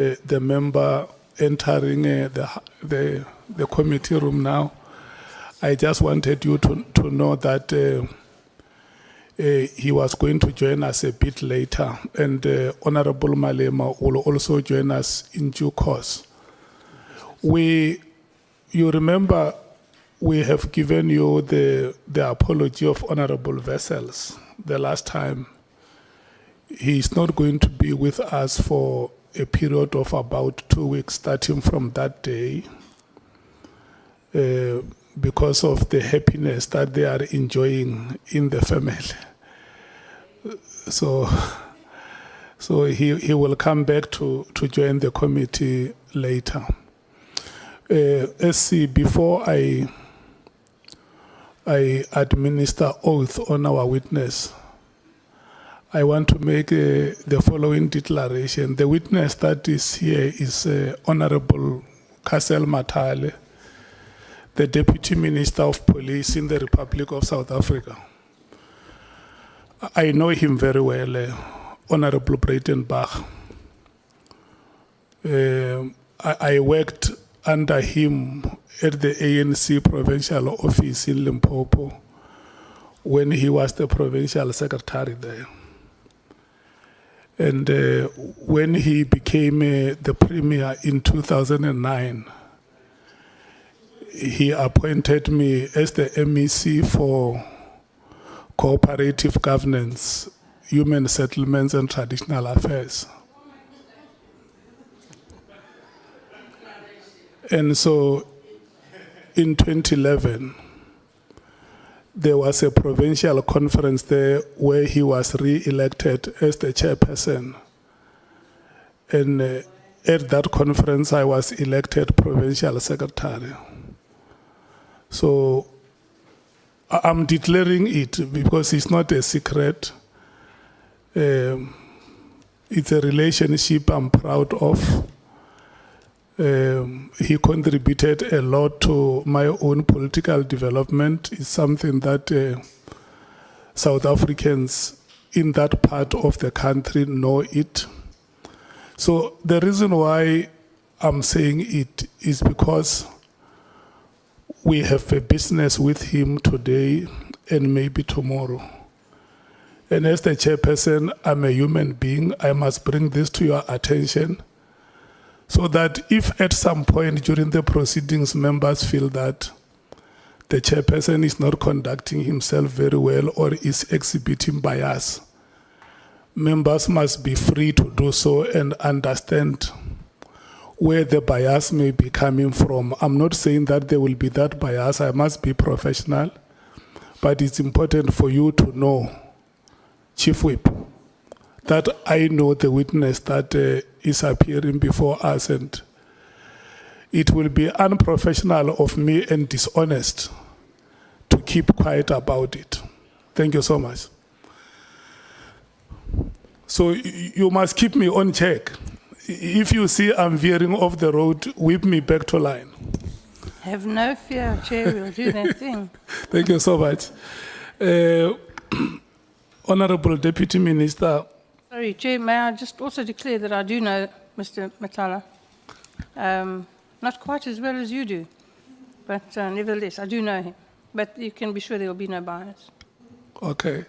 the member entering the committee room now. I just wanted you to know that he was going to join us a bit later, and Honorable Malema will also join us in due course. You remember, we have given you the apology of Honorable Vessels the last time. He is not going to be with us for a period of about 2 weeks, starting from that day, because of the happiness that they are enjoying in the family. So he will come back to join the committee later. SC, before I administer oath on our witness, I want to make the following declaration. The witness that is here is Honorable Castle Matale, the Deputy Minister of Police in the Republic of South Africa. I know him very well, Honorable Breitenbach. I worked under him at the ANC provincial office in Limpopo when he was the provincial secretary there. And when he became the premier in 2009, he appointed me as the MEC for Cooperative Governance, Human Settlements and Traditional Affairs. And so in 2011, there was a provincial conference there where he was re-elected as the chairperson. And at that conference, I was elected provincial secretary. So I'm declaring it because it's not a secret. It's a relationship I'm proud of. He contributed a lot to my own political development. It's something that South Africans in that part of the country know it. So the reason why I'm saying it is because we have a business with him today and maybe tomorrow. And as the chairperson, I'm a human being. I must bring this to your attention, so that if at some point during the proceedings members feel that the chairperson is not conducting himself very well or is exhibiting bias, members must be free to do so and understand where the bias may be coming from. I'm not saying that there will be that bias. I must be professional, but it's important for you to know, Chief Whip, that I know the witness that is appearing before us, and it will be unprofessional of me and dishonest to keep quiet about it. Thank you so much. So you must keep me on check. If you see I'm veering off the road, whip me back to line. Have no fear, Chair, we'll do that thing. Thank you so much. Honorable Deputy Minister. Sorry, Chair, may I just also declare that I do know Mr. Matala. Not quite as well as you do, but nevertheless, I do know him. But you can be sure there will be no bias. Okay.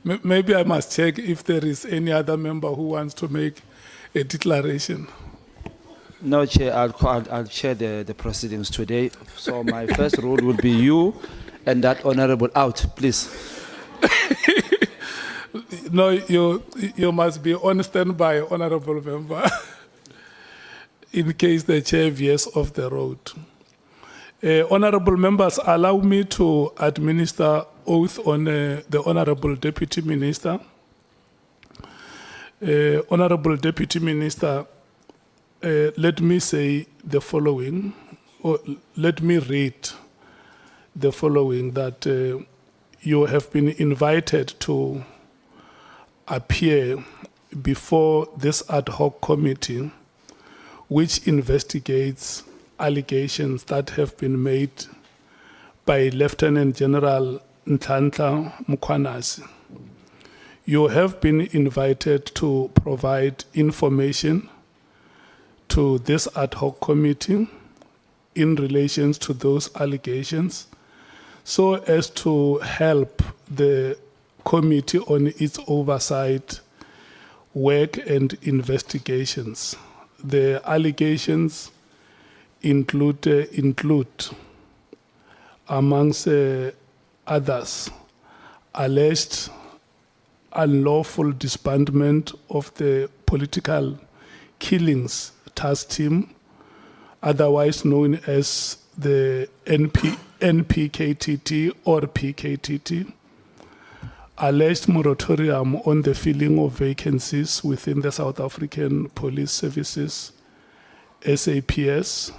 Maybe I must check if there is any other member who wants to make a declaration. No, Chair, I'll chair the proceedings today. So my first rule will be you and that honorable out, please. No, you must be on standby, honorable member, in case the chair veers off the road. Honorable members, allow me to administer oath on the Honorable Deputy Minister. Honorable Deputy Minister, let me say the following, or let me read the following, that you have been invited to appear before this ad hoc committee, which investigates allegations that have been made by Lieutenant General Nhlanhla Mkhwanazi. You have been invited to provide information to this ad hoc committee in relation to those allegations, so as to help the committee on its oversight work and investigations. The allegations include amongst others, alleged unlawful disbandment of the political killings task team, otherwise known as the NPKTT or PKTT, alleged moratorium on the filling of vacancies within the South African Police Services, SAPS,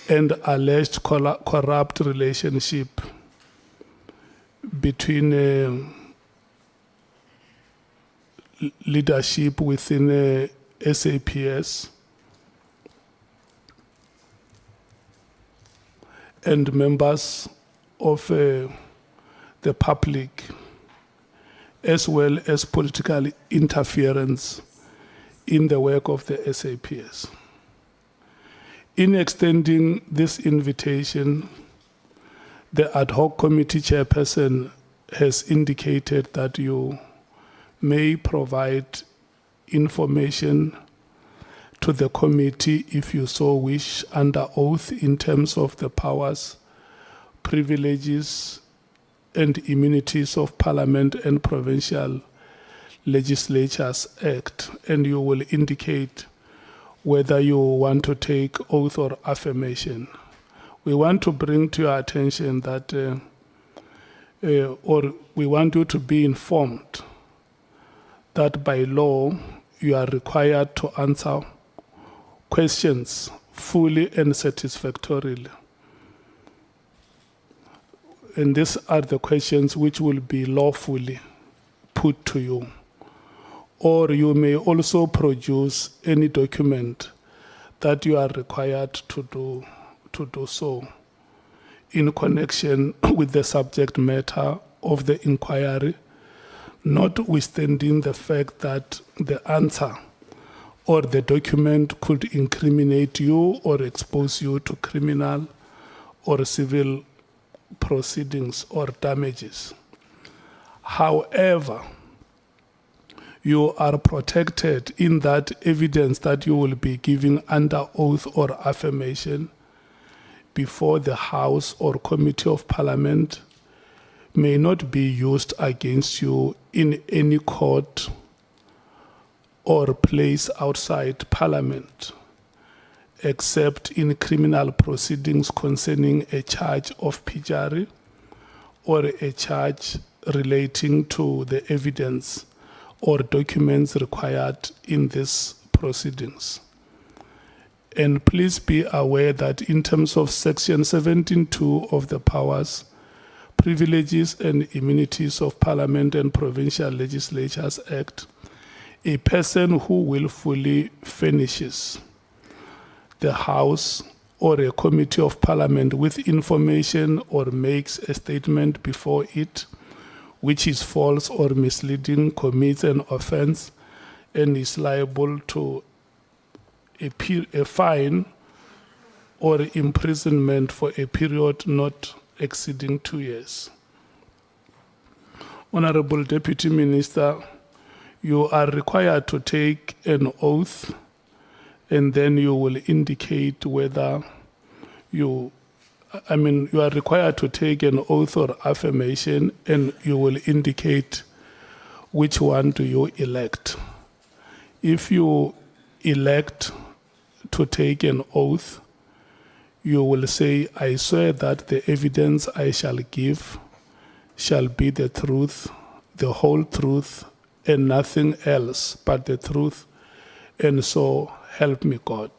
and alleged corrupt relationship between leadership within SAPS and members of the public, as well as political interference in the work of the SAPS. In extending this invitation, the ad hoc committee chairperson has indicated that you may provide information to the committee if you so wish under oath in terms of the powers, privileges, and immunities of Parliament and Provincial Legislatures Act, and you will indicate whether you want to take oath or affirmation. We want to bring to your attention that, or we want you to be informed that by law you are required to answer questions fully and satisfactorily. And these are the questions which will be lawfully put to you. Or you may also produce any document that you are required to do so in connection with the subject matter of the inquiry, notwithstanding the fact that the answer or the document could incriminate you or expose you to criminal or civil proceedings or damages. However, you are protected in that evidence that you will be giving under oath or affirmation before the House or Committee of Parliament may not be used against you in any court or place outside Parliament, except in criminal proceedings concerning a charge of perjury or a charge relating to the evidence or documents required in these proceedings. And please be aware that in terms of Section 17.2 of the Powers, Privileges and Immunities of Parliament and Provincial Legislatures Act, a person who willfully furnishes the House or a Committee of Parliament with information or makes a statement before it which is false or misleading commits an offense and is liable to a fine or imprisonment for a period not exceeding 2 years. Honorable Deputy Minister, you are required to take an oath, and then you will indicate whether you are required to take an oath or affirmation, and you will indicate which one do you elect. If you elect to take an oath, you will say, I swear that the evidence I shall give shall be the truth, the whole truth, and nothing else but the truth, and so help me God.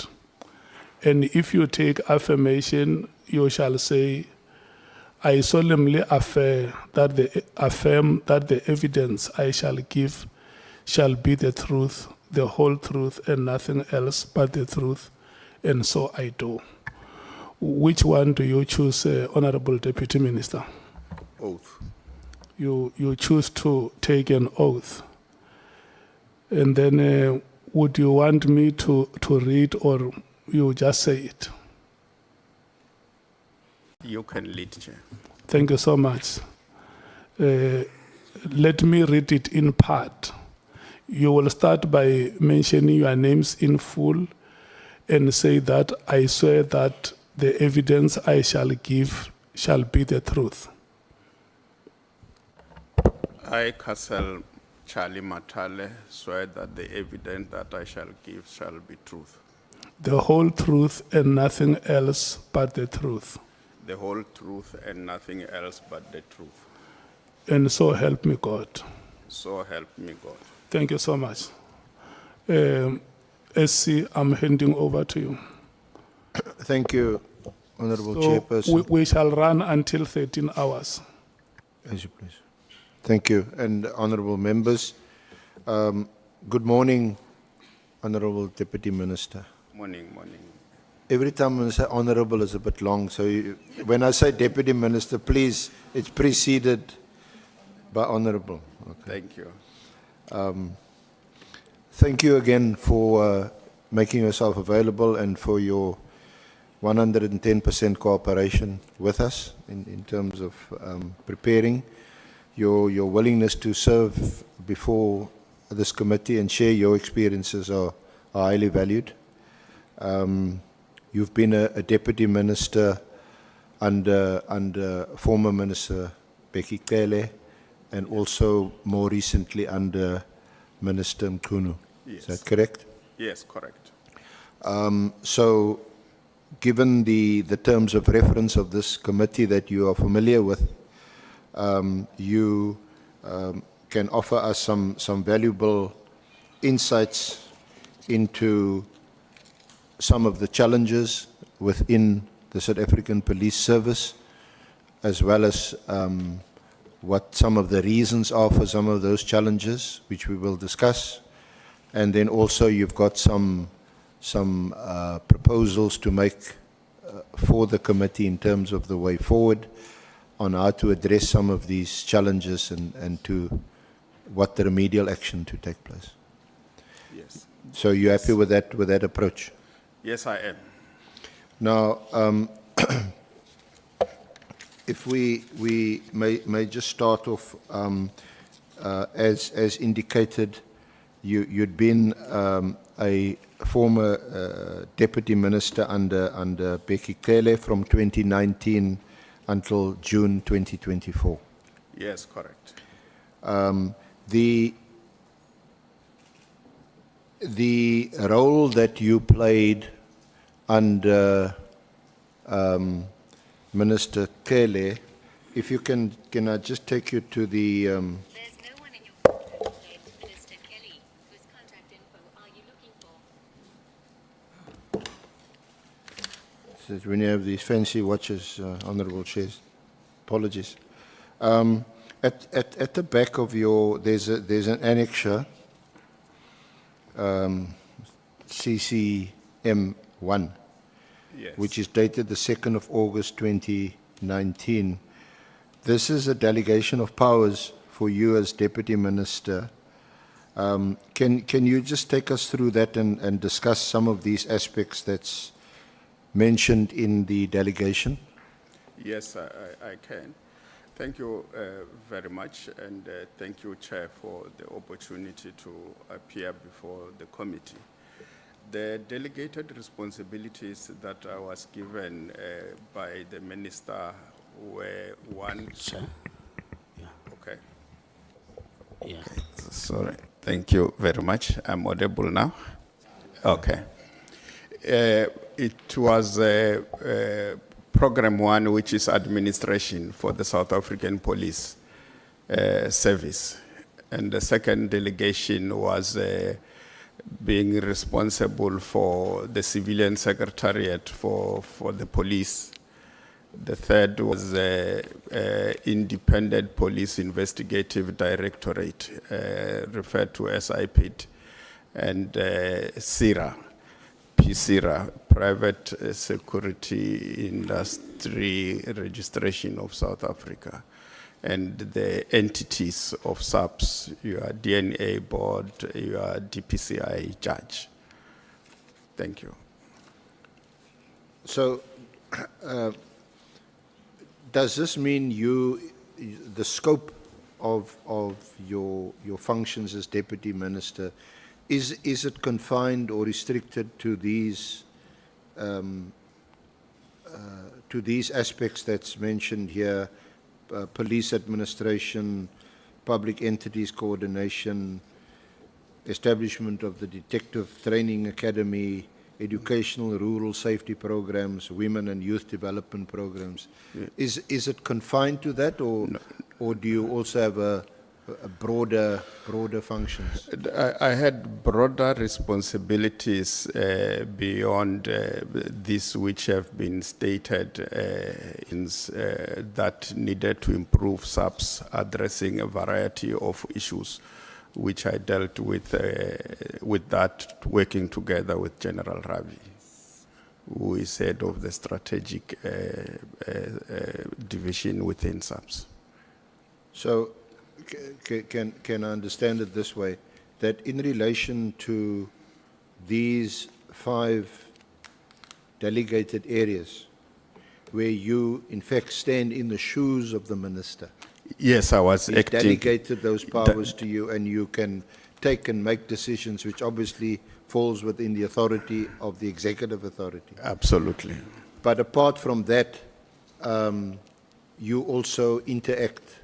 And if you take affirmation, you shall say, I solemnly affirm that the evidence I shall give shall be the truth, the whole truth, and nothing else but the truth, and so I do. Which one do you choose, Honorable Deputy Minister? Oath. You choose to take an oath. And then would you want me to read or you just say it? You can lead, Chair. Thank you so much. Let me read it in part. You will start by mentioning your names in full and say that I swear that the evidence I shall give shall be the truth. I, Castle Charlie Matale, swear that the evidence that I shall give shall be truth. The whole truth and nothing else but the truth. The whole truth and nothing else but the truth. And so help me God. So help me God. Thank you so much. SC, I'm handing over to you. Thank you, Honorable So Chairperson. we shall run until 13 hours. As you please. Thank you, and honourable members. Good morning, Honourable Deputy Minister. Morning, morning. Every time I say honourable is a bit long, so when I say Deputy Minister, please, it's preceded by honourable. Okay. Thank you. Thank you again for making yourself available and for your 110% cooperation with us in terms of preparing. Your willingness to serve before this committee and share your experiences are highly valued. You've been a deputy minister under former Minister Becky Cele and also more recently under Minister Mkhwanazi. Yes. Is that correct? Yes, correct. So, given the terms of reference of this committee that you are familiar with, you can offer us some valuable insights into some of the challenges within the South African Police Service, as well as what some of the reasons are for some of those challenges, which we will discuss. And then also you've got some proposals to make for the committee in terms of the way forward on how to address some of these challenges and to what the remedial action to take place. Yes. So you're happy with that approach? Yes, I am. Now, if we may just start off, as indicated, you'd been a former deputy minister under Becky Cele from 2019 until June 2024. Yes, correct. The role that you played under Minister Cele, if you can I just take you to the... There's no one in your contact named Minister Kelly, whose contact info are you looking for? says when you have these fancy watches, Honourable Chairs, apologies. At the back of your, there's an annexure, CCM1, Yes. which is dated the 2nd of August 2019. This is a delegation of powers for you as Deputy Minister. Can you just take us through that and discuss some of these aspects that's mentioned in the delegation? Yes, I can. Thank you very much, and thank you, Chair, for the opportunity to appear before the committee. The delegated responsibilities that I was given by the minister were one... Sir? Yeah. Okay. Yeah. Sorry. Thank you very much. I'm audible now? Okay. It was Program 1, which is administration for the South African Police Service. And the second delegation was being responsible for the civilian secretariat for the police. The third was Independent Police Investigative Directorate, referred to as IPID, and CIRA, PCIRA, Private Security Industry Registration of South Africa. and the entities of SAPS, your DNA board, your DPCI judge. Thank you. So, does this mean the scope of your functions as deputy minister, is it confined or restricted to these aspects that's mentioned here, police administration, public entities coordination, establishment of the Detective Training Academy, educational rural safety programs, women and youth development programs? Yeah. Is it confined to that, or No. or do you also have a broader functions? I had broader responsibilities beyond this, which have been stated that needed to improve SAPS, addressing a variety of issues, which I dealt with that, working together with General Ravi, who is head of the strategic division within SAPS. So, can I understand it this way, that in relation to these 5 delegated areas, where you in fact stand in the shoes of the minister, Yes, I was he's acting. delegated those powers to you, and you can take and make decisions which obviously falls within the authority of the executive authority. Absolutely. But apart from that, you also interact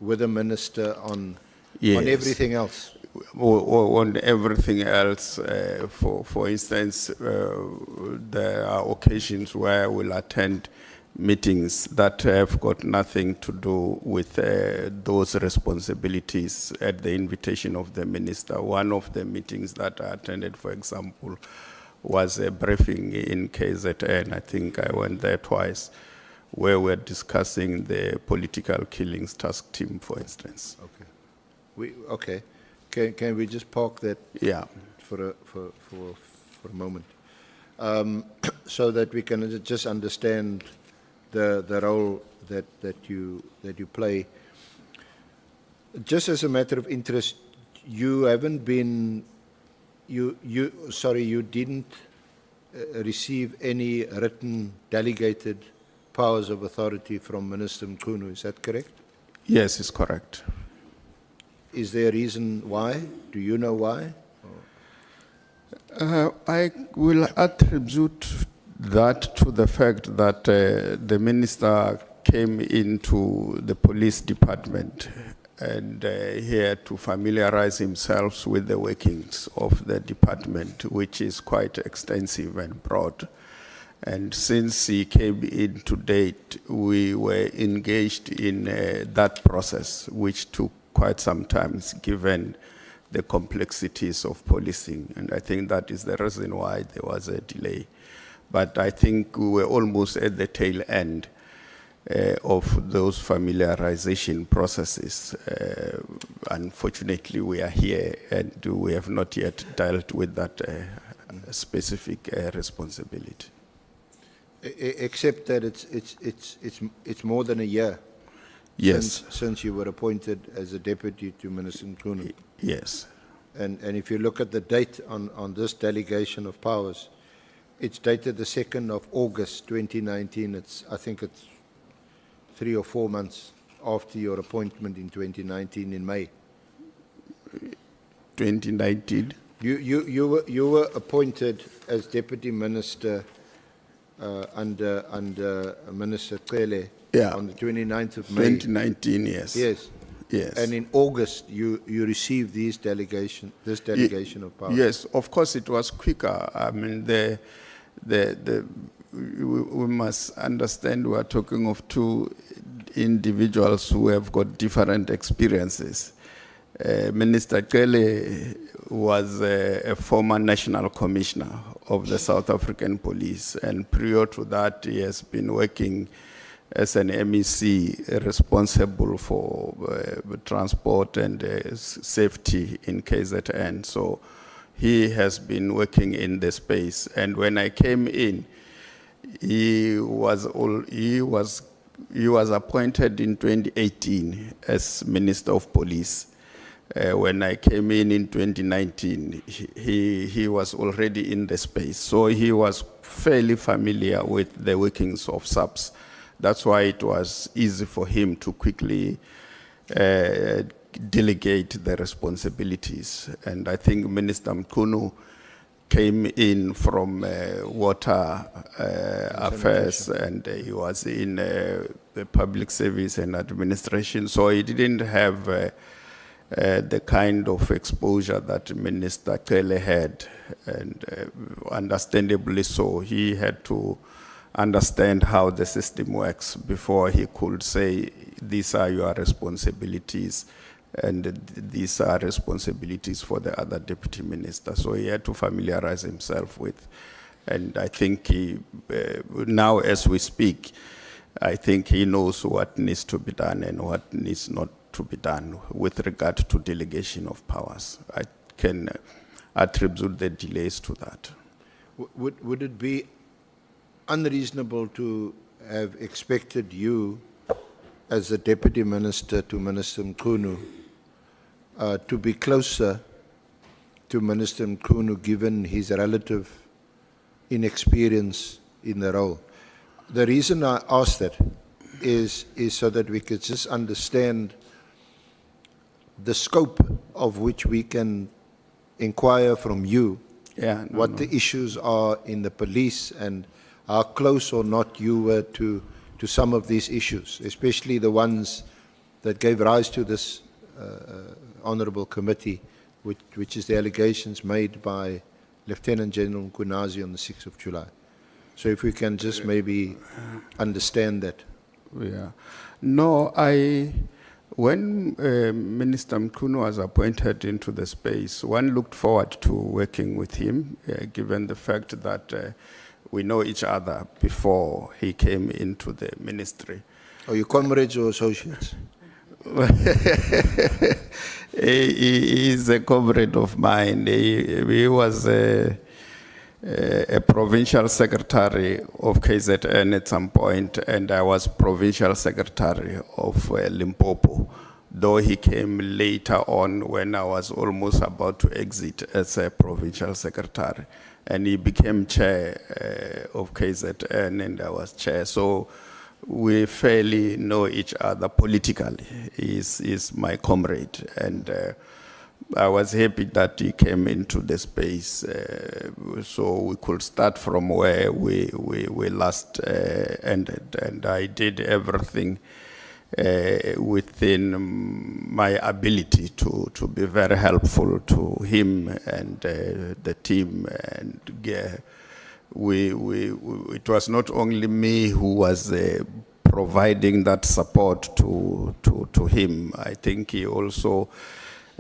with the minister on Yes. everything else. On everything else, for instance, there are occasions where I will attend meetings that have got nothing to do with those responsibilities at the invitation of the minister. One of the meetings that I attended, for example, was a briefing in KZN. I think I went there twice, where we're discussing the political killings task team, for instance. Okay. Can we just park that Yeah. for a moment, so that we can just understand the role that you play. Just as a matter of interest, you haven't been you didn't receive any written delegated powers of authority from Minister Mkhwanazi, is that correct? Yes, it's correct. Is there a reason why? Do you know why? I will attribute that to the fact that the minister came into the police department and he had to familiarize himself with the workings of the department, which is quite extensive and broad. And since he came in to date, we were engaged in that process, which took quite some time, given the complexities of policing. And I think that is the reason why there was a delay. But I think we were almost at the tail end of those familiarization processes. Unfortunately, we are here and we have not yet dealt with that specific responsibility. Except that it's more than a year. Yes. Since you were appointed as a deputy to Minister Mkhwanazi. Yes. And if you look at the date on this delegation of powers, it's dated the 2nd of August 2019. I think it's 3 or 4 months after your appointment in 2019 in May. 2019. You were appointed as deputy minister under Minister Cele. Yeah. On the 29th of May. 2019, yes. Yes. Yes. And in August, you received this delegation of powers. Yes, of course it was quicker. I mean, we must understand we are talking of 2 individuals who have got different experiences. Minister Cele was a former national commissioner of the South African Police, and prior to that he has been working as an MEC responsible for transport and safety in KZN. So he has been working in the space. And when I came in, he was he was appointed in 2018 as Minister of Police. When I came in 2019, he was already in the space. So he was fairly familiar with the workings of SAPS. That's why it was easy for him to quickly delegate the responsibilities. And I think Minister Mkhwanazi came in from water affairs, and he was in the public service and administration. So he didn't have the kind of exposure that Minister Kelly had, and understandably so. He had to understand how the system works before he could say, these are your responsibilities, and these are responsibilities for the other deputy minister. So he had to familiarize himself with, and I think he, now as we speak, I think he knows what needs to be done and what needs not to be done with regard to delegation of powers. I can attribute the delays to that. Would it be unreasonable to have expected you, as a deputy minister to Minister Mkhwanazi, to be closer to Minister Mkhwanazi given his relative inexperience in the role? The reason I ask that is so that we could just understand the scope of which we can inquire from you what the issues are in the police and how close or not you were to some of these issues, especially the ones that gave rise to this honourable committee, which is the allegations made by Lieutenant General Mkhwanazi on the 6th of July. So if we can just maybe understand that. Yeah. No, when Minister Mkhwanazi was appointed into the space, one looked forward to working with him, given the fact that we know each other before he came into the ministry. Are you comrades or associates? He is a comrade of mine. He was a provincial secretary of KZN at some point, and I was provincial secretary of Limpopo, though he came later on when I was almost about to exit as a provincial secretary. And he became chair of KZN, and I was chair. So we fairly know each other politically. He's my comrade, and I was happy that he came into the space, so we could start from where we last ended. And I did everything within my ability to be very helpful to him and the team. And it was not only me who was providing that support to him. I think he also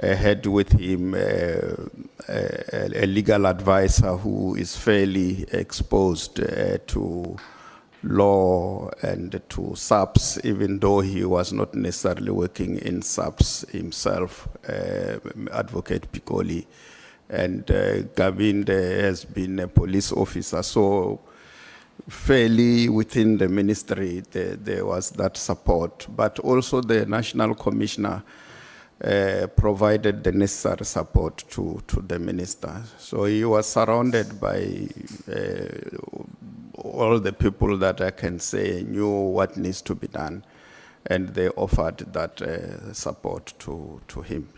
had with him a legal advisor who is fairly exposed to law and to SAPS, even though he was not necessarily working in SAPS himself, Advocate Piccoli. And Gabinde has been a police officer, so fairly within the ministry there was that support. But also the National Commissioner provided the necessary support to the minister. So he was surrounded by all the people that I can say knew what needs to be done, and they offered that support to him.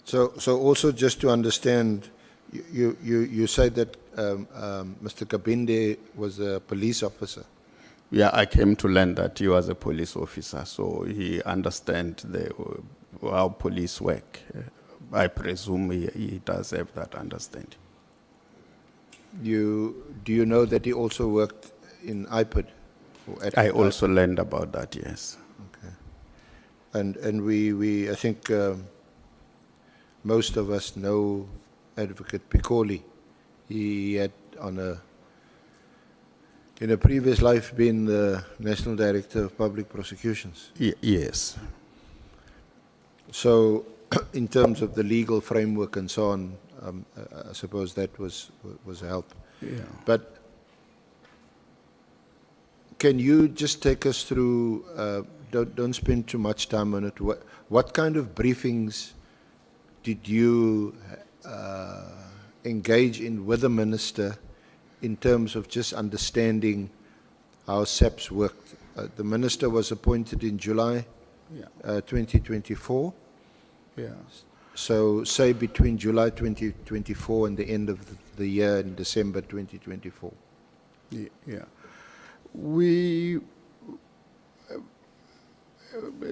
So also just to understand, you said that Mr. Kabinde was a police officer. Yeah, I came to learn that he was a police officer, so he understands how police work. I presume he does have that understanding. Do you know that he also worked in IPID? I also learned about that, yes. Okay. And we I think most of us know Advocate Piccoli. He had in a previous life been the National Director of Public Prosecutions. Yes. So in terms of the legal framework and so on, I suppose that was a help. Yeah. But Can you just take us through, don't spend too much time on it, what kind of briefings did you engage in with the Minister in terms of just understanding how SAPS worked? The Minister was appointed in July 2024. Yeah. So say between July 2024 and the end of the year in December 2024. Yeah. We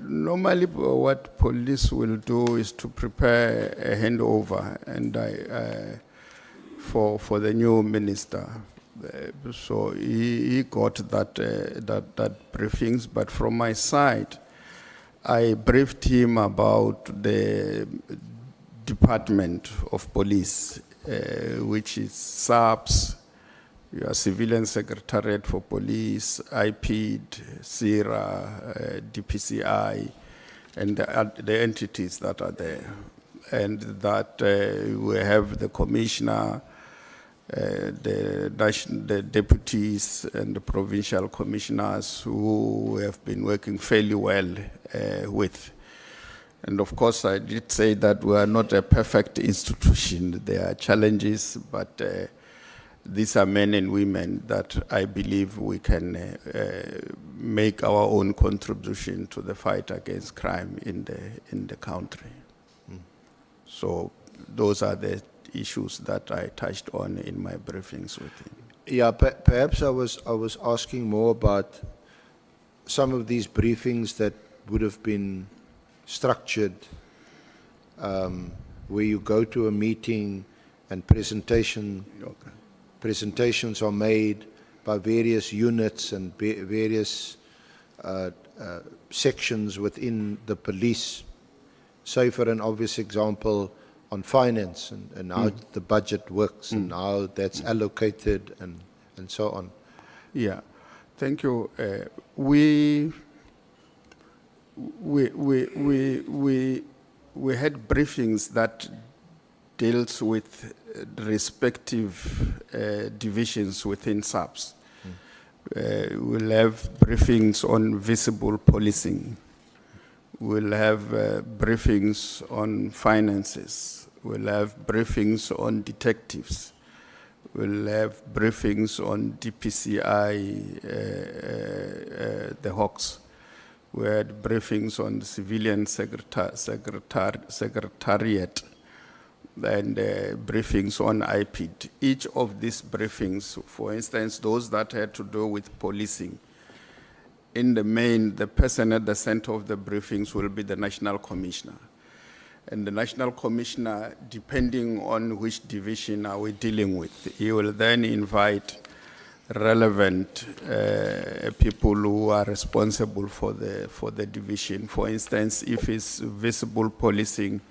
normally what police will do is to prepare a handover and for the new minister. So he got that briefings, but from my side, I briefed him about the Department of Police, which is SAPS, your Civilian Secretariat for Police, IPID, CIRA, DPCI, and the entities that are there. And that we have the commissioner, the deputies and the provincial commissioners who have been working fairly well with. And of course, I did say that we are not a perfect institution. There are challenges, but these are men and women that I believe we can make our own contribution to the fight against crime in the country. So those are the issues that I touched on in my briefings with him. Yeah, perhaps I was asking more about some of these briefings that would have been structured, where you go to a meeting and presentations are made by various units and various sections within the police. Say for an obvious example, on finance and how the budget works and how that's allocated and so on. Yeah, thank you. We had briefings that deals with the respective divisions within SAPS. We'll have briefings on visible policing. We'll have briefings on finances. We'll have briefings on detectives. We'll have briefings on DPCI, the Hawks. We had briefings on the civilian secretariat and briefings on IPID. Each of these briefings, for instance, those that had to do with policing, in the main, the person at the center of the briefings will be the National Commissioner. And the National Commissioner, depending on which division are we dealing with, he will then invite relevant people who are responsible for the division. For instance, if it's visible policing,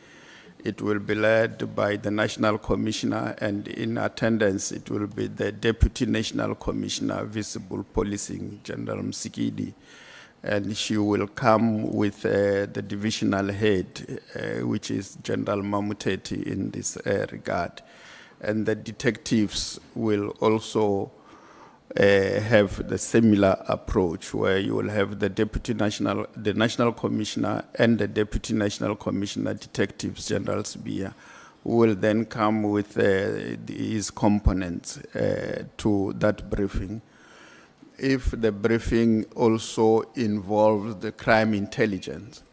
it will be led by the National Commissioner, and in attendance, it will be the Deputy National Commissioner, Visible Policing, General Msikidi. And she will come with the divisional head, which is General Mamuteti in this regard. And the detectives will also have the similar approach, where you will have the the National Commissioner and the Deputy National Commissioner Detectives, General Sibia, who will then come with his components to that briefing. If the briefing also involves the crime intelligence,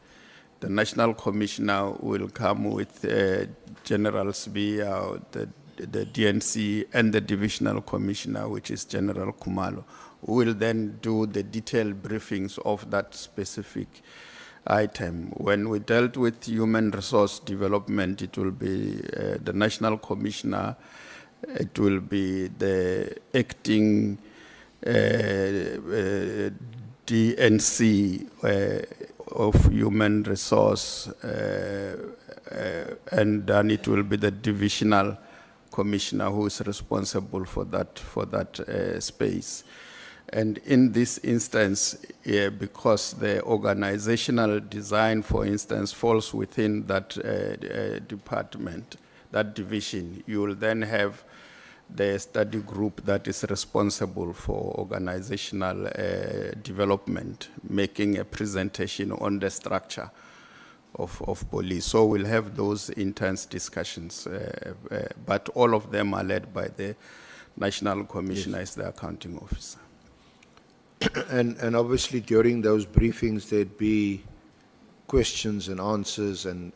the National Commissioner will come with General Sibia, the DNC, and the Divisional Commissioner, which is General Kumalo, who will then do the detailed briefings of that specific item. When we dealt with human resource development, it will be the National Commissioner, it will be the acting DNC of human resource, and then it will be the Divisional Commissioner who is responsible for that space. And in this instance, because the organizational design, for instance, falls within that department, that division, you will then have the study group that is responsible for organizational development, making a presentation on the structure of police. So we'll have those intense discussions, but all of them are led by the National Commissioner as the accounting officer. And obviously during those briefings, there'd be questions and answers and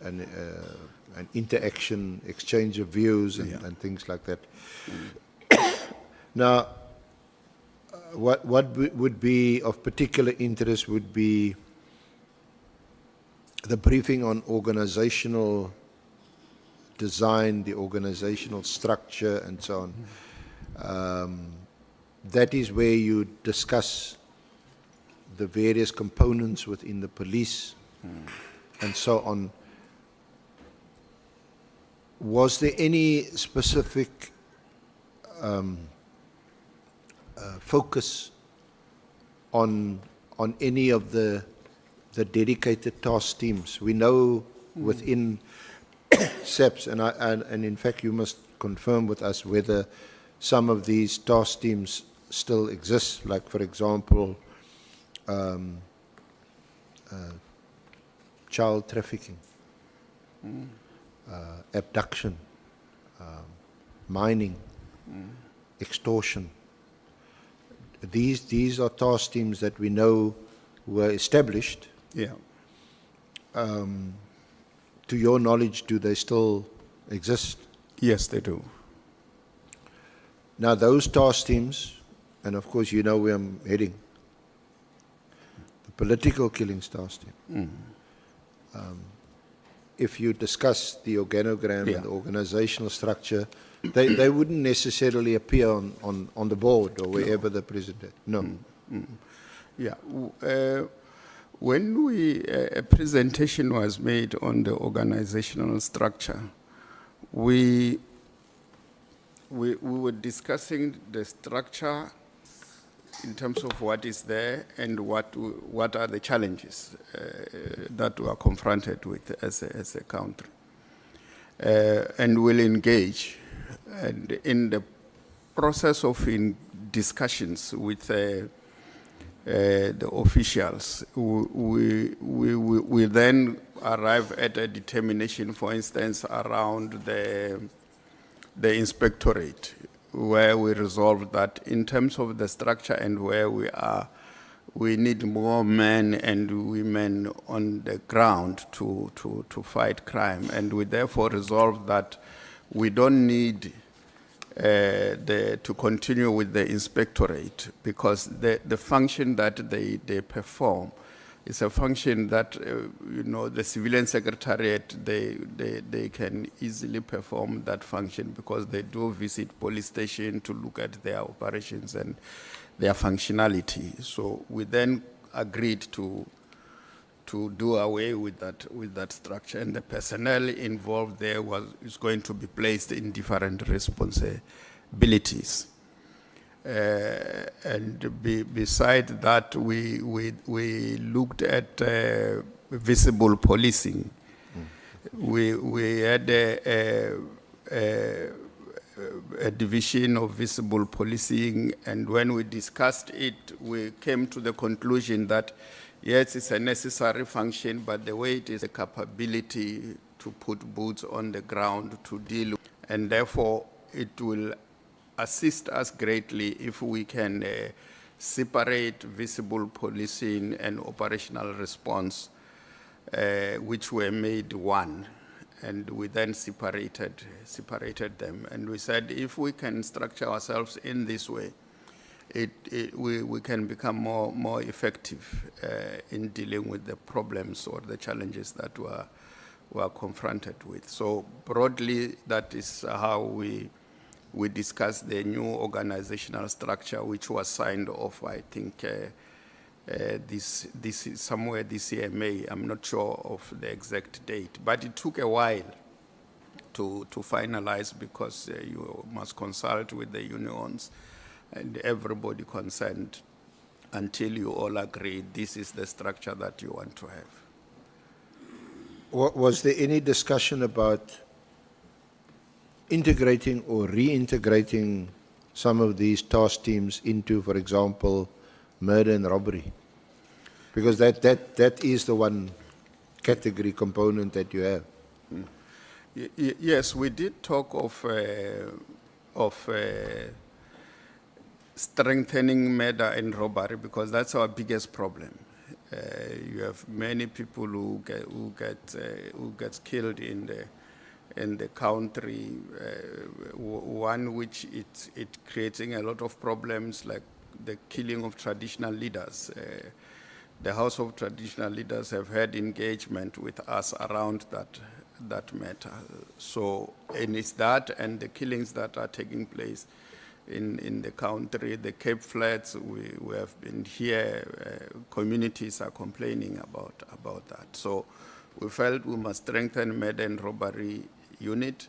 interaction, exchange of views and things like that. Now, what would be of particular interest would be the briefing on organizational design, the organizational structure, and so on. That is where you discuss the various components within the police and so on. Was there any specific focus on any of the dedicated task teams? We know within SAPS, and in fact you must confirm with us whether some of these task teams still exist, like for example child trafficking, abduction, mining, extortion. These are task teams that we know were established. Yeah. To your knowledge, do they still exist? Yes, they do. Now those task teams, and of course you know where I'm heading, the political killings task team. If you discuss the organogram and the organizational structure, they wouldn't necessarily appear on the board or wherever the president. No. Yeah. When a presentation was made on the organizational structure, we were discussing the structure in terms of what is there and what are the challenges that we are confronted with as a country. And we'll engage. And in the process of discussions with the officials, we then arrive at a determination, for instance, around the inspectorate, where we resolve that in terms of the structure and where we are, we need more men and women on the ground to fight crime. And we therefore resolve that we don't need to continue with the inspectorate, because the function that they perform is a function that the civilian secretariat, they can easily perform that function, because they do visit police station to look at their operations and their functionality. So we then agreed to do away with that structure, and the personnel involved there is going to be placed in different responsibilities. And beside that, we looked at visible policing. We had a division of visible policing, and when we discussed it, we came to the conclusion that yes, it's a necessary function, but the way it is a capability to put boots on the ground to deal with, and therefore it will assist us greatly if we can separate visible policing and operational response, which were made one, and we then separated them. And we said if we can structure ourselves in this way, we can become more effective in dealing with the problems or the challenges that we are confronted with. So broadly, that is how we discussed the new organizational structure, which was signed off, I think, this is somewhere this year, May. I'm not sure of the exact date, but it took a while to finalize, because you must consult with the unions and everybody concerned until you all agree this is the structure that you want to have. Was there any discussion about integrating or reintegrating some of these task teams into, for example, murder and robbery? Because that is the one category component that you have. Yes, we did talk of strengthening murder and robbery because that's our biggest problem. You have many people who gets killed in the country. One which it creating a lot of problems, like the killing of traditional leaders. The House of Traditional Leaders have had engagement with us around that matter. So, and it's that and the killings that are taking place in the country, the Cape Flats, we have been here, communities are complaining about that. So we felt we must strengthen murder and robbery unit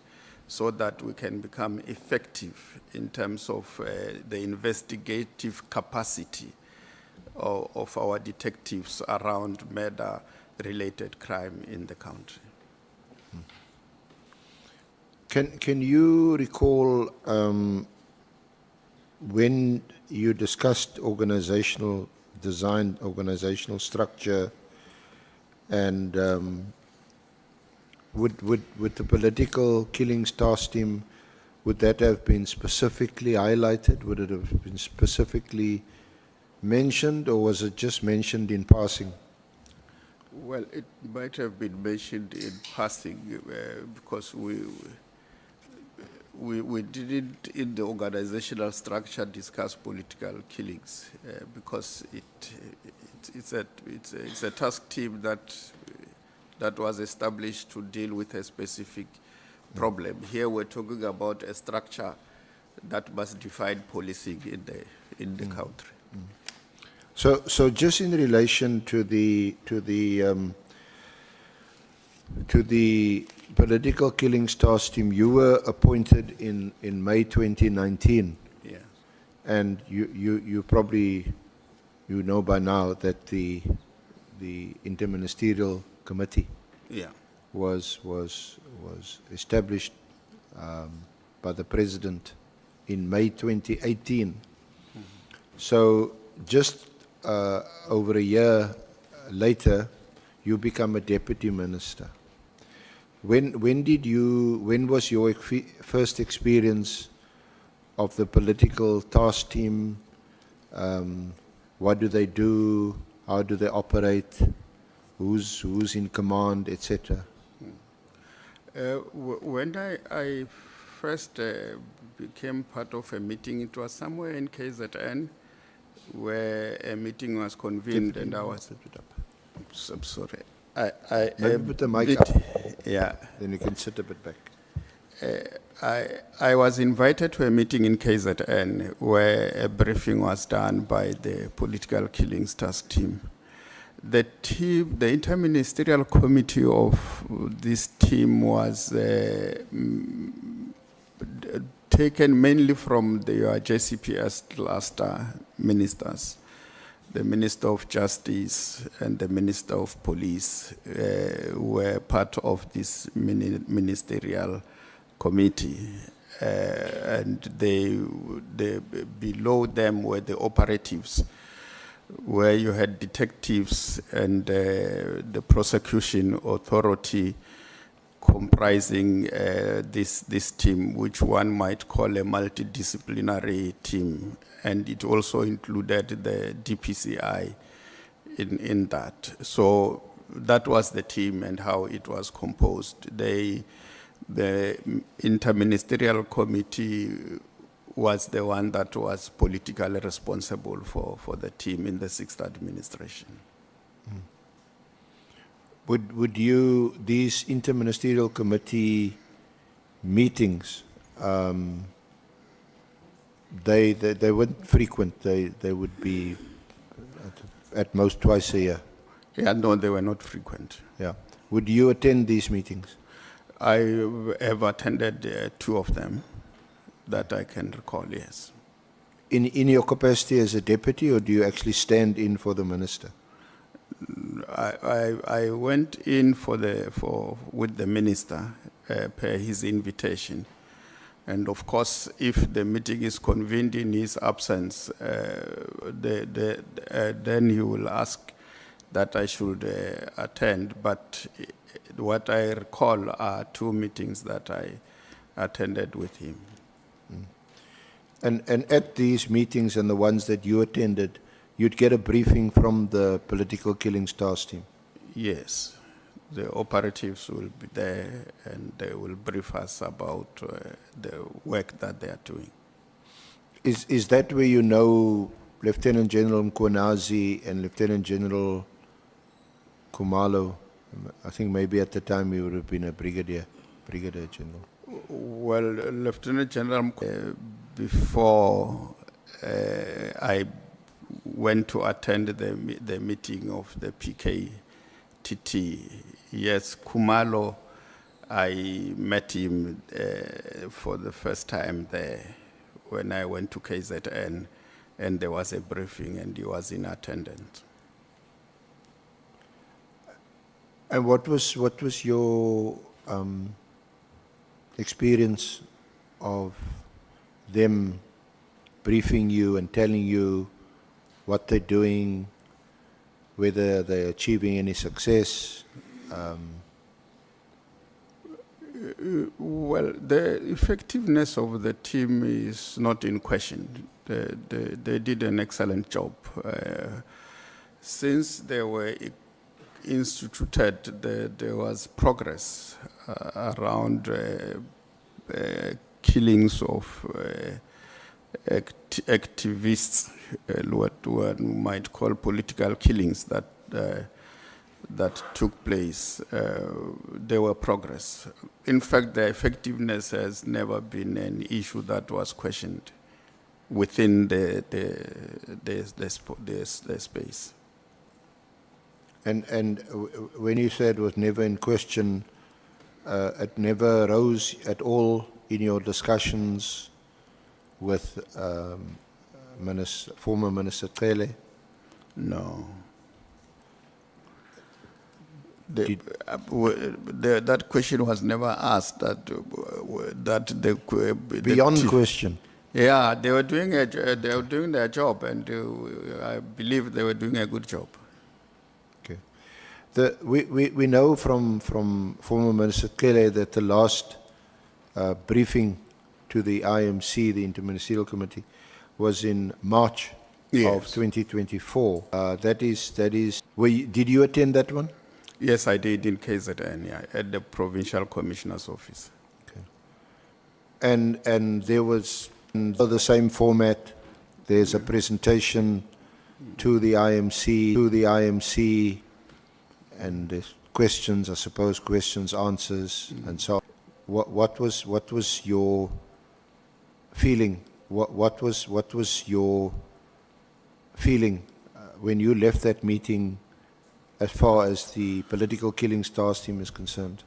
so that we can become effective in terms of the investigative capacity of our detectives around murder-related crime in the country. Can you recall when you discussed organizational design, organizational structure, and would the political killings task team, would that have been specifically highlighted? Would it have been specifically mentioned, or was it just mentioned in passing? Well, it might have been mentioned in passing because we didn't, in the organizational structure, discuss political killings because it's a task team that was established to deal with a specific problem. Here we're talking about a structure that must define policing in the country. So just in relation to the political killings task team, you were appointed in May 2019. Yeah. And you probably, you know by now that the interministerial committee Yeah. was established by the president in May 2018. So just over a year later, you become a deputy minister. When was your first experience of the political task team? What do they do? How do they operate? Who's in command, etc.? When I first became part of a meeting, it was somewhere in KZN where a meeting was convened and I was... I'm sorry. Maybe put the mic up. Yeah. Then you can sit a bit back. I was invited to a meeting in KZN where a briefing was done by the political killings task team. The interministerial committee of this team was taken mainly from the JCPS cluster ministers. The Minister of Justice and the Minister of Police were part of this ministerial committee. And below them were the operatives, where you had detectives and the prosecution authority comprising this team, which one might call a multidisciplinary team. And it also included the DPCI in that. So that was the team and how it was composed. The interministerial committee was the one that was politically responsible for the team in the 6th administration. Would these interministerial committee meetings, they weren't frequent, they would be at most twice a year? Yeah, no, they were not frequent. Yeah. Would you attend these meetings? I have attended 2 of them that I can recall, yes. In your capacity as a deputy, or do you actually stand in for the minister? I went in with the minister per his invitation, And of course, if the meeting is convened in his absence, then he will ask that I should attend. But what I recall are 2 meetings that I attended with him. And at these meetings and the ones that you attended, you'd get a briefing from the political killings task team. Yes, the operatives will be there and they will brief us about the work that they are doing. Is that where you know Lieutenant General Mkhwanazi and Lieutenant General Khumalo? I think maybe at the time he would have been a brigadier general. Well, Lieutenant General, before I went to attend the meeting of the PKTT, yes, Khumalo, I met him for the first time there when I went to KZN, and there was a briefing and he was in attendance. And what was your experience of them briefing you and telling you what they're doing, whether they're achieving any success? Well, the effectiveness of the team is not in question. They did an excellent job. Since they were instituted, there was progress around killings of activists, what one might call political killings that took place. There were progress. In fact, the effectiveness has never been an issue that was questioned within the space. And when you said it was never in question, it never rose at all in your discussions with former Minister Cele? No. That question was never asked. Beyond question. Yeah, they were doing their job, and I believe they were doing a good job. Okay. We know from former Minister Cele that the last briefing to the IMC, the Interministerial Committee, was in March of 2024. That is. Did you attend that one? Yes, I did in KZN, yeah, at the Provincial Commissioner's Office. Okay. And there was the same format. There's a presentation to the IMC, and there's questions, I suppose, questions, answers, and so on. What was your feeling? What was your feeling when you left that meeting, as far as the political killings task team is concerned?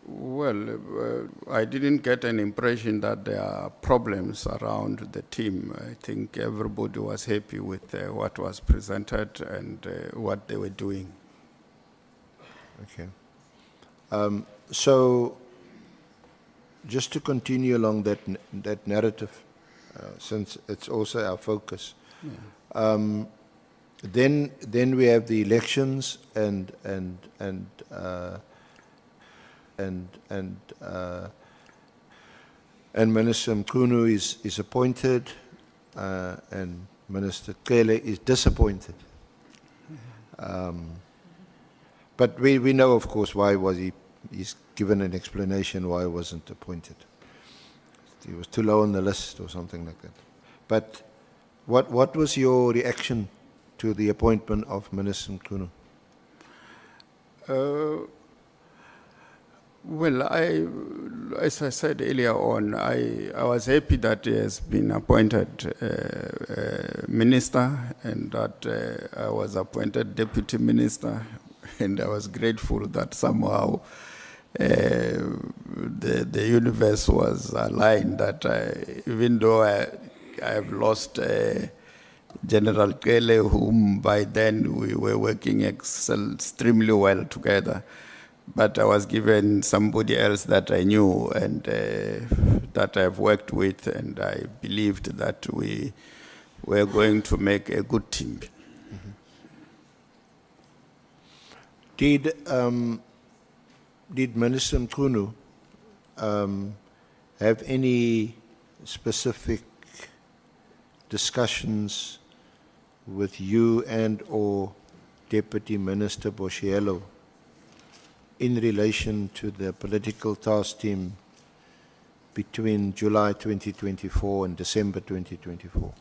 Well, I didn't get an impression that there are problems around the team. I think everybody was happy with what was presented and what they were doing. Okay. So, just to continue along that narrative, since it's also our focus, then we have the elections and Minister Mkhunu is appointed, and Minister Cele is disappointed. But we know, of course, why was he's given an explanation why he wasn't appointed. He was too low on the list or something like that. But what was your reaction to the appointment of Minister Mkhunu? Well, as I said earlier on, I was happy that he has been appointed minister, and that I was appointed deputy minister, and I was grateful that somehow the universe was aligned, that even though I have lost General Cele, whom by then we were working extremely well together, but I was given somebody else that I knew and that I've worked with, and I believed that we were going to make a good team. Did Minister Mkhunu have any specific discussions with you and or Deputy Minister Boshielo in relation to the political task team between July 2024 and December 2024?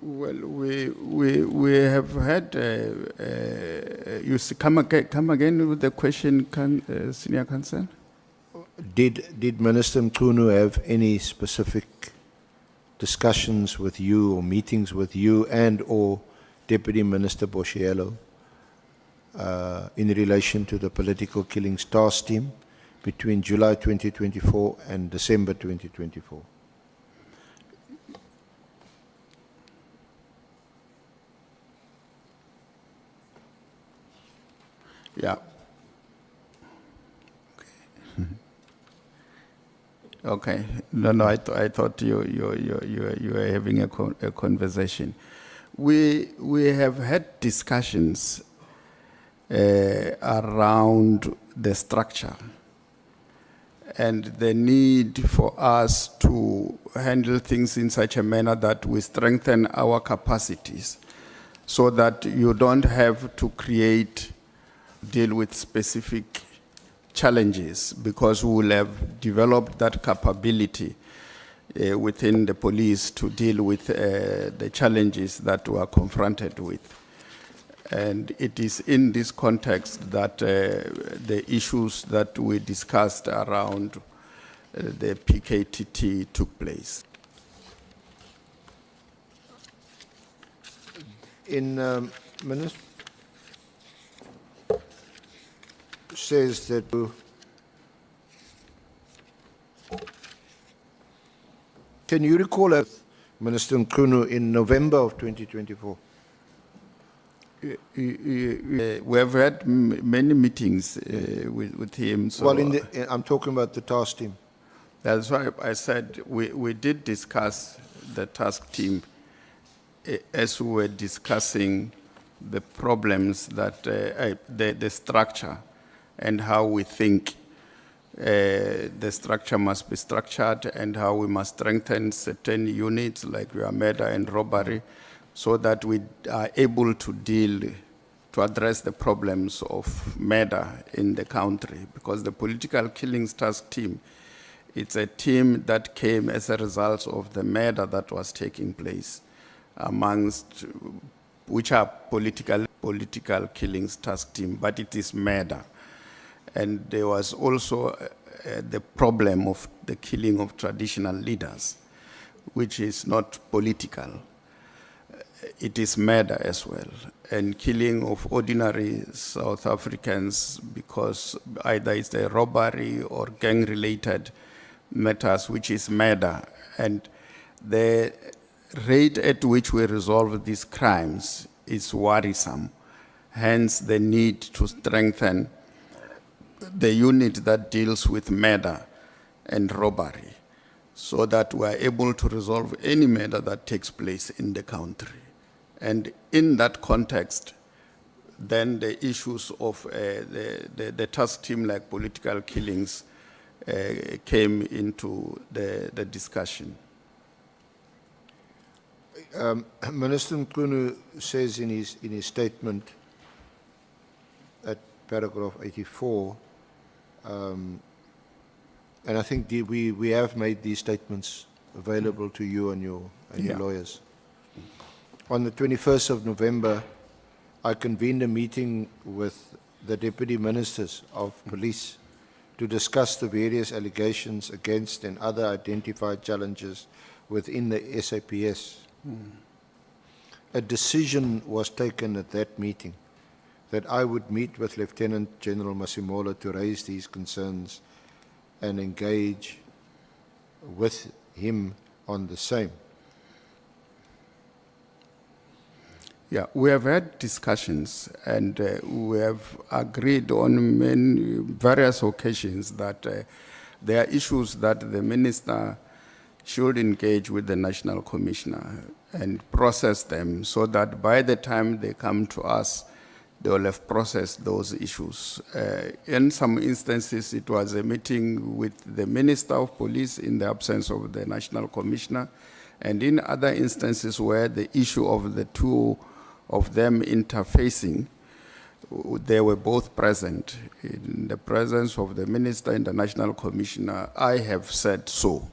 Well, we have had, you see, come again with the question, Senior Counsel? Did Minister Mkhunu have any specific discussions with you or meetings with you and or Deputy Minister Boshielo in relation to the political killings task team between July 2024 and December 2024? Yeah. Okay. No. I thought you were having a conversation. We have had discussions around the structure and the need for us to handle things in such a manner that we strengthen our capacities, so that you don't have to deal with specific challenges, because we will have developed that capability within the police to deal with the challenges that we are confronted with. And it is in this context that the issues that we discussed around the PKTT took place. In Minister says that can you recall Minister Mkhunu in November of 2024? We have had many meetings with him. So Well, I'm talking about the task team. that's why I said we did discuss the task team as we were discussing the problems that the structure and how we think the structure must be structured and how we must strengthen certain units like murder and robbery, so that we are able to address the problems of murder in the country. Because the political killings task team, it's a team that came as a result of the murder that was taking place amongst, which are political killings task team, but it is murder. And there was also the problem of the killing of traditional leaders, which is not political. It is murder as well, and killing of ordinary South Africans, because either it's a robbery or gang-related matters, which is murder. And the rate at which we resolve these crimes is worrisome, hence the need to strengthen the unit that deals with murder and robbery, so that we are able to resolve any murder that takes place in the country. And in that context, then the issues of the task team like political killings came into the discussion. Minister Mkhunu says in his statement at paragraph 84, and I think we have made these statements available to you and your lawyers. On the 21st of November, I convened a meeting with the Deputy Ministers of Police to discuss the various allegations against and other identified challenges within the SAPS. A decision was taken at that meeting that I would meet with Lieutenant General Masimola to raise these concerns and engage with him on the same. Yeah, we have had discussions and we have agreed on various occasions that there are issues that the minister should engage with the national commissioner and process them so that by the time they come to us, they will have processed those issues. In some instances, it was a meeting with the Minister of Police in the absence of the National Commissioner, and in other instances where the issue of the two of them interfacing, they were both present. In the presence of the Minister and the National Commissioner, I have said so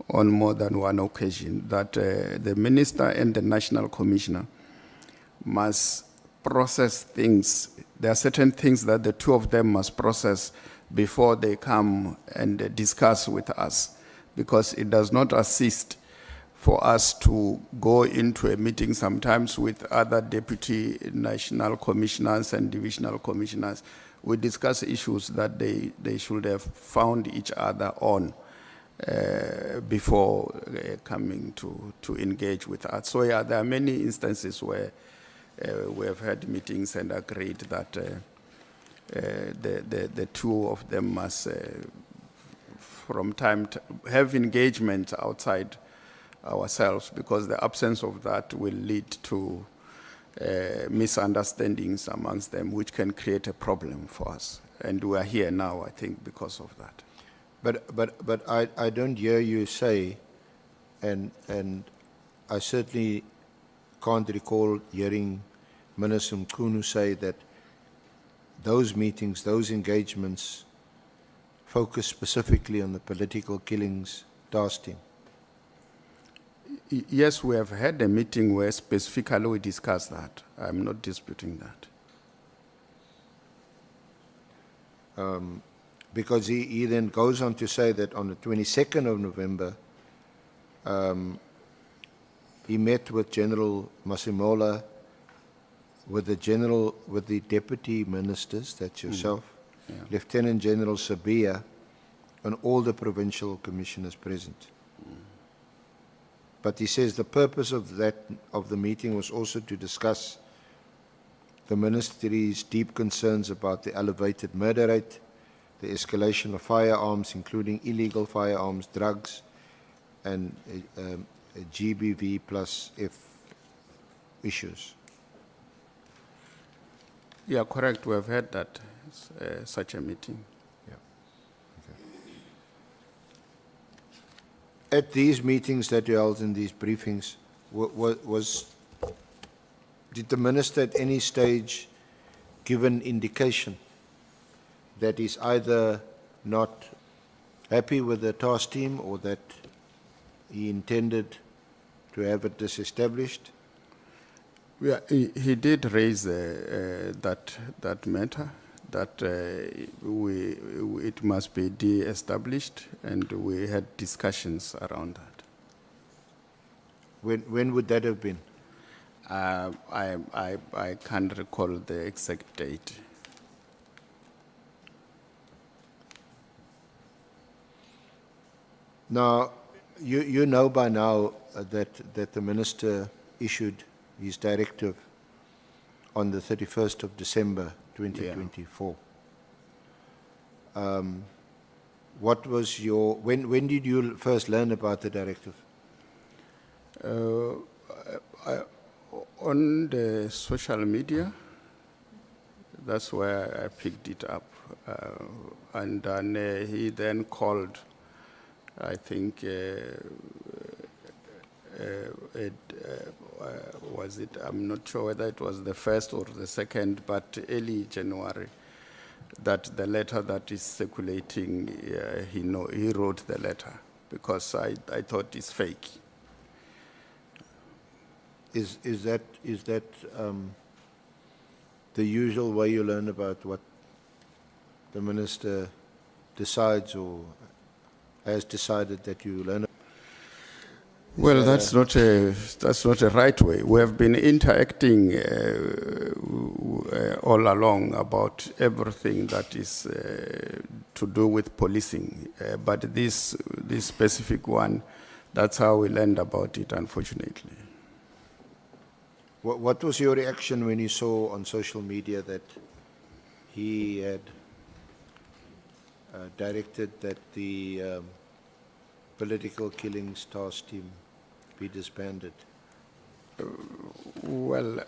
on more than one occasion, that the Minister and the National Commissioner must process things. There are certain things that the two of them must process before they come and discuss with us, because it does not assist for us to go into a meeting sometimes with other deputy national commissioners and divisional commissioners. We discuss issues that they should have found each other on before coming to engage with us. So yeah, there are many instances where we have had meetings and agreed that the two of them must, from time to have engagement outside ourselves, because the absence of that will lead to misunderstandings amongst them, which can create a problem for us. And we are here now, I think, because of that. But I don't hear you say, and I certainly can't recall hearing Minister Mkhwanazi say that those meetings, those engagements focus specifically on the political killings task team. Yes, we have had a meeting where specifically we discussed that. I'm not disputing that. Because he then goes on to say that on the 22nd of November, he met with General Masimola, with the deputy ministers, that's yourself, Yeah. Lieutenant General Sabia, and all the provincial commissioners present. But he says the purpose of the meeting was also to discuss the ministry's deep concerns about the elevated murder rate, the escalation of firearms, including illegal firearms, drugs, and GBV plus F issues. Yeah, correct. We have had that, such a meeting. Yeah. Okay. At these meetings that you held in these briefings, did the minister at any stage give an indication that he's either not happy with the task team or that he intended to have it disestablished? Yeah, he did raise that matter, that it must be de-established, and we had discussions around that. When would that have been? I can't recall the exact date. Now, you know by now that the minister issued his directive on the 31st of December 2024. What was when did you first learn about the directive? On the social media, that's where I picked it up. And then he then called, I think, was it, I'm not sure whether it was the first or the second, but early January, that the letter that is circulating, he wrote the letter, because I thought it's fake. Is that the usual way you learn about what the minister decides or has decided that you learn? Well, that's not a right way. We have been interacting all along about everything that is to do with policing, but this specific one, that's how we learned about it, unfortunately. What was your reaction when you saw on social media that he had directed that the political killings task team be disbanded? Well,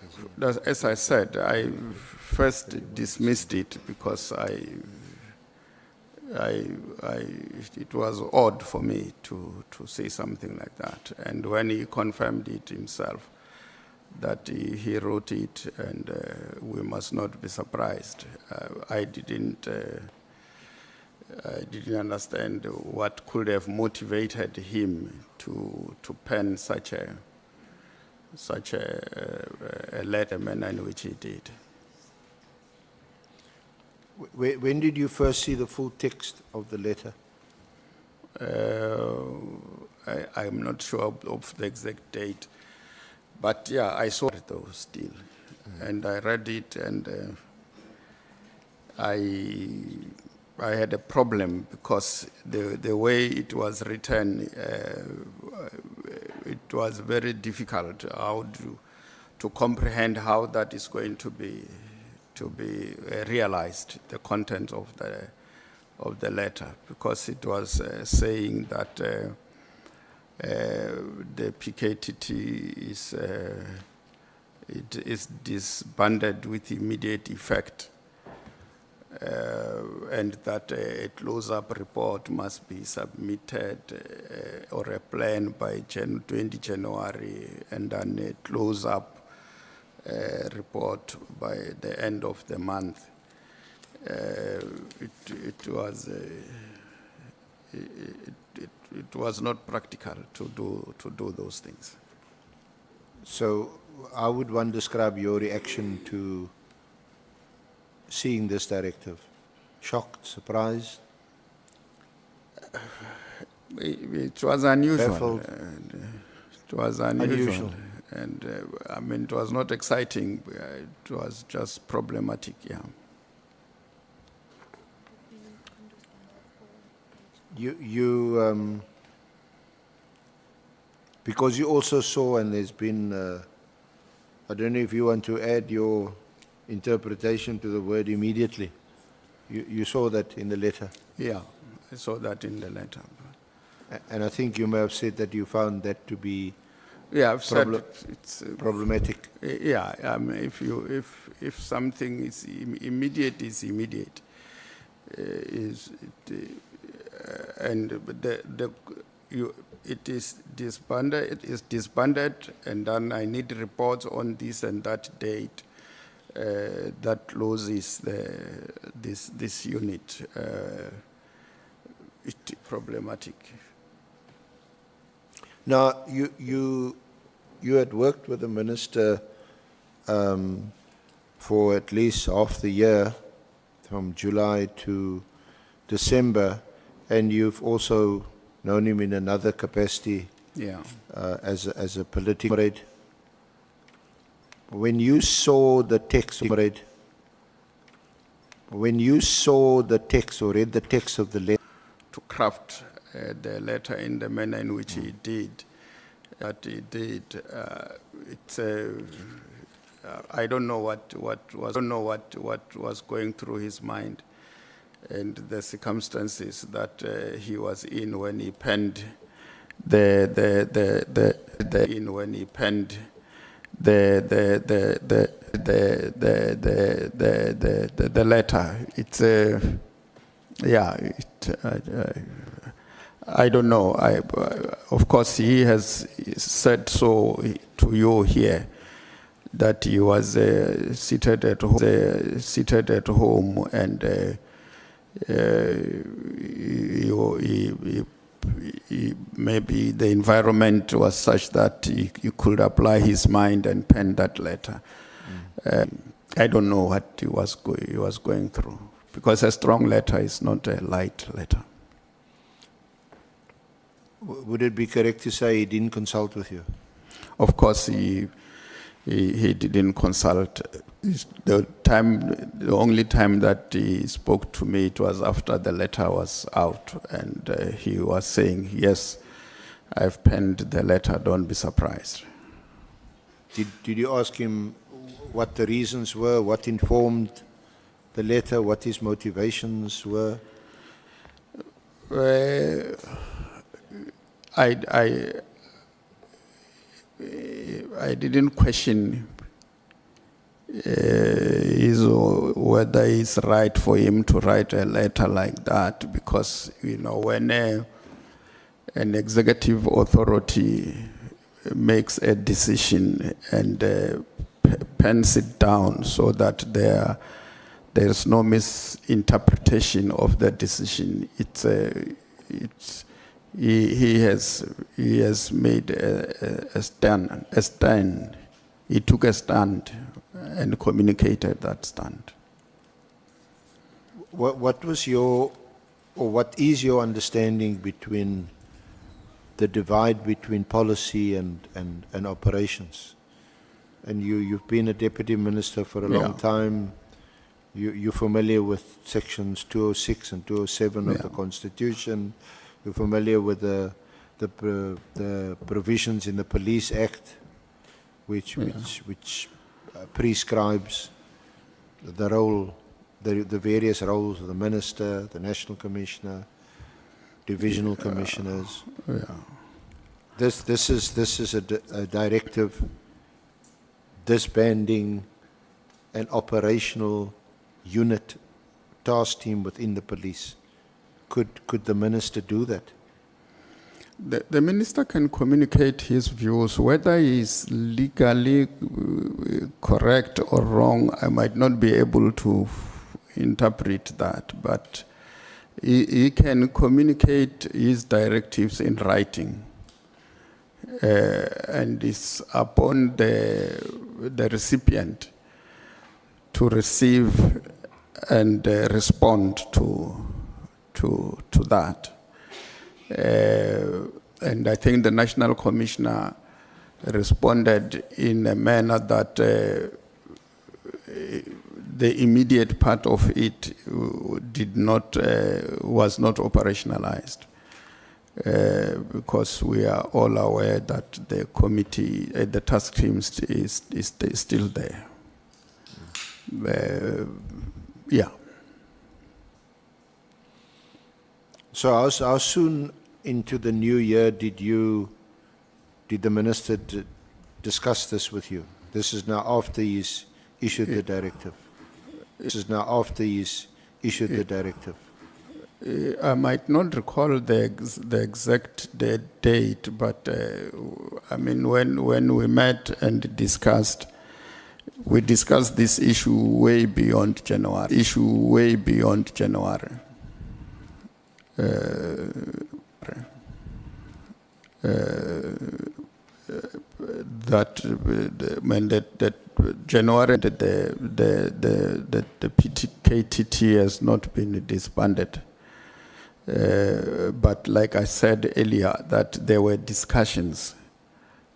as I said, I first dismissed it because it was odd for me to say something like that. And when he confirmed it himself, that he wrote it, and we must not be surprised. I didn't understand what could have motivated him to pen such a letter manner in which he did. When did you first see the full text of the letter? I'm not sure of the exact date, but yeah, I saw it though still, and I read it, and I had a problem because the way it was written, it was very difficult to comprehend how that is going to be realized, the content of the letter, because it was saying that the PKTT is disbanded with immediate effect, and that a close-up report must be submitted or a plan by 20 January, and then a close-up report by the end of the month. It was not practical to do those things. So how would one describe your reaction to seeing this directive? Shocked, surprised? It was unusual. Baffled? It was unusual. And I mean, it was not exciting. It was just problematic, yeah. You because you also saw, and there's been, I don't know if you want to add your interpretation to the word immediately. You saw that in the letter. Yeah, I saw that in the letter. And I think you may have said that you found that to be Yeah, I've said it's problematic. Yeah, I mean, if something is immediate, is immediate. It is disbanded. It is disbanded, and then I need reports on this and that date. That closes this unit. It's problematic. Now, you had worked with the minister for at least half the year, from July to December, and you've also known him in another capacity, Yeah. as a political comrade. When you saw the text, when you saw the text or read the text of the letter, To craft the letter in the manner in which he did, I don't know what was going through his mind, and the circumstances that he was in when he penned the letter. It's I don't know. Of course, he has said so to you here, that he was seated at home, and maybe the environment was such that he could apply his mind and pen that letter. I don't know what he was going through, because a strong letter is not a light letter. would it be correct to say he didn't consult with you? Of course, he didn't consult. The only time that he spoke to me, it was after the letter was out, and he was saying, "Yes, I've penned the letter. Don't be surprised." Did you ask him what the reasons were, what informed the letter, what his motivations were? I didn't question whether it's right for him to write a letter like that, because when an executive authority makes a decision and pens it down so that there's no misinterpretation of the decision, he has made a stand. He took a stand and communicated that stand. What was your, or what is your understanding between the divide between policy and operations? And you've been a deputy minister for a long time. You're familiar with sections 206 and 207 of the Constitution. You're familiar with the provisions in the Police Act, which prescribes the role, the various roles of the minister, the national commissioner, divisional commissioners. This is a directive disbanding an operational unit task team within the police. Could the minister do that? The minister can communicate his views. Whether he's legally correct or wrong, I might not be able to interpret that, but he can communicate his directives in writing. And it's upon the recipient to receive and respond to that. And I think the National Commissioner responded in a manner that the immediate part of it was not operationalized. Because we are all aware that the committee, the task team is still there. So how soon into the new year did the minister discuss this with you? This is now after he's issued the directive. I might not recall the exact date, but I mean, when we met and discussed, we discussed this issue way beyond January. That January, the PKTT has not been disbanded. But like I said earlier, that there were discussions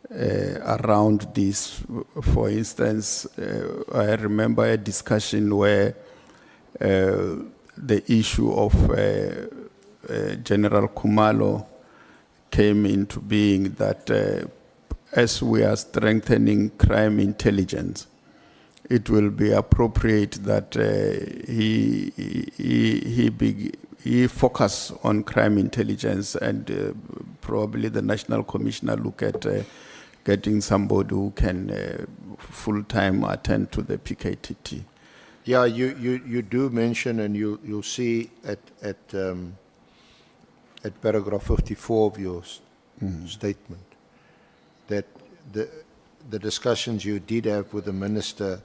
around this. For instance, I remember a discussion where the issue of General Khumalo came into being, that as we are strengthening crime intelligence, it will be appropriate that he focus on crime intelligence, and probably the National Commissioner look at getting somebody who can full-time attend to the PKTT. Yeah, you do mention, and you'll see at paragraph 54 of your statement, that the discussions you did have with the minister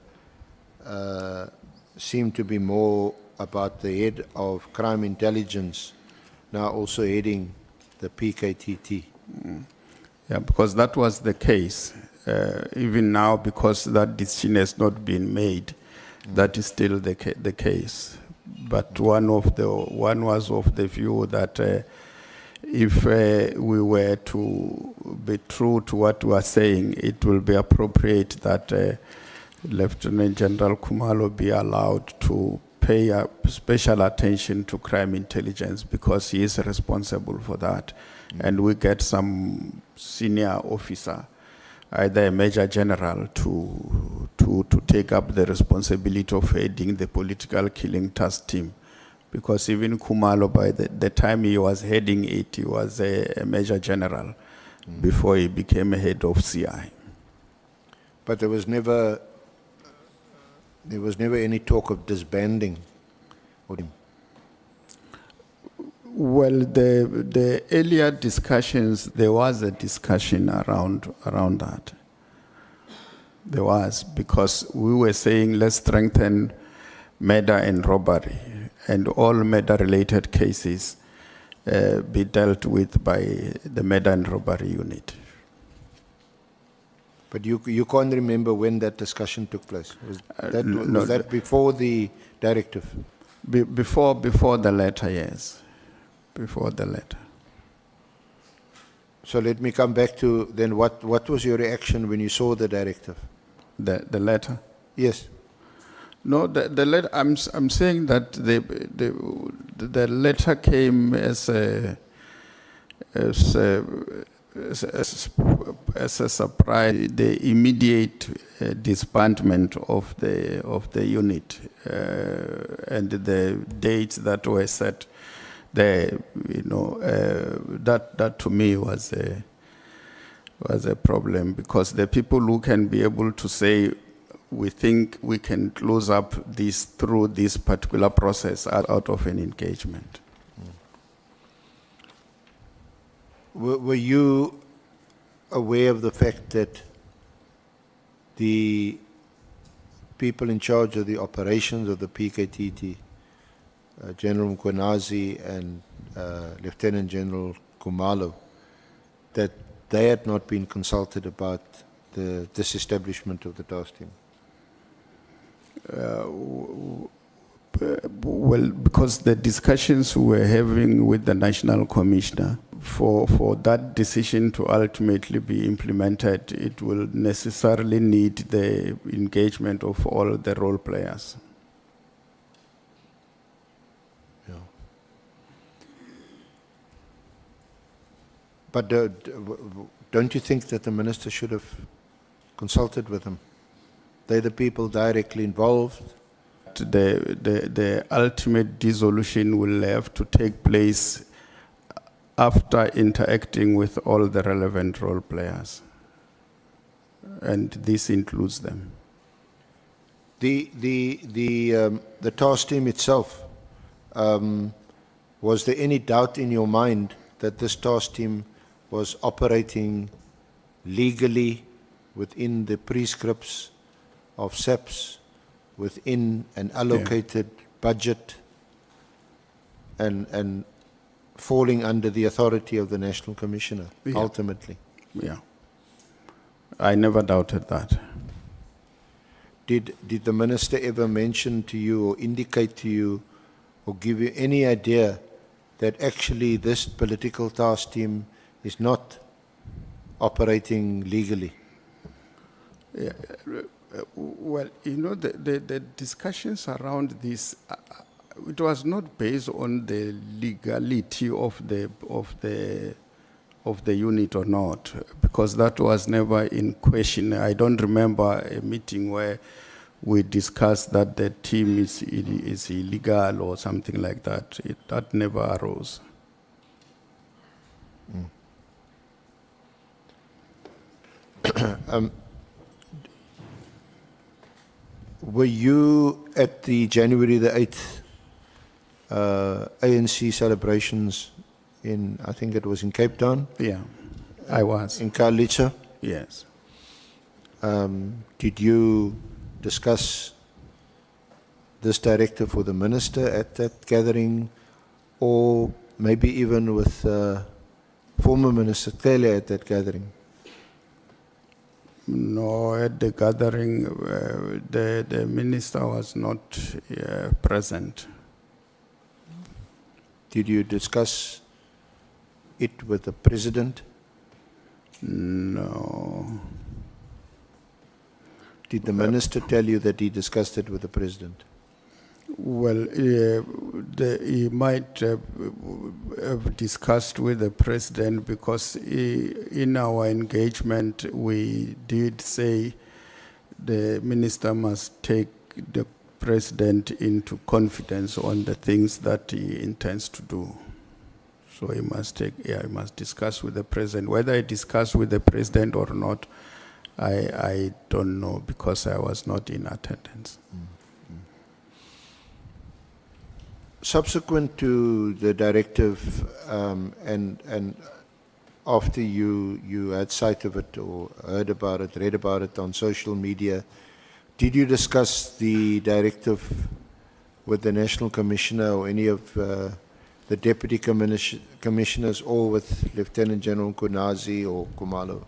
seem to be more about the head of crime intelligence now also heading the PKTT. Yeah, because that was the case. Even now, because that decision has not been made, that is still the case. But one was of the view that if we were to be true to what we are saying, it will be appropriate that Lieutenant General Khumalo be allowed to pay special attention to crime intelligence, because he is responsible for that. And we get some senior officer either a major general to take up the responsibility of heading the political killing task team. Because even Khumalo, by the time he was heading it, he was a major general before he became a head of CI. But there was never any talk of disbanding. Well, the earlier discussions, there was a discussion around that. There was, because we were saying let's strengthen murder and robbery, and all murder-related cases be dealt with by the murder and robbery unit. But you can't remember when that discussion took place? Was no, that before the directive? Before the letter, yes. Before the letter. So let me come back to then what was your reaction when you saw the directive? The letter? Yes. No, the letter, I'm saying that the letter came as a surprise, the immediate disbandment of the unit and the dates that were set there, that to me was a problem, because the people who can be able to say we think we can close up this through this particular process are out of an engagement. Were you aware of the fact that the people in charge of the operations of the PKTT, General Mkhwanazi and Lieutenant General Khumalo, that they had not been consulted about the disestablishment of the task team? Well, because the discussions we were having with the National Commissioner, for that decision to ultimately be implemented, it will necessarily need the engagement of all the role players. Yeah. But don't you think that the minister should have consulted with them? They're the people directly involved. The ultimate dissolution will have to take place after interacting with all the relevant role players, and this includes them. The task team itself, was there any doubt in your mind that this task team was operating legally within the prescripts of SAPS, within an allocated budget, and falling under the authority of the National Commissioner, ultimately? Yeah. I never doubted that. Did the minister ever mention to you or indicate to you or give you any idea that actually this political task team is not operating legally? Yeah. Well, the discussions around this, it was not based on the legality of the unit or not, because that was never in question. I don't remember a meeting where we discussed that the team is illegal or something like that. That never arose. Were you at the January the 8th ANC celebrations in, I think it was in Cape Town? Yeah, I was. In Khayelitsha? Yes. Did you discuss this directive with the minister at that gathering, or maybe even with former Minister Nhlanhla at that gathering? No, at the gathering, the minister was not present. Did you discuss it with the president? No. Did the minister tell you that he discussed it with the president? Well, he might have discussed with the president, because in our engagement we did say the minister must take the president into confidence on the things that he intends to do. So he must he must discuss with the president. Whether he discussed with the president or not, I don't know, because I was not in attendance. Subsequent to the directive, and after you had sight of it or heard about it, read about it on social media, did you discuss the directive with the National Commissioner or any of the Deputy Commissioners, or with Lieutenant General Mkhwanazi or Khumalo?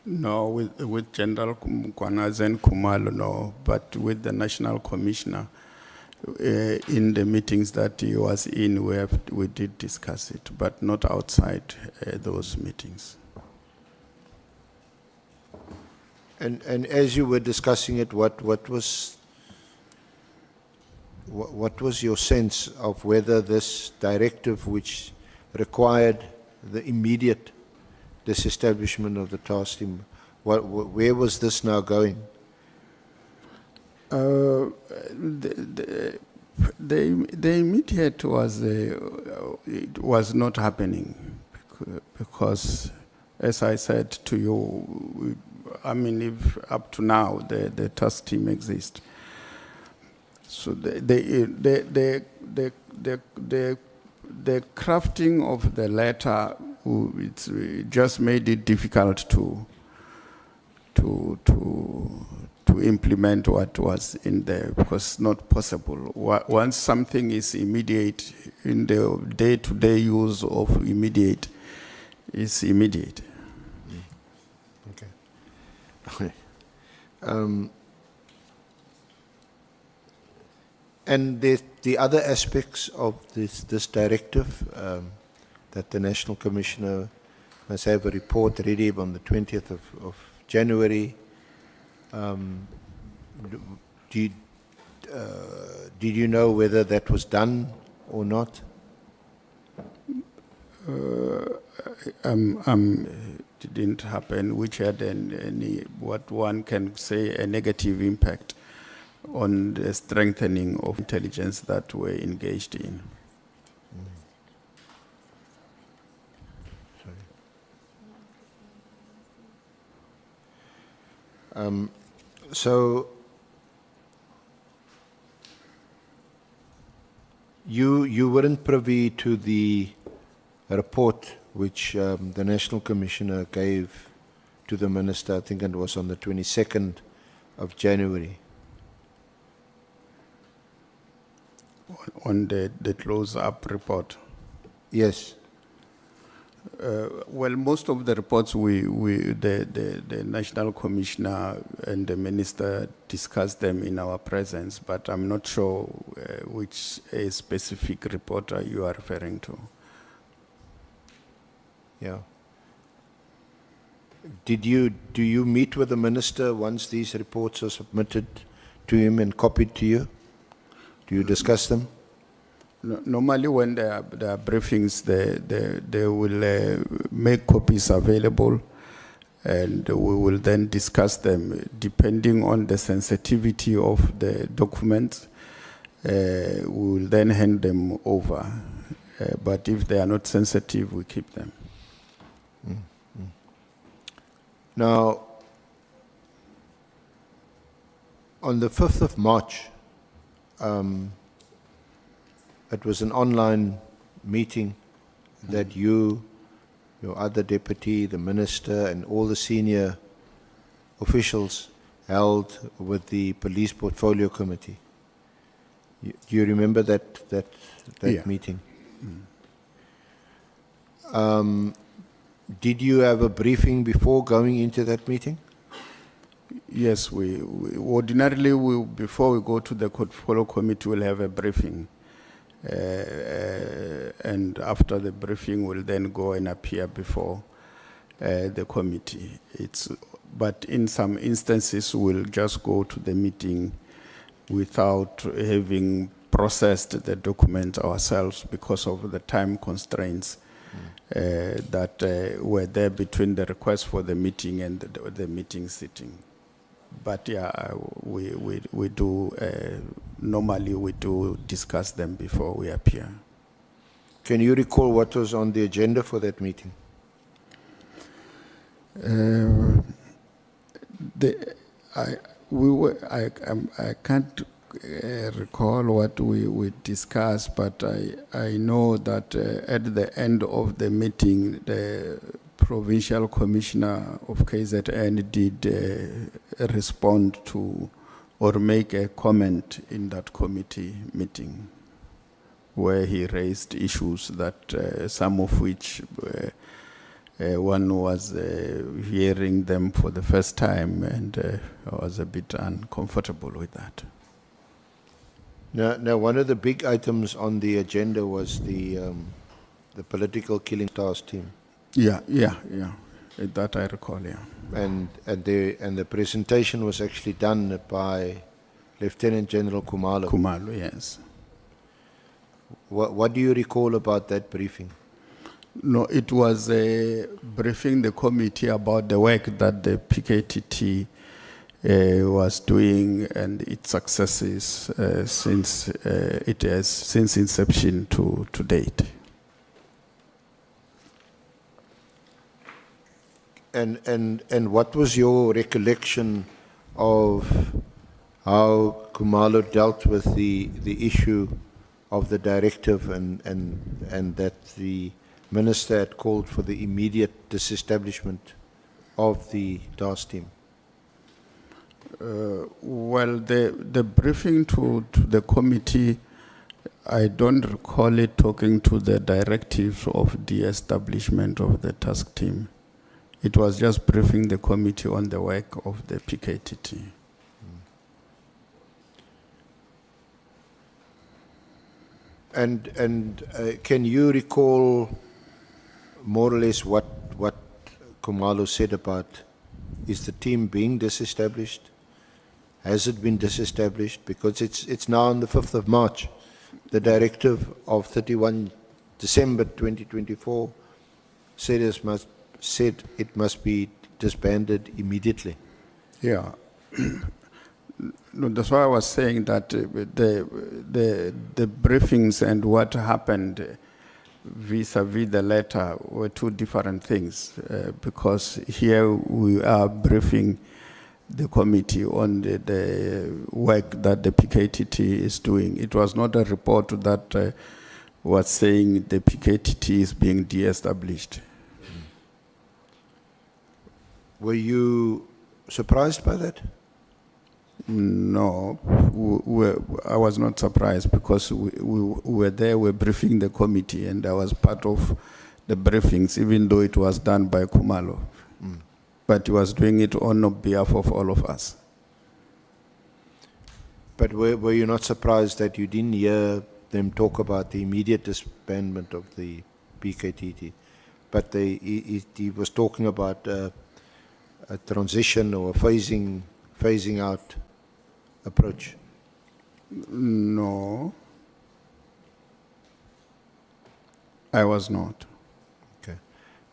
No, with General Mkhwanazi and Khumalo, no, but with the National Commissioner, in the meetings that he was in, we did discuss it, but not outside those meetings. And as you were discussing it, what was your sense of whether this directive, which required the immediate disestablishment of the task team, where was this now going? The immediate it was not happening, because, as I said to you, I mean, if up to now the task team exists. So the crafting of the letter, it just made it difficult to implement what was in there, because it's not possible. Once something is immediate, in the day-to-day use of immediate, it's immediate. Okay. And the other aspects of this directive, that the National Commissioner must have a report ready on the 20th of January. Did you know whether that was done or not? Didn't happen, which had any, what one can say, a negative impact on the strengthening of intelligence that we're engaged in. So you weren't privy to the report which the National Commissioner gave to the Minister, I think it was on the 22nd of January. On the close-up report. Yes. Well, most of the reports the National Commissioner and the Minister discussed them in our presence, but I'm not sure which a specific report you are referring to. Yeah. Do you meet with the Minister once these reports are submitted to him and copied to you? Do you discuss them? Normally, when there are briefings, they will make copies available, and we will then discuss them. Depending on the sensitivity of the documents, we will then hand them over. But if they are not sensitive, we keep them. Now, on the 5th of March, it was an online meeting that you, your other deputy, the minister, and all the senior officials held with the Police Portfolio Committee. Do you remember that Yeah. meeting? Did you have a briefing before going into that meeting? Yes, we ordinarily, before we go to the Portfolio Committee, we'll have a briefing. And after the briefing, we'll then go and appear before the committee. But in some instances, we'll just go to the meeting without having processed the document ourselves because of the time constraints that were there between the request for the meeting and the meeting sitting. But yeah, we do, normally we do discuss them before we appear. Can you recall what was on the agenda for that meeting? I can't recall what we discussed, but I know that at the end of the meeting, the Provincial Commissioner of KZN did respond to or make a comment in that committee meeting where he raised issues that some of which one was hearing them for the first time, and I was a bit uncomfortable with that. Now, one of the big items on the agenda was the political killing task team, Yeah. That I recall, yeah. and the presentation was actually done by Lieutenant General Khumalo. Khumalo, yes. What do you recall about that briefing? No, it was briefing the committee about the work that the PKTT was doing and its successes since inception to date. And what was your recollection of how Khumalo dealt with the issue of the directive and that the minister had called for the immediate disestablishment of the task team? Well, the briefing to the committee, I don't recall it talking to the directive of the establishment of the task team. It was just briefing the committee on the work of the PKTT. And can you recall more or less what Khumalo said about, is the team being disestablished? Has it been disestablished? Because it's now on the 5th of March. The directive of 31 December 2024 said it must be disbanded immediately. Yeah. No, that's why I was saying that the briefings and what happened vis-a-vis the letter were two different things, because here we are briefing the committee on the work that the PKTT is doing. It was not a report that was saying the PKTT is being de-established. Were you surprised by that? No, I was not surprised because we were there, we were briefing the committee, and I was part of the briefings, even though it was done by Khumalo. But he was doing it on behalf of all of us. But were you not surprised that you didn't hear them talk about the immediate disbandment of the PKTT? But he was talking about a transition or a phasing out approach. No, I was not. Okay.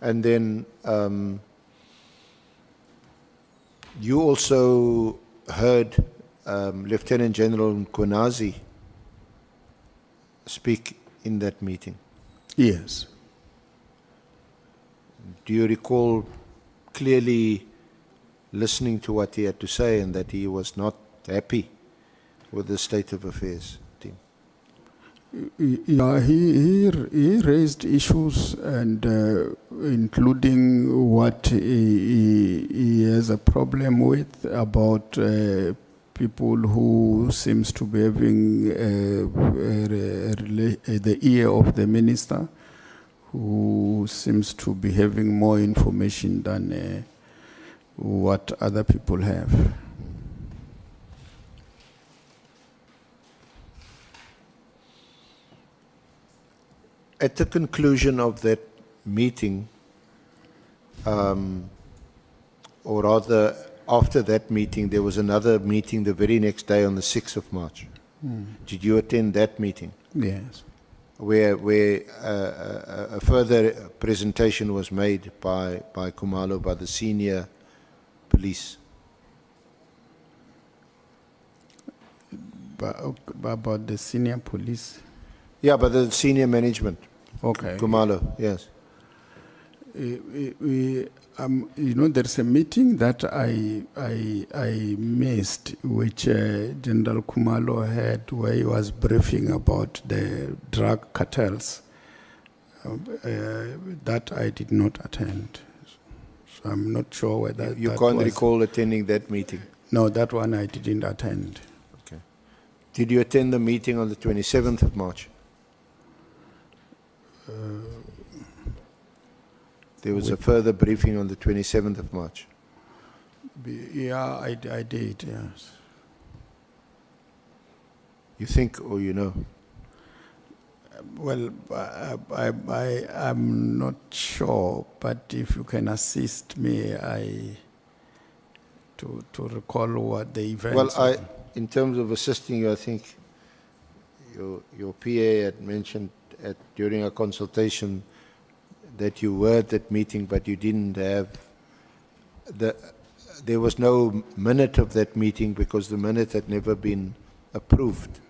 And then you also heard Lieutenant General Mkhwanazi speak in that meeting. Yes. Do you recall clearly listening to what he had to say and that he was not happy with the state of affairs, team? Yeah, he raised issues, and including what he has a problem with about people who seems to be having the ear of the minister, who seems to be having more information than what other people have. At the conclusion of that meeting, or rather after that meeting, there was another meeting the very next day on the 6th of March. Did you attend that meeting? Yes. Where a further presentation was made by Khumalo, by the senior police. About the senior police. Yeah, but the senior management. Okay. Khumalo, yes. There's a meeting that I missed, which General Khumalo had, where he was briefing about the drug cartels. That I did not attend. So I'm not sure whether You that can't was- recall attending that meeting? No, that one I didn't attend. Okay. Did you attend the meeting on the 27th of March? There was a further briefing on the 27th of March. Yeah, I did, yes. You think or you know? Well, I'm not sure, but if you can assist me, to recall what the events. Well, in terms of assisting you, I think your PA had mentioned during a consultation that you were at that meeting, but you didn't have there was no minute of that meeting because the minute had never been approved.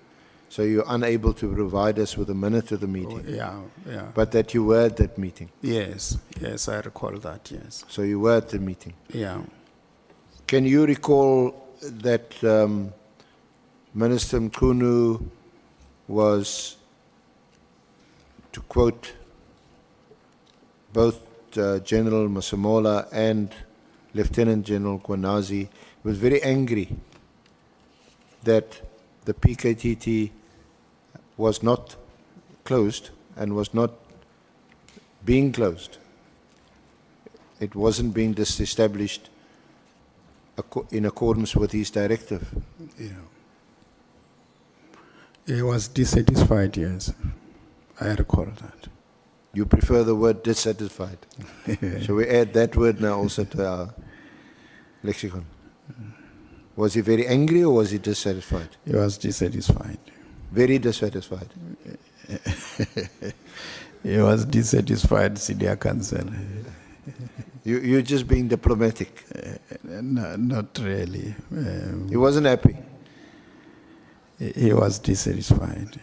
So you're unable to provide us with a minute of the meeting. Yeah. But that you were at that meeting. Yes, I recall that, yes. So you were at the meeting. Yeah. Can you recall that Minister Mkhunu was, to quote both General Masemola and Lieutenant General Mkhwanazi, was very angry that the PKTT was not closed and was not being closed. It wasn't being disestablished in accordance with his directive. Yeah. He was dissatisfied, yes. I recall that. You prefer the word dissatisfied. Shall we add that word now also to our lexicon? Was he very angry or was he dissatisfied? He was dissatisfied. Very dissatisfied. He was dissatisfied, Senior Counsel. You're just being diplomatic. No, not really. He wasn't happy. He was dissatisfied.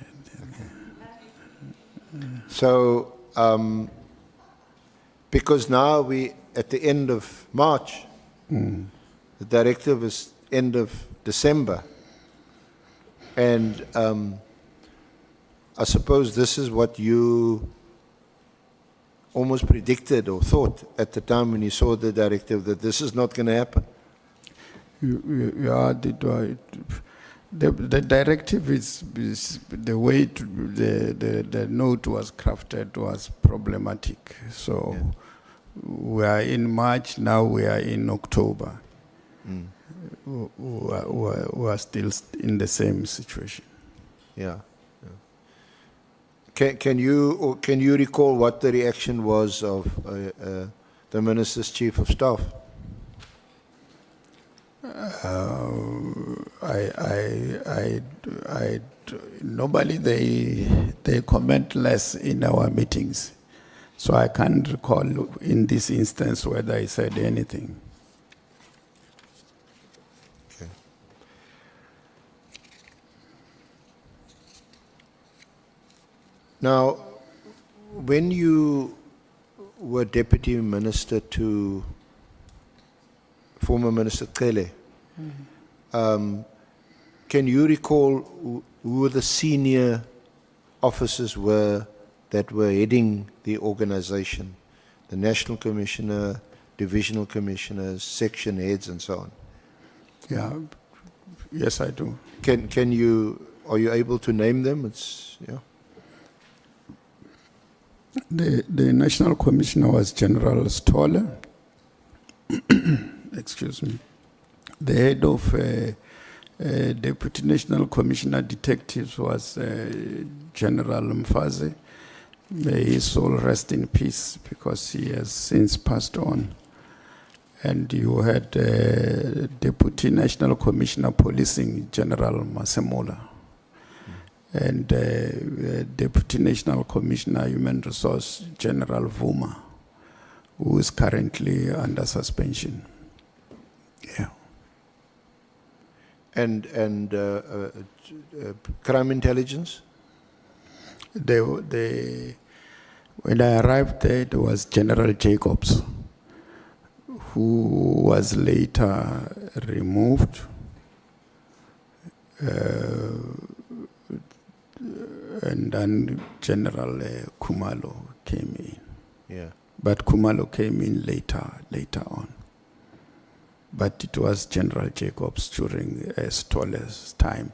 So, because now we at the end of March, the directive is end of December, and I suppose this is what you almost predicted or thought at the time when you saw the directive, that this is not going to happen. Yeah, the directive is the way the note was crafted was problematic. So we are in March, now we are in October. We are still in the same situation. Yeah. Can you recall what the reaction was of the Minister's Chief of Staff? Normally they comment less in our meetings, so I can't recall in this instance whether I said anything. Okay. Now, when you were Deputy Minister to former Minister Kele, can you recall who the senior officers were that were heading the organization? The National Commissioner, Divisional Commissioners, section heads, and so on. Yeah, yes, I do. Are you able to name them? The National Commissioner was General Stoller. Excuse me. The head of Deputy National Commissioner Detectives was General Mfazi. May his soul rest in peace, because he has since passed on. And you had Deputy National Commissioner Policing, General Masemola. and Deputy National Commissioner Human Resource General Vuma, who is currently under suspension. Yeah. And crime intelligence? When I arrived there was General Jacobs, who was later removed. And then General Khumalo came in. Yeah. But Khumalo came in later on. But it was General Jacobs during Stolle's time.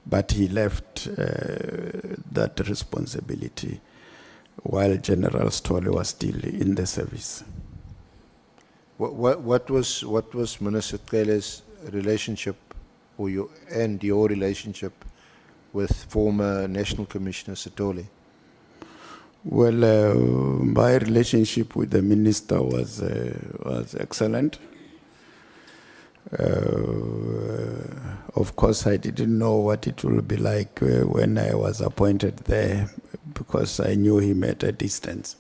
But he left that responsibility while General Stolle was still in the service. What was Minister Cele's relationship, or your relationship with former National Commissioner Sithole? Well, my relationship with the minister was excellent. Of course, I didn't know what it will be like when I was appointed there, because I knew him at a distance.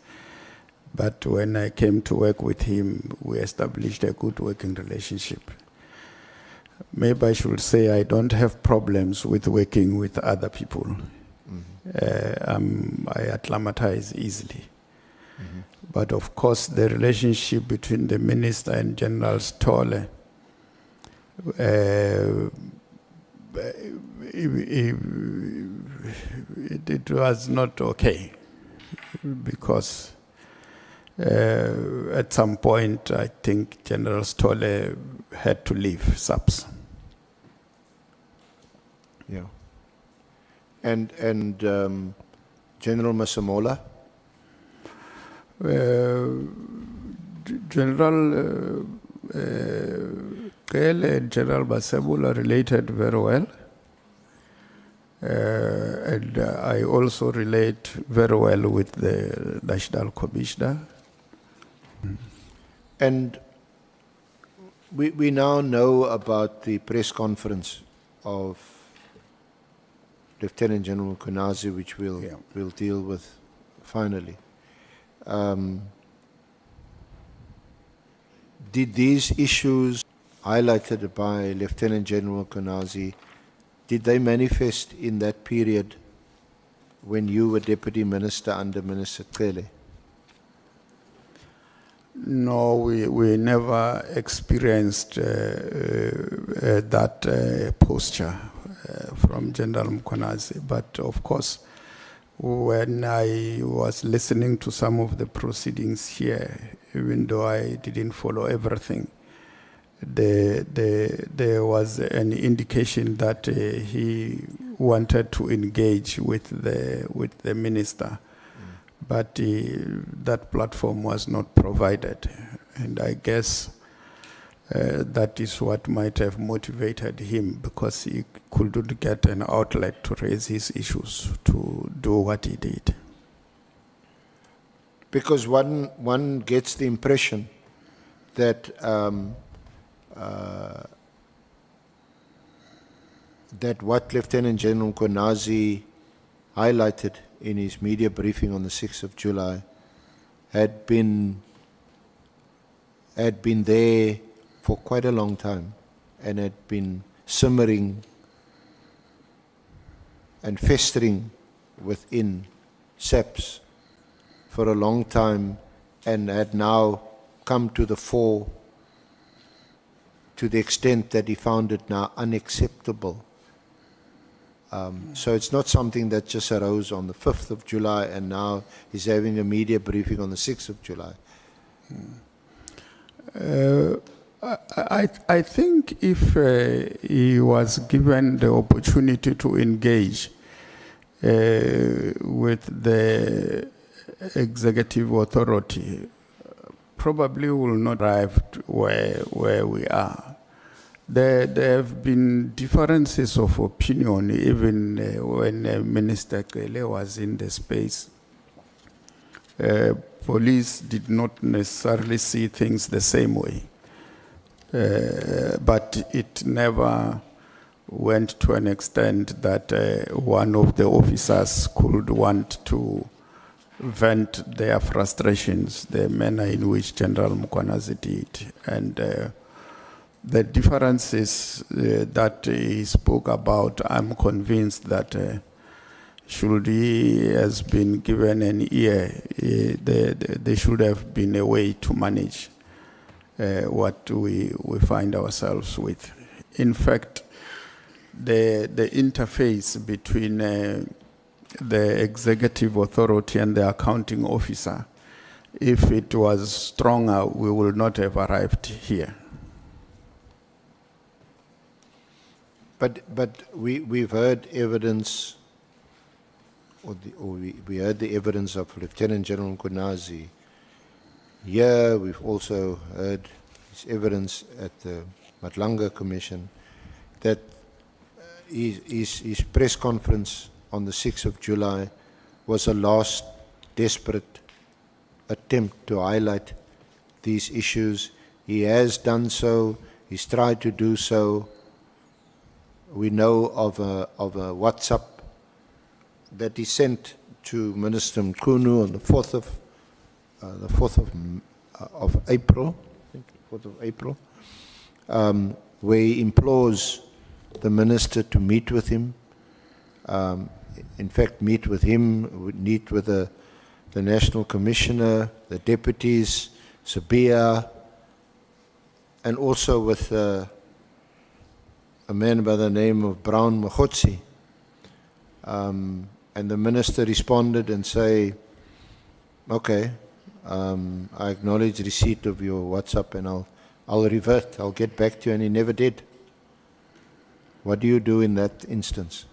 But when I came to work with him, we established a good working relationship. Maybe I should say I don't have problems with working with other people. I acclimatize easily. But of course, the relationship between the minister and General Stolle, it was not okay, because at some point I think General Stolle had to leave SAPS. Yeah. And General Masemola? General Kele and General Masemola related very well. And I also relate very well with the National Commissioner. And we now know about the press conference of Lieutenant General Mkhwanazi, which we'll deal with finally. Did these issues highlighted by Lieutenant General Mkhwanazi, did they manifest in that period when you were Deputy Minister under Minister Cele? No, we never experienced that posture from General Mkhwanazi. But of course, when I was listening to some of the proceedings here, even though I didn't follow everything, there was an indication that he wanted to engage with the minister. But that platform was not provided. And I guess that is what might have motivated him, because he couldn't get an outlet to raise his issues, to do what he did. Because one gets the impression that that what Lieutenant General Mkhwanazi highlighted in his media briefing on the 6th of July had been there for quite a long time and had been simmering and festering within SAPS for a long time, and had now come to the fore to the extent that he found it now unacceptable. So it's not something that just arose on the 5th of July and now he's having a media briefing on the 6th of July. I think if he was given the opportunity to engage with the executive authority, probably will not arrive where we are. There have been differences of opinion even when Minister Cele was in the space. Police did not necessarily see things the same way. But it never went to an extent that one of the officers could want to vent their frustrations, the manner in which General Mkhwanazi did. And the differences that he spoke about, I'm convinced that should he has been given an ear, there should have been a way to manage what we find ourselves with. In fact, the interface between the executive authority and the accounting officer, if it was stronger, we would not have arrived here. But we've heard evidence, we heard the evidence of Lieutenant General Mkhwanazi. Here we've also heard his evidence at the Nhlanhla Commission that his press conference on the 6th of July was a last desperate attempt to highlight these issues. He has done so, he's tried to do so. We know of a WhatsApp that he sent to Minister Mkhunu on the 4th of April, I think 4th of April, where he implores the minister to meet with him. In fact, meet with him, meet with the National Commissioner, the deputies, Sabia, and also with a man by the name of Brown Mkhwanazi. And the minister responded and say, okay, I acknowledge receipt of your WhatsApp and I'll revert, I'll get back to you, and he never did. What do you do in that instance?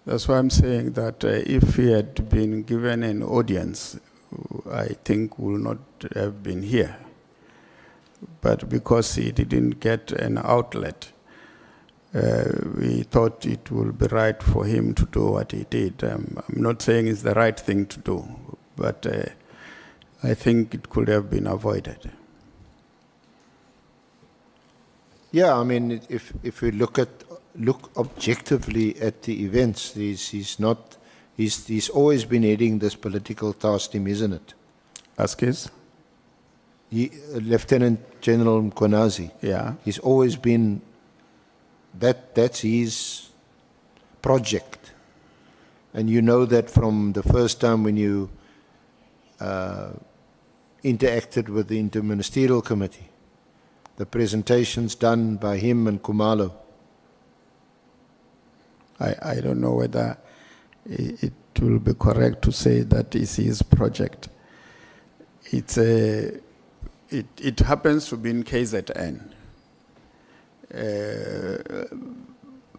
That's why I'm saying that if he had been given an audience, I think would not have been here. But because he didn't get an outlet, we thought it would be right for him to do what he did. I'm not saying it's the right thing to do, but I think it could have been avoided. Yeah, I mean, if we look objectively at the events, he's always been heading this political task team, isn't it? Ask his? Lieutenant General Mkhwanazi. Yeah. He's always been, that's his project. And you know that from the first time when you interacted with the Interministerial Committee, the presentations done by him and Khumalo. I don't know whether it will be correct to say that is his project. It happens to be in KZN.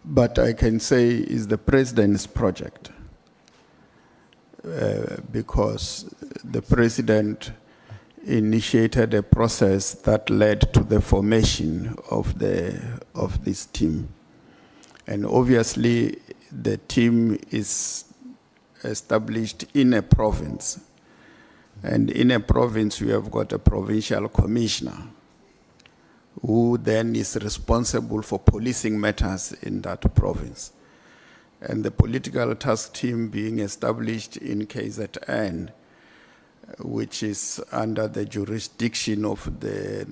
But I can say is the president's project because the president initiated a process that led to the formation of this team. And obviously the team is established in a province. And in a province you have got a provincial commissioner who then is responsible for policing matters in that province. And the political task team being established in KZN, which is under the jurisdiction of the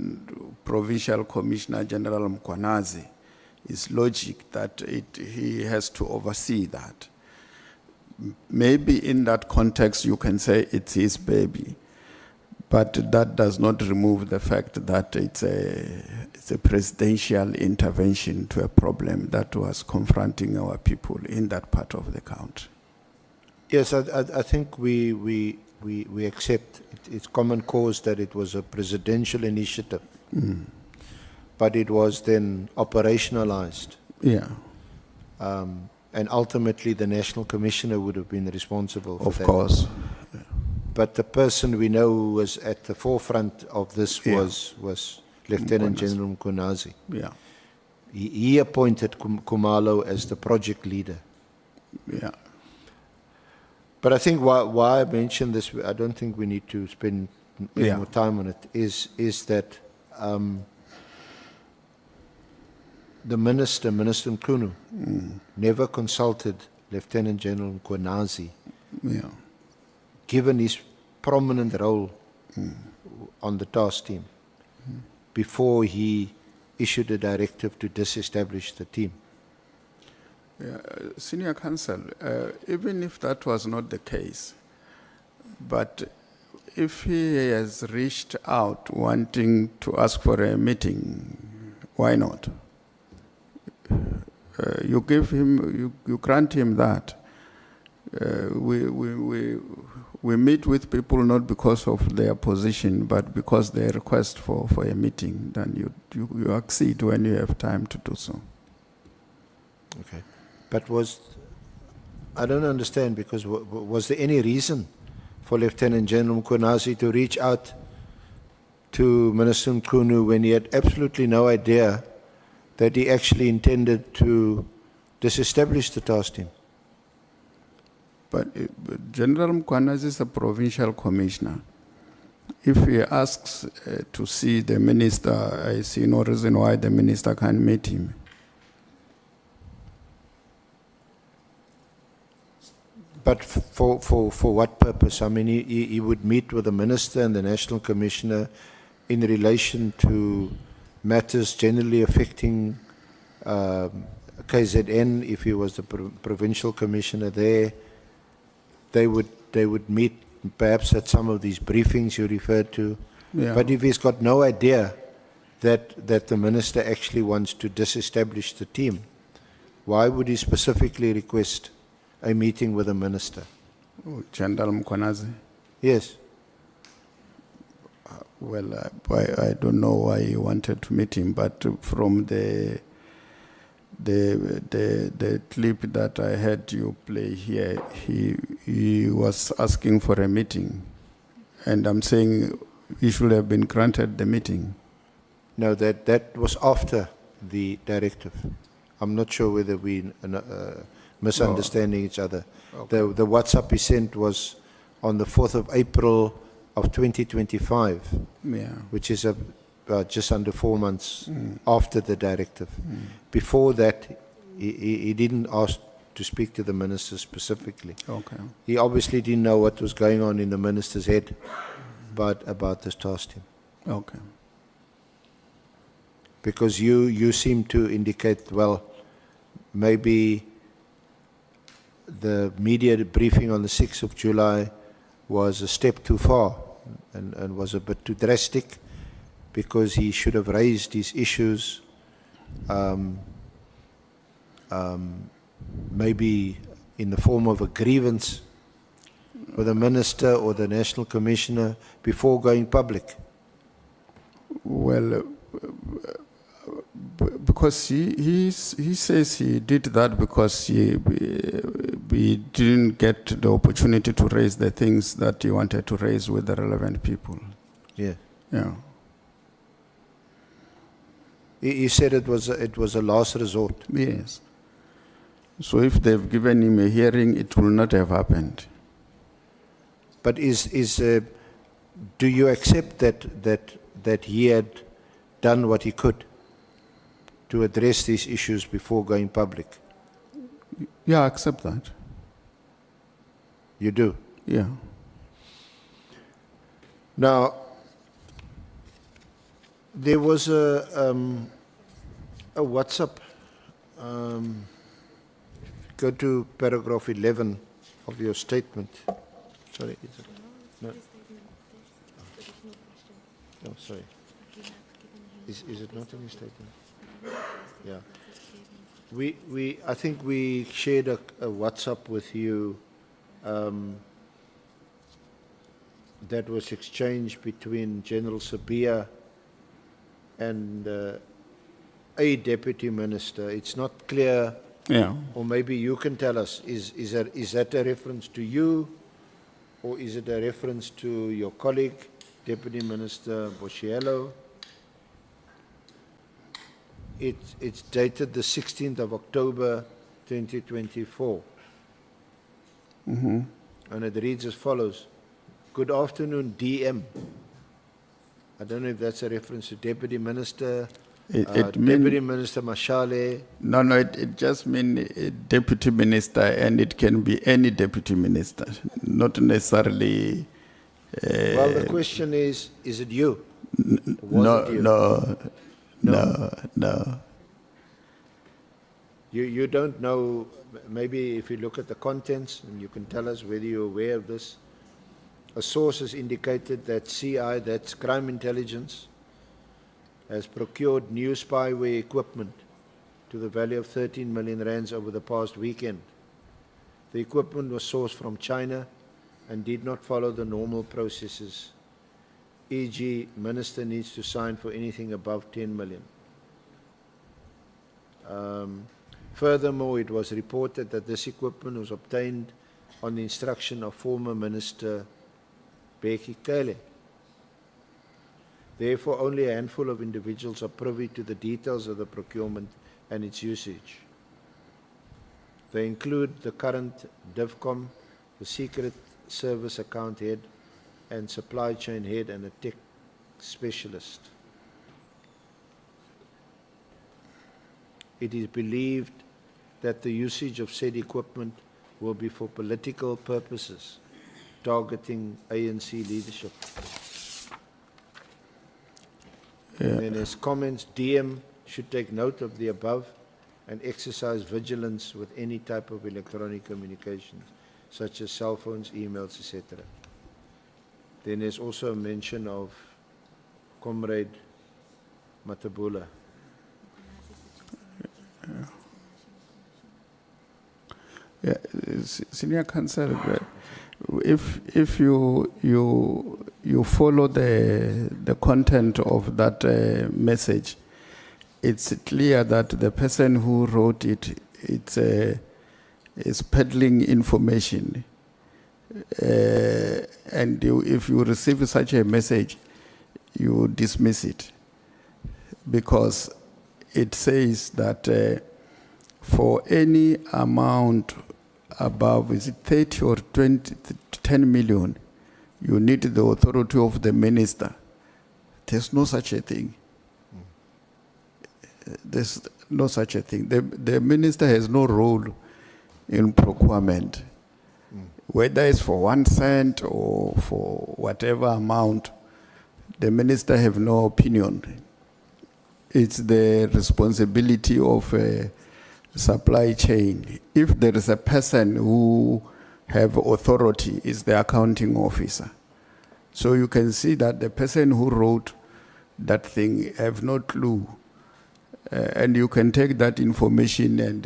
Provincial Commissioner General Mkhwanazi, is logic that he has to oversee that. Maybe in that context you can say it's his baby, but that does not remove the fact that it's a presidential intervention to a problem that was confronting our people in that part of the country. Yes, I think we accept it's common cause that it was a presidential initiative, but it was then operationalized. Yeah. And ultimately the National Commissioner would have been responsible for that. Of course. But the person we know who was at the forefront of this was Lieutenant General Mkhwanazi. Yeah. He appointed Khumalo as the project leader. Yeah. But I think why I mentioned this, I don't think we need to spend any more time on it, is that the Minister Mkhunu, never consulted Lieutenant General Mkhwanazi, Yeah. given his prominent role on the task team, before he issued a directive to disestablish the team. Senior Counsel, even if that was not the case, but if he has reached out wanting to ask for a meeting, why not? You give him, you grant him that. We meet with people not because of their position, but because they request for a meeting. Then you accede when you have time to do so. Okay. But I don't understand, because was there any reason for Lieutenant General Mkhwanazi to reach out to Minister Mkhunu when he had absolutely no idea that he actually intended to disestablish the task team? But General Mkhwanazi is a provincial commissioner. If he asks to see the minister, I see no reason why the minister can't meet him. But for what purpose? I mean, he would meet with the minister and the national commissioner in relation to matters generally affecting KZN. If he was the provincial commissioner there, they would meet perhaps at some of these briefings you referred to. Yeah. But if he's got no idea that the minister actually wants to disestablish the team, why would he specifically request a meeting with the minister? General Mkhwanazi? Yes. Well, I don't know why he wanted to meet him, but from the clip that I heard you play here, he was asking for a meeting, and I'm saying he should have been granted the meeting. No, that was after the directive. I'm not sure whether we misunderstanding each other. Okay. The WhatsApp he sent was on the 4th of April of 2025, Yeah. which is just under 4 months after the directive. Before that, he didn't ask to speak to the minister specifically. Okay. He obviously didn't know what was going on in the minister's head about this task team. Okay. Because you seem to indicate, well, maybe the media briefing on the 6th of July was a step too far and was a bit too drastic, because he should have raised these issues maybe in the form of a grievance with the minister or the national commissioner before going public. Well, because he says he did that because he didn't get the opportunity to raise the things that he wanted to raise with the relevant people. Yeah. Yeah. He said it was a last resort. Yes. So if they've given him a hearing, it will not have happened. But do you accept that he had done what he could to address these issues before going public? Yeah, I accept that. You do? Yeah. Now, there was a WhatsApp. Go to paragraph 11 of your statement. Sorry, is it? No. Oh, sorry. Is it not in your statement? Yeah. I think we shared a WhatsApp with you that was exchanged between General Sabia and a deputy minister. It's not clear, Yeah. or maybe you can tell us, is that a reference to you, or is it a reference to your colleague, Deputy Minister Boshielo? It's dated the 16th of October 2024. Mm-hmm. And it reads as follows. Good afternoon, DM. I don't know if that's a reference to Deputy Minister It mean, Deputy Minister Mashale, no, it just means deputy minister, and it can be any deputy minister, not necessarily. well, the question is it you? No, it you? no. You don't know, maybe if you look at the contents, and you can tell us whether you're aware of this. A source has indicated that CI, that's crime intelligence, has procured new spyware equipment to the value of 13 million rands over the past weekend. The equipment was sourced from China and did not follow the normal processes, e.g. minister needs to sign for anything above 10 million. Furthermore, it was reported that this equipment was obtained on the instruction of former Minister Bheki Cele. Therefore, only a handful of individuals are privy to the details of the procurement and its usage. They include the current DivCom, the Secret Service Account Head, and Supply Chain Head, and a tech specialist. It is believed that the usage of said equipment will be for political purposes, targeting ANC leadership. And then as comments, DM should take note of the above and exercise vigilance with any type of electronic communications, such as cell phones, emails, etc. Then there's also a mention of Comrade Matabula. Yeah, Senior Counsel, if you follow the content of that message, it's clear that the person who wrote it is peddling information, and if you receive such a message, you dismiss it because it says that for any amount above, is it 30 or 20, 10 million, you need the authority of the minister. There's no such a thing. There's no such a thing. The minister has no role in procurement. Whether it's for 1 cent or for whatever amount, the minister have no opinion. It's the responsibility of supply chain. If there is a person who have authority, is the accounting officer. So you can see that the person who wrote that thing have no clue. And you can take that information and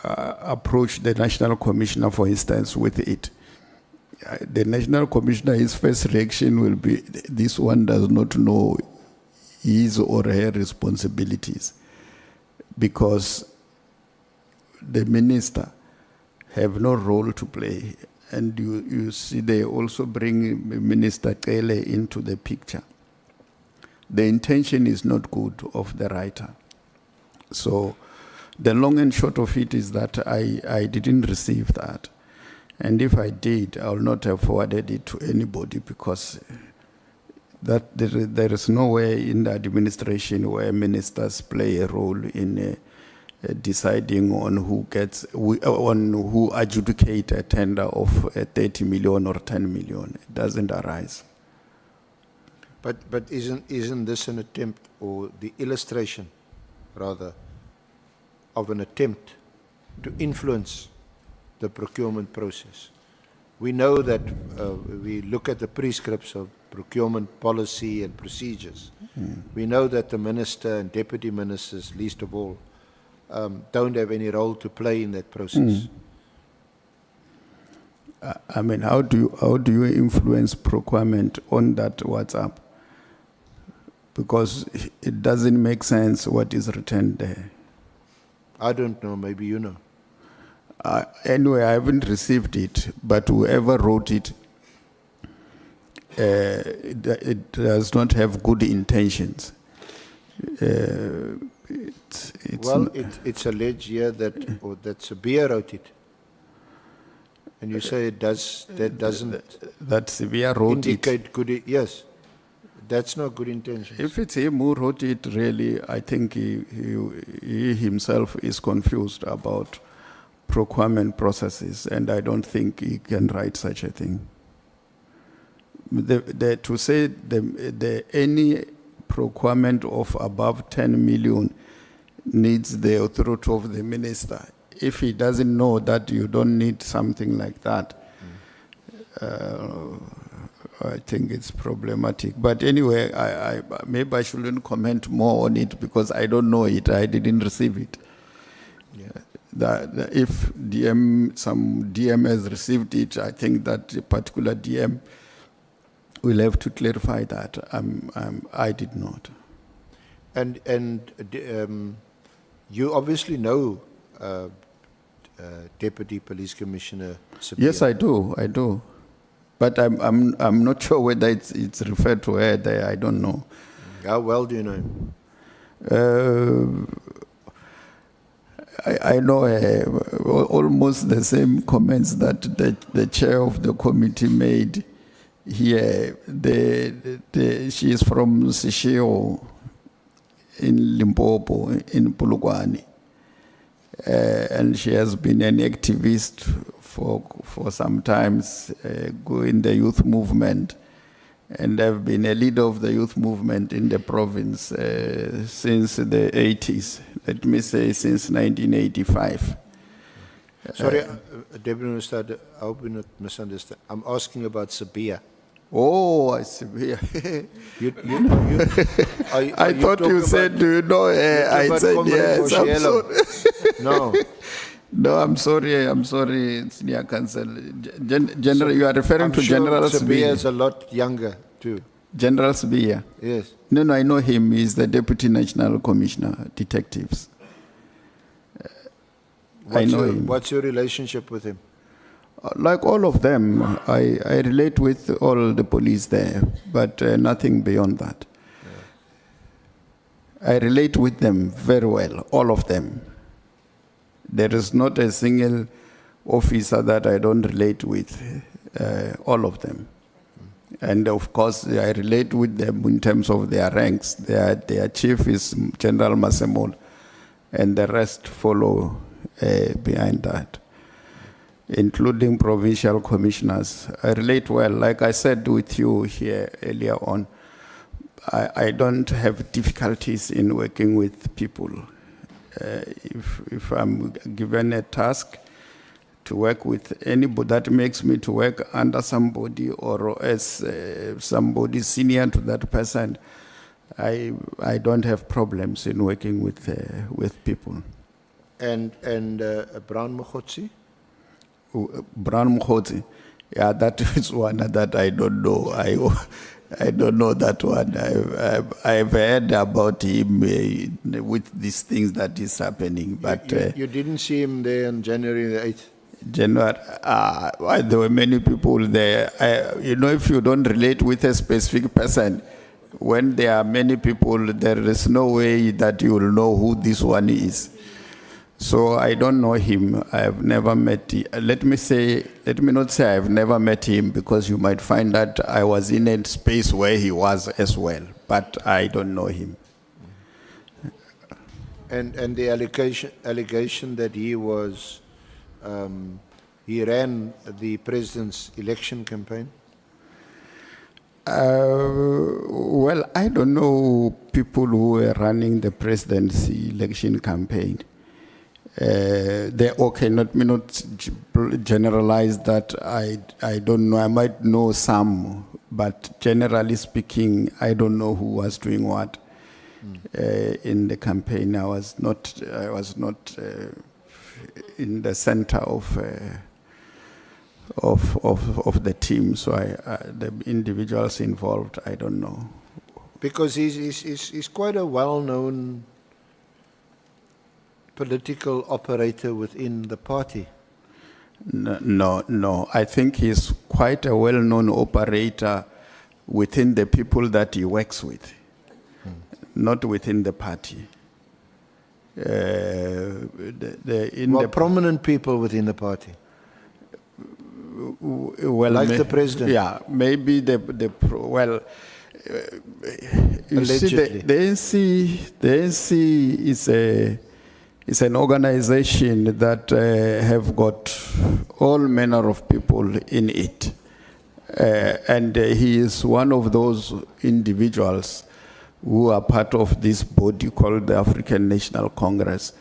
approach the National Commissioner, for instance, with it. The National Commissioner, his first reaction will be, this one does not know his or her responsibilities, because the minister have no role to play. And you see they also bring Minister Cele into the picture. The intention is not good of the writer. So the long and short of it is that I didn't receive that. And if I did, I will not have forwarded it to anybody, because that there is no way in the administration where ministers play a role in deciding on who adjudicate a tender of 30 million or 10 million. It doesn't arise. But isn't this an attempt, or the illustration, rather, of an attempt to influence the procurement process? We know that we look at the prescripts of procurement policy and procedures. We know that the minister and deputy ministers, least of all, don't have any role to play in that process. I mean, how do you influence procurement on that WhatsApp? Because it doesn't make sense what is written there. I don't know, maybe you know. Anyway, I haven't received it, but whoever wrote it, it does not have good intentions. It's alleged here that Sabia wrote it. And you say that doesn't that Sabia wrote indicate it. good, yes. That's not good intention. If it's him who wrote it, really, I think he himself is confused about procurement processes, and I don't think he can write such a thing. To say any procurement of above 10 million needs the authority of the minister. If he doesn't know that you don't need something like that, I think it's problematic. But anyway, maybe I shouldn't comment more on it because I don't know it. I didn't receive it. If some DM has received it, I think that a particular DM will have to clarify that. I did not. And you obviously know Deputy Police Commissioner Sabia. Yes, I do. But I'm not sure whether it's referred to her there. I don't know. How well do you know him? I know almost the same comments that the chair of the committee made here. She is from Sishio in Limpopo, in Polokwane. And she has been an activist for some times in the youth movement, and I've been a leader of the youth movement in the province since the 80s. Let me say since 1985. Sorry, Deputy Minister, I hope you not misunderstand. I'm asking about Sabia. Oh, I see. I thought you said, do you know her? I said yes. I'm sorry. No. No, I'm sorry, Senior Counsel. General, you are referring to General Sabia Sbia. is a lot younger too. General Sbia. Yes. No, I know him. He's the Deputy National Commissioner, Detectives. I know him. What's your relationship with him? Like all of them, I relate with all the police there, but nothing beyond that. I relate with them very well, all of them. There is not a single officer that I don't relate with, all of them. And of course, I relate with them in terms of their ranks. Their chief is General Masemol, and the rest follow behind that, including provincial commissioners. I relate well. Like I said with you here earlier on, I don't have difficulties in working with people. If I'm given a task to work with anybody, that makes me to work under somebody or as somebody senior to that person, I don't have problems in working with people. And Brown Mkhwanazi? Brown Mkhwanazi, yeah, that is one that I don't know. I don't know that one. I've heard about him with these things that is happening, but you didn't see him there on January the 8th? January, there were many people there. If you don't relate with a specific person, when there are many people, there is no way that you will know who this one is. So I don't know him. I have never met him. Let me not say I've never met him, because you might find that I was in a space where he was as well, but I don't know him. And the allegation that he was, he ran the president's election campaign? Well, I don't know people who were running the president's election campaign. Okay, let me not generalize that. I don't know. I might know some, but generally speaking, I don't know who was doing what in the campaign. I was not in the center of the team. So the individuals involved, I don't know. Because he's quite a well-known political operator within the party. No. I think he's quite a well-known operator within the people that he works with, not within the party. Prominent people within the party. Well, like the president. Yeah, maybe You see, Allegedly. the ANC is an organization that have got all manner of people in it. And he is one of those individuals who are part of this body called the African National Congress,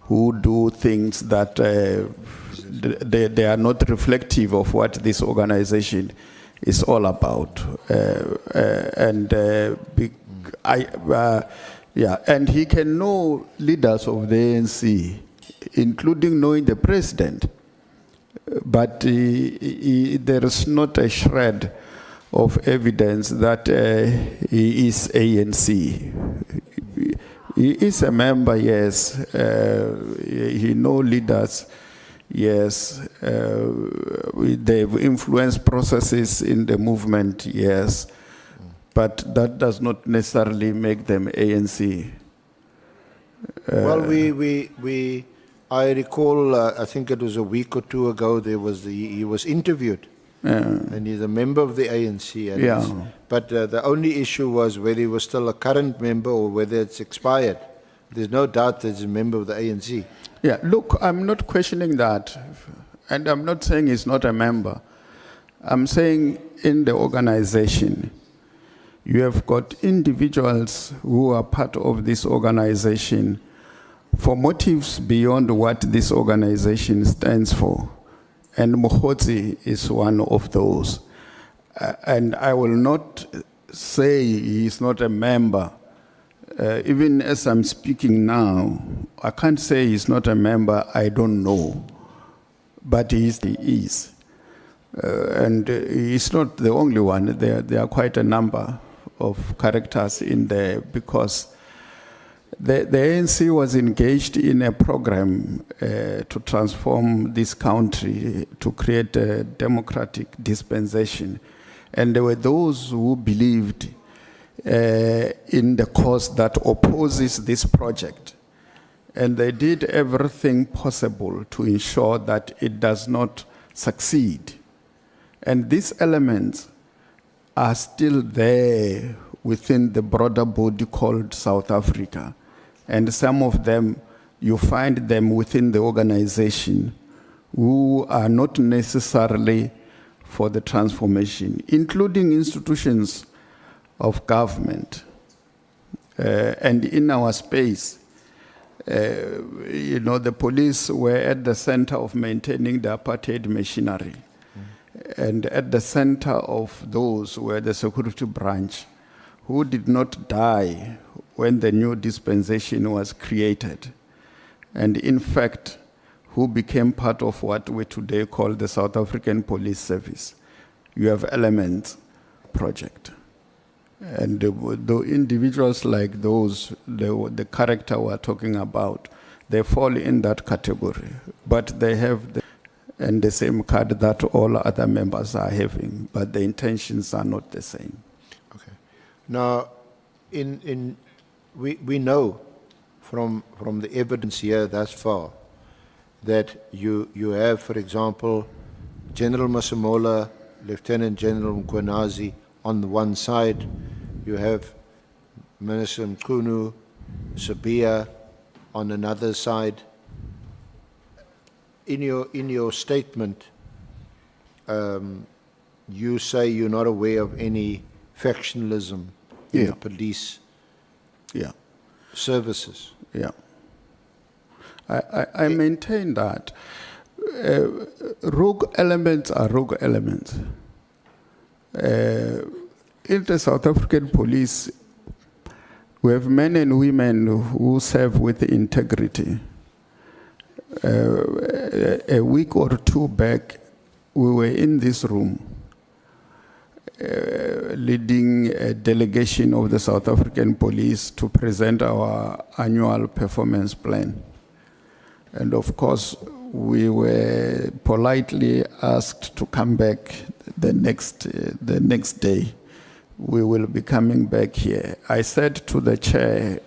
who do things that they are not reflective of what this organization is all about. And he can know leaders of the ANC, including knowing the president. But there is not a shred of evidence that he is ANC. He is a member, yes. He knows leaders, yes. They've influenced processes in the movement, yes. But that does not necessarily make them ANC. Well, I recall, I think it was a week or two ago, he was interviewed. And he's a member of the ANC. And Yeah. but the only issue was whether he was still a current member or whether it's expired. There's no doubt that he's a member of the ANC. Yeah, look, I'm not questioning that. And I'm not saying he's not a member. I'm saying in the organization, you have got individuals who are part of this organization for motives beyond what this organization stands for. And Mkhwanazi is one of those. And I will not say he is not a member. Even as I'm speaking now, I can't say he's not a member, I don't know. But he is. And he's not the only one. There are quite a number of characters in there because the ANC was engaged in a program to transform this country, to create a democratic dispensation. And there were those who believed in the cause that opposes this project. And they did everything possible to ensure that it does not succeed. And these elements are still there within the broader body called South Africa. And some of them, you find them within the organization who are not necessarily for the transformation, including institutions of government. And in our space, the police were at the center of maintaining the apartheid machinery. And at the center of those were the security branch, who did not die when the new dispensation was created. And in fact, who became part of what we today call the South African Police Service. You have elements project. And the individuals like those, the character we're talking about, they fall in that category. But they have the same card that all other members are having, but the intentions are not the same. Okay. Now, we know from the evidence here thus far that you have, for example, General Masemola, Lieutenant General Mkhwanazi on the one side, you have Minister Mkhunu, Sabia on another side. In your statement, you say you're not aware of any factionalism in the police services. Yeah. I maintain that. Rogue elements are rogue elements. In the South African police, we have men and women who serve with integrity. A week or two back, we were in this room leading a delegation of the South African police to present our annual performance plan. And of course, we were politely asked to come back the next day. We will be coming back here. I said to the chair,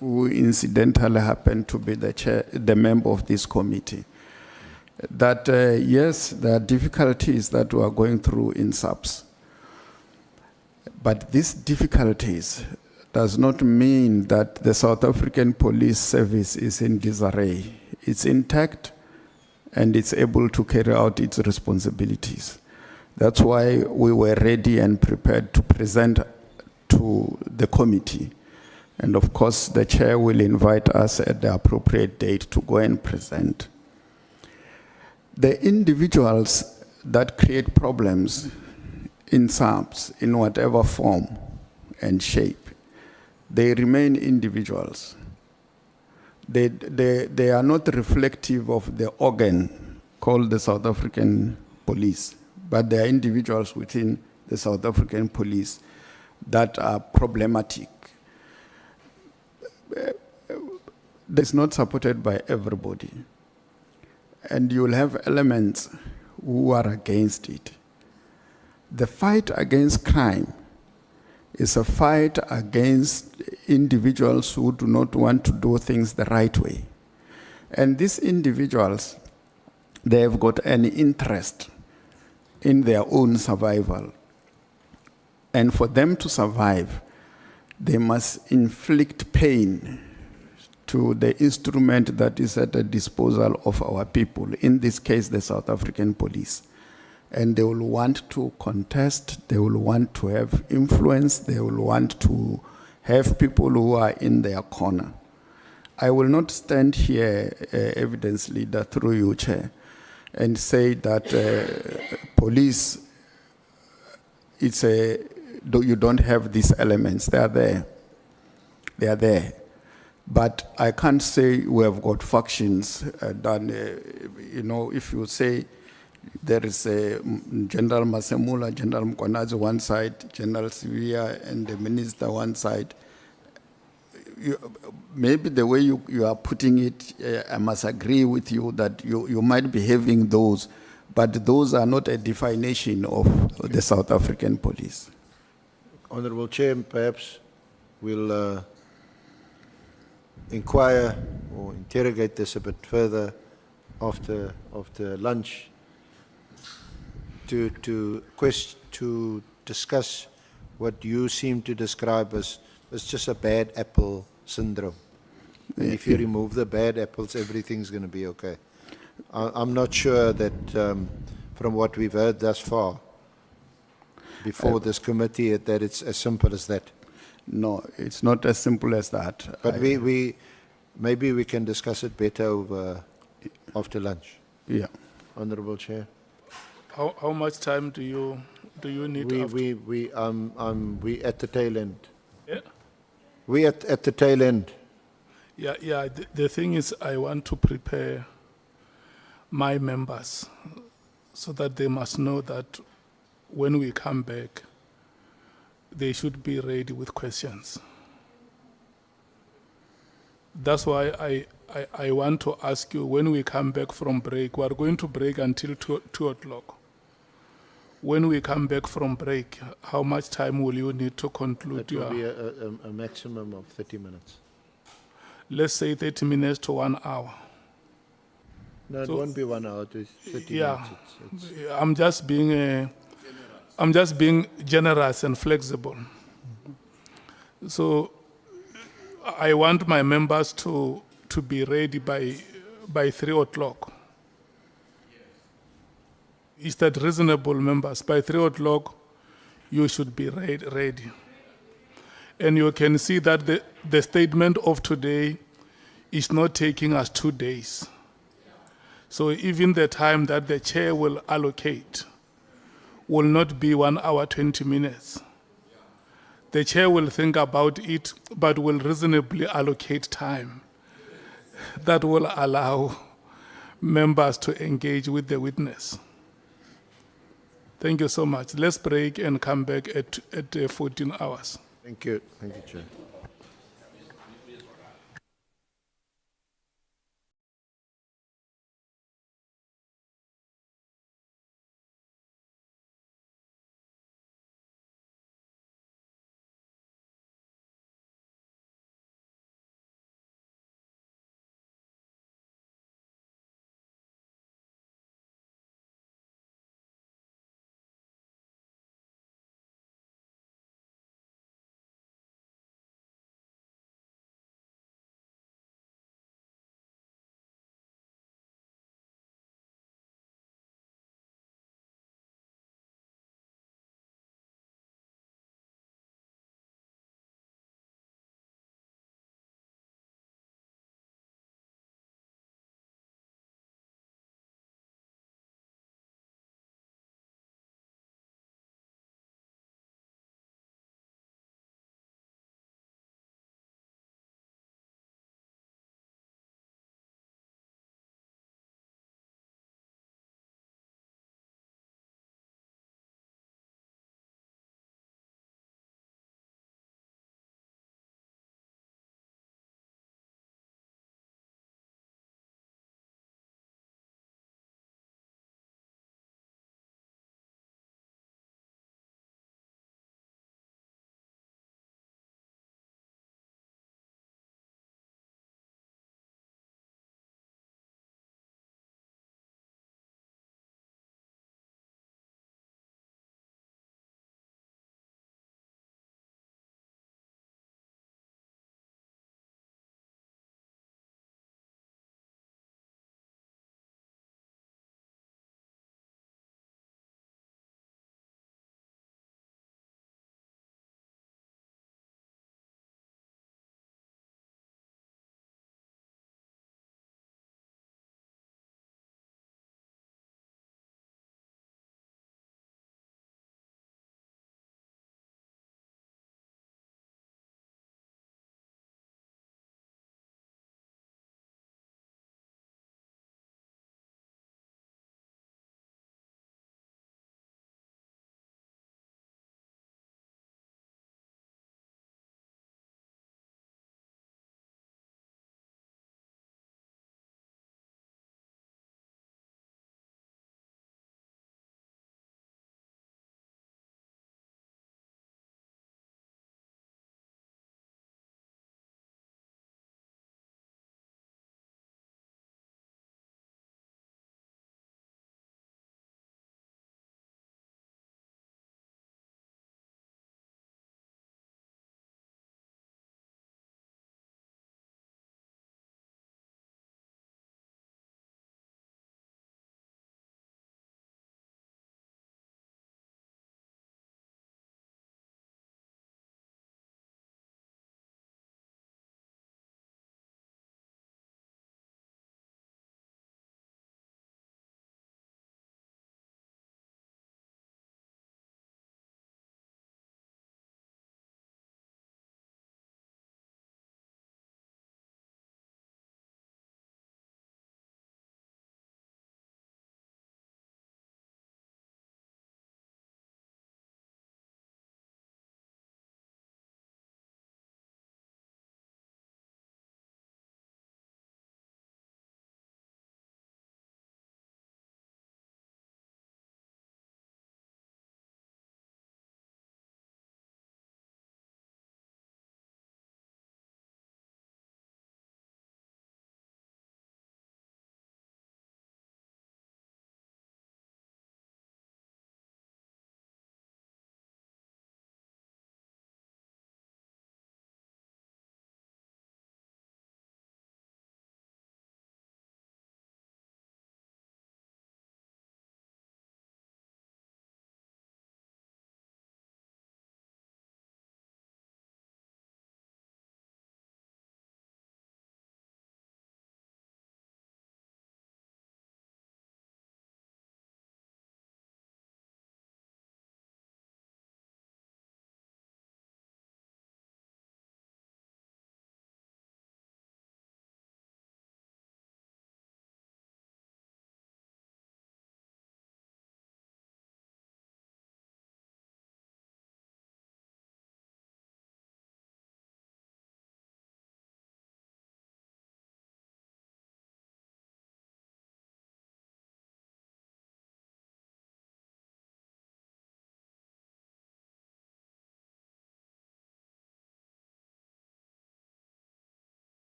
who incidentally happened to be the member of this committee, that yes, there are difficulties that we are going through in SAPS. But these difficulties does not mean that the South African Police Service is in disarray. It's intact and it's able to carry out its responsibilities. That's why we were ready and prepared to present to the committee. And of course, the chair will invite us at the appropriate date to go and present. The individuals that create problems in SAPS, in whatever form and shape, they remain individuals. They are not reflective of the organ called the South African Police, but they are individuals within the South African Police that are problematic. That's not supported by everybody. And you'll have elements who are against it. The fight against crime is a fight against individuals who do not want to do things the right way. And these individuals, they have got an interest in their own survival. And for them to survive, they must inflict pain to the instrument that is at the disposal of our people, in this case, the South African Police. And they will want to contest, they will want to have influence, they will want to have people who are in their corner. I will not stand here, evidence leader, through you, Chair, and say that police, you don't have these elements. They are there. They are there. But I can't say we have got factions if you say there is a General Masemula, General Mkhwanazi one side, General Sivia and the minister one side. Maybe the way you are putting it, I must agree with you that you might be having those, but those are not a definition of the South African Police. Honourable Chair, perhaps we'll inquire or interrogate this a bit further after lunch to discuss what you seem to describe as just a bad apple syndrome. And if you remove the bad apples, everything's going to be okay. I'm not sure that from what we've heard thus far before this committee that it's as simple as that. No, it's not as simple as that. But maybe we can discuss it better over after lunch. Yeah. Honourable Chair. How much time do you need? We at the tail end. Yeah. We at the tail end. Yeah. The thing is, I want to prepare my members so that they must know that when we come back, they should be ready with questions. That's why I want to ask you, when we come back from break, we are going to break until 2 o'clock. When we come back from break, how much time will you need to conclude It will be a maximum of 30 minutes. Let's say 30 minutes to 1 hour. No, it won't be 1 hour, it's 30 minutes. I'm just being generous and flexible. So I want my members to be ready by 3 o'clock. Is that reasonable, members? By 3 o'clock, you should be ready. And you can see that the statement of today is not taking us 2 days. So even the time that the chair will allocate will not be 1 hour, 20 minutes. The chair will think about it, but will reasonably allocate time that will allow members to engage with the witness. Thank you so much. Let's break and come back at 14 hours. Thank you. Thank you, Chair.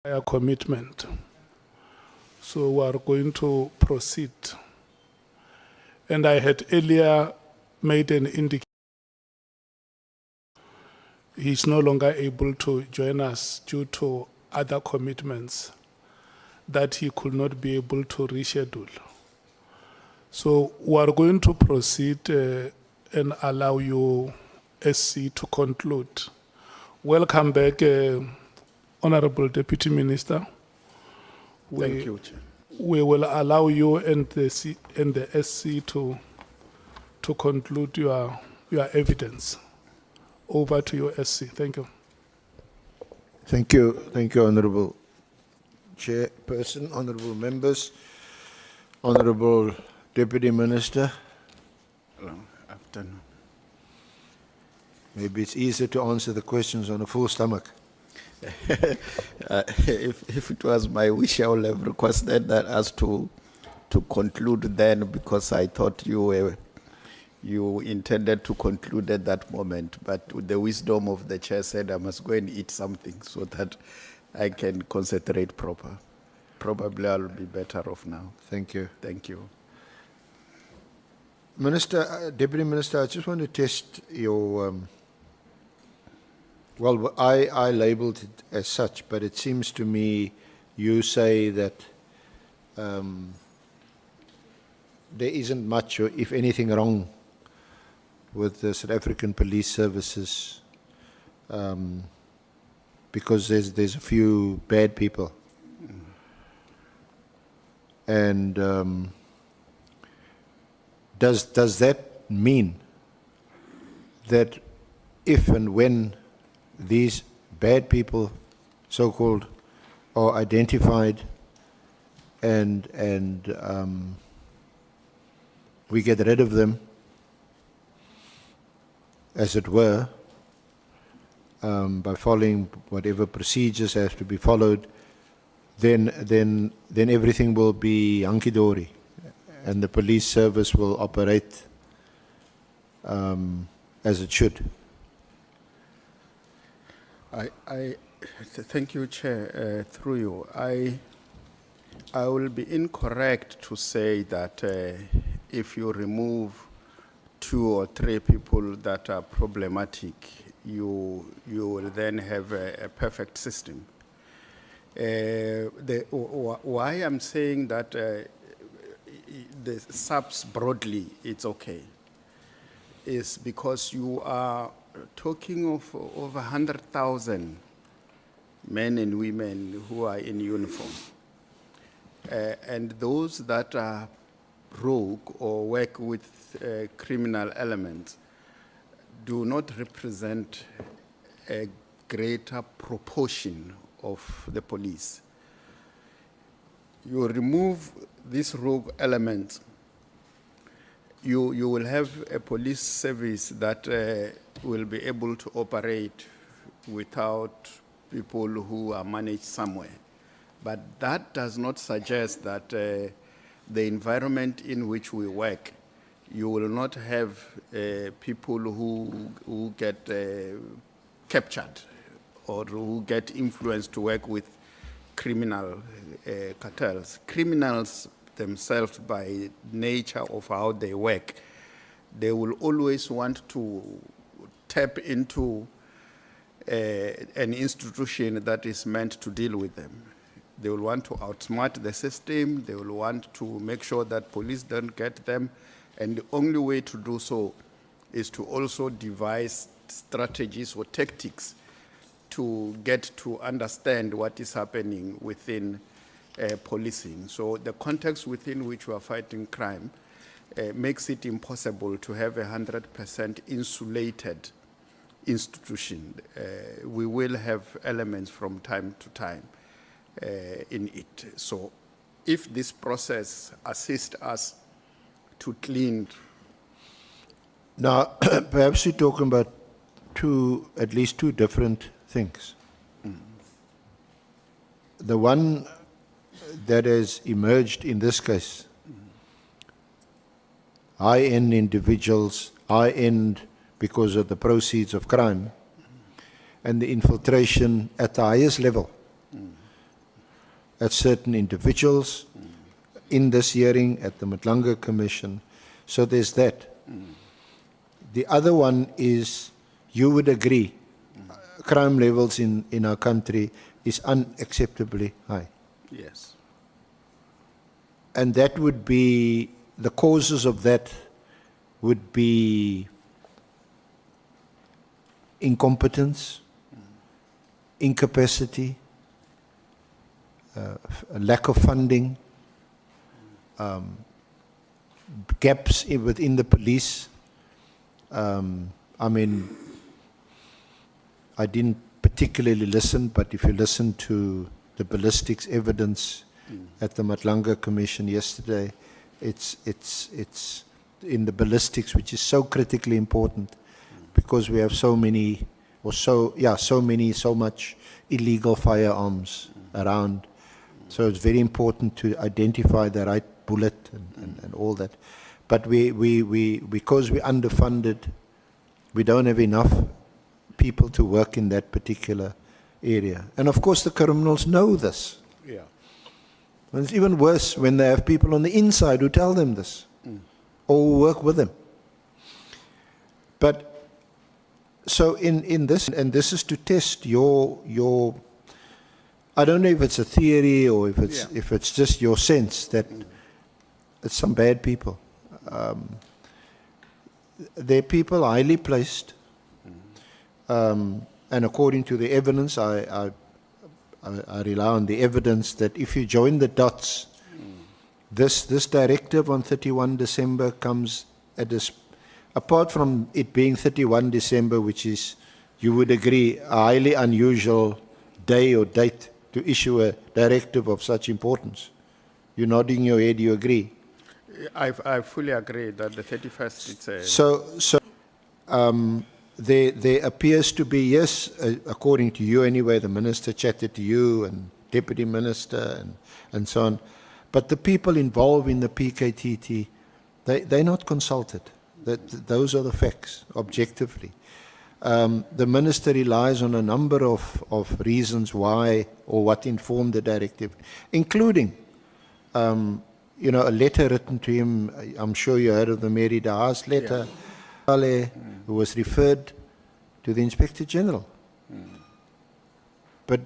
a commitment. So we are going to proceed. And I had earlier made an indication he's no longer able to join us due to other commitments that he could not be able to reschedule. So we are going to proceed and allow you, SC, to conclude. Welcome back, Honorable Deputy Minister. Thank you, Chair. We will allow you and the SC to conclude your evidence. Over to you, SC. Thank you. Thank you, Honourable Chairperson, Honourable Members, Honourable Deputy Minister. Hello, afternoon. Maybe it's easier to answer the questions on a full stomach. If it was my wish, I would have requested that us to conclude then, because I thought you intended to conclude at that moment. But with the wisdom of the chair said I must go and eat something so that I can concentrate proper. Probably I'll be better off now. Thank you. Thank you. Minister, Deputy Minister, I just want to test your, well, I labeled it as such, but it seems to me you say that there isn't much, or if anything, wrong with the South African police services because there's a few bad people. And does that mean that if and when these bad people, so-called, are identified and we get rid of them, as it were, by following whatever procedures have to be followed, then everything will be hunky-dory, and the police service will operate as it should? Thank you, Chair. Through you, I will be incorrect to say that if you remove 2 or 3 people that are problematic, you will then have a perfect system. Why I'm saying that the SAPS broadly, it's okay, is because you are talking of over 100,000 men and women who are in uniform. And those that are rogue or work with criminal elements do not represent a greater proportion of the police. You remove these rogue elements, you will have a police service that will be able to operate without people who are managed somewhere. But that does not suggest that the environment in which we work, you will not have people who get captured or who get influenced to work with criminal cartels. Criminals themselves, by nature of how they work, they will always want to tap into an institution that is meant to deal with them. They will want to outsmart the system. They will want to make sure that police don't get them. And the only way to do so is to also devise strategies or tactics to get to understand what is happening within policing. So the context within which we are fighting crime makes it impossible to have a 100% insulated institution. We will have elements from time to time in it. So if this process assists us to clean. Now, perhaps we're talking about at least two different things. The one that has emerged in this case, high-end individuals, high-end because of the proceeds of crime, and the infiltration at the highest level at certain individuals in this hearing at the Nhlanhla Commission. So there's that. The other one is, you would agree, crime levels in our country is unacceptably high. Yes. And that would be, the causes of that would be incompetence, incapacity, a lack of funding, gaps within the police. I mean, I didn't particularly listen, but if you listen to the ballistics evidence at the Nhlanhla Commission yesterday, it's in the ballistics, which is so critically important, because we have so much illegal firearms around. So it's very important to identify the right bullet and all that. But because we're underfunded, we don't have enough people to work in that particular area. And of course the criminals know this. Yeah. And it's even worse when they have people on the inside who tell them this, or who work with them. But so in this, and this is to test your I don't know if it's a theory or if it's just your sense that it's some bad people. They're people highly placed, and according to the evidence, I rely on the evidence that if you join the dots, this directive on 31 December comes at this, apart from it being 31 December, which is, you would agree, a highly unusual day or date to issue a directive of such importance. You're nodding your head, you agree? I fully agree that the 31st, it's a... So there appears to be, yes, according to you anyway, the minister chatted to you and deputy minister and so on, but the people involved in the PKTT, they're not consulted. Those are the facts, objectively. The minister relies on a number of reasons why or what informed the directive, including a letter written to him. I'm sure you heard of the Mary Daas letter, who was referred to the Inspector General. But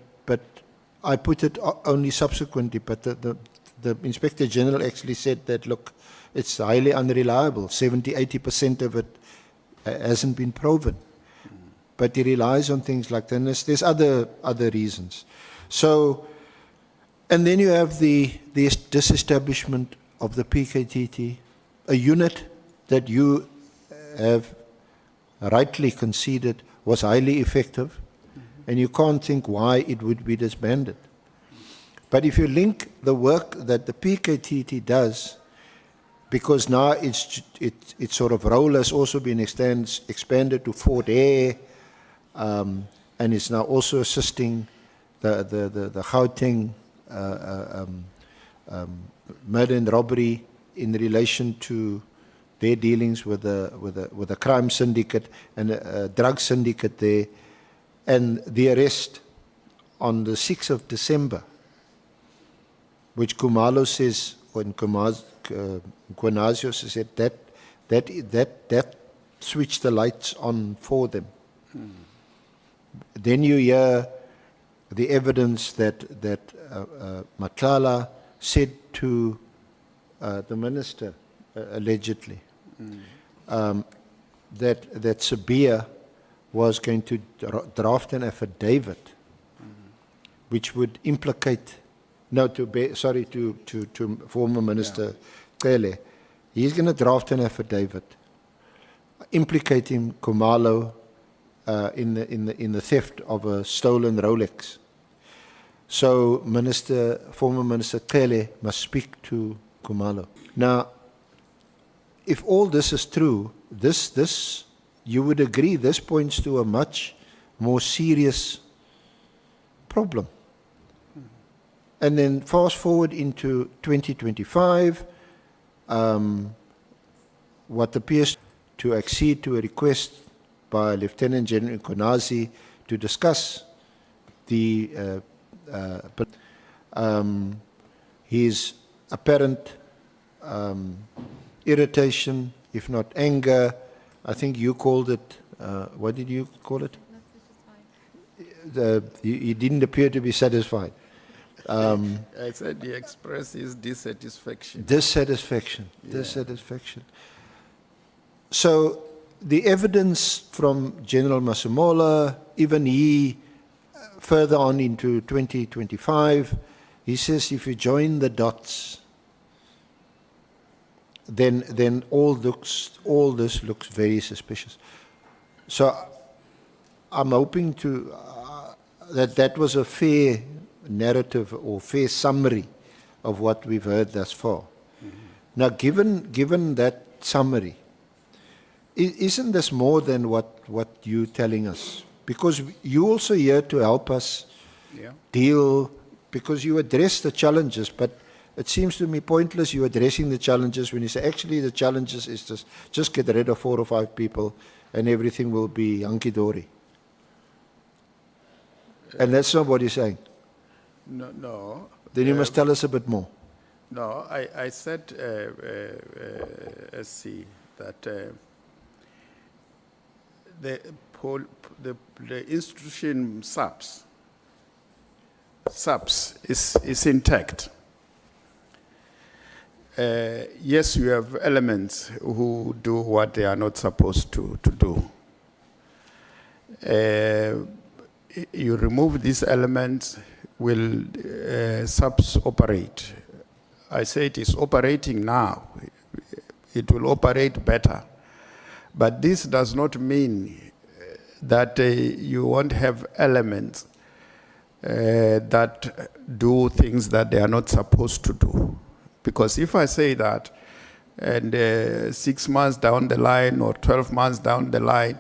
I put it only subsequently, but the Inspector General actually said that, look, it's highly unreliable. 70–80% of it hasn't been proven. But he relies on things like that. And there's other reasons. So, and then you have the disestablishment of the PKTT, a unit that you have rightly conceded was highly effective, and you can't think why it would be disbanded. But if you link the work that the PKTT does, because now its sort of role has also been expanded to Fort Hare, and it's now also assisting the Gauteng murder and robbery in relation to their dealings with a crime syndicate and a drug syndicate there, and the arrest on the 6th of December, which Khumalo says, or Mkhwanazi said that switched the lights on for them. Then you hear the evidence that Nhlanhla said to the minister, allegedly, that Sabia was going to draft an affidavit which would implicate, to former Minister Cele. He's going to draft an affidavit implicating Khumalo in the theft of a stolen Rolex. So former Minister Cele must speak to Khumalo. Now, if all this is true, this you would agree, this points to a much more serious problem. And then fast forward into 2025, what appears to accede to a request by Lieutenant General Mkhwanazi to discuss the his apparent irritation, if not anger, I think you called it, what did you call it? He didn't appear to be satisfied. I said he expressed his dissatisfaction. Dissatisfaction. So the evidence from General Masemola, even he, further on into 2025, he says if you join the dots, then all this looks very suspicious. So I'm hoping to that was a fair narrative or fair summary of what we've heard thus far. Now, given that summary, isn't this more than what you're telling us? Because you're also here to help us deal, because you address the challenges, but it seems to me pointless you addressing the challenges when you say, actually, the challenges is just get rid of 4 or 5 people and everything will be hunky-dory. And that's not what you're saying. No. Then you must tell us a bit more. No, I said, SC, that the institution SAPS is intact. Yes, you have elements who do what they are not supposed to do. You remove these elements, will SAPS operate? I say it is operating now. It will operate better. But this does not mean that you won't have elements that do things that they are not supposed to do. Because if I say that, and 6 months down the line or 12 months down the line,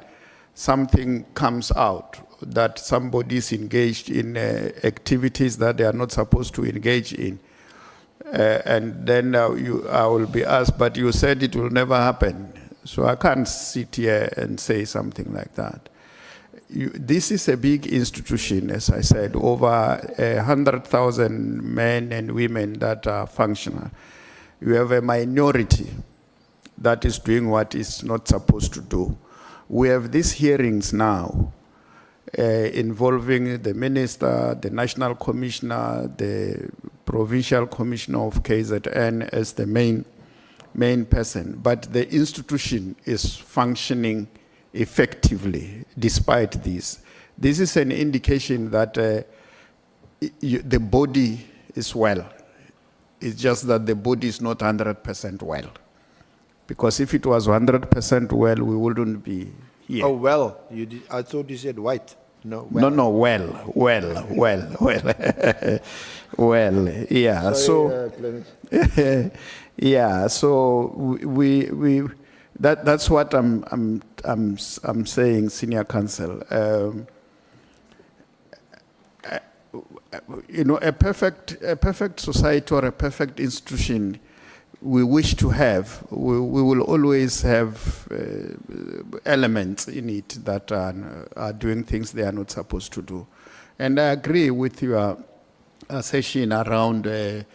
something comes out that somebody is engaged in activities that they are not supposed to engage in, and then I will be asked, but you said it will never happen. So I can't sit here and say something like that. This is a big institution, as I said, over 100,000 men and women that are functional. You have a minority that is doing what it's not supposed to do. We have these hearings now involving the minister, the national commissioner, the provincial commissioner of KZN as the main person. But the institution is functioning effectively despite this. This is an indication that the body is well. It's just that the body is not 100% well. Because if it was 100% well, we wouldn't be here. Oh, well, I thought you said white. No, well. No, well. Well, yeah. Sorry, So, yeah. So that's what I'm saying, Senior Counsel. A perfect society or a perfect institution we wish to have, we will always have elements in it that are doing things they are not supposed to do. And I agree with your session around the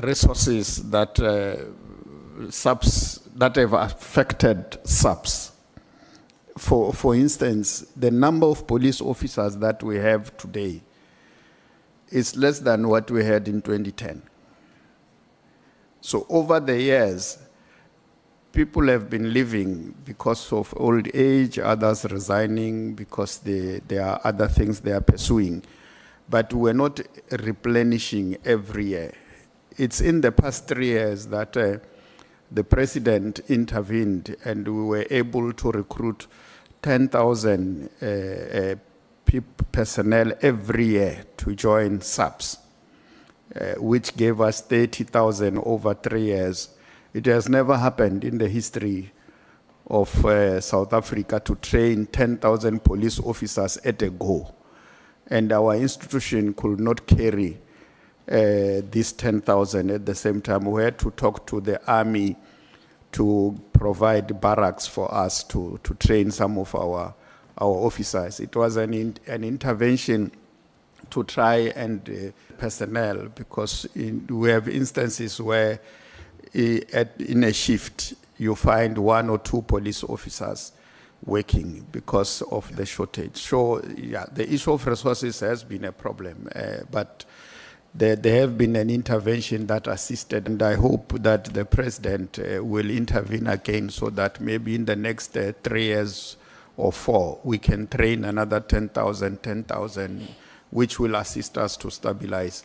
resources that SAPS that have affected SAPS. For instance, the number of police officers that we have today is less than what we had in 2010. So over the years, people have been leaving because of old age, others resigning because there are other things they are pursuing. But we're not replenishing every year. It's in the past 3 years that the president intervened and we were able to recruit 10,000 personnel every year to join SAPS. Which gave us 30,000 over 3 years. It has never happened in the history of South Africa to train 10,000 police officers at a go. And our institution could not carry these 10,000 at the same time. We had to talk to the army to provide barracks for us to train some of our officers. It was an intervention to try and personnel, because we have instances where in a shift you find 1 or 2 police officers working because of the shortage. So yeah, the issue of resources has been a problem, but there have been an intervention that assisted, and I hope that the president will intervene again so that maybe in the next 3 years or 4, we can train another 10,000, which will assist us to stabilize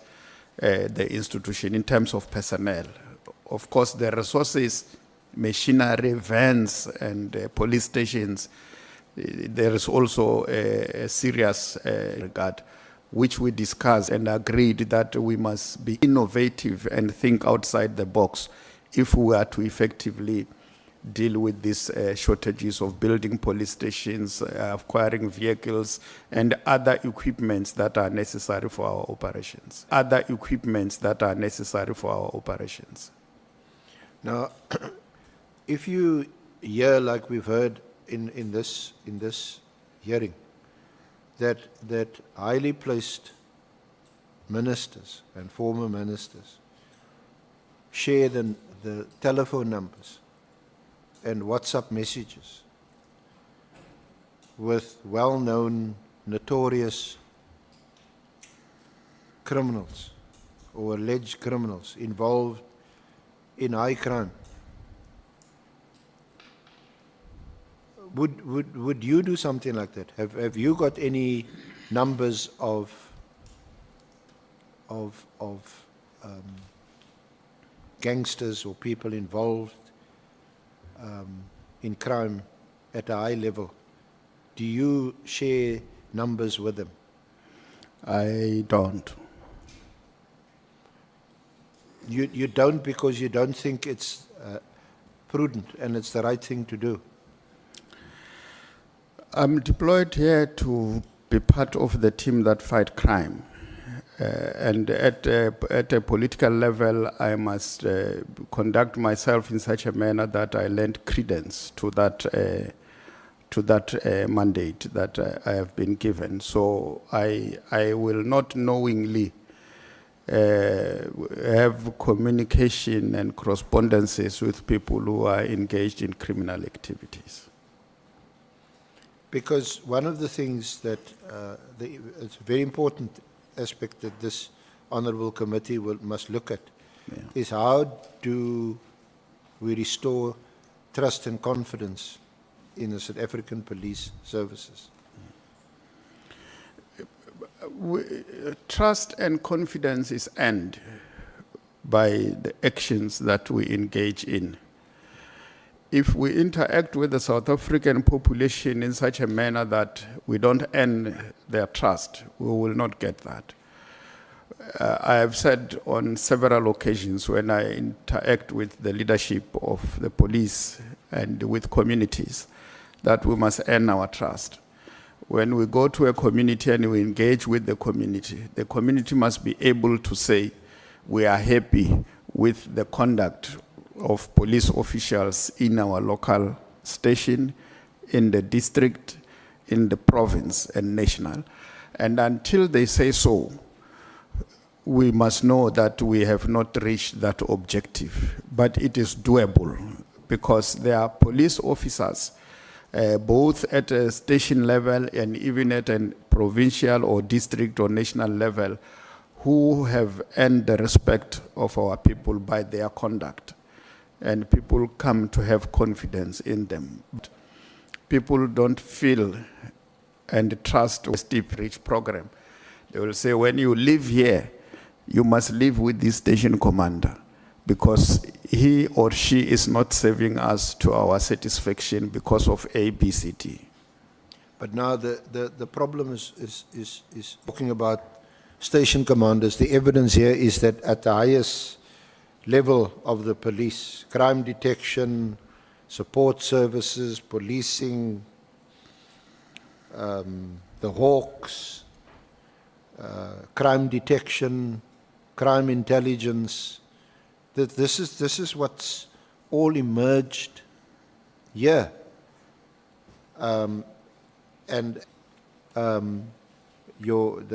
the institution in terms of personnel. Of course, the resources, machinery, vans, and police stations, there is also a serious regard, which we discussed and agreed that we must be innovative and think outside the box if we are to effectively deal with these shortages of building police stations, acquiring vehicles, and other equipments that are necessary for our operations. Now, if you hear, like we've heard in this hearing, that highly placed ministers and former ministers share the telephone numbers and WhatsApp messages with well-known, notorious criminals or alleged criminals involved in high crime, would you do something like that? Have you got any numbers of gangsters or people involved in crime at a high level? Do you share numbers with them? I don't. You don't, because you don't think it's prudent and it's the right thing to do? I'm deployed here to be part of the team that fight crime. And at a political level, I must conduct myself in such a manner that I lend credence to that mandate that I have been given. So I will not knowingly have communication and correspondences with people who are engaged in criminal activities. Because one of the things that it's a very important aspect that this honourable committee must look at is how do we restore trust and confidence in the South African police services? Trust and confidence is earned by the actions that we engage in. If we interact with the South African population in such a manner that we don't earn their trust, we will not get that. I have said on several occasions when I interact with the leadership of the police and with communities that we must earn our trust. When we go to a community and we engage with the community must be able to say, we are happy with the conduct of police officials in our local station, in the district, in the province, and national. And until they say so, we must know that we have not reached that objective. But it is doable, because there are police officers, both at a station level and even at a provincial or district or national level, who have earned the respect of our people by their conduct. And people come to have confidence in them. People don't feel and trust the Steep Reach program. They will say, when you live here, you must live with this station commander, because he or she is not serving us to our satisfaction because of A, B, C, D. But now the problem is talking about station commanders. The evidence here is that at the highest level of the police, crime detection, support services, policing, the Hawks, crime detection, crime intelligence, that this is what's all emerged here. The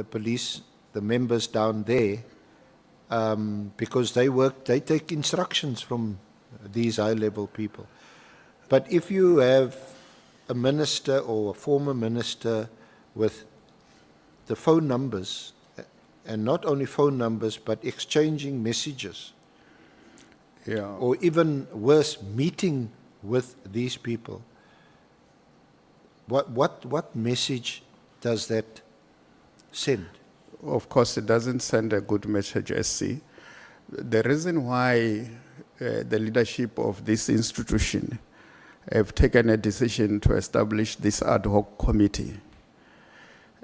police the members down there, because they take instructions from these high-level people. But if you have a minister or a former minister with the phone numbers, and not only phone numbers, but exchanging messages, or even worse, meeting with these people, what message does that send? Of course, it doesn't send a good message, SC. The reason why the leadership of this institution have taken a decision to establish this ad hoc committee,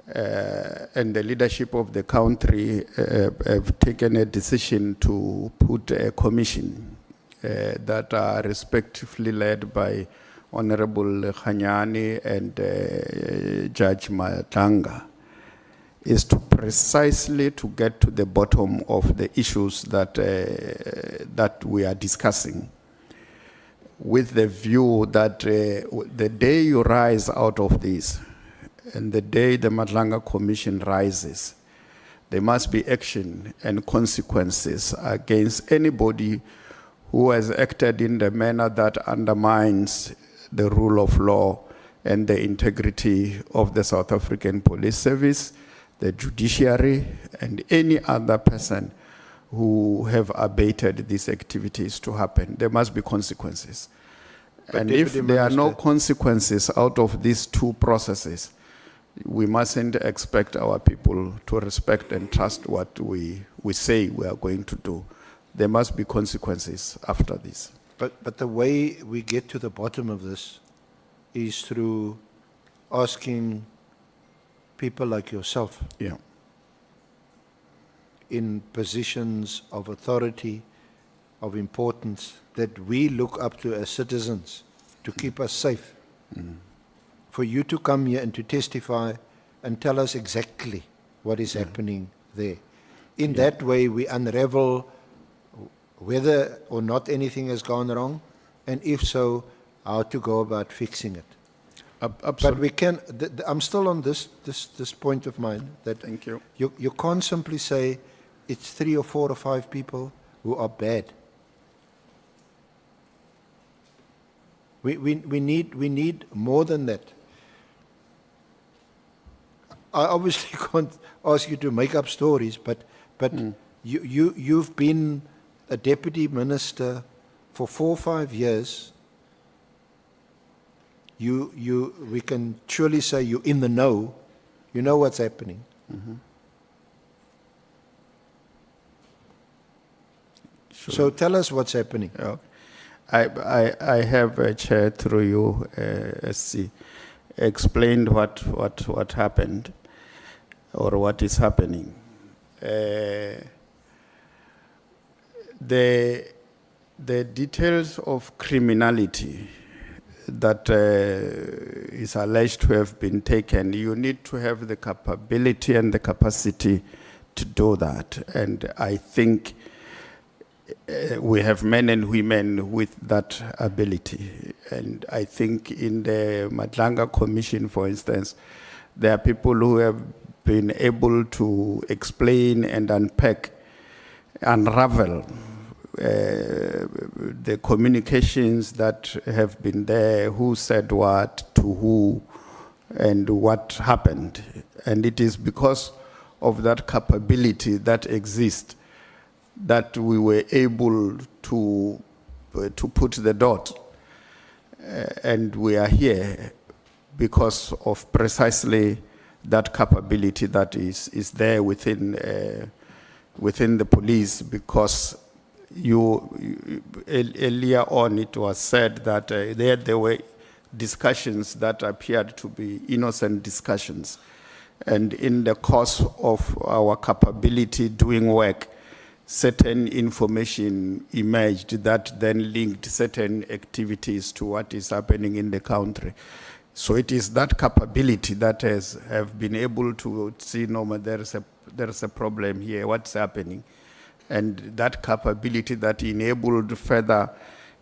and the leadership of the country have taken a decision to put a commission that are respectively led by Honorable Nhlanhla and Judge Nhlanhla, is to precisely to get to the bottom of the issues that that we are discussing, with the view that the day you rise out of this, and the day the Nhlanhla Commission rises, there must be action and consequences against anybody who has acted in the manner that undermines the rule of law and the integrity of the South African Police Service, the judiciary, and any other person who have abated these activities to happen. There must be consequences. But And if Deputy there are no Minister- consequences out of these two processes, we mustn't expect our people to respect and trust what we say we are going to do. There must be consequences after this. But the way we get to the bottom of this is through asking people like yourself Yeah. in positions of authority, of importance, that we look up to as citizens to keep us safe. For you to come here and to testify and tell us exactly what is happening there. In that way, we unravel whether or not anything has gone wrong, and if so, how to go about fixing it. But Absolutely. we can, I'm still on this point of mine, that Thank you. you can't simply say it's 3 or 4 or 5 people who are bad. We need more than that. I obviously can't ask you to make up stories, but you've been a deputy minister for 4 or 5 years. We can surely say you're in the know. You know what's happening. Sure. So tell us what's happening. Yeah. I have, Chair, through you, SC, explained what happened or what is happening. The details of criminality that is alleged to have been taken, you need to have the capability and the capacity to do that. And I think we have men and women with that ability. And I think in the Nhlanhla Commission, for instance, there are people who have been able to explain and unravel the communications that have been there, who said what to who, and what happened. And it is because of that capability that exists that we were able to put the dot. And we are here because of precisely that capability that is there within the police, because earlier on it was said that there were discussions that appeared to be innocent discussions. And in the course of our capability doing work, certain information emerged that then linked certain activities to what is happening in the country. So it is that capability that have been able to see, no, there is a problem here, what's happening? And that capability that enabled further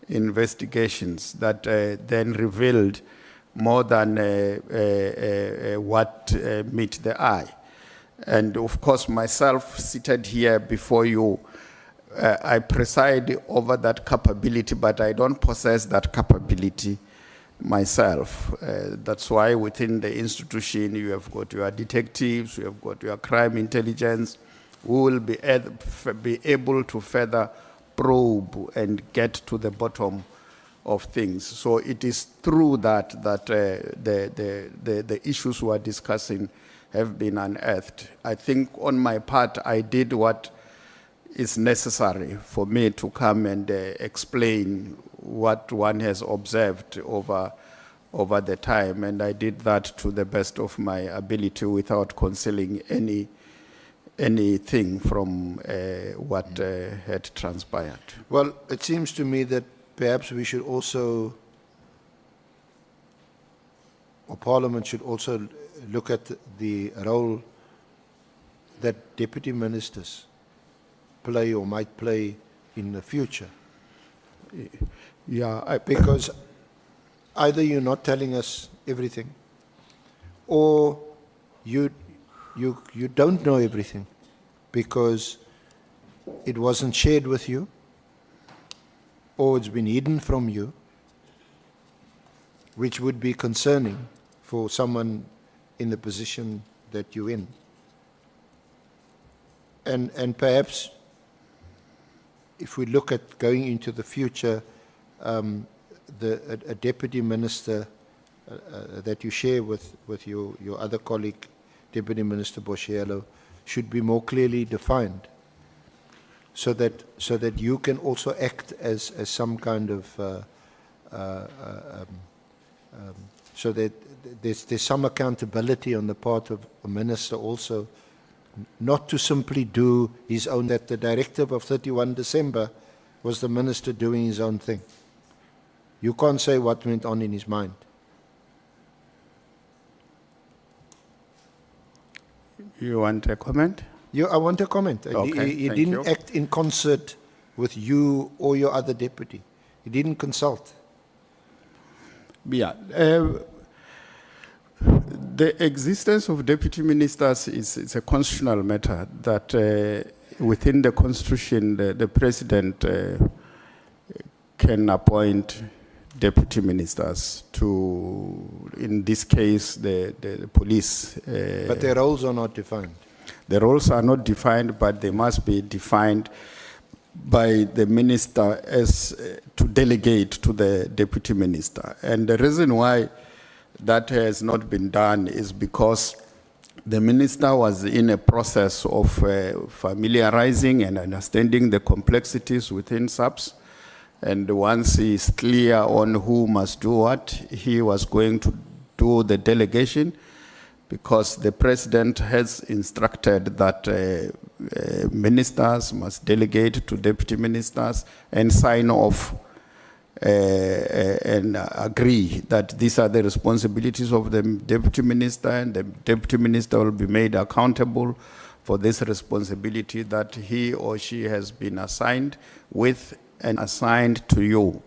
investigations that then revealed more than what met the eye. And of course, myself seated here before you, I preside over that capability, but I don't possess that capability myself. That's why within the institution, you have got your detectives, you have got your crime intelligence, who will be able to further probe and get to the bottom of things. So it is through that the issues we are discussing have been unearthed. I think on my part, I did what is necessary for me to come and explain what one has observed over the time, and I did that to the best of my ability without concealing anything from what had transpired. Well, it seems to me that perhaps we should also, or Parliament should also look at the role that deputy ministers play or might play in the future. Yeah, Because either you're not telling us everything, or you don't know everything because it wasn't shared with you, or it's been hidden from you, which would be concerning for someone in the position that you're in. And perhaps if we look at going into the future, a deputy minister that you share with your other colleague, Deputy Minister Boshielo, should be more clearly defined, so that you can also act as some kind of so that there's some accountability on the part of a minister also, not to simply do his own, that the directive of 31 December was the minister doing his own thing. You can't say what went on in his mind. you want a comment? I want a comment. Okay, He thank didn't you. act in concert with you or your other deputy. He didn't consult. Yeah. The existence of deputy ministers is a constitutional matter that within the constitution, the president can appoint deputy ministers to, in this case, the police. But their roles are not defined. The roles are not defined, but they must be defined by the minister as to delegate to the deputy minister. And the reason why that has not been done is because the minister was in a process of familiarizing and understanding the complexities within SAPS. And once he is clear on who must do what, he was going to do the delegation, because the president has instructed that ministers must delegate to deputy ministers and sign off and agree that these are the responsibilities of the deputy minister, and the deputy minister will be made accountable for this responsibility that he or she has been assigned with and assigned to you.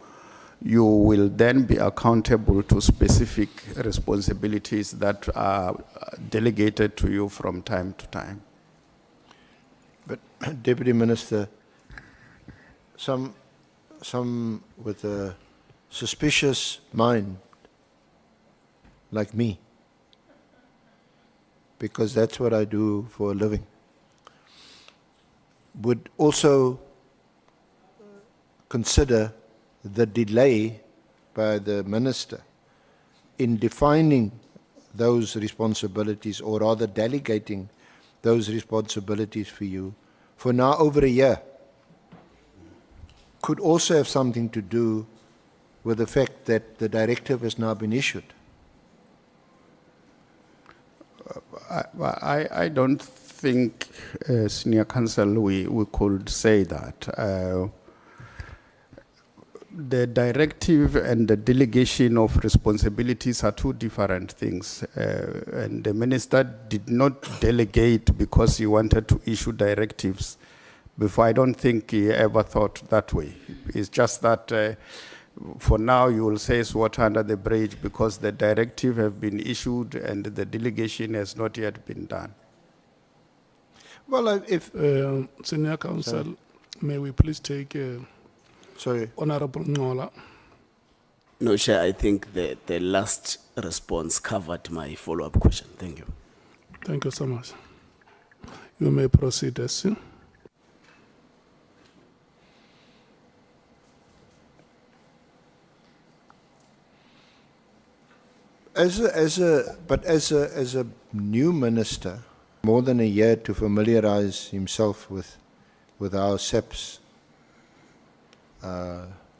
You will then be accountable to specific responsibilities that are delegated to you from time to time. But Deputy Minister, some with a suspicious mind, like me, because that's what I do for a living, would also consider the delay by the minister in defining those responsibilities, or rather delegating those responsibilities for you, for now over a year, could also have something to do with the fact that the directive has now been issued. I don't think, Senior Counsel, we could say that. The directive and the delegation of responsibilities are two different things. And the minister did not delegate because he wanted to issue directives before. I don't think he ever thought that way. It's just that for now you will say it's water under the bridge because the directive have been issued and the delegation has not yet been done. Well, if, Senior Counsel, may we please take sorry, Honorable Nhlanhla. No, Chair, I think the last response covered my follow-up question. Thank you. Thank you so much. You may proceed, Essie. as a new minister, more than a year to familiarize himself with how SAPS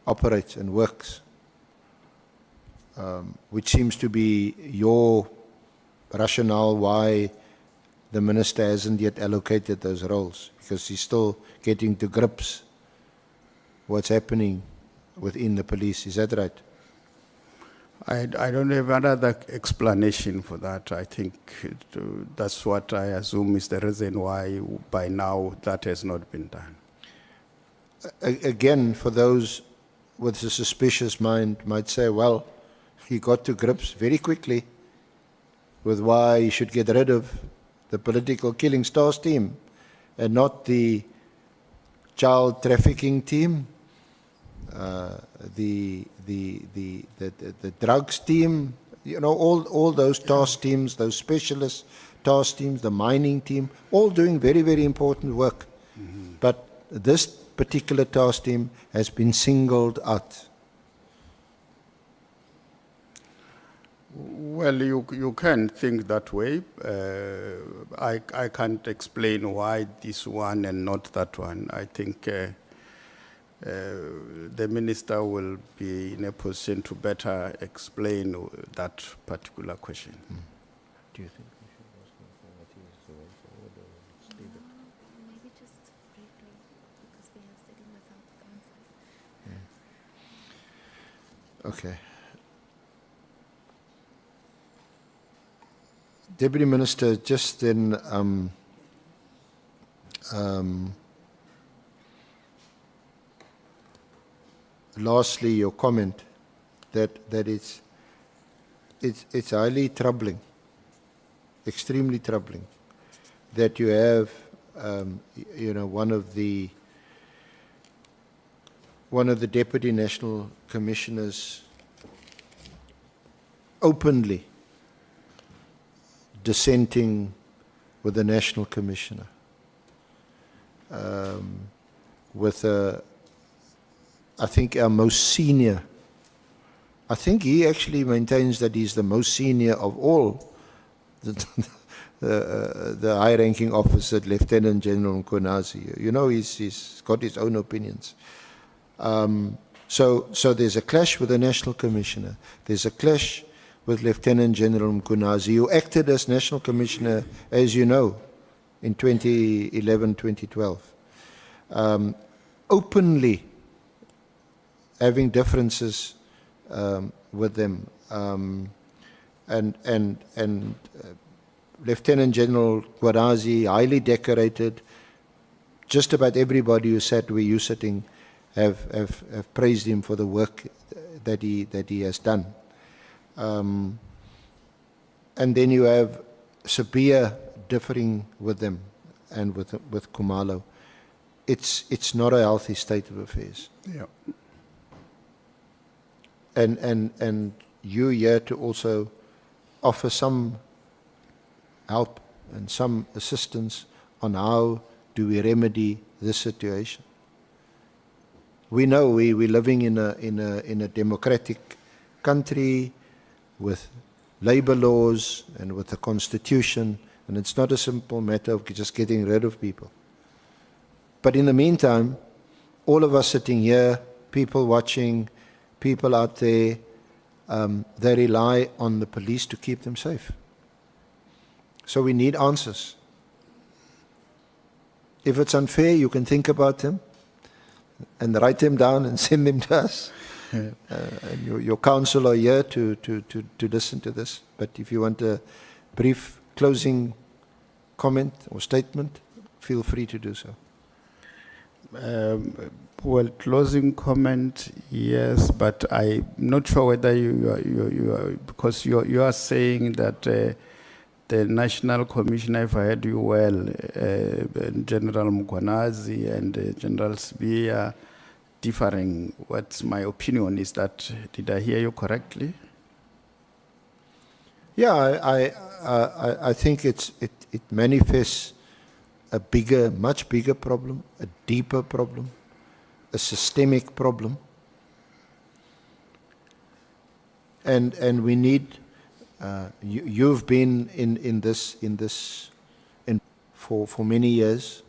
operates and works, which seems to be your rationale why the minister hasn't yet allocated those roles, because he's still getting to grips what's happening within the police. Is that right? I don't have another explanation for that. I think that's what I assume is the reason why by now that has not been done. Again, for those with a suspicious mind might say, well, he got to grips very quickly with why he should get rid of the political killing stars team and not the child trafficking team, the drugs team, you know, all those task teams, those specialist task teams, the mining team, all doing very, very important work. But this particular task team has been singled out. Well, you can think that way. I can't explain why this one and not that one. I think the minister will be in a position to better explain that particular question. Do you think we should ask him for what is the way forward or leave it? Maybe just briefly, because we are sitting without answers. Okay. Deputy Minister, just then, lastly, your comment that it's highly troubling, extremely troubling, that you have, you know, one of the Deputy National Commissioners openly dissenting with the National Commissioner, with I think our most senior, I think he actually maintains that he's the most senior of all the high-ranking officer, Lieutenant General Mkhwanazi. You know, he's got his own opinions. So there's a clash with the National Commissioner. There's a clash with Lieutenant General Mkhwanazi, who acted as National Commissioner, as you know, in 2011, 2012. Openly having differences with them. And Lieutenant General Mkhwanazi, highly decorated, just about everybody who sat where you're sitting have praised him for the work that he has done. And then you have Sabia differing with them and with Khumalo. It's not a healthy state of affairs. Yeah. And you're here to also offer some help and some assistance on how do we remedy this situation. We know we're living in a democratic country with labor laws and with a constitution, and it's not a simple matter of just getting rid of people. But in the meantime, all of us sitting here, people watching, people out there, they rely on the police to keep them safe. So we need answers. If it's unfair, you can think about them and write them down and send them to us. And your counsel are here to listen to this. But if you want a brief closing comment or statement, feel free to do so. Well, closing comment, yes, but I'm not sure whether you are, because you are saying that the National Commissioner, if I heard you well, General Mkhwanazi and General Sbiya differing. What's my opinion is that, did I hear you correctly? Yeah, I think it manifests a bigger, much bigger problem, a deeper problem, a systemic problem, and we need. You've been in this for many years,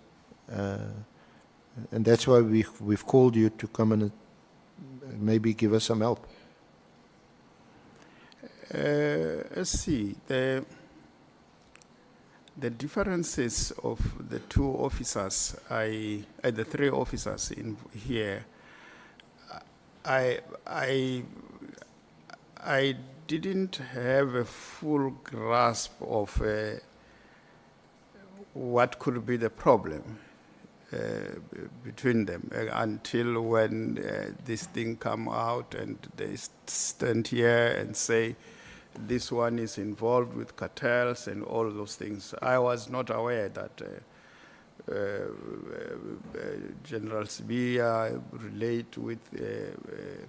and that's why we've called you to come and maybe give us some help. Let's see, the differences of the two officers, the three officers in here, I didn't have a full grasp of what could be the problem between them until when this thing come out and they stand here and say this one is involved with cartels and all those things. I was not aware that General Sbiya relate with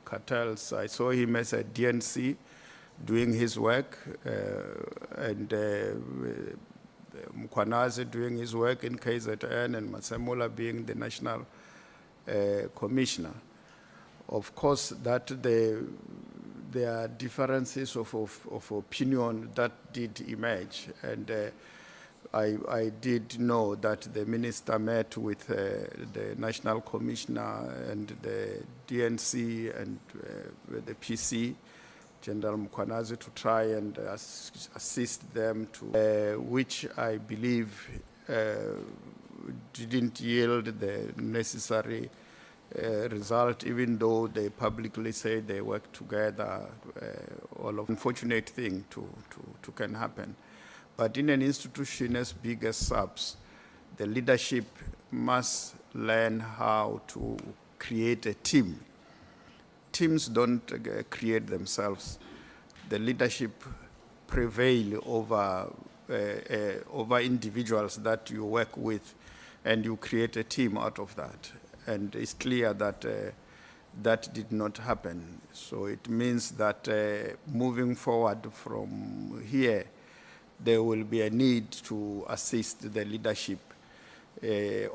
cartels. I saw him as a DNC doing his work, and Mkhwanazi doing his work in KZN, and Masemola being the national commissioner. Of course, that there are differences of opinion that did emerge, and I did know that the minister met with the national commissioner and the DNC and the PC, General Mkhwanazi, to try and assist them to, which I believe didn't yield the necessary result, even though they publicly say they work together. All of unfortunate thing to can happen. But in an institution as big as SAPS, the leadership must learn how to create a team. Teams don't create themselves. The leadership prevail over individuals that you work with, and you create a team out of that. And it's clear that that did not happen. So it means that moving forward from here, there will be a need to assist the leadership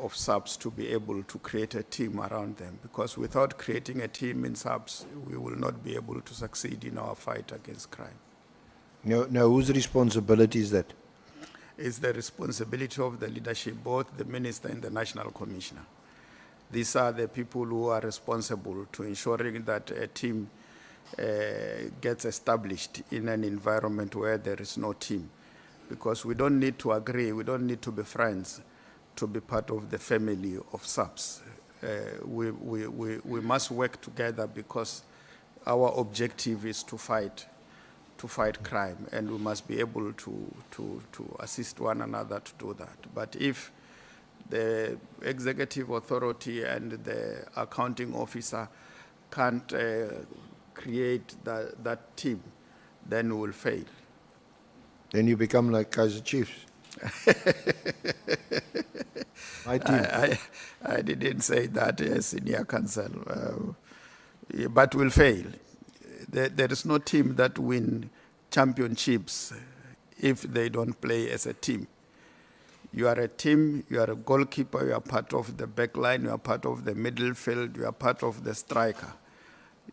of SAPS to be able to create a team around them, because without creating a team in SAPS, we will not be able to succeed in our fight against crime. Now whose responsibility is that? It's the responsibility of the leadership, both the minister and the national commissioner. These are the people who are responsible to ensuring that a team gets established in an environment where there is no team. Because we don't need to agree, we don't need to be friends to be part of the family of SAPS. We must work together because our objective is to fight crime, and we must be able to assist one another to do that. But if the executive authority and the accounting officer can't create that team, then we will fail. Then you become like Kaiser Chiefs. My team. I didn't say that, senior counsel, but will fail. There is no team that win championships if they don't play as a team. You are a team, you are a goalkeeper, you are part of the back line, you are part of the middle field, you are part of the striker.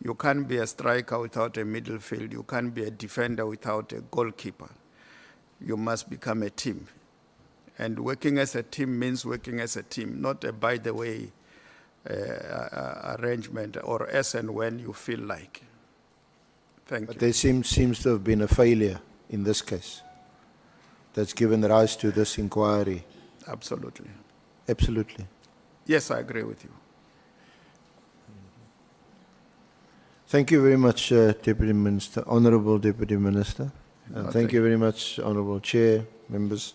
You can't be a striker without a middle field. You can't be a defender without a goalkeeper. You must become a team. And working as a team means working as a team, not a by the way arrangement or as and when you feel like. Thank you. But there seems to have been a failure in this case that's given rise to this inquiry. Absolutely. Absolutely. Yes, I agree with you. Thank you very much, Deputy Minister, Honourable Deputy Minister. And thank you very much, Honourable Chair, members.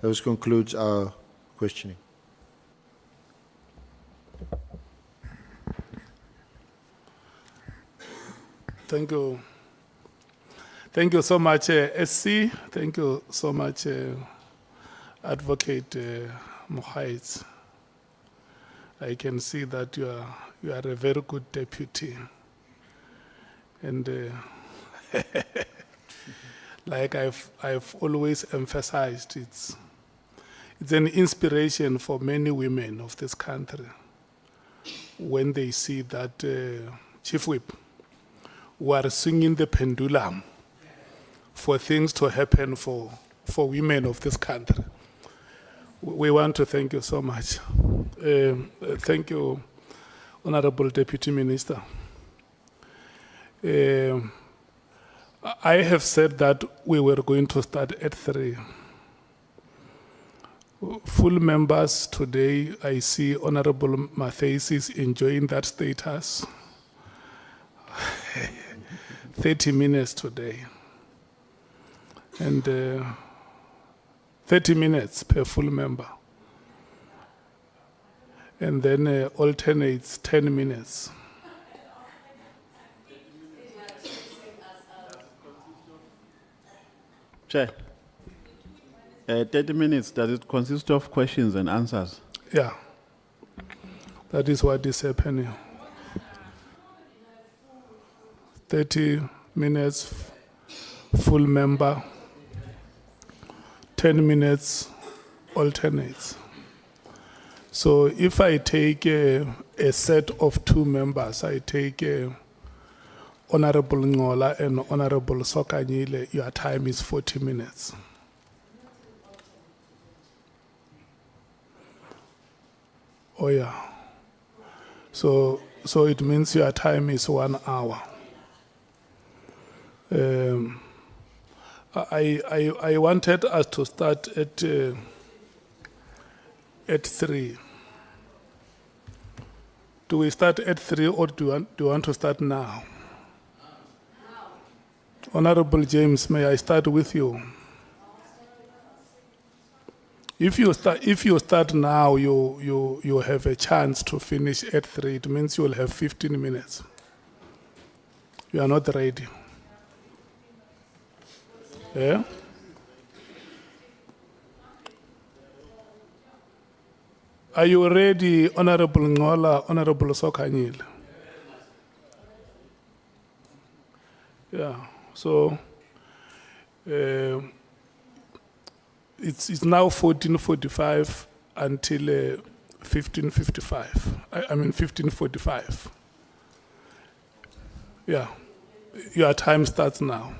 That concludes our questioning. Thank you. Thank you so much, SC. Thank you so much, Advocate Mkhwanazi. I can see that you are a very good deputy. And like I've always emphasized, it's an inspiration for many women of this country when they see that Chief Whip, who are swinging the pendulum for things to happen for women of this country. We want to thank you so much. Thank you, Honorable Deputy Minister. I have said that we were going to start at 3. Full members today, I see Honorable Mathais is enjoying that status. 30 minutes today. And 30 minutes per full member. And then alternates 10 minutes. Chair, 30 minutes, does it consist of questions and answers? Yeah, that is what is happening. 30 minutes, full member, 10 minutes, alternates. So if I take a set of 2 members, I take Honorable Nhlanhla and Honorable Sokanyile, your time is 40 minutes. Oh yeah. So it means your time is 1 hour. I wanted us to start at 3. Do we start at 3 or do you want to start now? Honorable James, may I start with you? If you start now, you have a chance to finish at 3. It means you will have 15 minutes. You are not ready. Yeah? Are you ready, Honorable Nhlanhla, Honorable Sokanyile? Yeah. So it's now 14:45 until 15:55. I mean 15:45. Yeah, your time starts now.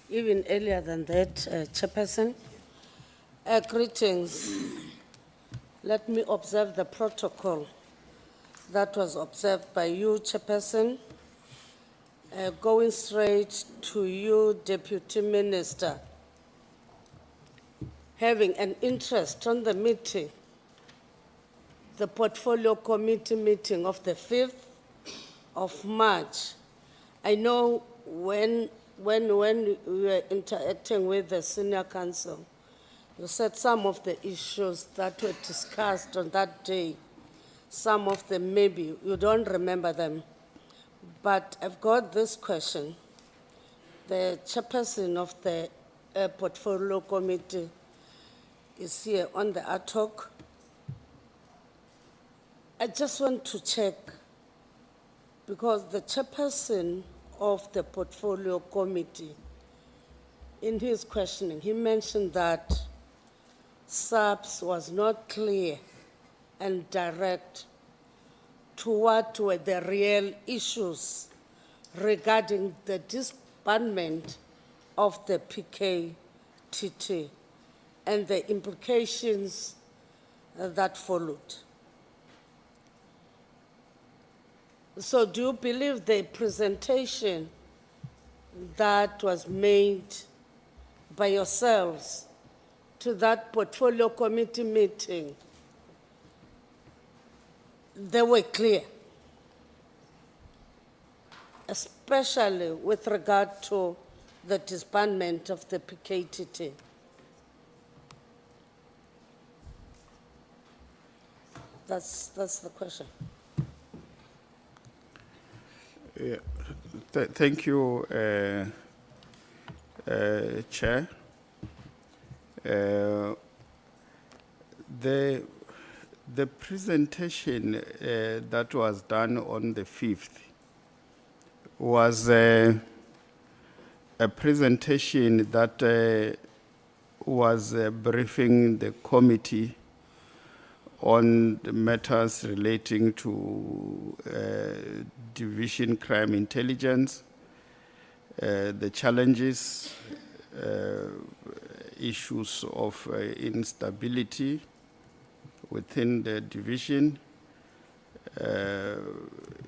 Even earlier than that, Chairperson. Greetings. Let me observe the protocol that was observed by you, Chairperson. Going straight to you, Deputy Minister. Having an interest on the meeting, the Portfolio Committee meeting of the 5th of March. I know when we were interacting with the Senior Counsel, you said some of the issues that were discussed on that day, some of them maybe you don't remember them. But I've got this question. The chairperson of the Portfolio Committee is here on the ad hoc. I just want to check, because the chairperson of the Portfolio Committee, in his questioning, he mentioned that SAPS was not clear and direct to what were the real issues regarding the disbandment of the PKTT and the implications that followed. So do you believe the presentation that was made by yourselves to that Portfolio Committee meeting, they were clear, especially with regard to the disbandment of the PKTT? That's the question. Thank you, Chair. The presentation that was done on the 5th was a presentation that was briefing the committee on the matters relating to division crime intelligence, the challenges, issues of instability within the division,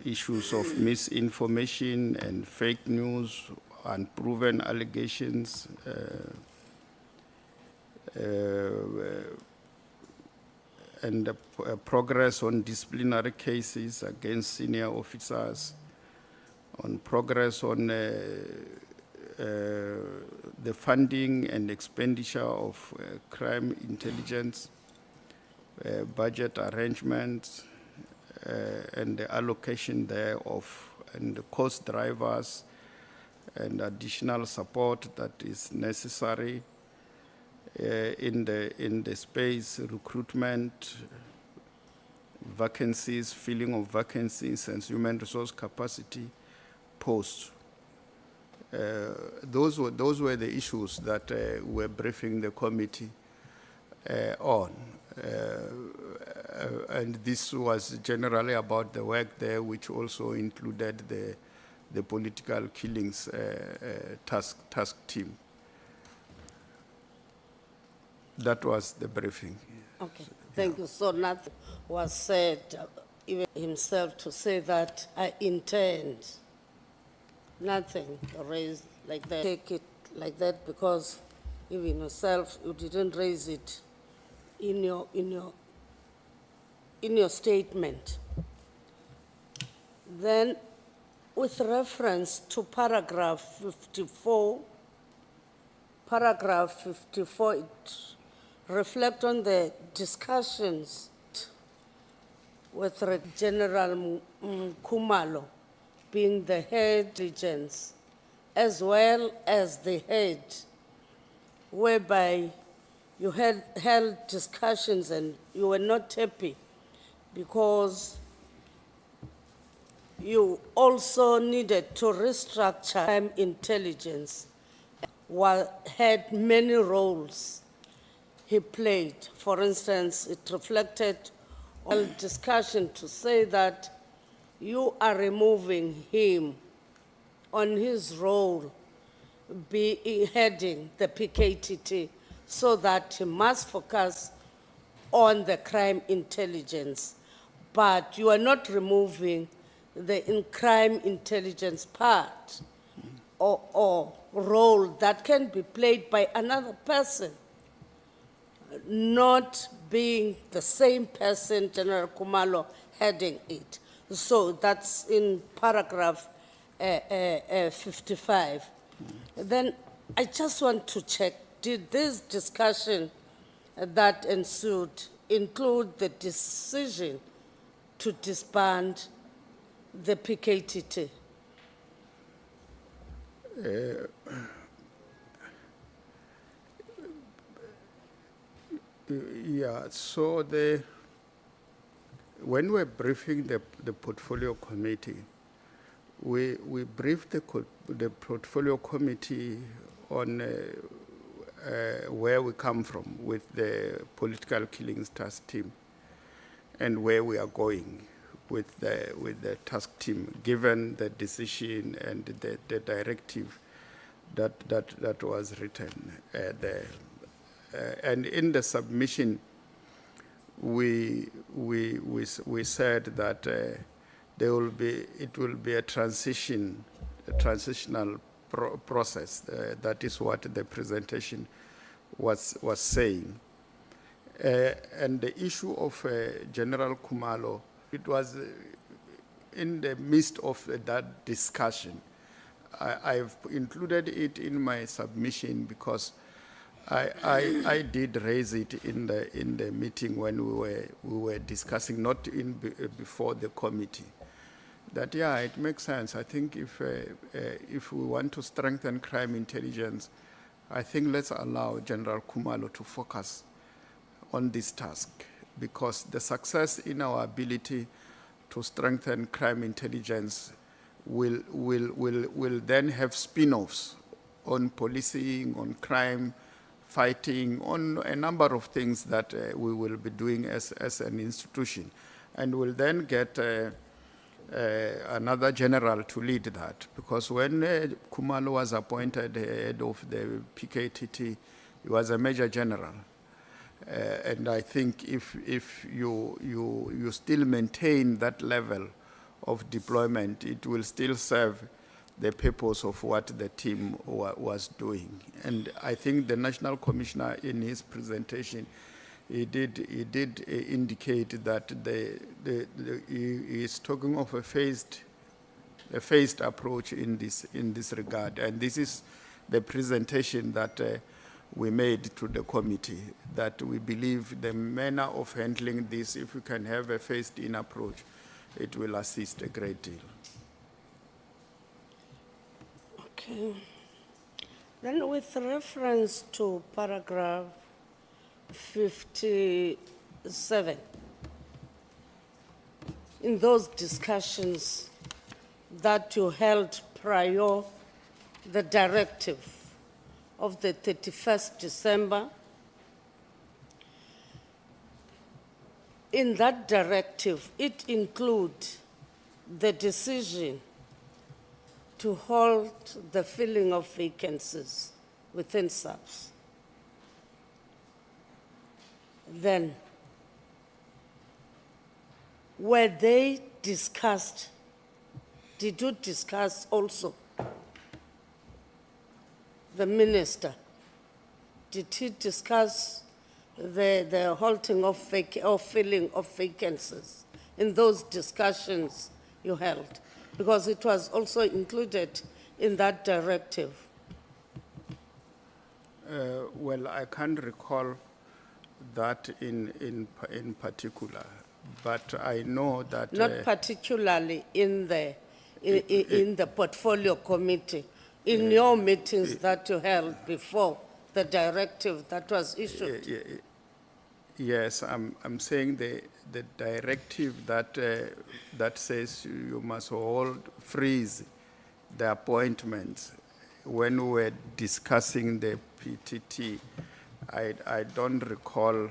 issues of misinformation and fake news, unproven allegations, and progress on disciplinary cases against senior officers, on progress on the funding and expenditure of crime intelligence, budget arrangements, and the allocation thereof, and the cost drivers, and additional support that is necessary in the space, recruitment, vacancies, filling of vacancies, and human resource capacity posts. Those were the issues that we're briefing the committee on. And this was generally about the work there, which also included the political killings task team. That was the briefing. Okay, thank you. So nothing was said, even himself to say that I intend, nothing raised like that. Take it like that because even yourself, you didn't raise it in your statement. Then, with reference to paragraph 54, it reflect on the discussions with General Khumalo being the head agents, as well as the head, whereby you had held discussions and you were not happy because you also needed to restructure crime intelligence, had many roles he played. For instance, it reflected on discussion to say that you are removing him on his role, be heading the PKTT, so that he must focus on the crime intelligence. But you are not removing the crime intelligence part or role that can be played by another person, not being the same person, General Khumalo, heading it. So that's in paragraph 55. Then I just want to check, did this discussion that ensued include the decision to disband the PKTT? Yeah, so when we're briefing the portfolio committee, we briefed the portfolio committee on where we come from with the political killings task team and where we are going with the task team, given the decision and the directive that was written there. And in the submission, we said that it will be a transitional process. That is what the presentation was saying. And the issue of General Khumalo, it was in the midst of that discussion. I've included it in my submission because I did raise it in the meeting when we were discussing, not before the committee, that, yeah, it makes sense. I think if we want to strengthen crime intelligence, I think let's allow General Khumalo to focus on this task, because the success in our ability to strengthen crime intelligence will then have spin-offs on policing, on crime fighting, on a number of things that we will be doing as an institution. And we'll then get another general to lead that. Because when Khumalo was appointed head of the PKTT, he was a major general. And I think if you still maintain that level of deployment, it will still serve the purpose of what the team was doing. And I think the National Commissioner, in his presentation, he did indicate that he is talking of a phased approach in this regard. And this is the presentation that we made to the committee, that we believe the manner of handling this, if we can have a phased-in approach, it will assist a great deal. Okay. Then with reference to paragraph 57, in those discussions that you held prior the directive of the 31st December, in that directive, it includes the decision to halt the filling of vacancies within SAPS. Then, were they discussed? Did you discuss also the minister? Did he discuss the halting of filling of vacancies in those discussions you held? Because it was also included in that directive. Well, I can't recall that in particular, but I know that Not particularly in the portfolio committee, in your meetings that you held before the directive that was issued. Yes, I'm saying the directive that says you must freeze the appointments. When we were discussing the PTT, I don't recall,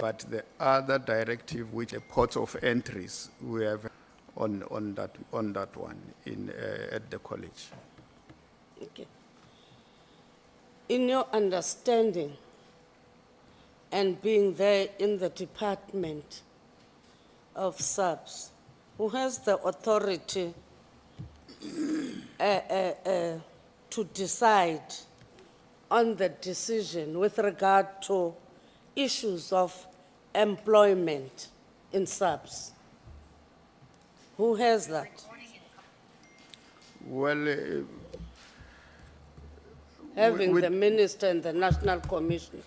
but the other directive, which a port of entries, we have on that one at the college. Okay. In your understanding, and being there in the department of SAPS, who has the authority to decide on the decision with regard to issues of employment in SAPS? Who has that? Well, Having the minister and the national commissioner.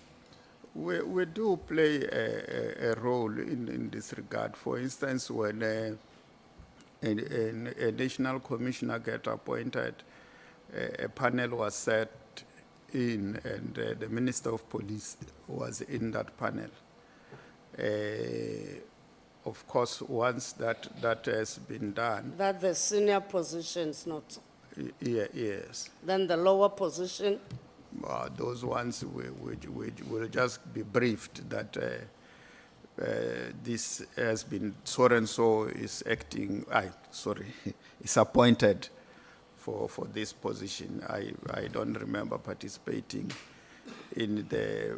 we do play a role in this regard. For instance, when a national commissioner gets appointed, a panel was set in, and the Minister of Police was in that panel. Of course, once that has been done. That the senior positions not. Yes. Then the lower position. Those ones will just be briefed that this has been so and so is acting. Is appointed for this position. I don't remember participating in the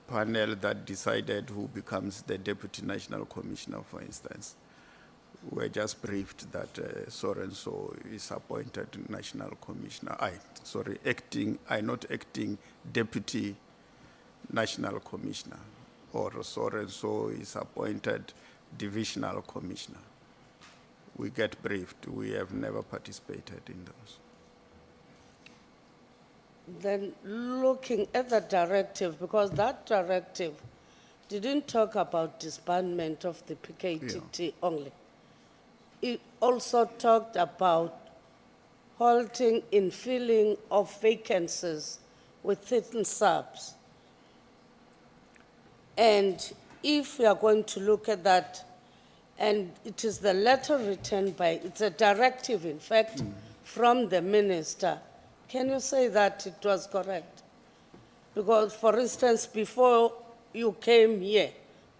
panel that decided who becomes the Deputy National Commissioner, for instance. We're just briefed that so and so is appointed National Commissioner. Not acting Deputy National Commissioner, or so and so is appointed Divisional Commissioner. We get briefed. We have never participated in those. Then looking at the directive, because that directive didn't talk about disbandment of the PKTT only. it also talked about halting in filling of vacancies within SAPS. And if we are going to look at that, and it is the letter written by, it's a directive, in fact, from the minister, can you say that it was correct? Because, for instance, before you came here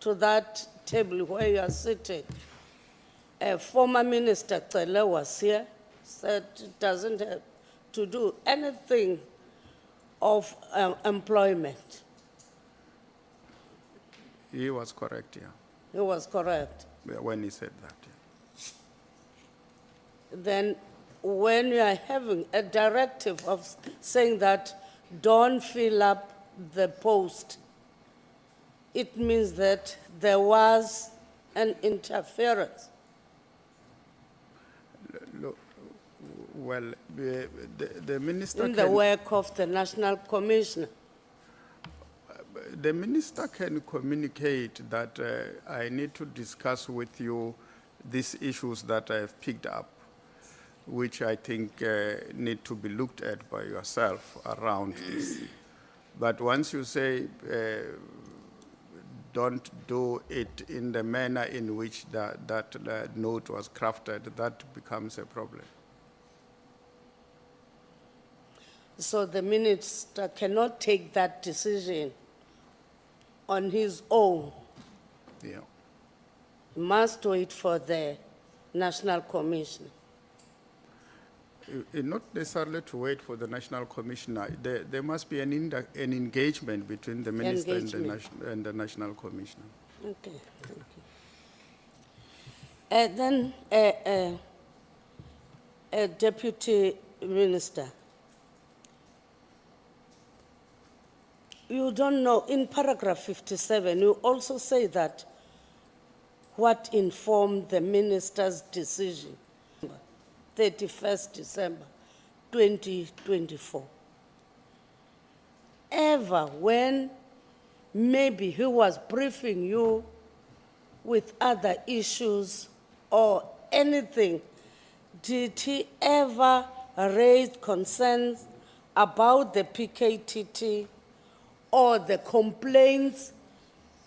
to that table where you are sitting, a former minister, Cele, was here, said it doesn't have to do anything of employment. He was correct, yeah, He was correct. when he said that. Yeah. Then when you are having a directive of saying that don't fill up the post, it means that there was an interference. Look, well, the minister In the can, work of the National Commissioner. the minister can communicate that I need to discuss with you these issues that I have picked up, which I think need to be looked at by yourself around this. But once you say don't do it in the manner in which that note was crafted, that becomes a problem. So the minister cannot take that decision on his own. Yeah. He must wait for the National Commissioner. Not necessarily to wait for the National Commissioner. There must be an engagement between the Minister and the National Commissioner. Okay, thank you. Then, Deputy Minister, you don't know, in paragraph 57, you also say that what informed the minister's decision, 31st December 2024. Ever when maybe he was briefing you with other issues or anything, did he ever raise concerns about the PKTT or the complaints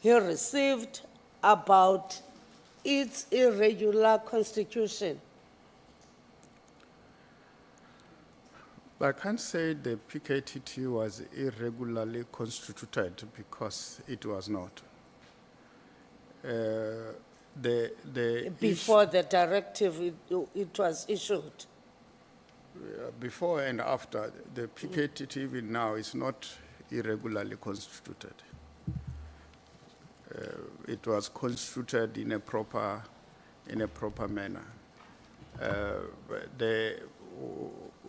he received about its irregular constitution? I can't say the PKTT was irregularly constituted because it was not. Before the directive it was issued. Before and after, the PKTT even now is not irregularly constituted. It was constituted in a proper manner.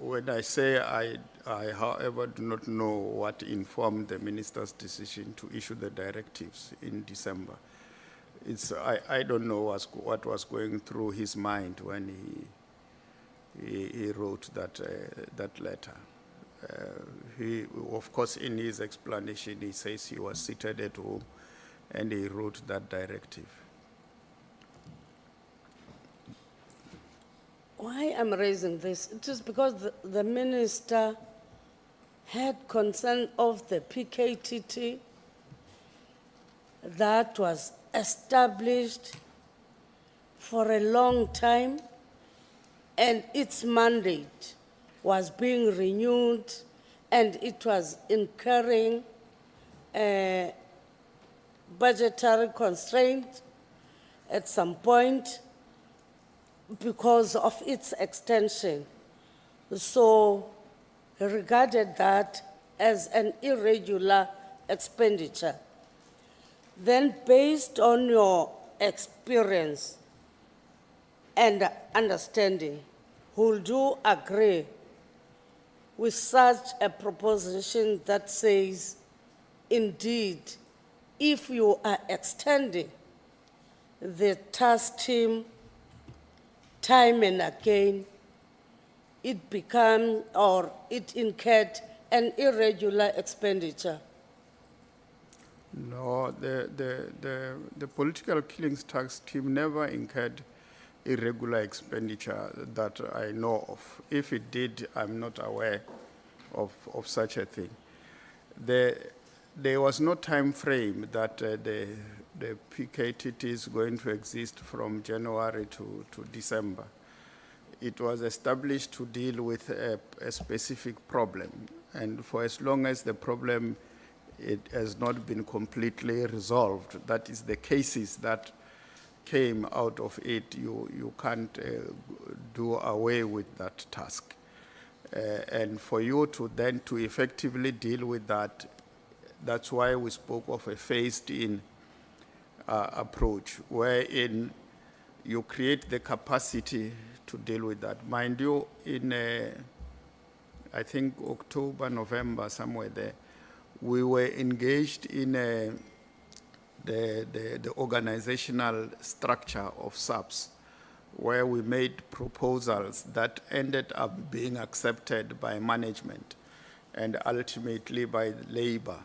When I say I, however, do not know what informed the minister's decision to issue the directives in December. I don't know what was going through his mind when he wrote that letter. He, of course, in his explanation, he says he was seated at home and he wrote that directive. Why I'm raising this? It is because the minister had concern of the PKTT that was established for a long time, and its mandate was being renewed, and it was incurring budgetary constraint at some point because of its extension. So he regarded that as an irregular expenditure. Then, based on your experience and understanding, would you agree with such a proposition that says, indeed, if you are extending the task team time and again, it became, or it incurred an irregular expenditure? No, the political killings tax team never incurred irregular expenditure that I know of. If it did, I'm not aware of such a thing. There was no time frame that the PKTT is going to exist from January to December. It was established to deal with a specific problem, and for as long as the problem it has not been completely resolved, that is the cases that came out of it, you can't do away with that task. And for you to then to effectively deal with that, that's why we spoke of a phased-in approach, wherein you create the capacity to deal with that. Mind you, in I think October, November, somewhere there, we were engaged in the organizational structure of SAPS, where we made proposals that ended up being accepted by management and ultimately by labor,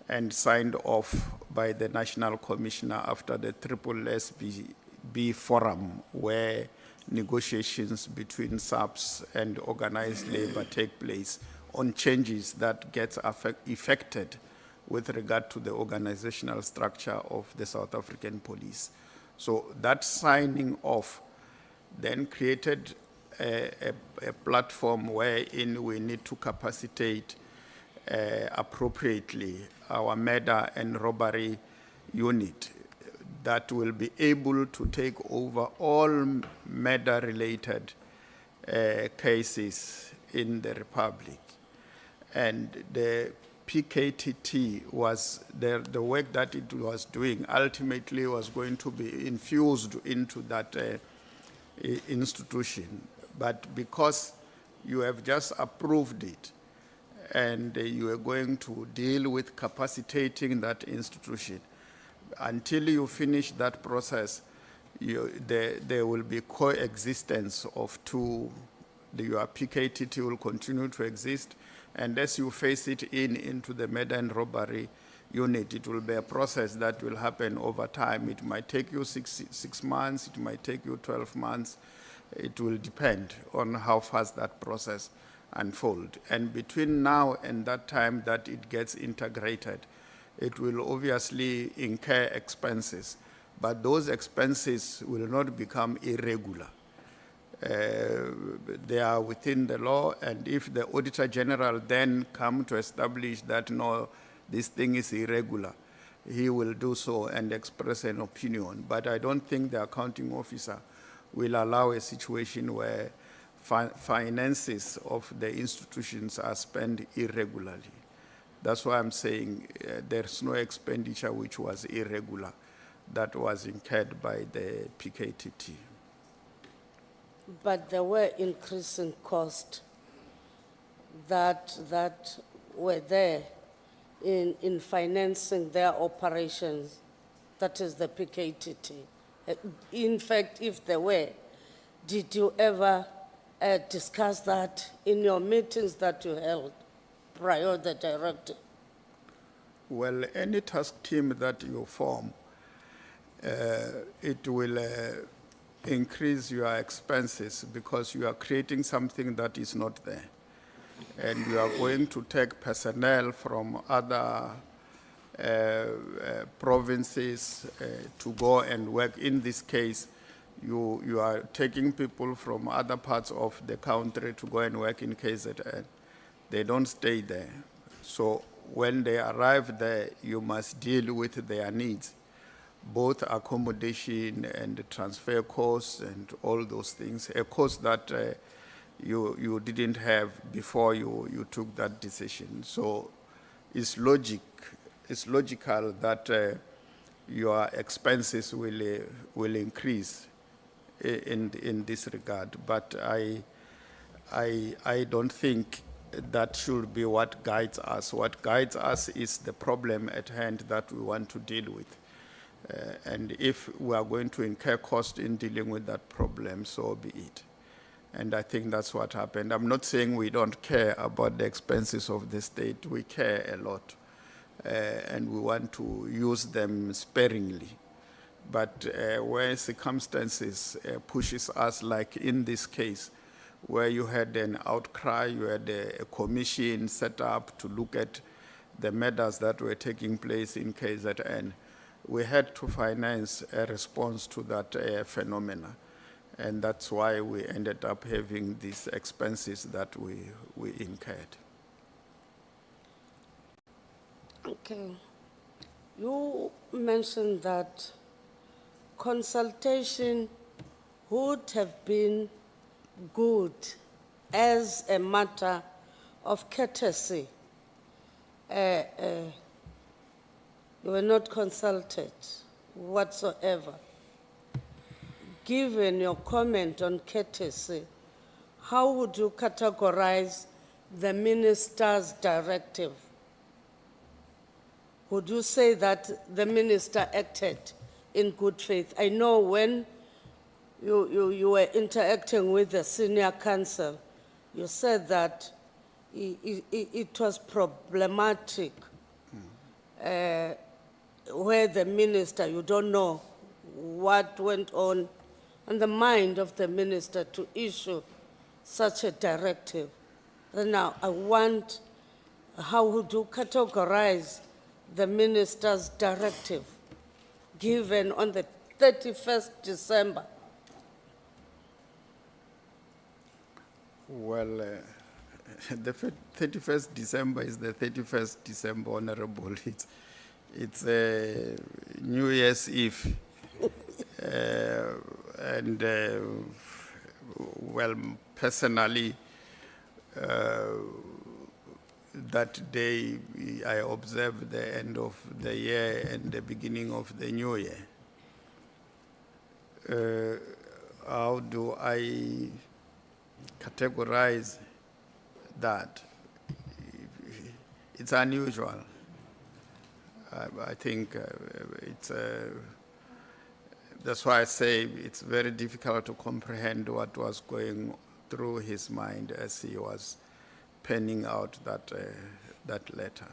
and signed off by the National Commissioner after the SSSB forum, where negotiations between SAPS and organized labor take place on changes that gets effected with regard to the organizational structure of the South African police. So that signing off then created a platform wherein we need to capacitate appropriately our murder and robbery unit that will be able to take over all murder-related cases in the Republic. And the PKTT was, the work that it was doing ultimately was going to be infused into that institution. But because you have just approved it, and you are going to deal with capacitating that institution, until you finish that process, there will be coexistence of two. Your PKTT will continue to exist, and as you face it into the murder and robbery unit, it will be a process that will happen over time. It might take you six months, it might take you 12 months. It will depend on how fast that process unfold. And between now and that time that it gets integrated, it will obviously incur expenses, but those expenses will not become irregular. They are within the law, and if the Auditor General then come to establish that no, this thing is irregular, he will do so and express an opinion. But I don't think the accounting officer will allow a situation where finances of the institutions are spent irregularly. That's why I'm saying there's no expenditure which was irregular that was incurred by the PKTT. But there were increasing costs that were there in financing their operations, that is the PKTT. In fact, if there were, did you ever discuss that in your meetings that you held prior to the directive? Well, any task team that you form, it will increase your expenses because you are creating something that is not there. And you are going to take personnel from other provinces to go and work. In this case, you are taking people from other parts of the country to go and work in KZN. They don't stay there. So when they arrive there, you must deal with their needs, both accommodation and transfer costs and all those things, a cost that you didn't have before you took that decision. So it's logical that your expenses will increase in this regard. But I don't think that should be what guides us. What guides us is the problem at hand that we want to deal with. And if we are going to incur cost in dealing with that problem, so be it. And I think that's what happened. I'm not saying we don't care about the expenses of the state. We care a lot. And we want to use them sparingly. But where circumstances pushes us, like in this case, where you had an outcry, you had a commission set up to look at the matters that were taking place in KZN, we had to finance a response to that phenomena. And that's why we ended up having these expenses that we incurred. Okay. You mentioned that consultation would have been good as a matter of courtesy. You were not consulted whatsoever. Given your comment on courtesy, how would you categorize the minister's directive? Would you say that the minister acted in good faith? I know when you were interacting with the senior counsel, you said that it was problematic where the minister, you don't know what went on in the mind of the minister to issue such a directive. And now I want, how would you categorize the minister's directive given on the 31st December? Well, the 31st December is the 31st December, Honorable. It's New Year's Eve. Well, personally, that day I observed the end of the year and the beginning of the new year. How do I categorize that? It's unusual. I think that's why I say it's very difficult to comprehend what was going through his mind as he was penning out that letter.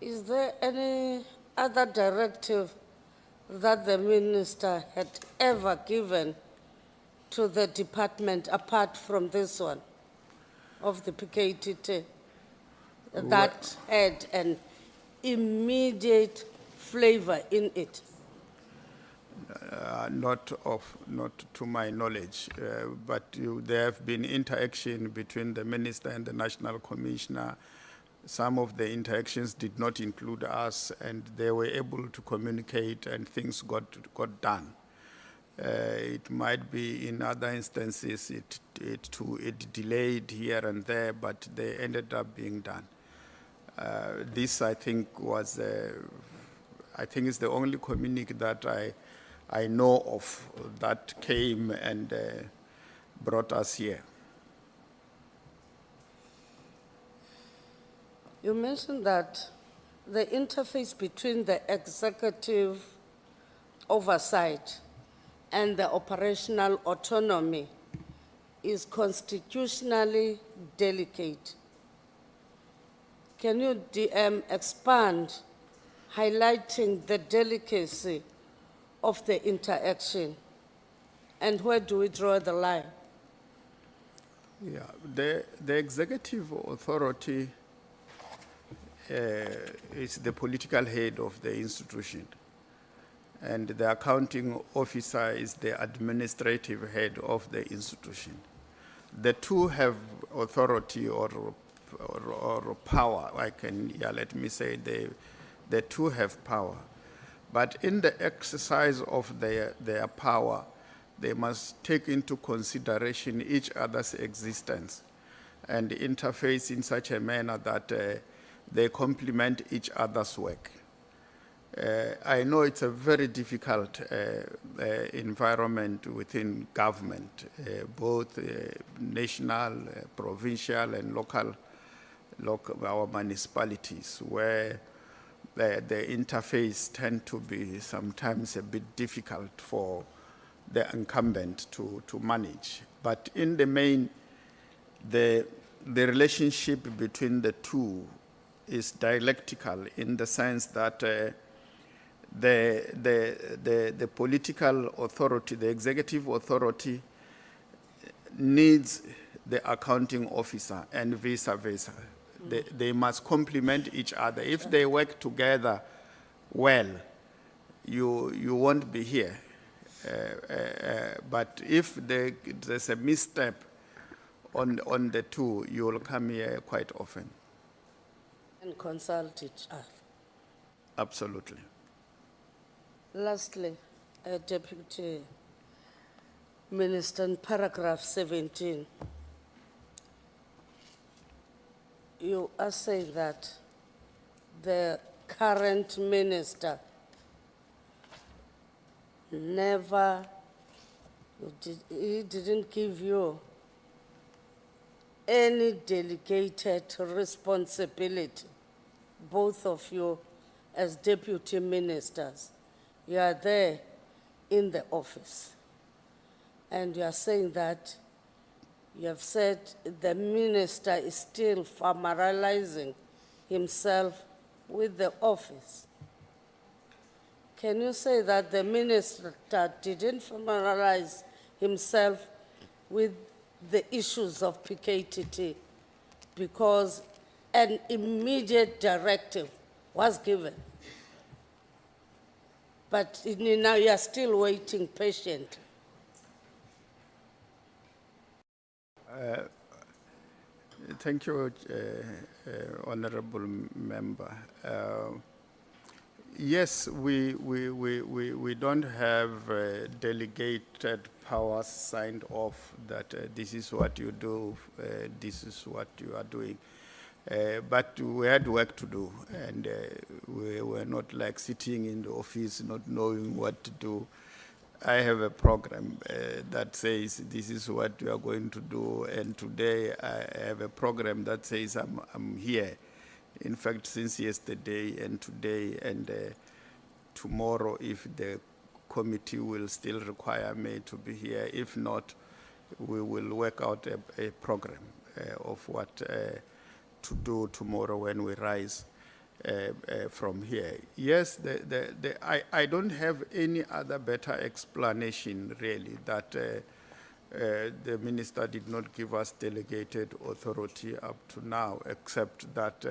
Is there any other directive that the minister had ever given to the department apart from this one of the PKTT that had an immediate flavor in it? Not to my knowledge, but there have been interaction between the minister and the national commissioner. Some of the interactions did not include us, and they were able to communicate, and things got done. It might be in other instances it delayed here and there, but they ended up being done. This, I think, was I think it's the only communique that I know of that came and brought us here. You mentioned that the interface between the executive oversight and the operational autonomy is constitutionally delicate. Can you expand, highlighting the delicacy of the interaction, and where do we draw the line? Yeah, the executive authority is the political head of the institution, and the accounting officer is the administrative head of the institution. The two have authority or power. Let me say the two have power. But in the exercise of their power, they must take into consideration each other's existence and interface in such a manner that they complement each other's work. I know it's a very difficult environment within government, both national, provincial, and local our municipalities, where the interface tend to be sometimes a bit difficult for the incumbent to manage. But in the main, the relationship between the two is dialectical in the sense that the political authority, the executive authority, needs the accounting officer and vice versa. They must complement each other. If they work together well, you won't be here. But if there's a misstep on the two, you will come here quite often. And consult each other. Absolutely. Lastly, Deputy Minister, in paragraph 17, you are saying that the current minister he didn't give you any delegated responsibility, both of you as deputy ministers. You are there in the office. And you are saying that you have said the minister is still familiarizing himself with the office. Can you say that the minister didn't familiarize himself with the issues of PKTT because an immediate directive was given? But now you are still waiting patiently. Thank you, Honorable Member. Yes, we don't have delegated powers signed off that this is what you do, this is what you are doing. But we had work to do, and we were not like sitting in the office not knowing what to do. I have a program that says this is what we are going to do, and today I have a program that says I'm here. In fact, since yesterday and today and tomorrow, if the committee will still require me to be here. If not, we will work out a program of what to do tomorrow when we rise from here. Yes, I don't have any other better explanation, really, that the minister did not give us delegated authority up to now, except that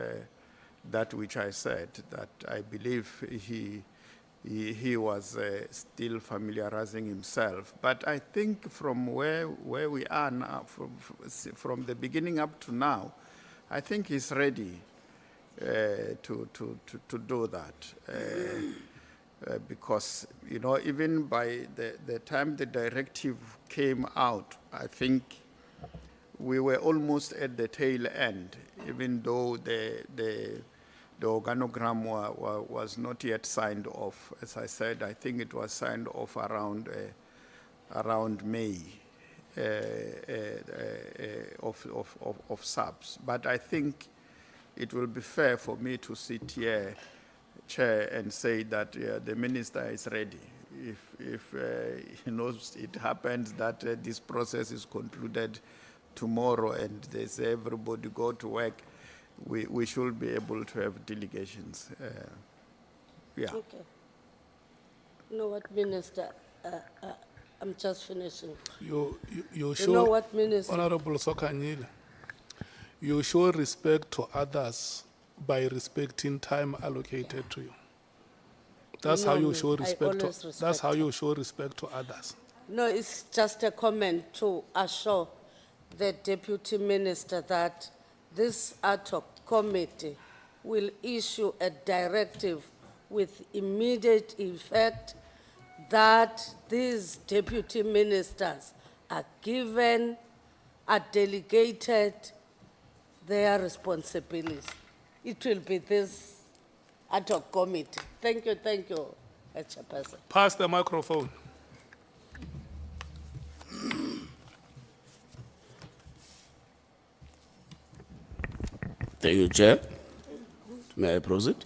that which I said, that I believe he was still familiarizing himself. But I think from where we are now, from the beginning up to now, I think he's ready to do that. Because, you know, even by the time the directive came out, I think we were almost at the tail end, even though the organogram was not yet signed off. As I said, I think it was signed off around May of SAPS. But I think it will be fair for me to sit here, Chair, and say that the minister is ready. If it happens that this process is concluded tomorrow and they say everybody go to work, we should be able to have delegations. Yeah. Okay. You know what, Minister? I'm just finishing. You show, You know what, Minister? Honorable Sokanyile, you show respect to others by respecting time allocated to you. That's how you No, show I respect to. always That's respect how you show respect to others. No, it's just a comment to assure the Deputy Minister that this ad hoc committee will issue a directive with immediate effect that these deputy ministers are delegated their responsibilities. It will be this ad hoc committee. Thank you, Chairperson. Pass the microphone. Thank you, Chair. May I proceed?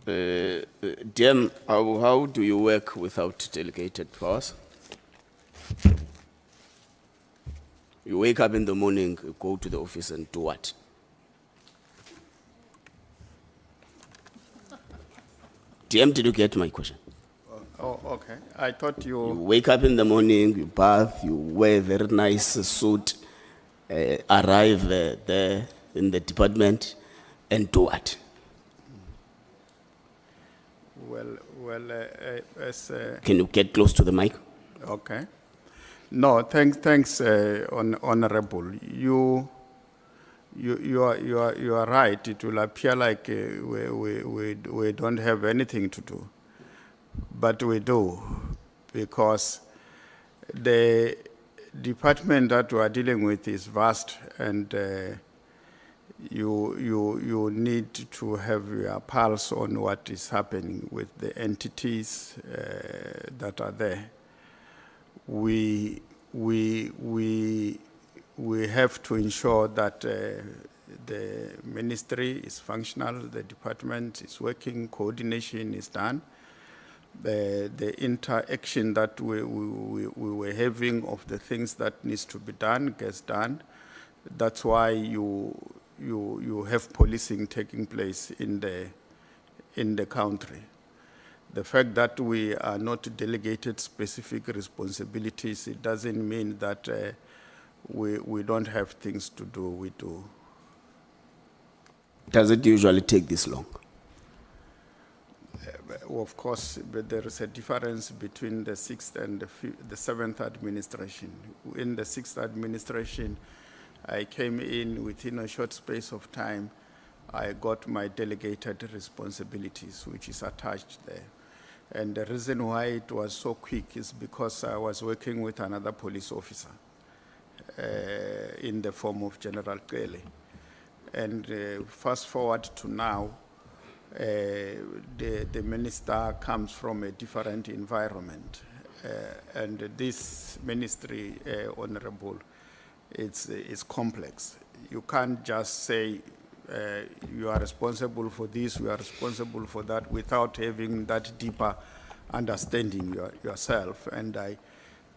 Dian, how do you work without delegated powers? You wake up in the morning, you go to the office and do what? DM, did you get my question? Oh, okay. I thought You you, wake up in the morning, you bath, you wear a very nice suit, arrive there in the department, and do what? as, Can you get close to the mic? okay. No, thanks, Honorable. You are right. It will appear like we don't have anything to do, but we do, because the department that we are dealing with is vast, and you need to have your pulse on what is happening with the entities that are there. We have to ensure that the ministry is functional, the department is working, coordination is done. The interaction that we were having of the things that needs to be done gets done. That's why you have policing taking place in the country. The fact that we are not delegated specific responsibilities, it doesn't mean that we don't have things to do. We do. Does it usually take this long? Of course, but there is a difference between the 6th and the 7th administration. In the 6th administration, I came in within a short space of time. I got my delegated responsibilities, which is attached there. And the reason why it was so quick is because I was working with another police officer in the form of General Kelly. And fast forward to now, the minister comes from a different environment. And this ministry, Honorable, it's complex. You can't just say, you are responsible for this, you are responsible for that, without having that deeper understanding yourself. And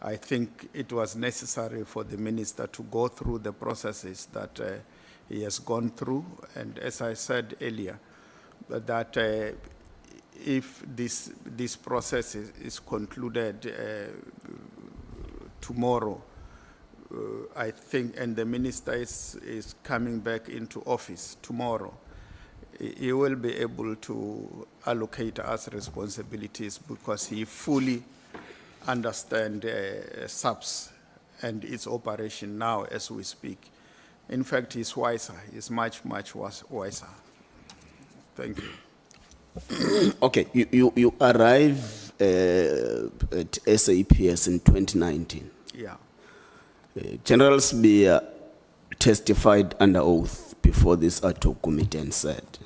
I think it was necessary for the minister to go through the processes that he has gone through. And as I said earlier, that if this process is concluded tomorrow, I think, and the minister is coming back into office tomorrow, he will be able to allocate us responsibilities because he fully understands SAPS and its operation now as we speak. In fact, he's wiser. He's much wiser. Thank you. Okay, you arrive at SAPS in 2019. Yeah. General Spear testified under oath before this ad hoc committee and said,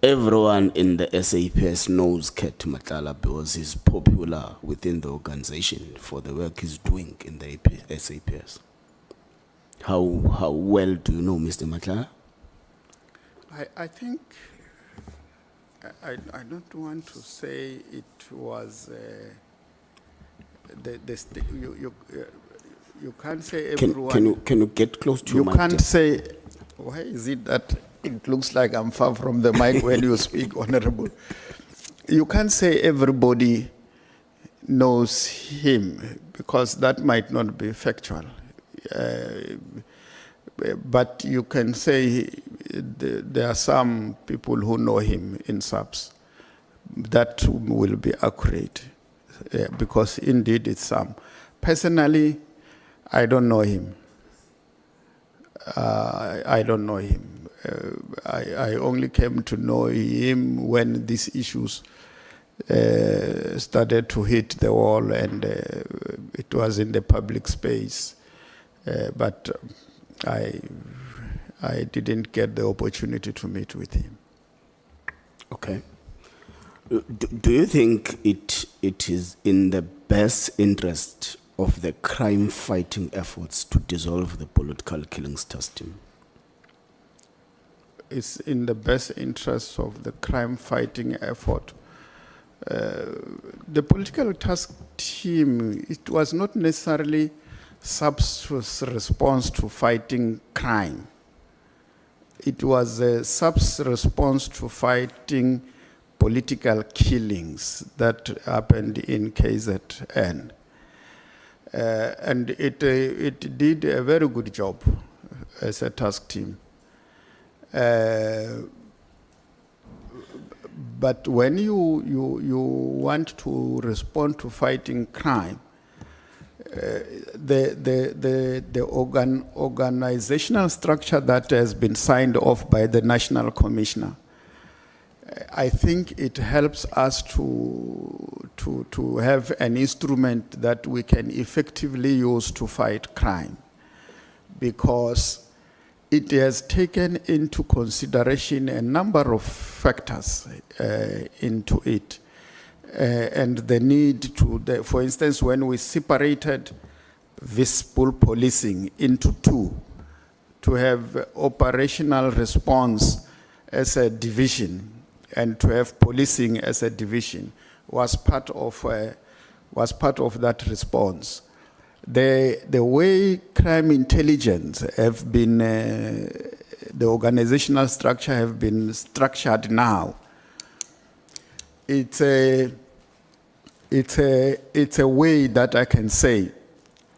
everyone in the SAPS knows Ket Nhlanhla because he's popular within the organization for the work he's doing in the SAPS. How well do you know Mr. Nhlanhla? I think, I don't want to say it was, you can't say everyone. Can you get close to your mic? You can't say, why is it that it looks like I'm far from the mic when you speak, Honorable? You can't say everybody knows him, because that might not be factual. But you can say there are some people who know him in SAPS. That will be accurate, because indeed it's some. Personally, I don't know him. I don't know him. I only came to know him when these issues started to hit the wall, and it was in the public space. But I didn't get the opportunity to meet with him. Okay. Do you think it is in the best interest of the crime-fighting efforts to dissolve the political killings task team? It's in the best interest of the crime-fighting effort. The political task team, it was not necessarily SAPS' response to fighting crime. It was a SAPS' response to fighting political killings that happened in KZN. And it did a very good job as a task team. But when you want to respond to fighting crime, the organizational structure that has been signed off by the National Commissioner, I think it helps us to have an instrument that we can effectively use to fight crime, because it has taken into consideration a number of factors into it. And the need to, for instance, when we separated visible policing into two, to have operational response as a division and to have policing as a division was part of that response. The way crime intelligence have been, the organizational structure have been structured now, it's a way that I can say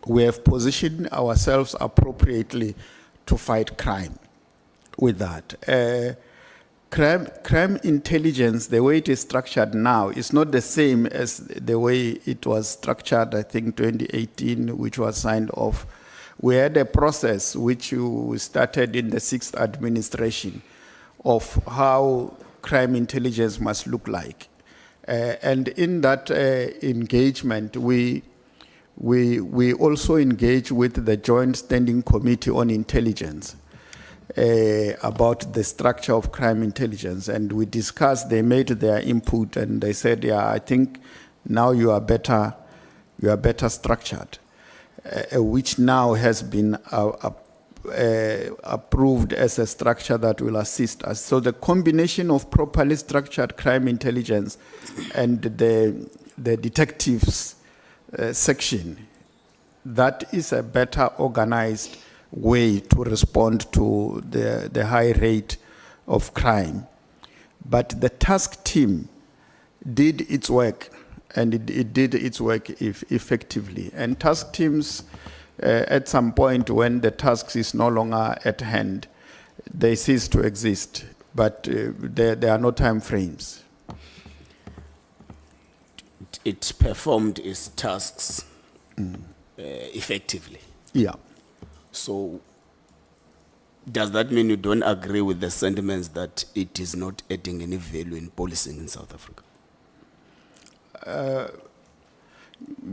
we have positioned ourselves appropriately to fight crime with that. Crime intelligence, the way it is structured now, is not the same as the way it was structured, I think, 2018, which was signed off. We had a process which we started in the 6th administration of how crime intelligence must look like. And in that engagement, we also engage with the Joint Standing Committee on Intelligence about the structure of crime intelligence. And we discussed, they made their input, and they said, yeah, I think now you are better structured, which now has been approved as a structure that will assist us. So the combination of properly structured crime intelligence and the detectives section, that is a better organized way to respond to the high rate of crime. But the task team did its work, and it did its work effectively. And task teams, at some point when the task is no longer at hand, they cease to exist, but there are no time frames. It performed its tasks effectively. Yeah. So does that mean you don't agree with the sentiments that it is not adding any value in policing in South Africa?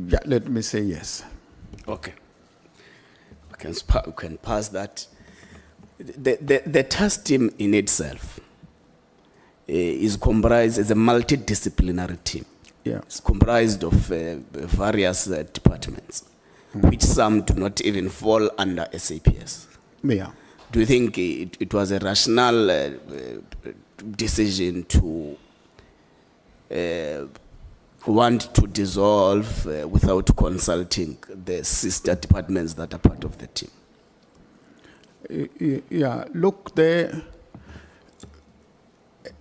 Yeah, let me say yes. Okay. We can pass that. The task team in itself is comprised as a multidisciplinary team. Yeah. It's comprised of various departments, which some do not even fall under SAPS. Yeah. Do you think it was a rational decision to want to dissolve without consulting the sister departments that are part of the team? Yeah, look,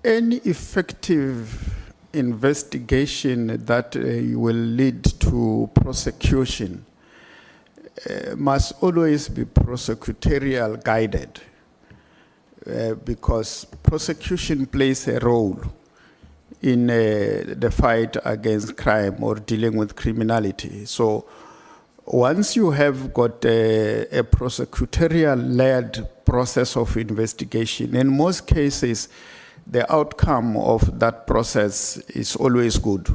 any effective investigation that will lead to prosecution must always be prosecutorial guided, because prosecution plays a role in the fight against crime or dealing with criminality. So once you have got a prosecutorial-led process of investigation, in most cases, the outcome of that process is always good.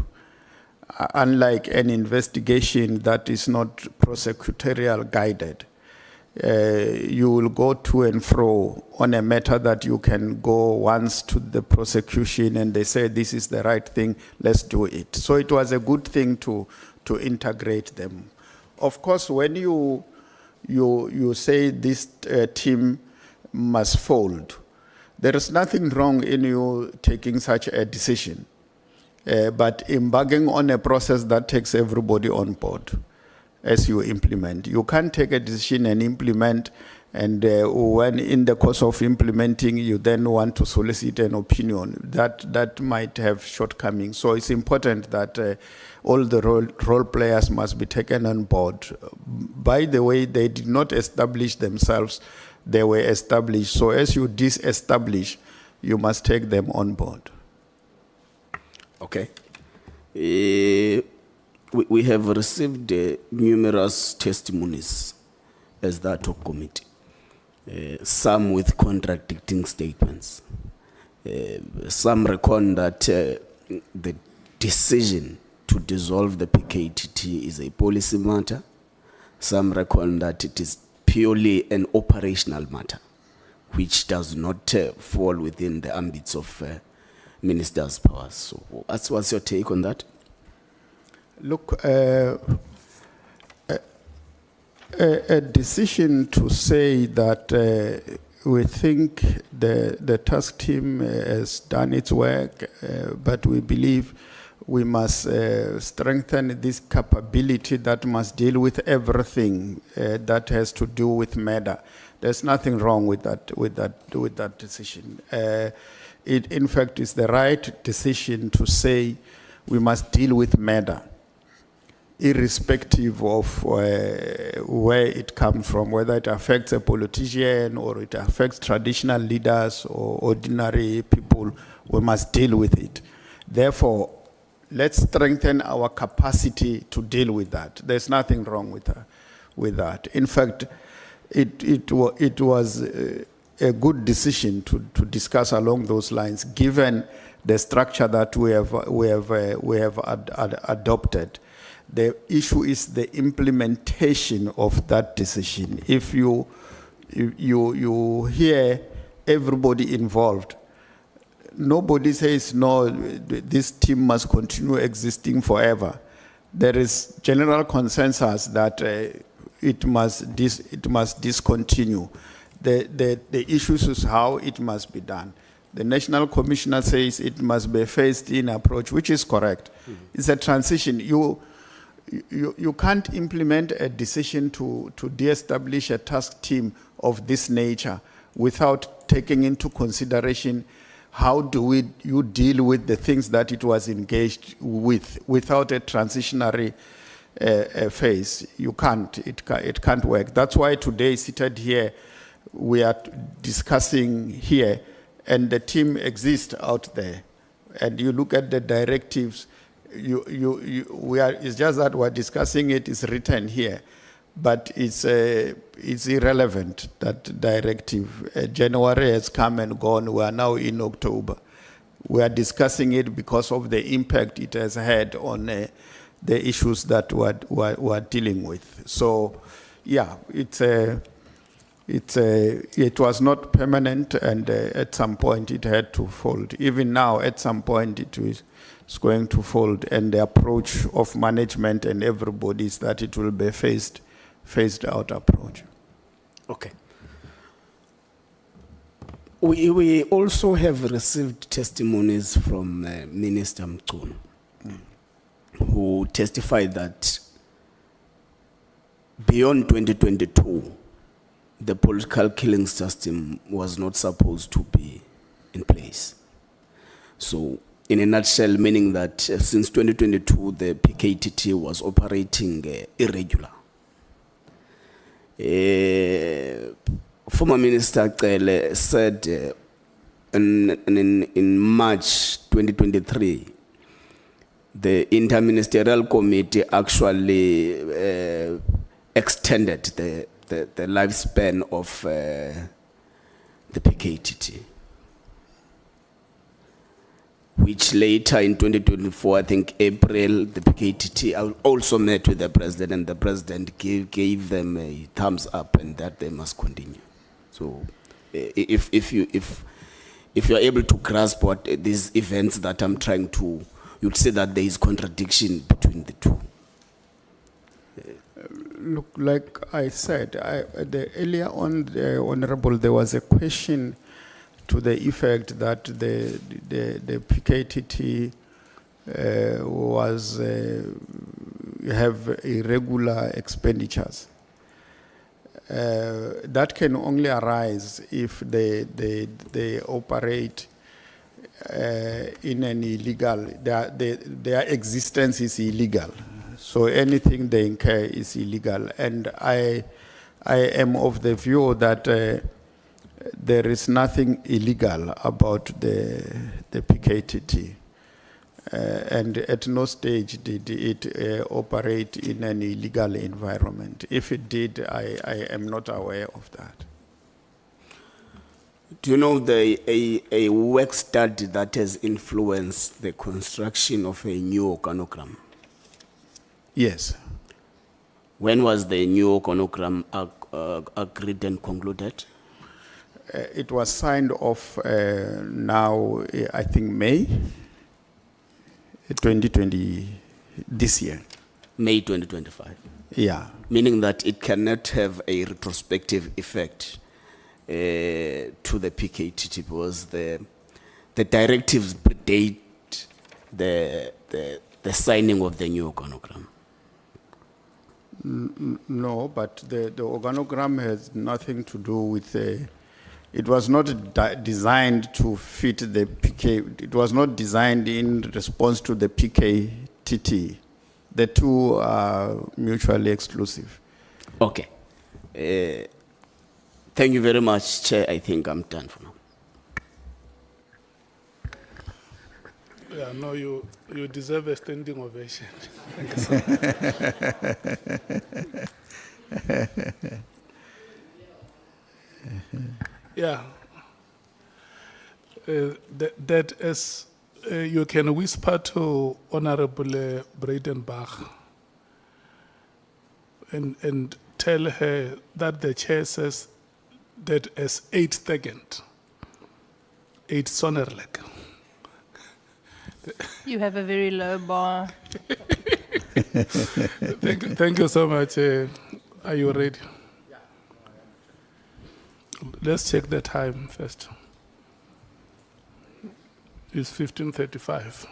Unlike an investigation that is not prosecutorial guided, you will go to and fro on a matter that you can go once to the prosecution and they say this is the right thing, let's do it. So it was a good thing to integrate them. Of course, when you say this team must fold, there is nothing wrong in you taking such a decision, but embarking on a process that takes everybody on board as you implement. You can't take a decision and implement And when in the course of implementing, you then want to solicit an opinion, that might have shortcomings. So it's important that all the role players must be taken on board. By the way, they did not establish themselves, they were established. So as you disestablish, you must take them on board. Okay. We have received numerous testimonies as the ad hoc committee, some with contradicting statements. Some reckon that the decision to dissolve the PKTT is a policy matter. Some reckon that it is purely an operational matter, which does not fall within the ambits of ministers' powers. So what's your take on that? Look, a decision to say that we think the task team has done its work, but we believe we must strengthen this capability that must deal with everything that has to do with murder. There's nothing wrong with that decision. It, in fact, is the right decision to say we must deal with murder, irrespective of where it comes from, whether it affects a politician or it affects traditional leaders or ordinary people. We must deal with it. Therefore, let's strengthen our capacity to deal with that. There's nothing wrong with that. In fact, it was a good decision to discuss along those lines, given the structure that we have adopted. The issue is the implementation of that decision. If you hear everybody involved, nobody says, no, this team must continue existing forever. There is general consensus that it must discontinue. The issues is how it must be done. The National Commissioner says it must be a phased-in approach, which is correct. It's a transition. You can't implement a decision to de-establish a task team of this nature without taking into consideration how do you deal with the things that it was engaged with without a transitionary phase. You can't. It can't work. That's why today, seated here, we are discussing here, and the team exists out there. And you look at the directives. It's just that we're discussing it. It's written here, but it's irrelevant. That directive, January has come and gone. We are now in October. We are discussing it because of the impact it has had on the issues that we're dealing with. So, yeah, it was not permanent, and at some point it had to fold. Even now, at some point it is going to fold, and the approach of management and everybody is that it will be phased out approach. Okay. We also have received testimonies from Minister Mkhwanazi, who testified that beyond 2022, the political killing system was not supposed to be in place. So, in a nutshell, meaning that since 2022, the PKTT was operating irregular. Former Minister Cele said in March 2023, the Interministerial Committee actually extended the lifespan of the PKTT, which later in 2024, I think April, the PKTT also met with the president, and the president gave them a thumbs up and that they must continue. So if you're able to grasp what these events that I'm trying to, you'd say that there is contradiction between the two. Look, like I said, earlier on, the Honorable, there was a question to the effect that the PKTT have irregular expenditures. that can only arise if they operate in an illegal, their existence is illegal. So anything they incur is illegal. And I am of the view that there is nothing illegal about the PKTT. And at no stage did it operate in an illegal environment. If it did, I am not aware of that. Do you know a work study that has influenced the construction of a new organogram? Yes. When was the new organogram agreed and concluded? It was signed off now, I think May 2020, this year. May 2025. Yeah. Meaning that it cannot have a retrospective effect to the PKTT because the directives predate the signing of the new organogram. No, but the organogram has nothing to do with it was not designed to fit the PK. It was not designed in response to the PKTT. The two are mutually exclusive. Okay. Thank you very much, Chair. I think I'm done for now. Yeah, no, you deserve a standing ovation. Yeah. That as you can whisper to Honorable Breitenbach and tell her that the chair says that as 8 seconds, 8 Sonnerlek. You have a very low bar. Thank you so much. Are you ready? Let's check the time first. It's 15:35.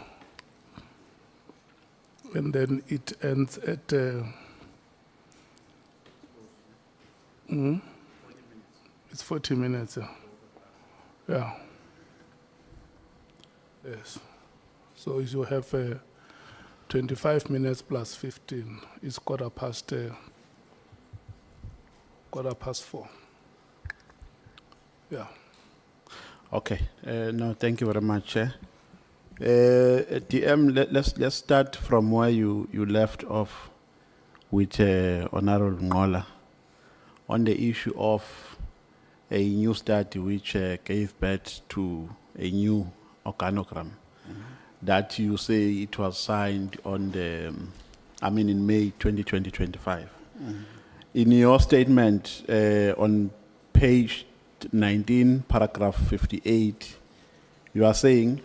And then it ends at... it's 40 minutes. Yeah. Yes. So you have 25 minutes plus 15. It's quarter past 4. Yeah. Okay. No, thank you very much, Chair. DM, let's start from where you left off with Honorable Nhlanhla on the issue of a new study which gave birth to a new organogram. That you say it was signed on in May 2025. In your statement on page 19, paragraph 58, you are saying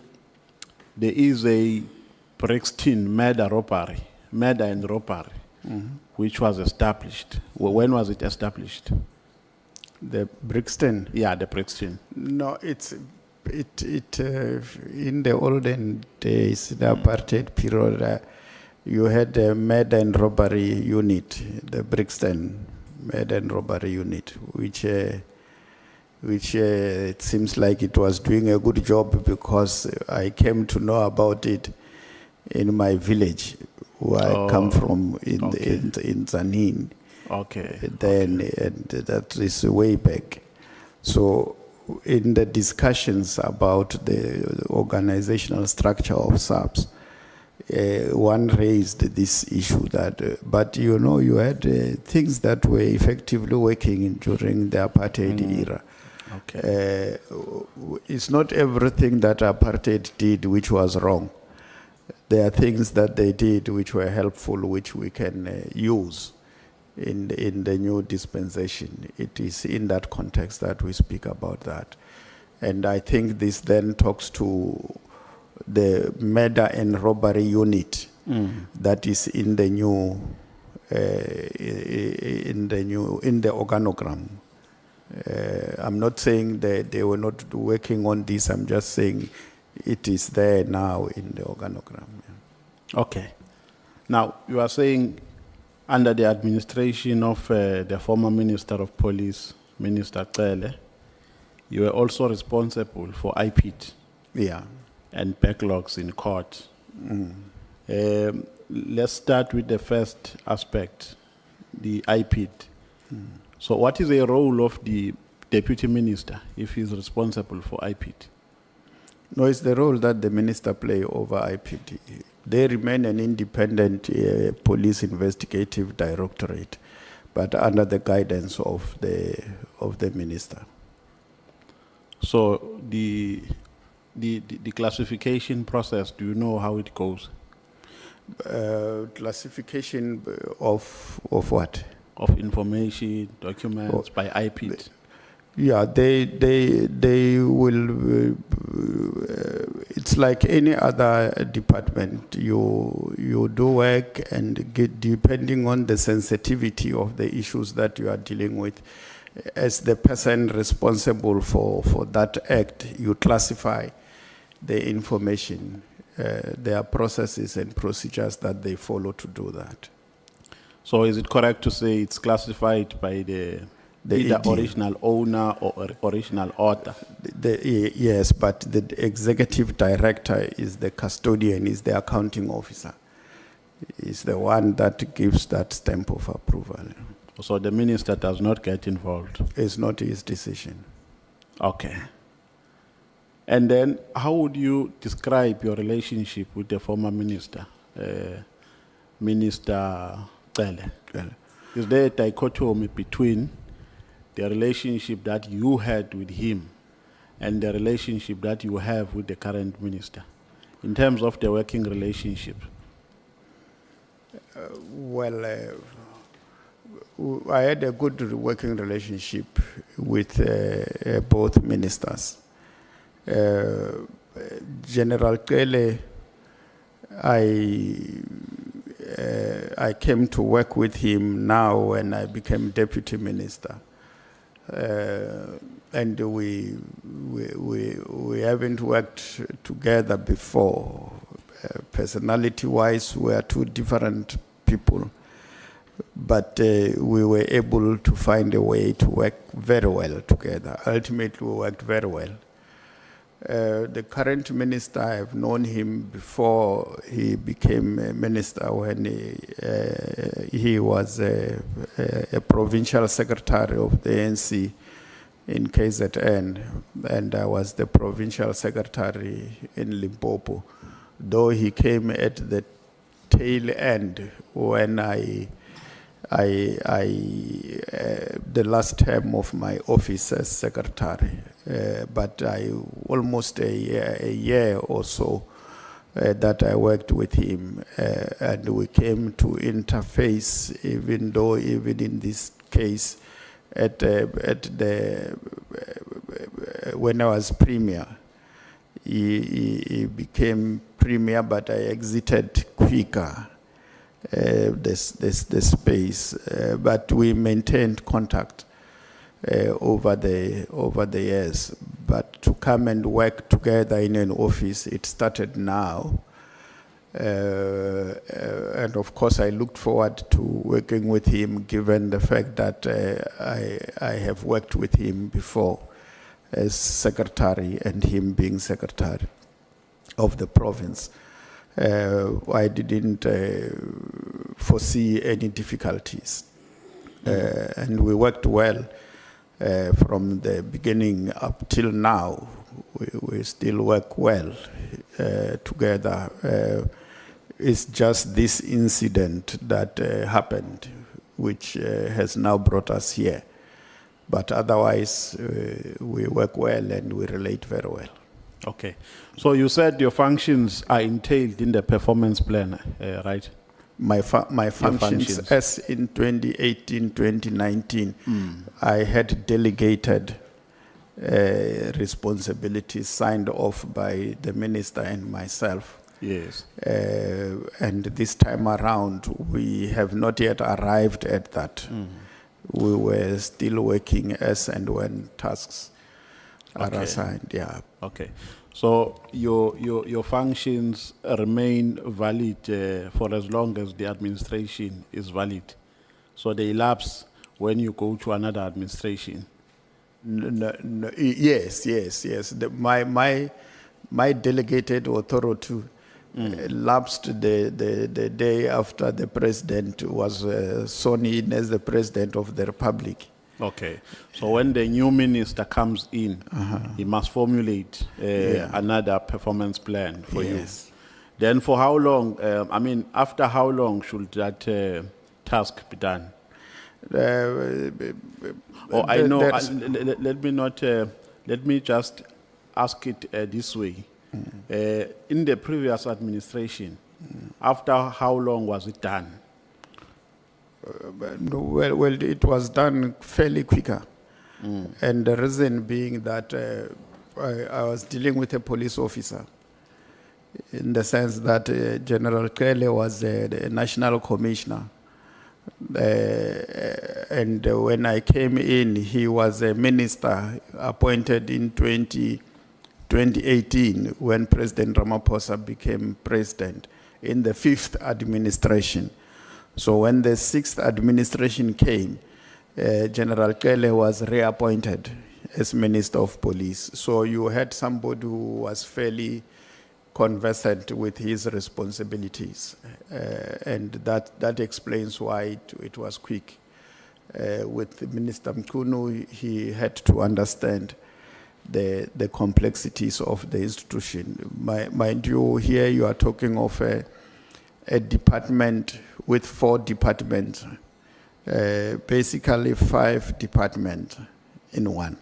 there is a Brixton murder and robbery, which was established. Well, when was it established? The Brixton? Yeah, the Brixton. No, it in the olden days, the apartheid period, you had a murder and robbery unit, the Brixton murder and robbery unit, which it seems like it was doing a good job because I came to know about it in my village, where I come from in Zanin. Okay. Then and that is way back. So in the discussions about the organizational structure of SAPS, one raised this issue that, but you had things that were effectively working during the apartheid era. Okay. It's not everything that apartheid did which was wrong. There are things that they did which were helpful, which we can use in the new dispensation. It is in that context that we speak about that. And I think this then talks to the murder and robbery unit that is in the new in the organogram. I'm not saying that they were not working on this. I'm just saying it is there now in the organogram. Okay. Now, you are saying under the administration of the former Minister of Police, Minister Cele, you were also responsible for IPIT Yeah. and backlogs in court. Let's start with the first aspect, the IPIT. So what is the role of the Deputy Minister if he's responsible for IPIT? No, it's the role that the minister play over IPD. They remain an independent police investigative directorate, but under the guidance of the minister. So the classification process, do you know how it goes? Classification of what? Of information, documents by IPIT? Yeah, they will. It's like any other department. You do work and depending on the sensitivity of the issues that you are dealing with, as the person responsible for that act, you classify the information. There are processes and procedures that they follow to do that. So is it correct to say it's classified by the either AD. original owner or original author? Yes, but the executive director is the custodian, is the accounting officer. Is the one that gives that stamp of approval. So the minister does not get involved? It's not his decision. Okay. And then how would you describe your relationship with the former minister, Minister Cele? Well, Is there a dichotomy between the relationship that you had with him and the relationship that you have with the current minister in terms of the working relationship? I had a good working relationship with both ministers. General Cele, I came to work with him now when I became deputy minister. And we haven't worked together before. Personality-wise, we are two different people, but we were able to find a way to work very well together. Ultimately, we worked very well. The current minister, I've known him before he became a minister when he was a provincial secretary of the ANC in KZN, and I was the provincial secretary in Limpopo, though he came at the tail end when the last term of my office as secretary, but almost a year or so that I worked with him, and we came to interface, even though even in this case, when I was premier, he became premier, but I exited quicker. The space, but we maintained contact over the years. But to come and work together in an office, it started now, and of course I looked forward to working with him, given the fact that I have worked with him before as secretary, and him being secretary of the province. I didn't foresee any difficulties. And we worked well from the beginning up till now. We still work well together. It's just this incident that happened, which has now brought us here. But otherwise, we work well and we relate very well. Okay. So you said your functions are entailed in the performance plan, right? My functions, as in 2018, 2019, I had delegated responsibilities signed off by the minister and myself. Yes. And this time around, we have not yet arrived at that. We were still working as and when tasks are assigned, yeah. Okay. So your functions remain valid for as long as the administration is valid. So they lapse when you go to another administration. Yes. My delegated authority lapsed the day after the president was sworn in as the president of the republic. Okay. So when the new minister comes in, he must formulate another performance plan for you. Then for how long, after how long should that task be done? Let me just ask it this way. In the previous administration, after how long was it done? Well, it was done fairly quicker. And the reason being that I was dealing with a police officer, in the sense that General Kelly was the national commissioner. And when I came in, he was a minister appointed in 2018 when President Ramaphosa became president in the 5th administration. So when the 6th administration came, General Kelly was reappointed as Minister of Police. So you had somebody who was fairly conversant with his responsibilities. And that explains why it was quick. With Minister Mkhwanazi, he had to understand the complexities of the institution. Mind you, here you are talking of a department with 4 departments, basically 5 departments in one.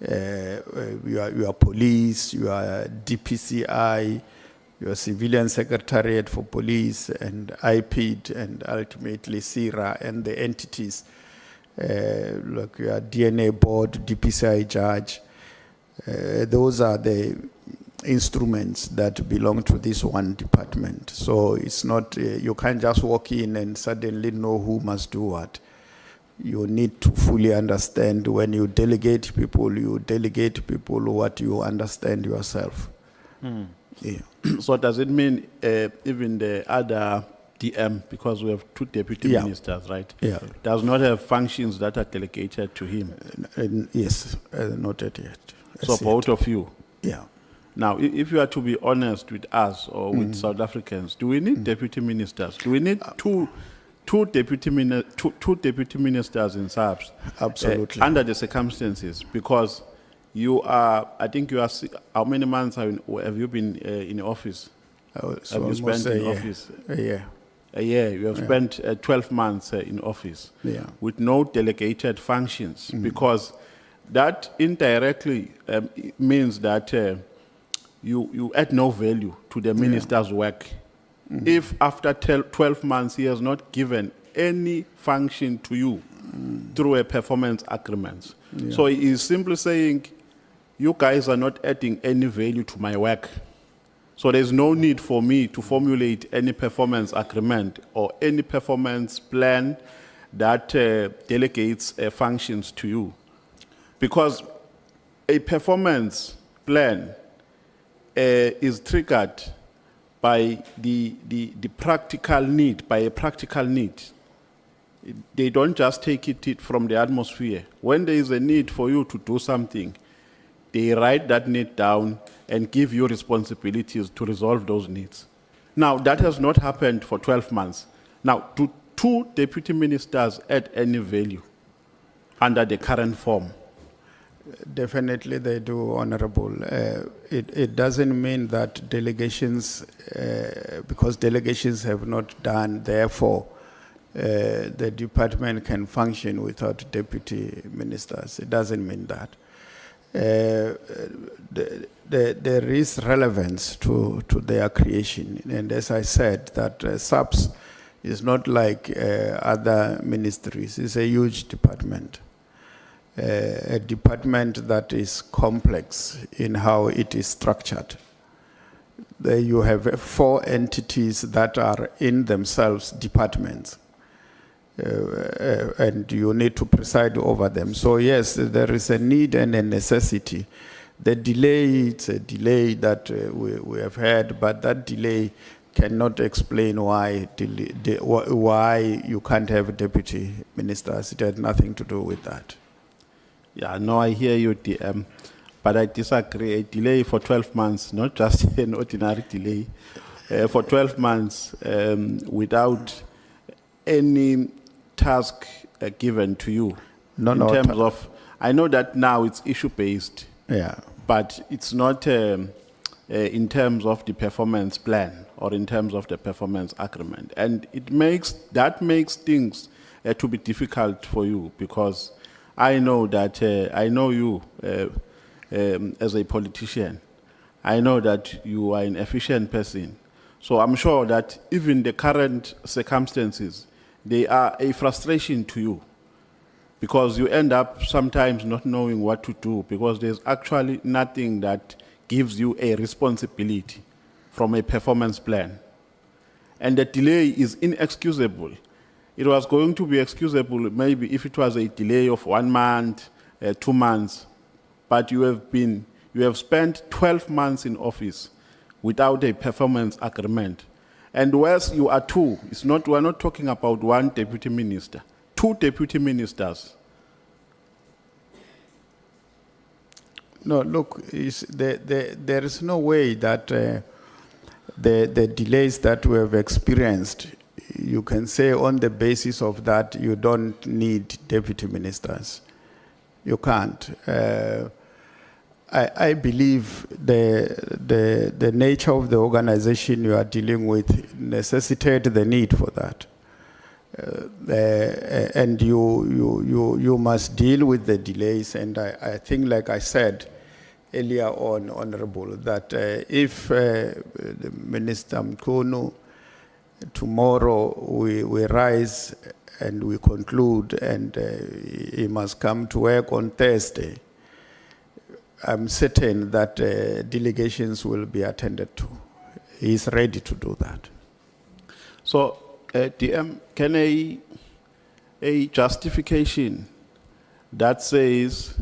Your police, your DPCI, your civilian secretariat for police, and IPID, and ultimately CIRA, and the entities like your DNA board, DPCI judge. Those are the instruments that belong to this one department. So it's not, you can't just walk in and suddenly know who must do what. You need to fully understand. When you delegate people what you understand yourself. Yeah. So does it mean even the other DM, because we have 2 deputy ministers, right? Yeah. Does not have functions that are delegated to him? Yes, not yet. So both of you? Yeah. Now, if you are to be honest with us or with South Africans, do we need deputy ministers? Do we need two deputy ministers in SAPS? Absolutely. Under the circumstances, because you are, I think you are, how many months have you been in office? Have you spent in office? A year. A year. You have spent 12 months in office with no delegated functions, because that indirectly means that you add no value to the minister's work. If after 12 months he has not given any function to you through a performance agreement. So he is simply saying, you guys are not adding any value to my work. So there's no need for me to formulate any performance agreement or any performance plan that delegates functions to you. Because a performance plan is triggered by the practical need, by a practical need. They don't just take it from the atmosphere. When there is a need for you to do something, they write that need down and give you responsibilities to resolve those needs. Now, that has not happened for 12 months. Now, do 2 deputy ministers add any value under the current form? Definitely they do, Honorable. It doesn't mean that delegations, because delegations have not done, therefore, the department can function without deputy ministers. It doesn't mean that. There is relevance to their creation. And as I said, that SAPS is not like other ministries. It's a huge department. A department that is complex in how it is structured. There you have 4 entities that are in themselves departments, and you need to preside over them. So yes, there is a need and a necessity. The delay, it's a delay that we have had, but that delay cannot explain why why you can't have deputy ministers. It had nothing to do with that. Yeah, no, I hear you, DM, but I disagree. A delay for 12 months, not just an ordinary delay, for 12 months without any task given to you. No, in no, terms of, I know that now it's issue-based, Yeah. but it's not in terms of the performance plan or in terms of the performance agreement. And that makes things to be difficult for you, because I know that, I know you as a politician. I know that you are an efficient person. So I'm sure that even the current circumstances, they are a frustration to you, because you end up sometimes not knowing what to do, because there's actually nothing that gives you a responsibility from a performance plan. And the delay is inexcusable. It was going to be excusable maybe if it was a delay of 1 month, 2 months, but you have spent 12 months in office without a performance agreement. And whereas you are two, we're not talking about one deputy minister, 2 deputy ministers. No, look, there is no way that the delays that we have experienced, you can say on the basis of that you don't need deputy ministers. You can't. I believe the nature of the organization you are dealing with necessitate the need for that. And you must deal with the delays. And I think, like I said earlier on, Honorable, that if Minister Mkhwanazi, tomorrow we rise and we conclude and he must come to work on Thursday, I'm certain that delegations will be attended to. He's ready to do that. So, DM, can a justification that says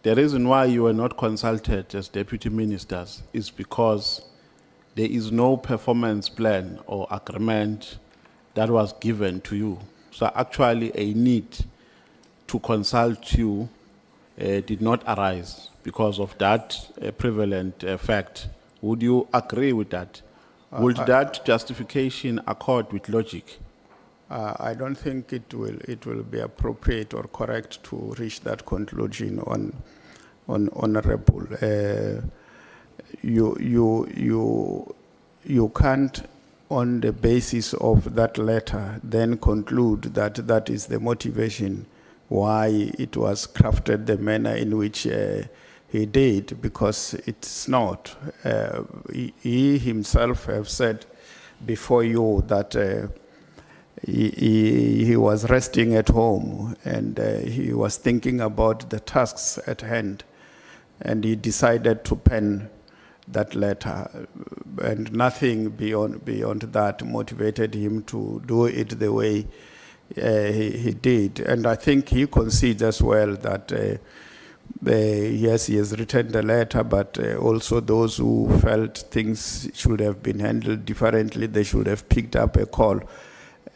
the reason why you were not consulted as deputy ministers is because there is no performance plan or agreement that was given to you? So actually a need to consult you did not arise because of that prevalent fact. Would you agree with that? Would that justification accord with logic? I don't think it will be appropriate or correct to reach that conclusion on Honorable. You can't, on the basis of that letter, then conclude that that is the motivation why it was crafted the manner in which he did, because it's not. He himself have said before you that he was resting at home and he was thinking about the tasks at hand, and he decided to pen that letter, and nothing beyond that motivated him to do it the way he did. And I think he concedes as well that yes, he has written the letter, but also those who felt things should have been handled differently, they should have picked up a call.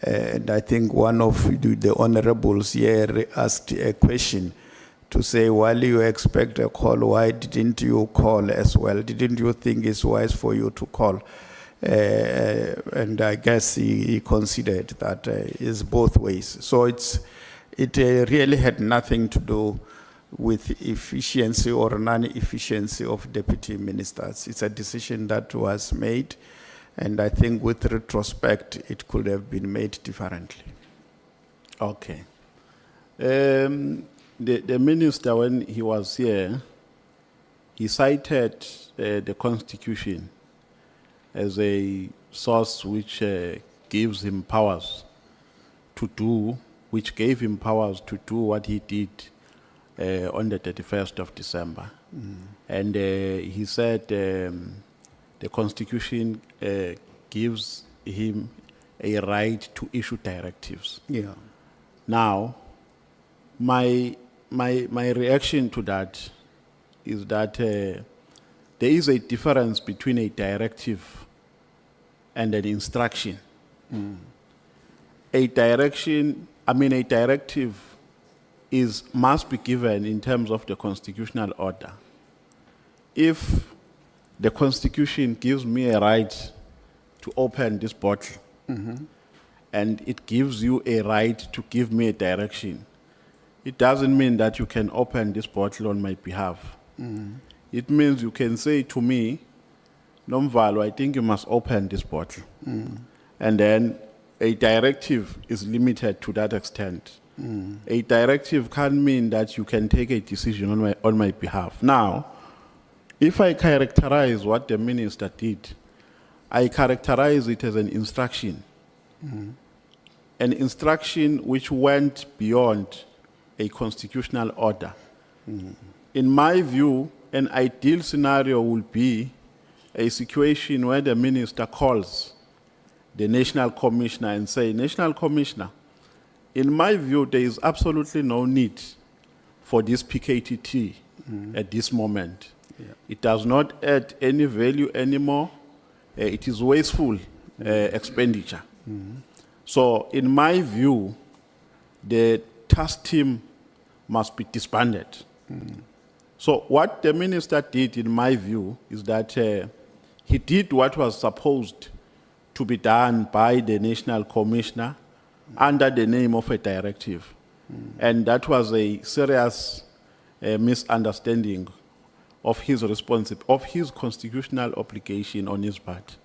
And I think one of the honorables here asked a question to say, while you expect a call, why didn't you call as well? Didn't you think it's wise for you to call? And I guess he considered that it's both ways. So it really had nothing to do with efficiency or non-efficiency of deputy ministers. It's a decision that was made, and I think with retrospect, it could have been made differently. Okay. The minister, when he was here, he cited the Constitution as a source which gives him powers to do, which gave him powers to do what he did on the 31st of December. And he said the Constitution gives him a right to issue directives. Yeah. Now, my reaction to that is that there is a difference between a directive and an instruction. A directive must be given in terms of the constitutional order. If the Constitution gives me a right to open this bottle, and it gives you a right to give me a direction, it doesn't mean that you can open this bottle on my behalf. It means you can say to me, Nomvalo, I think you must open this bottle. And then a directive is limited to that extent. A directive can't mean that you can take a decision on my behalf. Now, if I characterize what the minister did, I characterize it as an instruction. An instruction which went beyond a constitutional order. In my view, an ideal scenario would be a situation where the minister calls the National Commissioner and say, National Commissioner, in my view, there is absolutely no need for this PKTT at this moment. It does not add any value anymore. It is wasteful expenditure. So in my view, the task team must be disbanded. So what the minister did, in my view, is that he did what was supposed to be done by the National Commissioner under the name of a directive. And that was a serious misunderstanding of his of his constitutional obligation on his part.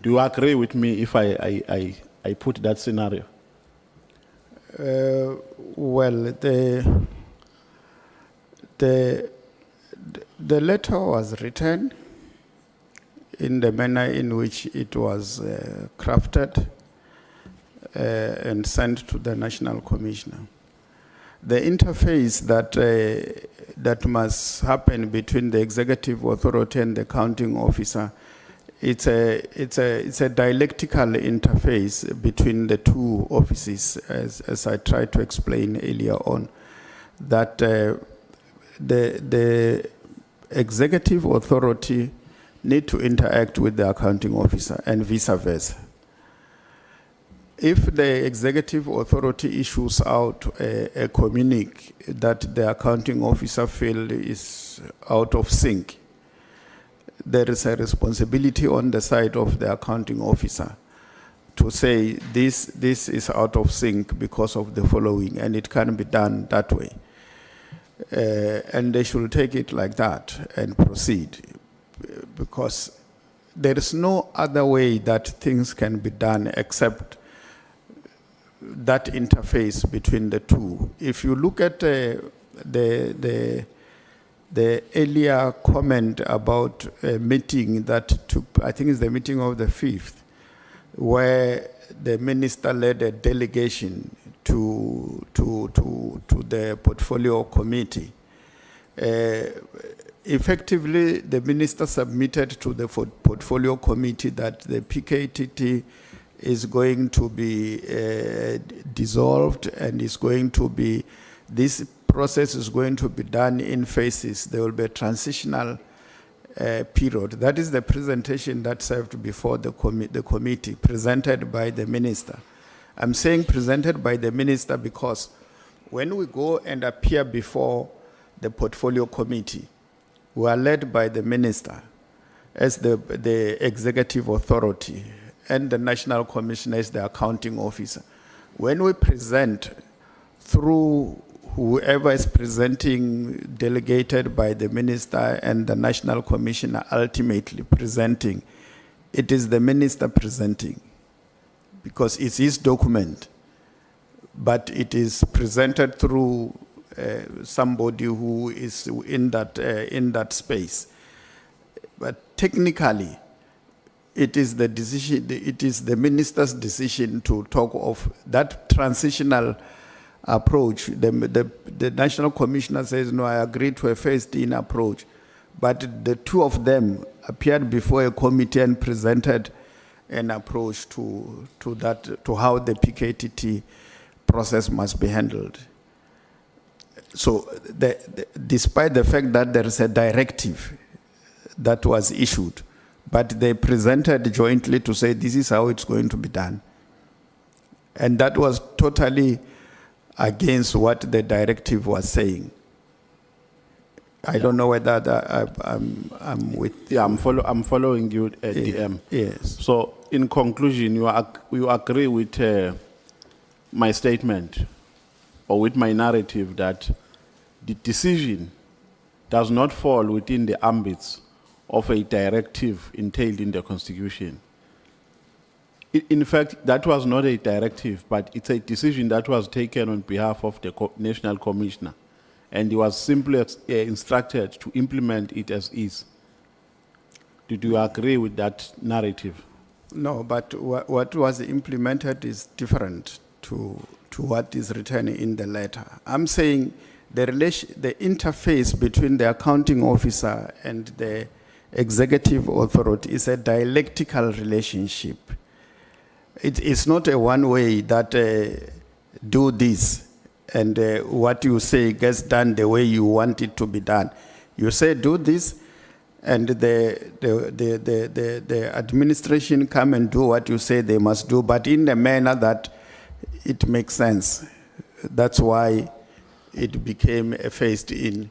Do you agree with me if I put that scenario? Well, the letter was written in the manner in which it was crafted and sent to the National Commissioner. The interface that must happen between the executive authority and the counting officer, it's a dialectical interface between the two offices, as I tried to explain earlier on, that the executive authority need to interact with the accounting officer and vice versa. If the executive authority issues out a communique that the accounting officer feel is out of sync, there is a responsibility on the side of the accounting officer to say this is out of sync because of the following, and it can be done that way. And they should take it like that and proceed, because there is no other way that things can be done except that interface between the two. If you look at the earlier comment about a meeting that took, I think it's the meeting of the 5th, where the minister led a delegation to the portfolio committee. Effectively, the minister submitted to the portfolio committee that the PKTT is going to be dissolved, and is going to be, this process is going to be done in phases. There will be a transitional period. That is the presentation that served before the committee, presented by the minister. I'm saying presented by the minister because when we go and appear before the portfolio committee, we are led by the minister as the executive authority, and the National Commissioner is the accounting officer. When we present through whoever is presenting, delegated by the minister and the National Commissioner ultimately presenting, it is the minister presenting because it's his document, but it is presented through somebody who is in that space. But technically, it is the decision. It is the minister's decision to talk of that transitional approach. The National Commissioner says, no, I agree to a phased-in approach. But the two of them appeared before a committee and presented an approach to how the PKTT process must be handled. So despite the fact that there is a directive that was issued but they presented jointly to say this is how it's going to be done. And that was totally against what the directive was saying. I don't know whether I'm with. Yeah, I'm following you, DM. Yes. So, in conclusion, you agree with my statement or with my narrative that the decision does not fall within the ambits of a directive entailed in the Constitution. In fact, that was not a directive, but it's a decision that was taken on behalf of the National Commissioner, and he was simply instructed to implement it as is. Did you agree with that narrative? No, but what was implemented is different to what is written in the letter. I'm saying the interface between the accounting officer and the executive authority is a dialectical relationship. It's not a one way that do this and what you say gets done the way you want it to be done. You say do this, and the administration come and do what you say they must do, but in the manner that it makes sense. That's why it became a phased-in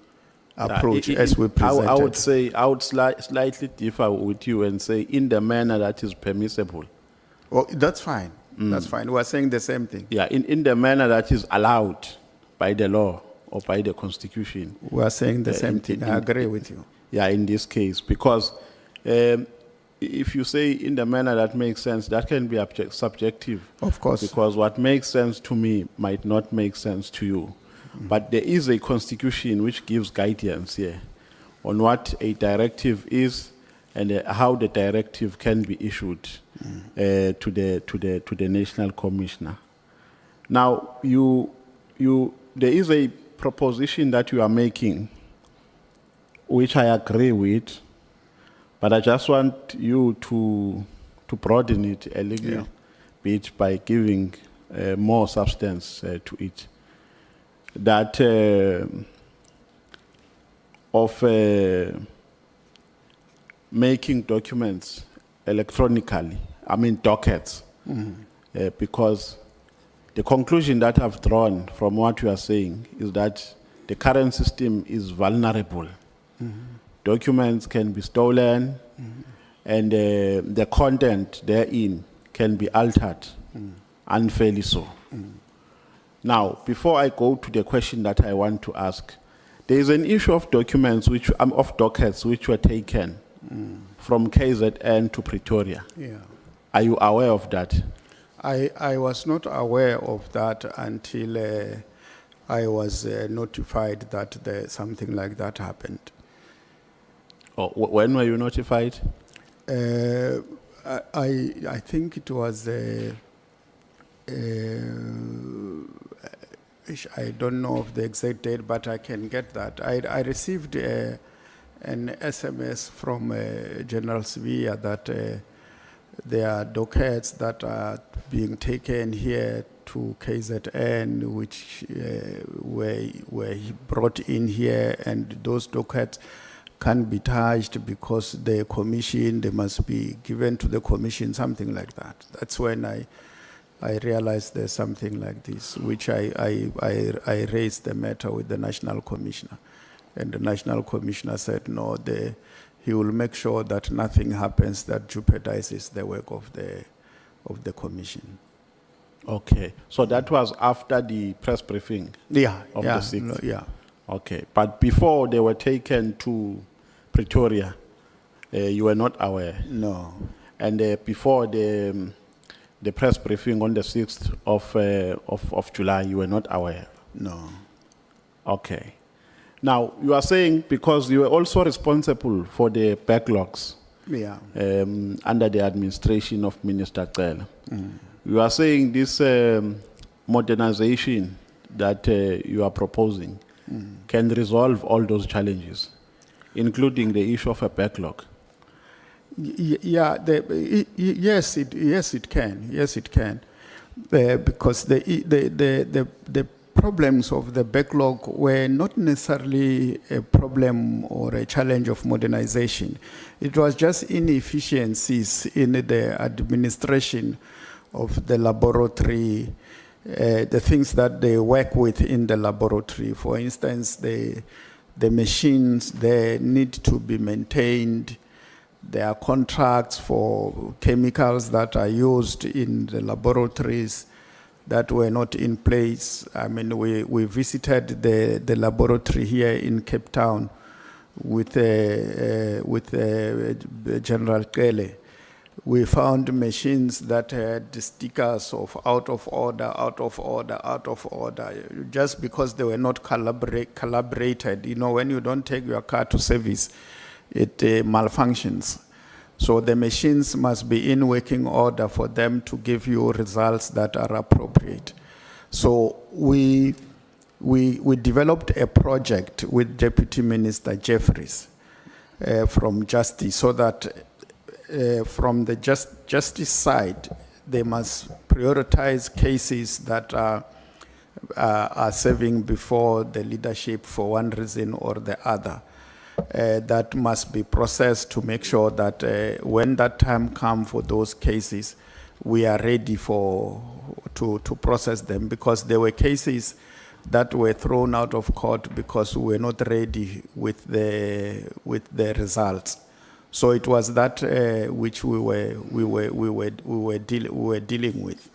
approach as we presented. I would say I would slightly differ with you and say in the manner that is permissible. Well, that's fine. That's fine. We're saying the same thing. Yeah, in the manner that is allowed by the law or by the Constitution. We're saying the same thing. I agree with you. Yeah, in this case, because if you say in the manner that makes sense, that can be subjective. Of course. Because what makes sense to me might not make sense to you. But there is a Constitution which gives guidance here on what a directive is and how the directive can be issued to the National Commissioner. Now, there is a proposition that you are making, which I agree with, but I just want you to broaden it a little bit by giving more substance to it. That of making documents electronically, I mean dockets, because the conclusion that I've drawn from what you are saying is that the current system is vulnerable. Documents can be stolen, and the content therein can be altered, unfairly so. Now, before I go to the question that I want to ask, there is an issue of documents, of dockets, which were taken from KZN to Pretoria. Yeah. Are you aware of that? I was not aware of that until I was notified that something like that happened. Oh, when were you notified? I think it was, I don't know of the exact date, but I can get that. I received an SMS from General Sevilla that there are dockets that are being taken here to KZN, which were brought in here, and those dockets can't be touched because the commission, they must be given to the commission, something like that. That's when I realized there's something like this, which I raised the matter with the National Commissioner. And the National Commissioner said, no, he will make sure that nothing happens that jeopardizes the work of the commission. Okay, so that was after the press briefing of the 6th? Yeah. Okay, but before they were taken to Pretoria, you were not aware? No. And before the press briefing on the 6th of July, you were not aware? No. Okay. Now, you are saying because you were also responsible for the backlogs under the administration of Minister Cela. You are saying this modernization that you are proposing can resolve all those challenges, including the issue of a backlog. Yes, it can. Yes, it can, because the problems of the backlog were not necessarily a problem or a challenge of modernization. It was just inefficiencies in the administration of the laboratory, the things that they work with in the laboratory. For instance, the machines, they need to be maintained. There are contracts for chemicals that are used in the laboratories that were not in place. I mean, we visited the laboratory here in Cape Town with General Kele. We found machines that had stickers of out of order, out of order, out of order, just because they were not collaborated. You know, when you don't take your car to service, it malfunctions. So the machines must be in working order for them to give you results that are appropriate. So we developed a project with Deputy Minister Jeffries from Justice, so that from the justice side, they must prioritize cases that are serving before the leadership for one reason or the other. That must be processed to make sure that when that time comes for those cases, we are ready to process them, because there were cases that were thrown out of court because we were not ready with the results. So it was that which we were dealing with.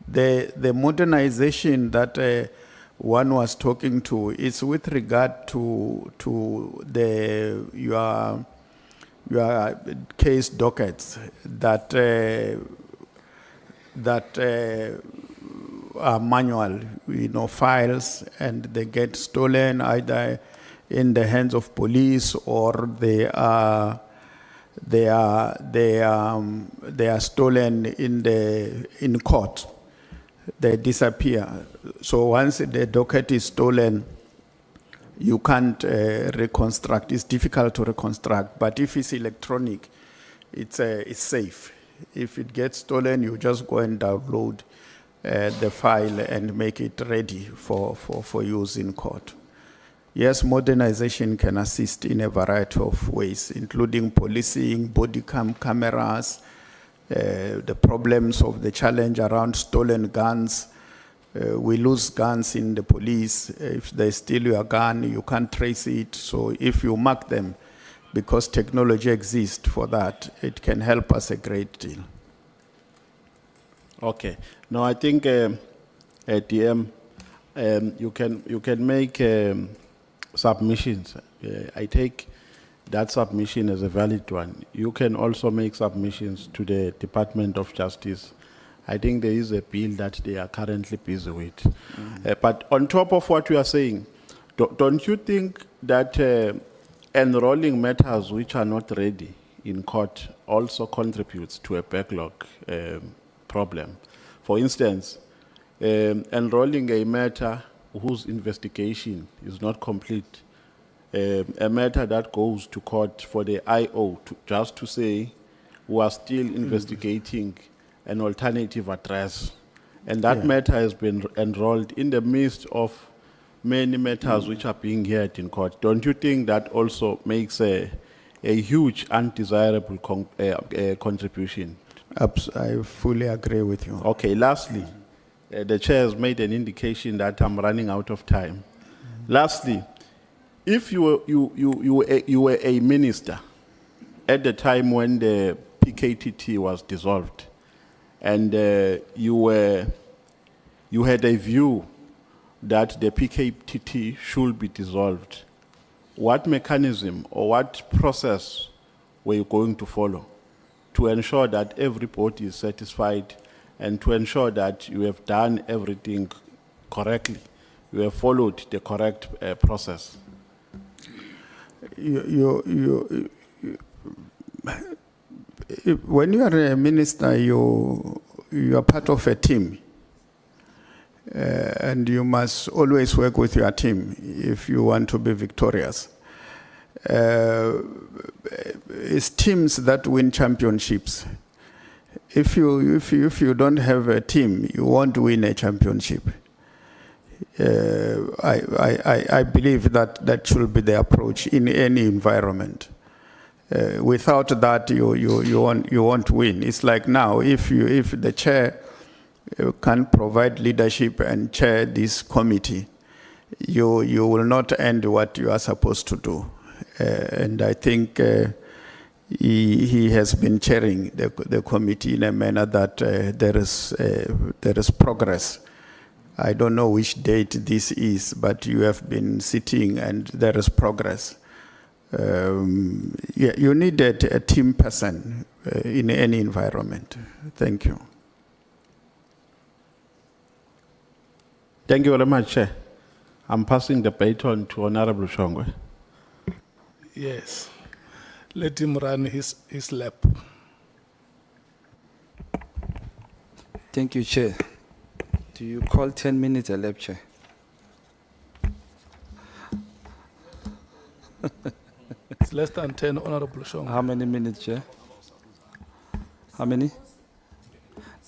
The modernization that one was talking to is with regard to your case dockets that are manual, you know, files, and they get stolen either in the hands of police or they are stolen in court. They disappear. So once the docket is stolen, you can't reconstruct. It's difficult to reconstruct. But if it's electronic, it's safe. If it gets stolen, you just go and download the file and make it ready for use in court. Yes, modernization can assist in a variety of ways, including policing, body cameras, the problems of the challenge around stolen guns. We lose guns in the police. If they steal your gun, you can't trace it. So if you mark them, because technology exists for that, it can help us a great deal. Okay. No, I think DM, you can make submissions. I take that submission as a valid one. You can also make submissions to the Department of Justice. I think there is a bill that they are currently busy with. But on top of what you are saying, don't you think that enrolling matters which are not ready in court also contributes to a backlog problem? For instance, enrolling a matter whose investigation is not complete, a matter that goes to court for the IO just to say we are still investigating an alternative address. And that matter has been enrolled in the midst of many matters which are being heard in court. Don't you think that also makes a huge undesirable contribution? I fully agree with you. Okay, lastly, the chair has made an indication that I'm running out of time. Lastly, if you were a minister at the time when the PKTT was dissolved, and you had a view that the PKTT should be dissolved, what mechanism or what process were you going to follow to ensure that everybody is satisfied and to ensure that you have done everything correctly, you have followed the correct process? When you are a minister, you are part of a team. And you must always work with your team if you want to be victorious. It's teams that win championships. If you don't have a team, you won't win a championship. I believe that should be the approach in any environment. Without that, you won't win. It's like now, if the chair can provide leadership and chair this committee, you will not end what you are supposed to do. And I think he has been chairing the committee in a manner that there is progress. I don't know which date this is, but you have been sitting and there is progress. Yeah, you need a team person in any environment. Thank you. Thank you very much, Chair. I'm passing the baton to Honorable Shongwe. Yes. Let him run his lap. Thank you, Chair. Do you call 10 minutes a lap, Chair? It's less than 10, Honorable Shong. How many minutes, Chair? How many?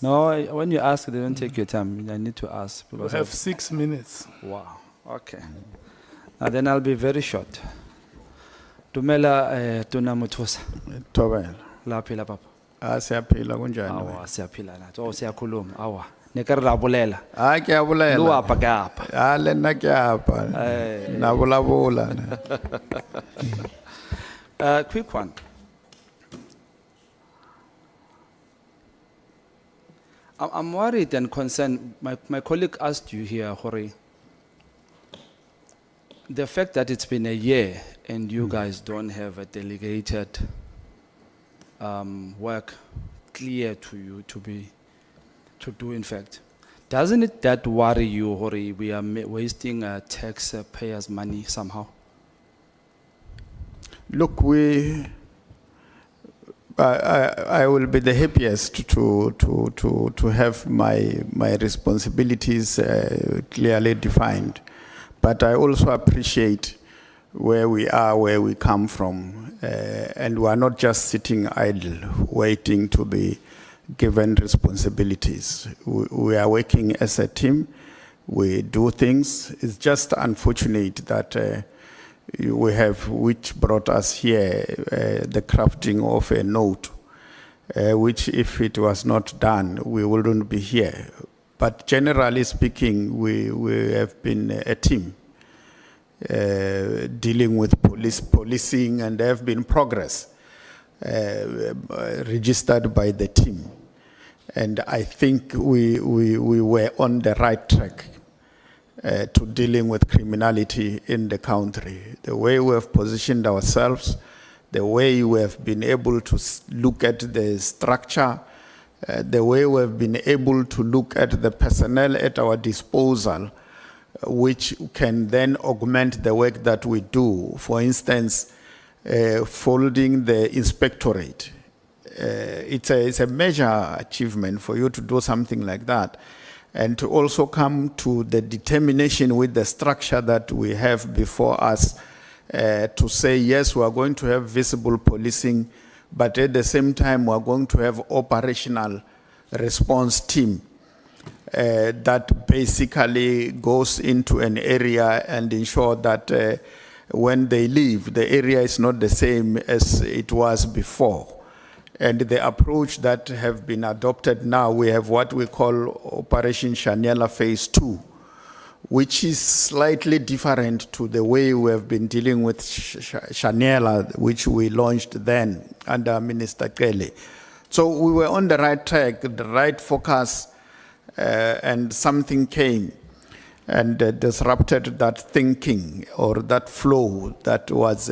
No, when you ask, they don't take your time. I need to ask. We Because have 6 minutes. wow, okay. Now then I'll be very short. Dumela Tuna Muthosa. Tobel. La phila papa. Siyaphila kunjani? Awa siyaphila nathi. Oh siyakhuluma. Awa. Nekare ra bolela. Ke a bolela. Lo apa ka apa. Le nna ke apa. Na bolabula. Quick one. I'm worried and concerned. My colleague asked you here, Hori, the fact that it's been a year and you guys don't have a delegated work clear to you to do, in fact. Doesn't it that worry you, Hori, we are wasting taxpayers' money somehow? Look, I will be the happiest to have my responsibilities clearly defined. But I also appreciate where we are, where we come from. And we are not just sitting idle, waiting to be given responsibilities. We are working as a team. We do things. It's just unfortunate that we have, which brought us here, the crafting of a note, which if it was not done, we wouldn't be here. But generally speaking, we have been a team dealing with policing, and there have been progress registered by the team. And I think we were on the right track to dealing with criminality in the country. The way we have positioned ourselves, the way we have been able to look at the structure, the way we have been able to look at the personnel at our disposal, which can then augment the work that we do. For instance, folding the inspectorate. It's a major achievement for you to do something like that, and to also come to the determination with the structure that we have before us to say, yes, we are going to have visible policing, but at the same time, we are going to have operational response team that basically goes into an area and ensure that when they leave, the area is not the same as it was before. And the approach that have been adopted now, we have what we call Operation Nhlanhla Phase 2, which is slightly different to the way we have been dealing with Nhlanhla, which we launched then under Minister Kelly. So we were on the right track, the right focus, and something came and disrupted that thinking or that flow that was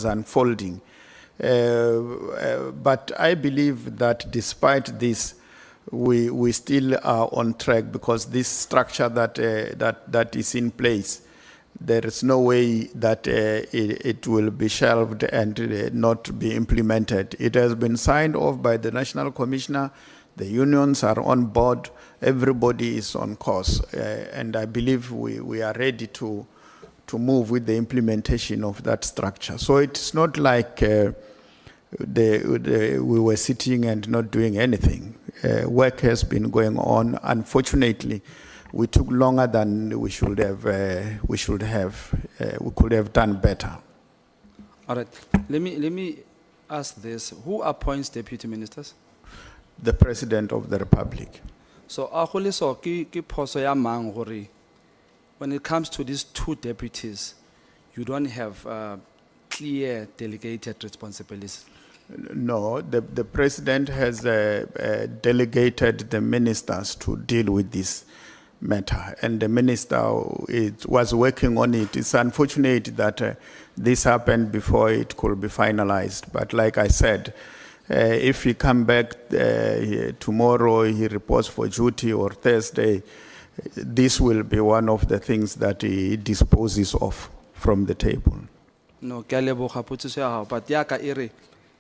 unfolding. But I believe that despite this, we still are on track, because this structure that is in place, there is no way that it will be shelved and not be implemented. It has been signed off by the National Commissioner. The unions are on board. Everybody is on course. And I believe we are ready to move with the implementation of that structure. So it's not like we were sitting and not doing anything. Work has been going on. Unfortunately, we took longer than we should have. We could have done better. All right, let me ask this. Who appoints deputy ministers? The President of the Republic. So, ahole so ki phoso ya mang hore when it comes to these two deputies, you don't have clear delegated responsibilities. No, the President has delegated the ministers to deal with this matter, and the minister was working on it. It's unfortunate that this happened before it could be finalized, but like I said, if he come back tomorrow, he reports for duty, or Thursday, this will be one of the things that he disposes of from the table. No, ke a leboga potsiso ya hao, but ya ka ere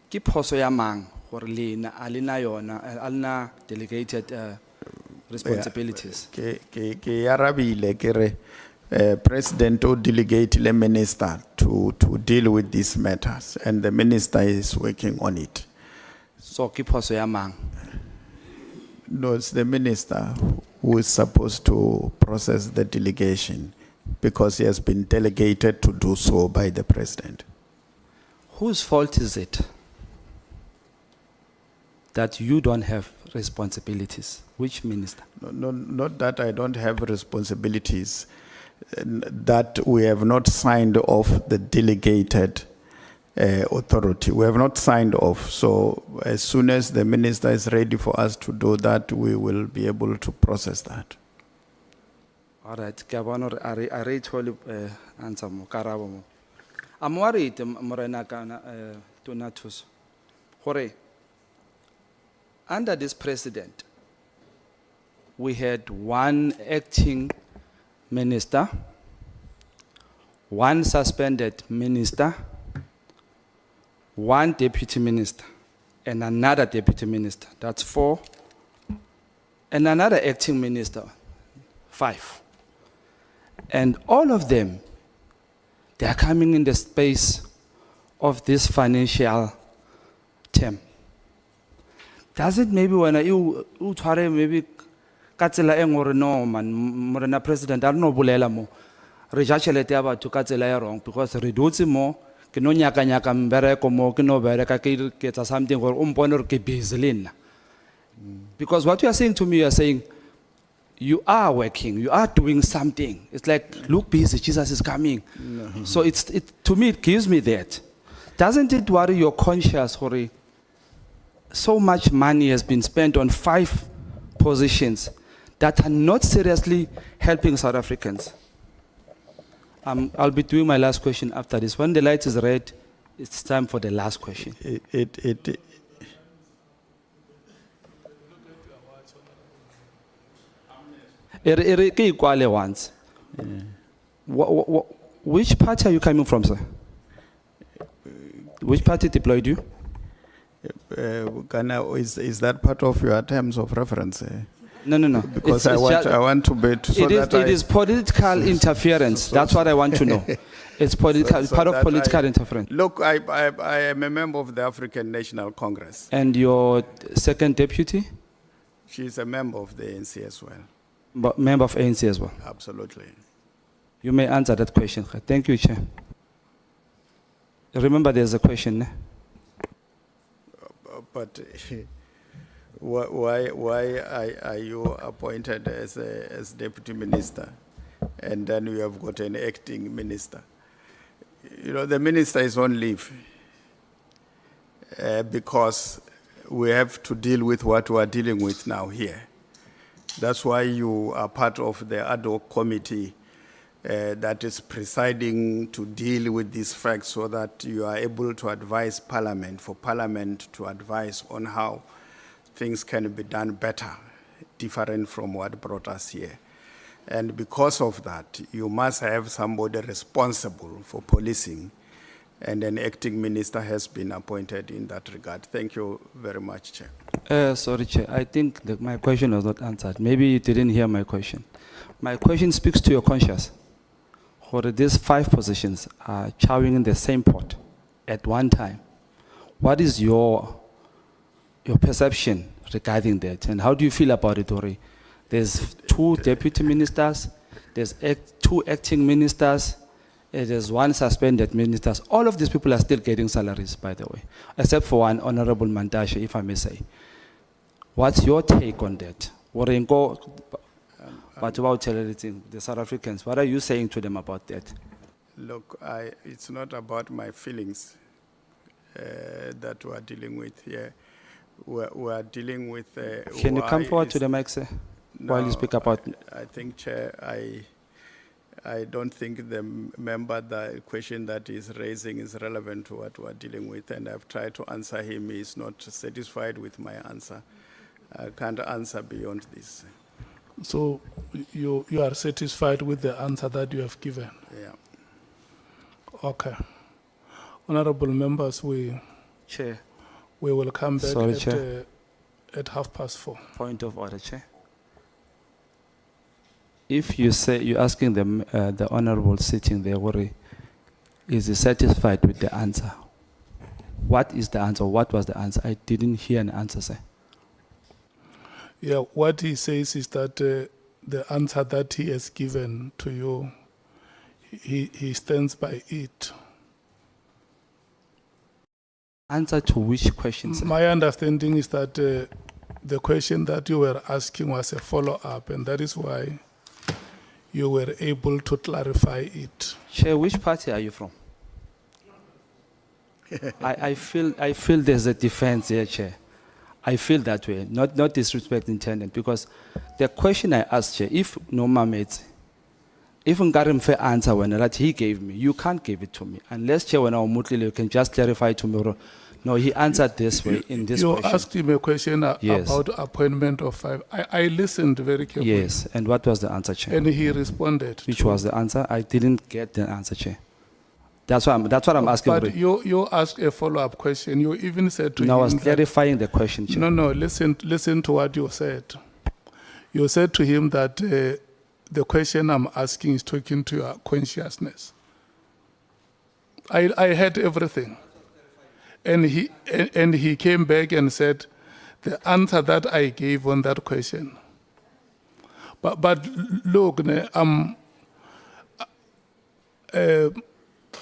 ki phoso ya mang hore lena a le na yona a le na delegated responsibilities. Ke arabile ke re President o delegate le minister to deal with these matters, and the minister is working on it. So ki phoso ya mang? No, it's the minister who is supposed to process the delegation because he has been delegated to do so by the President. Whose fault is it that you don't have responsibilities? Which minister? No, not that I don't have responsibilities, that we have not signed off the delegated authority. We have not signed off. So as soon as the minister is ready for us to do that, we will be able to process that. All right, ke a bona hore a re thole answer mo karabo mo. I'm worried morena kana Donatus hore under this president we had one acting minister, one suspended minister, one deputy minister, and another deputy minister. That's 4. And another acting minister, 5. And all of them, they are coming in the space of this financial term. Does it maybe when you try maybe katsela engore no man morena president I don't know bolela mo re ja tšhelete ya batho ka tsela ya wrong because re dutse mo ke no nyaka mbereko mo ke no bereka ke etsa something gore o mpone gore ke busy le nna. Because what you are saying to me, you are saying you are working, you are doing something. It's like, look busy, Jesus is coming. No. So to me it gives me that. Doesn't it worry your conscience, Hori? So much money has been spent on 5 positions that are not seriously helping South Africans. I'll be doing my last question after this. When the light is red, it's time for the last question. Once. Which party are you coming from, sir? Which party deployed you? Is that part of your terms of reference? No. Because I want to bet. So it is political interference. That's what I want to know. It's political, part of political interference. Look, I am a member of the African National Congress. And your second deputy? She's a member of the ANC as well. But member of ANC as well? Absolutely. You may answer that question. Thank you, Chair. Remember, there's a question. But why are you appointed as deputy minister, and then you have got an acting minister? You know, the minister is on leave because we have to deal with what we are dealing with now here. That's why you are part of the ad hoc committee that is presiding to deal with these facts so that you are able to advise Parliament, for Parliament to advise on how things can be done better, different from what brought us here. And because of that, you must have somebody responsible for policing, and an acting minister has been appointed in that regard. Thank you very much, Chair. Sorry, Chair. I think that my question was not answered. Maybe you didn't hear my question. My question speaks to your conscience. For these 5 positions are chowing in the same pot at one time. What is your perception regarding that, and how do you feel about it, Ori? There's 2 deputy ministers, there's two acting ministers, there's 1 suspended ministers. All of these people are still getting salaries, by the way, except for one Honorable Mantashe, if I may say. What's your take on that? What about the South Africans? What are you saying to them about that? Look, it's not about my feelings that we are dealing with here. We are dealing with. Can you come why forward is- to the mic, sir, while you No, speak about? I think, Chair, I don't think the member, the question that is raising is relevant to what we are dealing with, and I've tried to answer him. He's not satisfied with my answer. I can't answer beyond this. So you are satisfied with the answer that you have given? Yeah. Okay. Honorable members, Chair, we will come back Sorry, Chair. at 4:30. point of order, Chair. If you say, you're asking the Honorable sitting there, Worry, is he satisfied with the answer? What is the answer? What was the answer? I didn't hear an answer, sir. Yeah, what he says is that the answer that he has given to you, he stands by it. Answer to which question, sir? My understanding is that the question that you were asking was a follow-up, and that is why you were able to clarify it. Chair, which party are you from? I feel there's a defense here, Chair. I feel that way, not disrespect intended, because the question I asked, Chair, if no mamets, if Ngarim fair answer when that he gave me, you can't give it to me. Unless Chair, when you can just clarify tomorrow. No, he answered this way in this You question. asked him a question Yes. about appointment of 5. I listened very carefully. Yes, and what was the answer, Chair? And he responded. Which was the answer? I didn't get the answer, Chair. That's what I'm asking. But you asked a follow-up question. You even said to No, I him was that- clarifying the question, Chair. No, listen to what you said. You said to him that the question I'm asking is talking to your consciousness. I heard everything. And he came back and said, the answer that I gave on that question. But look,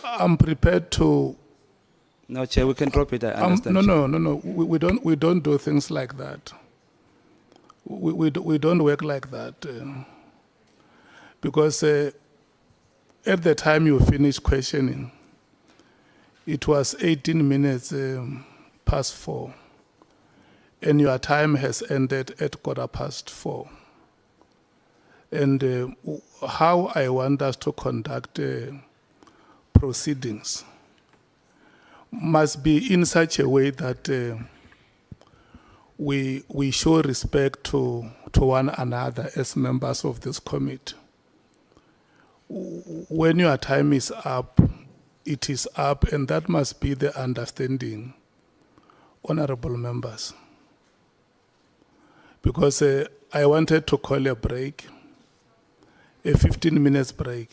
I'm prepared to. No, Chair, we can drop it. I understand. Chair. No. We don't do things like that. We don't work like that. Because at the time you finished questioning, it was 18 minutes past 4, and your time has ended at 4:15. And how I want us to conduct proceedings must be in such a way that we show respect to one another as members of this committee. When your time is up, it is up, and that must be the understanding, honorable members. Because I wanted to call a break, a 15 minutes break.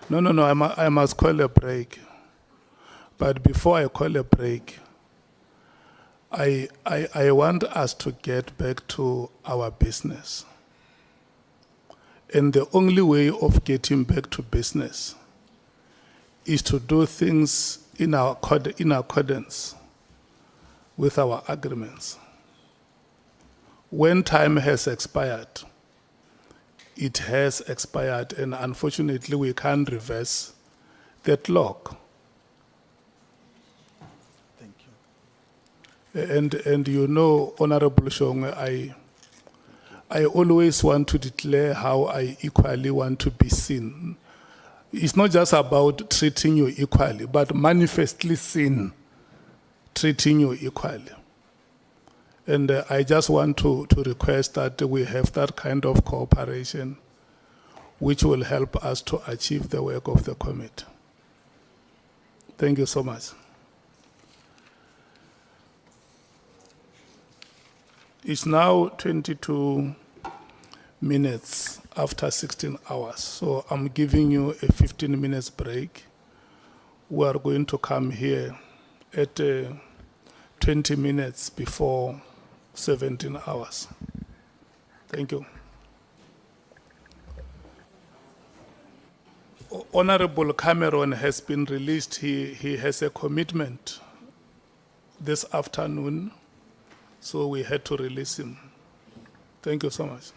No, I must call a break. But before I call a break, I want us to get back to our business. And the only way of getting back to business is to do things in accordance with our agreements. When time has expired, it has expired, and unfortunately we can't reverse the clock. Thank you. And you know, Honorable Shongwe, I always want to declare how I equally want to be seen. It's not just about treating you equally, but manifestly seen, treating you equally. And I just want to request that we have that kind of cooperation which will help us to achieve the work of the committee. Thank you so much. It's now 22 minutes after 16 hours, so I'm giving you a 15 minutes break. We are going to come here at 20 minutes before 17 hours. Thank you. Honorable Cameron has been released. He has a commitment this afternoon, so we had to release him. Thank you so much.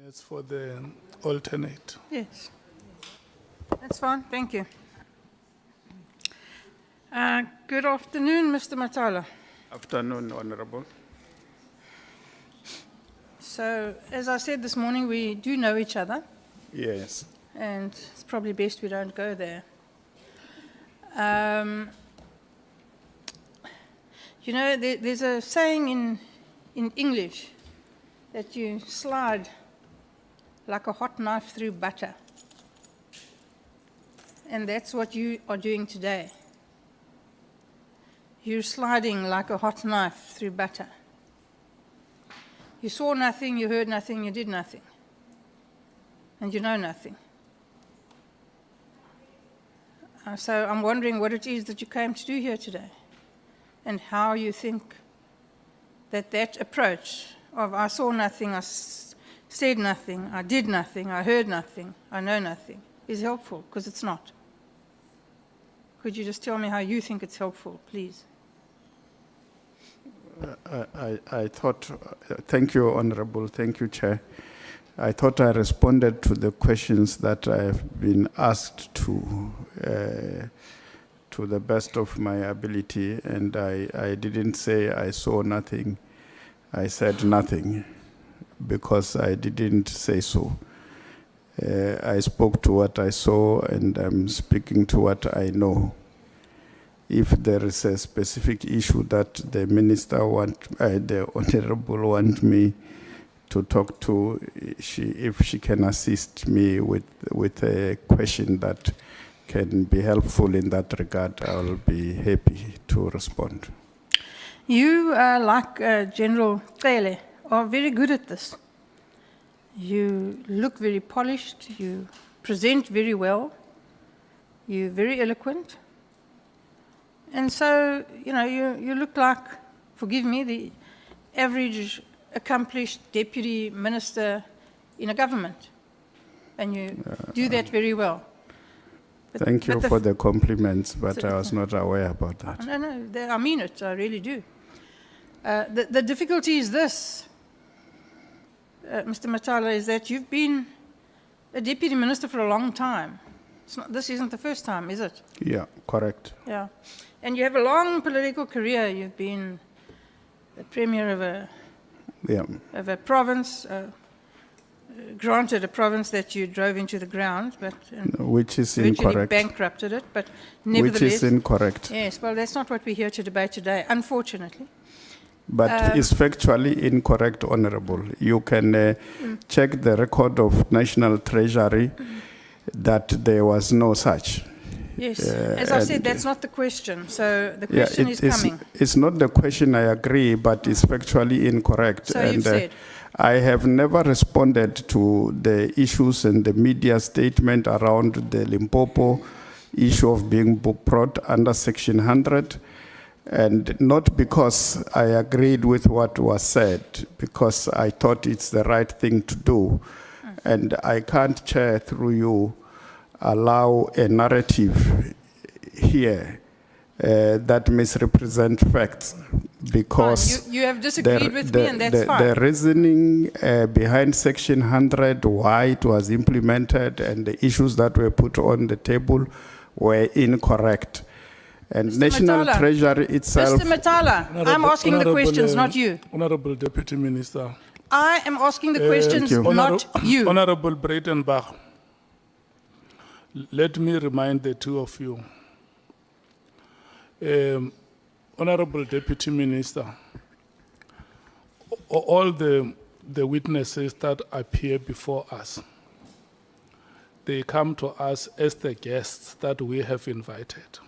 As for the alternate. Yes. That's fine, thank you. Good afternoon, Mr. Matala. Afternoon, Honorable. So, as I said this morning, we do know each other, Yes. and it's probably best we don't go there. You know, there's a saying in English that you slide like a hot knife through butter. And that's what you are doing today. You're sliding like a hot knife through butter. You saw nothing, you heard nothing, you did nothing. And you know nothing. So I'm wondering what it is that you came to do here today, and how you think that approach of I saw nothing, I said nothing, I did nothing, I heard nothing, I know nothing, is helpful, because it's not. Could you just tell me how you think it's helpful, please? I thought, thank you, Honorable, thank you, Chair. I thought I responded to the questions that I have been asked to the best of my ability, and I didn't say I saw nothing. I said nothing, because I didn't say so. I spoke to what I saw, and I'm speaking to what I know. If there is a specific issue that the minister the Honorable want me to talk to, if she can assist me with a question that can be helpful in that regard, I'll be happy to respond. You, like General Cele, are very good at this. You look very polished, you present very well, you're very eloquent. And so, you know, you look like, forgive me, the average accomplished deputy minister in a government. And you do that very well. Thank you for the compliments, but I was not aware about that. No, I mean it, I really do. The difficulty is this, Mr. Matala, is that you've been a deputy minister for a long time. This isn't the first time, is it? Yeah, correct. Yeah. And you have a long political career. You've been the premier of a province, granted a province that you drove into the ground, but which is virtually incorrect. Bankrupted it, but nevertheless. Which is incorrect. Yes, well, that's not what we're here to debate today, unfortunately. But it's factually incorrect, Honorable. You can check the record of National Treasury that there was no such. Yes, as I said, that's not the question. So the question is coming. It's not the question, I agree, but it's factually incorrect. So you've said. I have never responded to the issues and the media statement around the Limpopo issue of being brought under Section 100. And not because I agreed with what was said, because I thought it's the right thing to do. And I can't, Chair, through you, allow a narrative here that misrepresent facts, because you have disagreed with me, and that's fine. The reasoning behind Section 100, why it was implemented, and the issues that were put on the table were incorrect. And Mr. National Matala, Treasury itself... Mr. Matala, I'm asking the questions, not you. Honorable Deputy Minister. I am asking the questions, not you. Honorable Breitenbach, let me remind the two of you. Honorable Deputy Minister, all the witnesses that appear before us, they come to us as the guests that we have invited.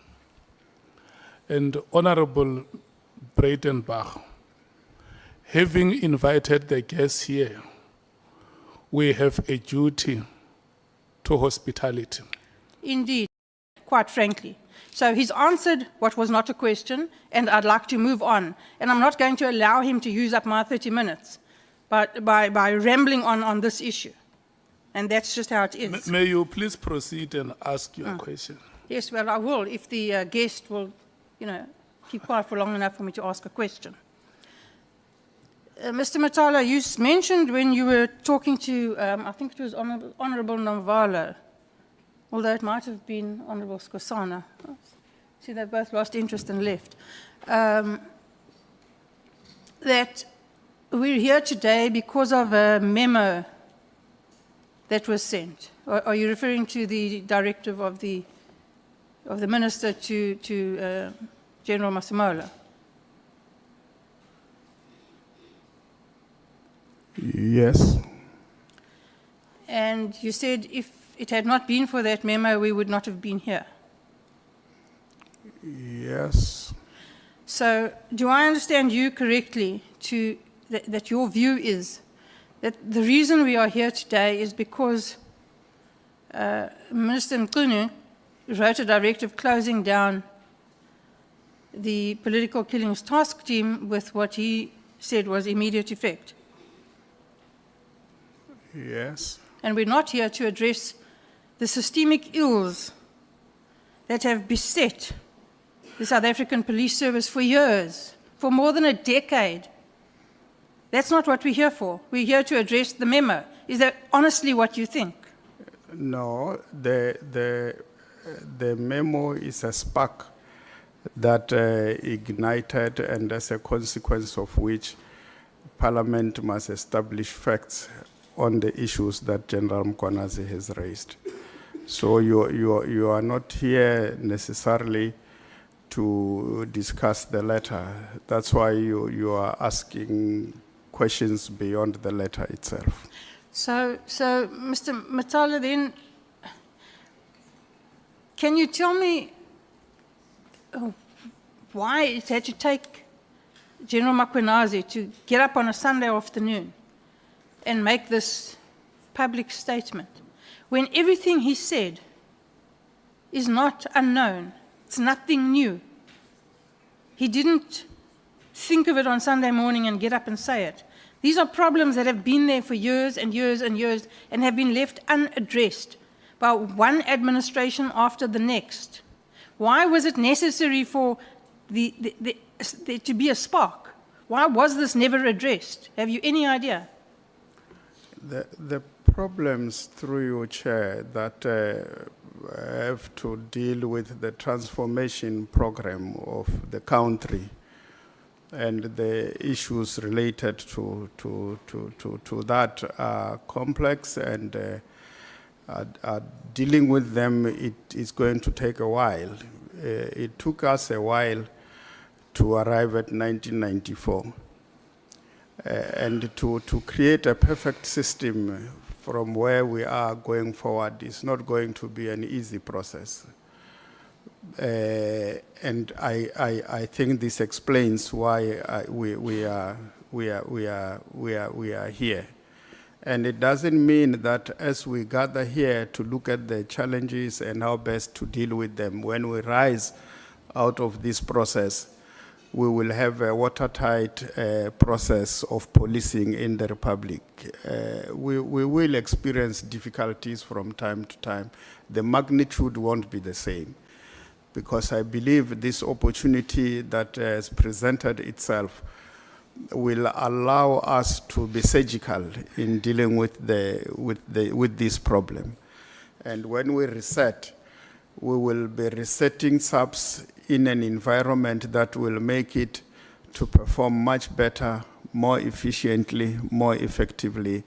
And Honorable Breitenbach, having invited the guests here, we have a duty to hospitality. Indeed, quite frankly. So he's answered what was not a question, and I'd like to move on. And I'm not going to allow him to use up my 30 minutes by rambling on this issue. And that's just how it is. May you please proceed and ask your question? Yes, well, I will, if the guest will, keep quiet for long enough for me to ask a question. Mr. Matala, you mentioned when you were talking to, I think it was Honorable Namvala, although it might have been Honorable Skosana. See, they've both lost interest and left. That we're here today because of a memo that was sent. Are you referring to the directive of the minister to General Masemola? Yes. And you said if it had not been for that memo, we would not have been here. Yes. So do I understand you correctly that your view is that the reason we are here today is because Minister Mkhwanazi wrote a directive closing down the political killings task team with what he said was immediate effect? Yes. And we're not here to address the systemic ills that have beset the South African Police Service for years, for more than a decade. That's not what we're here for. We're here to address the memo. Is that honestly what you think? No, the memo is a spark that ignited, and as a consequence of which Parliament must establish facts on the issues that General Mkhwanazi has raised. So you are not here necessarily to discuss the letter. That's why you are asking questions beyond the letter itself. So Mr. Matala, then, can you tell me why it had to take General Mkhwanazi to get up on a Sunday afternoon and make this public statement when everything he said is not unknown? It's nothing new. He didn't think of it on Sunday morning and get up and say it. These are problems that have been there for years and years and years and have been left unaddressed by one administration after the next. Why was it necessary for there to be a spark? Why was this never addressed? Have you any idea? The problems, through your chair, that have to deal with the transformation program of the country and the issues related to that are complex, and dealing with them, it is going to take a while. It took us a while to arrive at 1994. And to create a perfect system from where we are going forward is not going to be an easy process. And I think this explains why we are here. And it doesn't mean that as we gather here to look at the challenges and how best to deal with them, when we rise out of this process, we will have a watertight process of policing in the Republic. We will experience difficulties from time to time. The magnitude won't be the same, because I believe this opportunity that has presented itself will allow us to be surgical in dealing with this problem. And when we reset, we will be resetting SAPS in an environment that will make it to perform much better, more efficiently, more effectively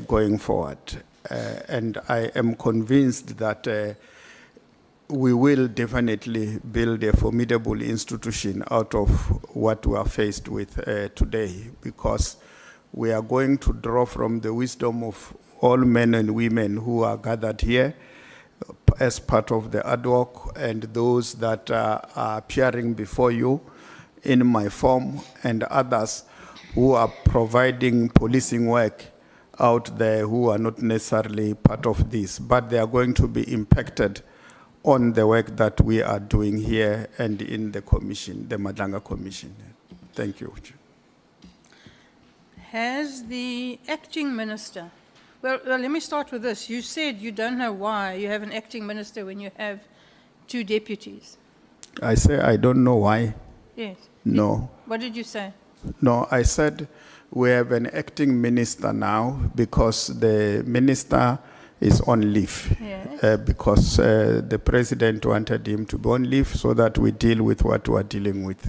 going forward. And I am convinced that we will definitely build a formidable institution out of what we are faced with today, because we are going to draw from the wisdom of all men and women who are gathered here as part of the ad hoc, and those that are appearing before you in my form, and others who are providing policing work out there who are not necessarily part of this, but they are going to be impacted on the work that we are doing here and in the commission, the Nhlanhla Commission. Thank you. Has the acting minister, well, let me start with this. You said you don't know why you have an acting minister when you have two deputies. I say I don't know why. Yes. No. What did you say? No, I said we have an acting minister now because the minister is on leave. Yes. Because the president wanted him to be on leave so that we deal with what we are dealing with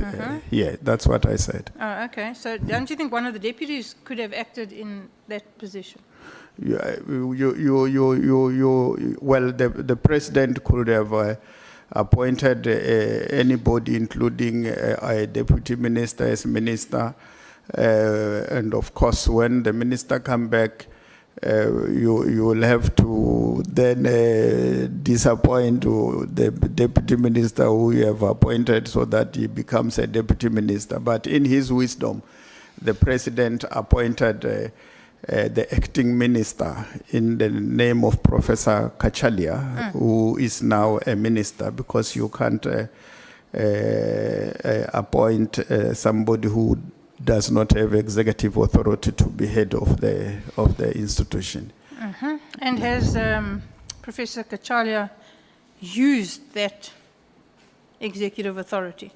here. That's what I said. Oh, okay. So don't you think one of the deputies could have acted in that position? Well, the president could have appointed anybody, including a deputy minister as minister. And of course, when the minister come back, you will have to then disappoint the deputy minister who you have appointed so that he becomes a deputy minister. But in his wisdom, the president appointed the acting minister in the name of Professor Kachalia, who is now a minister, because you can't appoint somebody who does not have executive authority to be head of the institution. And has Professor Kachalia used that executive authority?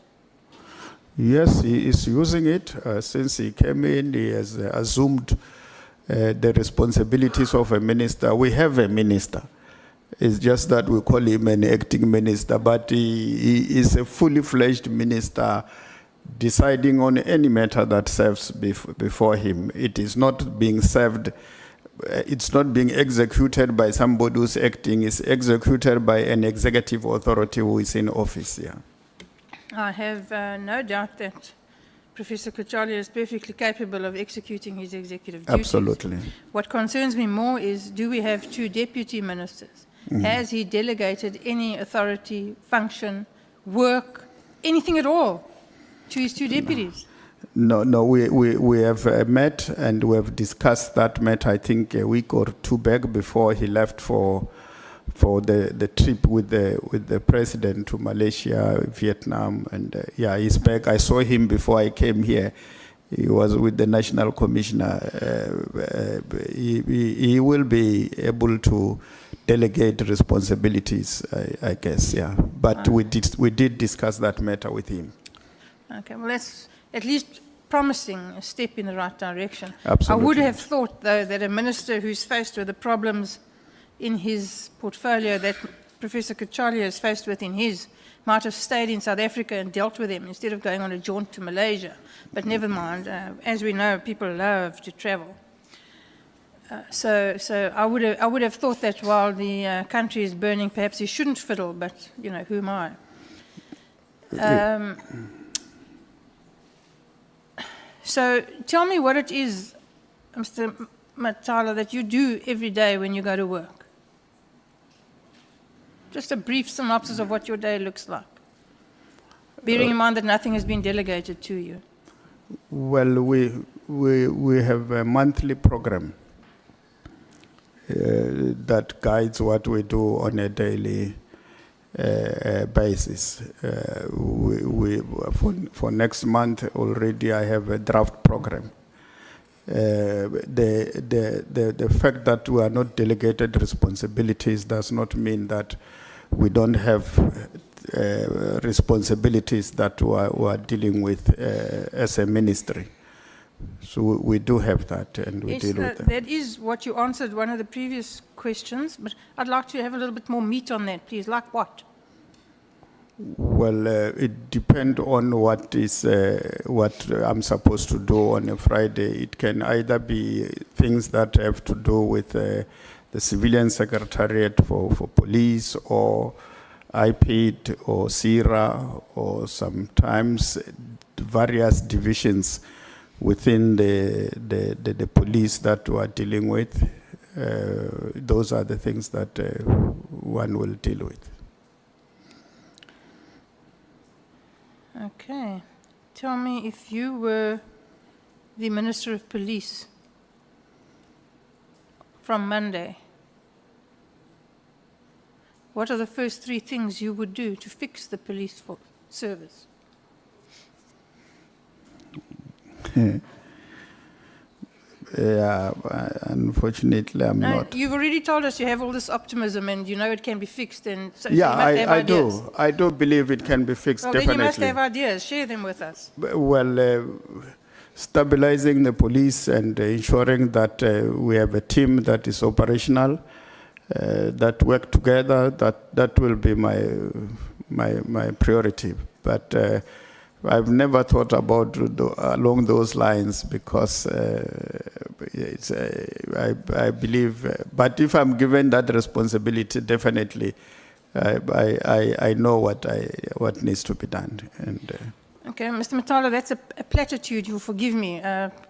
Yes, he is using it. Since he came in, he has assumed the responsibilities of a minister. We have a minister. It's just that we call him an acting minister, but he is a fully fledged minister, deciding on any matter that serves before him. It is not being served, it's not being executed by somebody who's acting, it's executed by an executive authority who is in office, yeah. I have no doubt that Professor Kachalia is perfectly capable of executing his executive duties. Absolutely. What concerns me more is, do we have two deputy ministers? Has he delegated any authority, function, work, anything at all to his two deputies? No, we have met and we have discussed that matter, I think, a week or two back before he left for the trip with the president to Malaysia, Vietnam, and yeah, he's back. I saw him before I came here. He was with the National Commissioner. He will be able to delegate responsibilities, I guess, yeah. But we did discuss that matter with him. Okay, well, that's at least promising a step in the right direction. Absolutely. I would have thought, though, that a minister who's faced with the problems in his portfolio that Professor Kachalia is faced with in his might have stayed in South Africa and dealt with him instead of going on a jaunt to Malaysia. But never mind. As we know, people love to travel. So I would have thought that while the country is burning, perhaps he shouldn't fiddle. But you know, who am I? So tell me what it is, Mr. Matala, that you do every day when you go to work. Just a brief synopsis of what your day looks like, bearing in mind that nothing has been delegated to you. Well, we have a monthly program that guides what we do on a daily basis. For next month already, I have a draft program. The fact that we are not delegated responsibilities does not mean that we don't have responsibilities that we are dealing with as a ministry. So we do have that, and we deal with them. That is what you answered one of the previous questions, but I'd like to have a little bit more meat on that, please. Like what? Well, it depends on what I'm supposed to do on a Friday. It can either be things that have to do with the Civilian Secretariat for police, or IPID, or CIRA, or sometimes various divisions within the police that we are dealing with. Those are the things that one will deal with. Okay. Tell me, if you were the Minister of Police from Monday, what are the first three things you would do to fix the police service? Yeah, unfortunately, I'm not. You've already told us you have all this optimism and you know it can be fixed. And so Yeah, you must have I ideas. do. I do believe it can be fixed, Well, definitely. then you must have ideas. Share them with us. Well, stabilizing the police and ensuring that we have a team that is operational, that work together. That will be my priority. But I've never thought about along those lines because I believe. But if I'm given that responsibility, definitely, I know what needs to be done. And Okay, Mr. Matala, that's a platitude, you'll forgive me.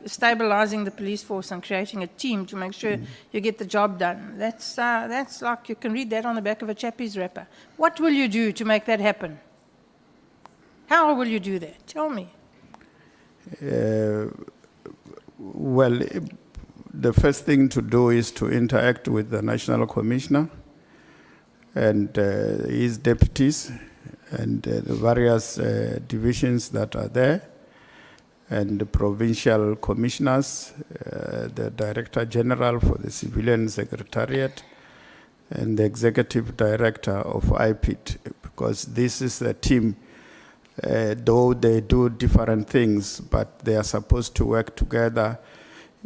Stabilizing the police force and creating a team to make sure you get the job done. That's like, you can read that on the back of a chappie's wrapper. What will you do to make that happen? How will you do that? Tell me. Well, the first thing to do is to interact with the National Commissioner and his deputies and the various divisions that are there, and the provincial commissioners, the Director General for the Civilian Secretariat, and the Executive Director of IPIT, because this is a team, though they do different things, but they are supposed to work together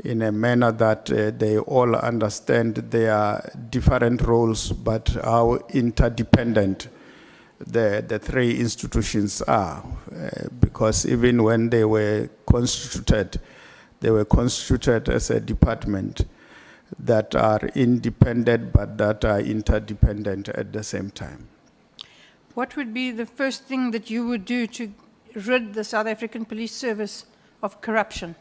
in a manner that they all understand their different roles, but how interdependent the three institutions are, because even when they were constituted as a department that are independent but that are interdependent at the same time. What would be the first thing that you would do to rid the South African Police Service of corruption?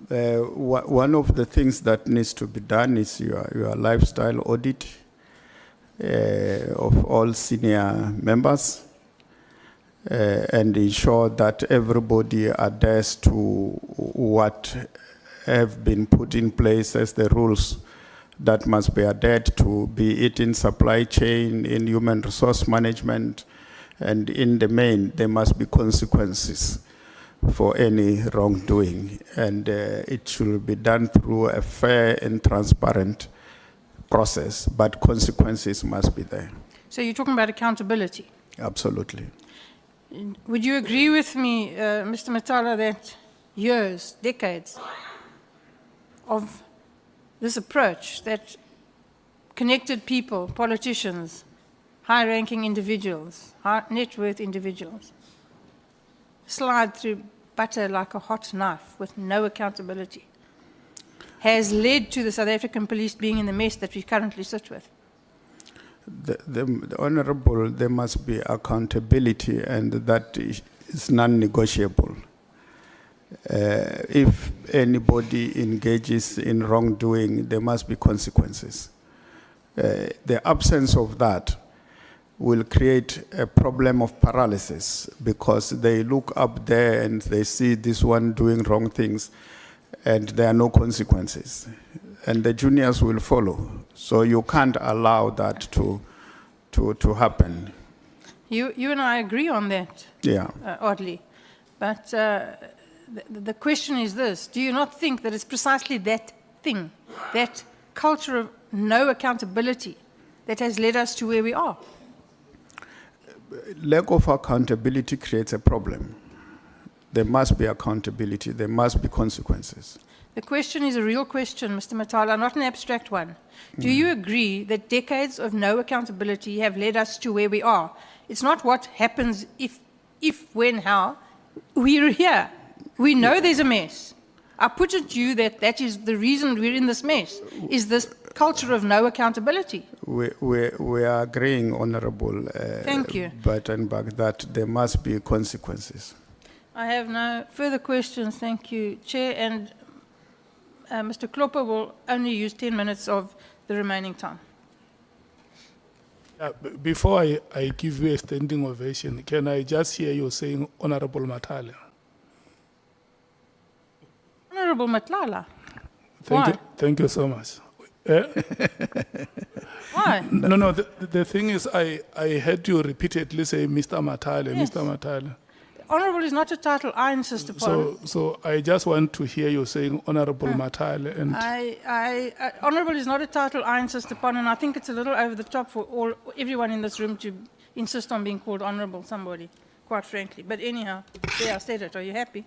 One of the things that needs to be done is your lifestyle audit of all senior members and ensure that everybody adheres to what have been put in place as the rules that must be adhered to, be it in supply chain, in human resource management, and in the main, there must be consequences for any wrongdoing. And it should be done through a fair and transparent process, but consequences must be there. So you're talking about accountability. Absolutely. Would you agree with me, Mr. Matala, that years, decades of this approach that connected people, politicians, high-ranking individuals, net worth individuals, slide through butter like a hot knife with no accountability, has led to the South African police being in the mess that we currently sit with? The Honorable, there must be accountability, and that is non-negotiable. If anybody engages in wrongdoing, there must be consequences. The absence of that will create a problem of paralysis, because they look up there and they see this one doing wrong things and there are no consequences, and the juniors will follow. So you can't allow that to happen. You and I agree on that, Yeah. oddly. But the question is this: do you not think that it's precisely that thing, that culture of no accountability, that has led us to where we are? Lack of accountability creates a problem. There must be accountability. There must be consequences. The question is a real question, Mr. Matala, not an abstract one. Do you agree that decades of no accountability have led us to where we are? It's not what happens if, when, how. We're here. We know there's a mess. I put it to you that is the reason we're in this mess, is this culture of no accountability. We are agreeing, Honorable Thank you. Buitenberg, that there must be consequences. I have no further questions. Thank you, Chair. And Mr. Klopper will only use 10 minutes of the remaining time. Before I give you a standing ovation, can I just hear you saying Honorable Matala? Honorable Matlala. Why? Thank you so much. Why? No, the thing is, I heard you repeatedly say Mr. Matala, Yes. Mr. Matala. Honorable is not a title I insist upon. So I just want to hear you saying Honorable Matala, and Honorable is not a title I insist upon, and I think it's a little over the top for everyone in this room to insist on being called Honorable somebody. quite frankly. But anyhow, there I said it. Are you happy?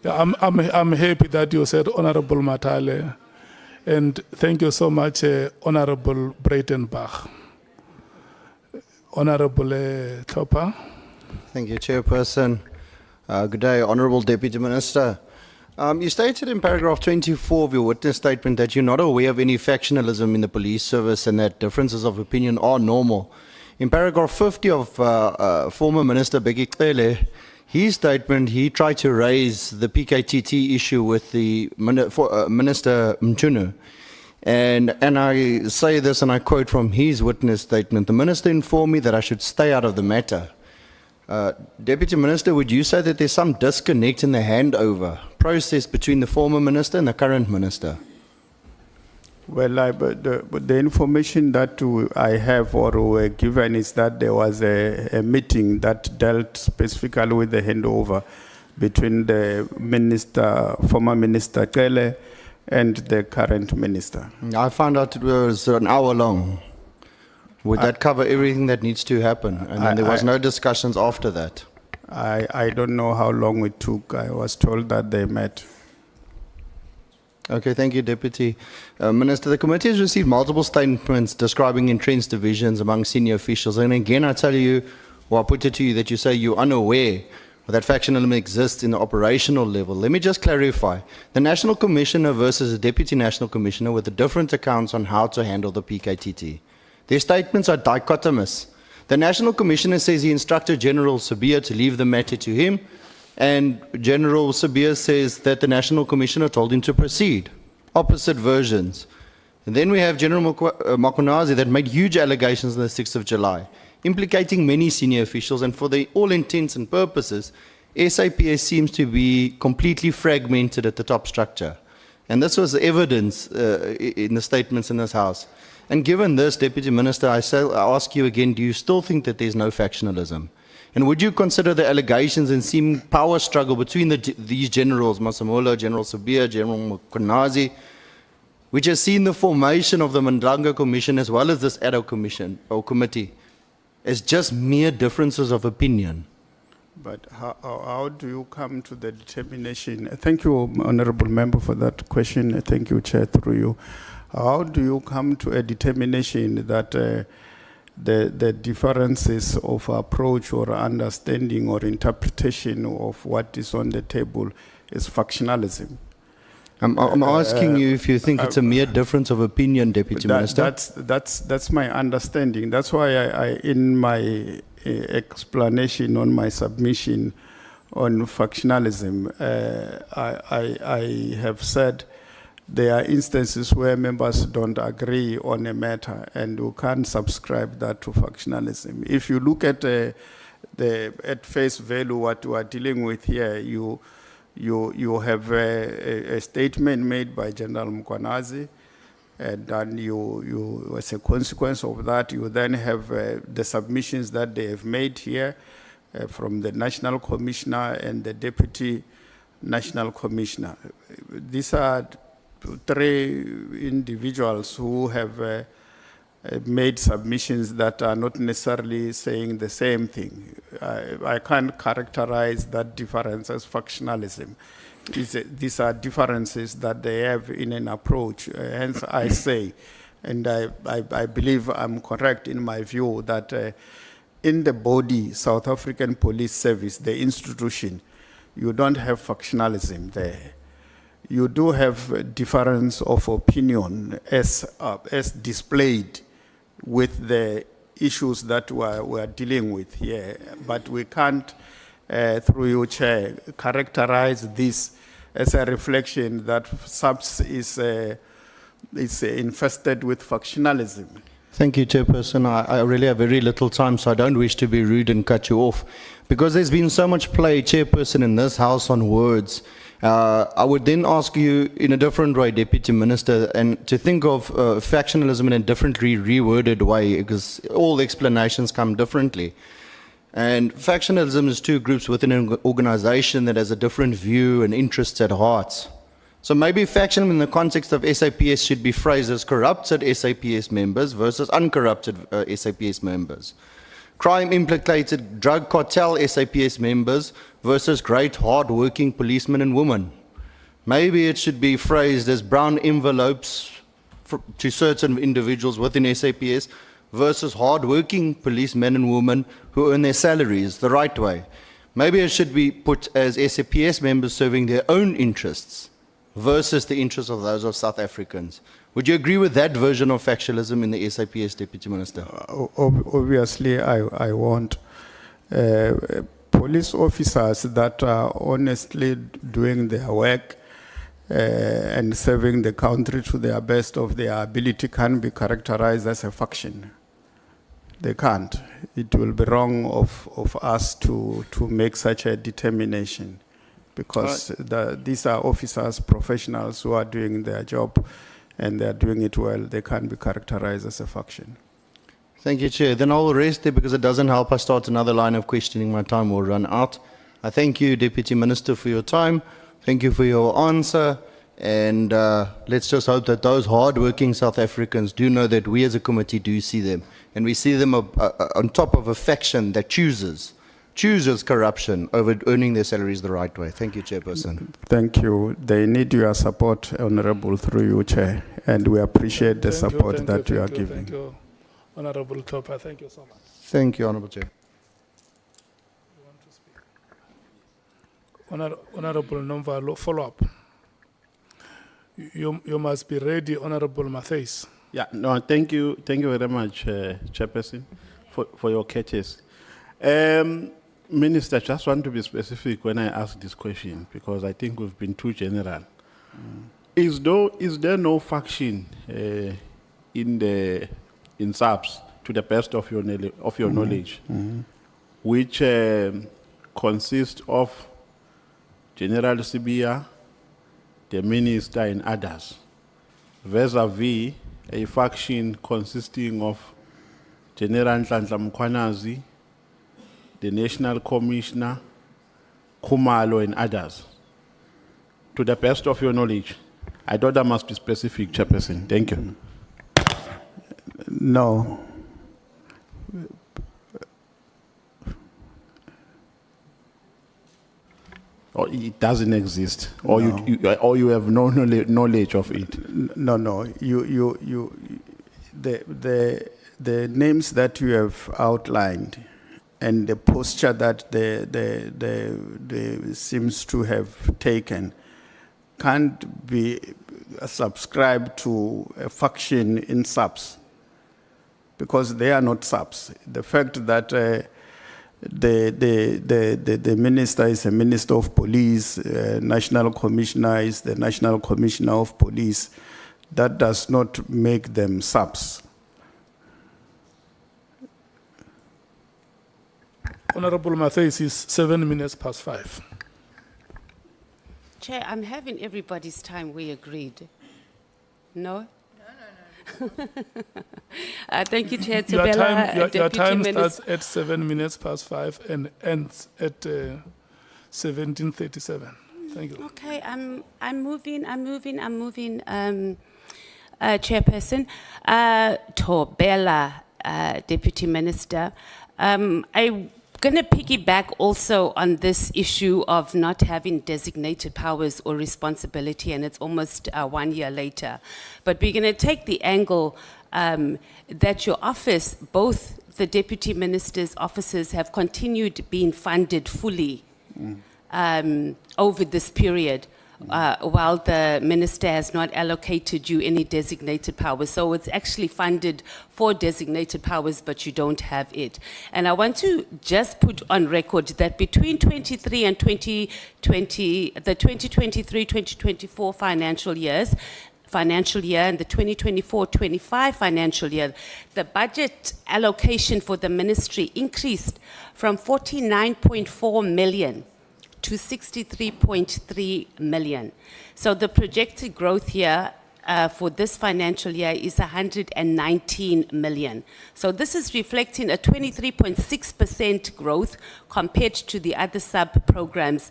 Yeah, I'm happy that you said Honorable Matale, and thank you so much, Honorable Breitenbach. Honorable Topper. Thank you, Chairperson. Good day, Honourable Deputy Minister. You stated in paragraph 24 of your witness statement that you're not aware of any factionalism in the police service and that differences of opinion are normal. In paragraph 50 of former Minister Bheki Cele, his statement, he tried to raise the PKTT issue with the Minister Mchunu. And I say this and I quote from his witness statement, the Minister informed me that I should stay out of the matter. Deputy Minister, would you say that there's some disconnect in the handover process between the former Minister and the current Minister? Well, the information that I have or were given is that there was a meeting that dealt specifically with the handover between the former Minister Cele and the current Minister. I found out it was an hour long. Would that cover everything that needs to happen? And then there was no discussions after that. I don't know how long it took. I was told that they met. Okay, thank you, Deputy. Minister, the committee has received multiple statements describing entrenched divisions among senior officials. And again, I tell you, or I put it to you that you say you're unaware that factionalism exists in the operational level. Let me just clarify. The National Commissioner versus the Deputy National Commissioner with the different accounts on how to handle the PKTT. Their statements are dichotomous. The National Commissioner says he instructed General Sabia to leave the matter to him, and General Sabia says that the National Commissioner told him to proceed. Opposite versions. And then we have General Mkhwanazi that made huge allegations on the 6th of July, implicating many senior officials, and for all intents and purposes, SAPS seems to be completely fragmented at the top structure. And this was evidence in the statements in this House. And given this, Deputy Minister, I ask you again, do you still think that there's no factionalism? And would you consider the allegations and seeming power struggle between these generals, Masemola, General Sabia, General Mkhwanazi, which has seen the formation of the Mandanga Commission as well as this ad hoc commission or committee, as just mere differences of opinion? But how do you come to the determination? Thank you, Honourable Member, for that question. Thank you, Chair, through you. How do you come to a determination that the differences of approach or understanding or interpretation of what is on the table is factionalism? I'm asking you if you think it's a mere difference of opinion, Deputy Minister. That's my understanding. That's why I in my explanation on my submission on factionalism, I have said there are instances where members don't agree on a matter, and you can't subscribe that to factionalism. If you look at at face value what we are dealing with here, you have a statement made by General Mkhwanazi, and then you as a consequence of that, you then have the submissions that they have made here from the National Commissioner and the Deputy National Commissioner. These are three individuals who have made submissions that are not necessarily saying the same thing. I can't characterize that difference as factionalism. These are differences that they have in an approach. Hence, I say, and I believe I'm correct in my view, that in the body, South African Police Service, the institution, you don't have factionalism there. You do have difference of opinion as displayed with the issues that we're dealing with here, but we can't, through your chair, characterize this as a reflection that SAPS is infested with factionalism. Thank you, Chairperson. I really have very little time, so I don't wish to be rude and cut you off. Because there's been so much play, Chairperson, in this House on words, I would then ask you in a different way, Deputy Minister, and to think of factionalism in a differently reworded way, because all explanations come differently. And factionalism is two groups within an organization that has a different view and interests at heart. So maybe factionalism in the context of SAPS should be phrased as corrupted SAPS members versus uncorrupted SAPS members. Crime implicated drug cartel SAPS members versus great hard-working policemen and women. Maybe it should be phrased as brown envelopes to certain individuals within SAPS versus hard-working policemen and women who earn their salaries the right way. Maybe it should be put as SAPS members serving their own interests versus the interests of those of South Africans. Would you agree with that version of factionalism in the SAPS, Deputy Minister? Obviously, I won't. Police officers that are honestly doing their work and serving the country to the best of their ability can be characterized as a faction. They can't. It will be wrong of us to make such a determination, because these are officers, professionals who are doing their job and they are doing it well. They can't be characterized as a faction. Thank you, Chair. Then I will rest there because it doesn't help us start another line of questioning. My time will run out. I thank you, Deputy Minister, for your time. Thank you for your answer. And let's just hope that those hard-working South Africans do know that we as a committee do see them. And we see them on top of a faction that chooses corruption over earning their salaries the right way. Thank you, Chairperson. Thank you. They need your support, Honorable, through you, Chair. And we appreciate the support that you are giving. Thank you, Honorable Topa. Thank you so much. Thank you, Honorable Chair. Honorable Nomvalo, follow up. You must be ready, Honorable Matthys. Yeah, no, thank you very much, Chairperson, for your courtesy. Minister, just want to be specific when I ask this question, because I think we've been too general. Is there no faction in SAPS, to the best of your knowledge, which consists of General Sibia, the Minister, and others, vis-a-vis a faction consisting of General Nhlanhla Mkhwanazi, the National Commissioner, Khumalo, and others? To the best of your knowledge. I thought that must be specific, Chairperson. Thank you. No. Or it doesn't exist, or no. you have no knowledge of it. No. The names that you have outlined and the posture that they seems to have taken can't be subscribed to a faction in SAPS, because they are not SAPS. The fact that the minister is a minister of police, national commissioner is the national commissioner of police, that does not make them SAPS. Honorable Matthys, is 7 minutes past 5. Chair, I'm having everybody's time. We agreed. No? No. Thank you, Chair. Your time starts at 7 minutes past 5 and ends at 17:37. Thank you. Okay, I'm moving, Chairperson. Thobela, Deputy Minister. I'm going to piggyback also on this issue of not having designated powers or responsibility, and it's almost 1 year later. But we're going to take the angle that your office, both the Deputy Minister's offices, have continued being funded fully over this period, while the Minister has not allocated you any designated powers. So it's actually funded for designated powers, but you don't have it. And I want to just put on record that between 23 and 2020, the 2023-2024 financial year and the 2024-25 financial year, the budget allocation for the ministry increased from 49.4 million to 63.3 million. So the projected growth here for this financial year is 119 million. So this is reflecting a 23.6% growth compared to the other sub-programs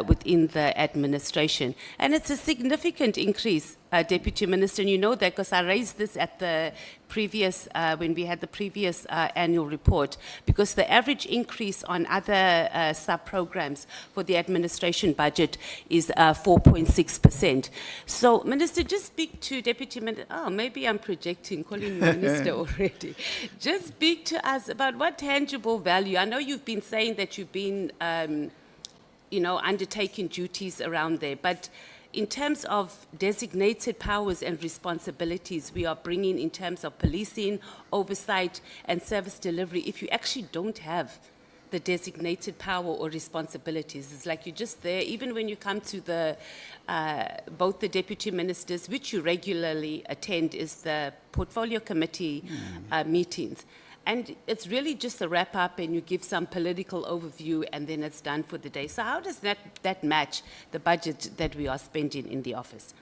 within the administration. And it's a significant increase Deputy Minister, and you know that because I raised this at the previous, when we had the previous annual report, because the average increase on other sub-programs for the administration budget is 4.6%. So, Minister, just speak to Deputy Minister, oh, maybe I'm projecting, calling you Minister already. Just speak to us about what tangible value, I know you've been saying that you've been, you know, undertaking duties around there, but in terms of designated powers and responsibilities we are bringing in terms of policing, oversight, and service delivery, if you actually don't have the designated power or responsibilities, it's like you're just there, even when you come to the, both the deputy ministers, which you regularly attend, is the portfolio committee meetings. And it's really just a wrap up and you give some political overview and then it's done for the day. So how does that match the budget that we are spending in the office?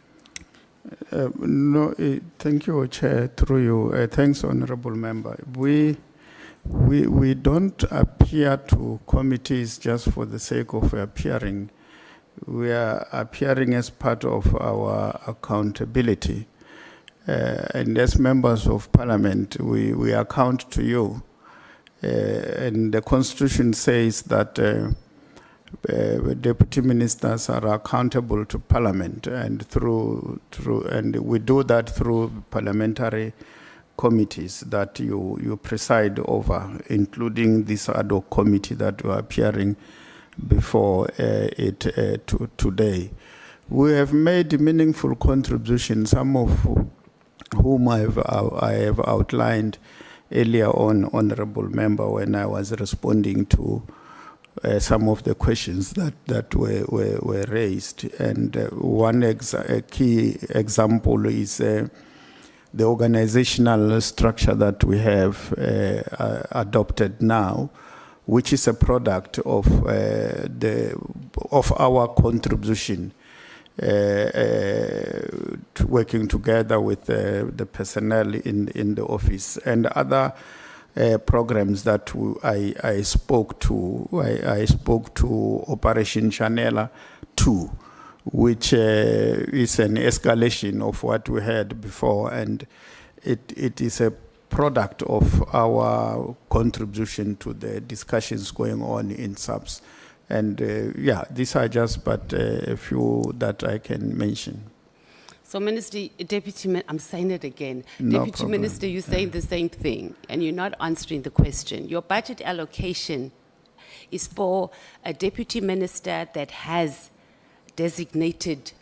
Thank you, Chair, through you. Thanks, Honorable Member. We don't appear to committees just for the sake of appearing. We are appearing as part of our accountability. And as members of Parliament, we account to you. And the Constitution says that deputy ministers are accountable to Parliament, and and we do that through parliamentary committees that you preside over, including this ad hoc committee that we are appearing before today. We have made meaningful contributions, some of whom I have outlined earlier on, Honorable Member, when I was responding to some of the questions that were raised. And one key example is the organizational structure that we have adopted now, which is a product of our contribution. Working together with the personnel in the office and other programs that I spoke to. I spoke to Operation Nhlanhla 2, which is an escalation of what we had before, and it is a product of our contribution to the discussions going on in SAPS. And yeah, these are just but a few that I can mention. So, Minister, I'm saying it again. No Deputy problem. Minister, you're saying the same thing, and you're not answering the question. Your budget allocation is for a deputy minister that has designated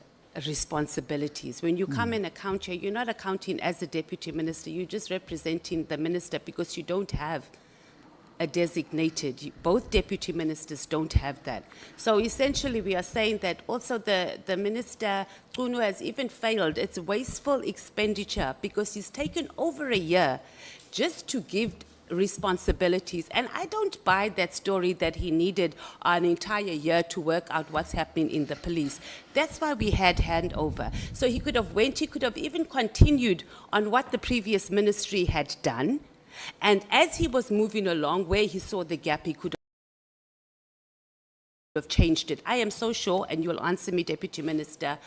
responsibilities. When you come and account here, you're not accounting as a deputy minister, you're just representing the minister because you don't have a designated, both deputy ministers don't have that. So essentially we are saying that also the minister, Kunu, has even failed. It's wasteful expenditure because he's taken over a year just to give responsibilities. And I don't buy that story that he needed an entire year to work out what's happening in the police. That's why we had handover. So he could have even continued on what the previous ministry had done. And as he was moving along, where he saw the gap, he could have changed it. I am so sure, and you'll answer me, Deputy Minister,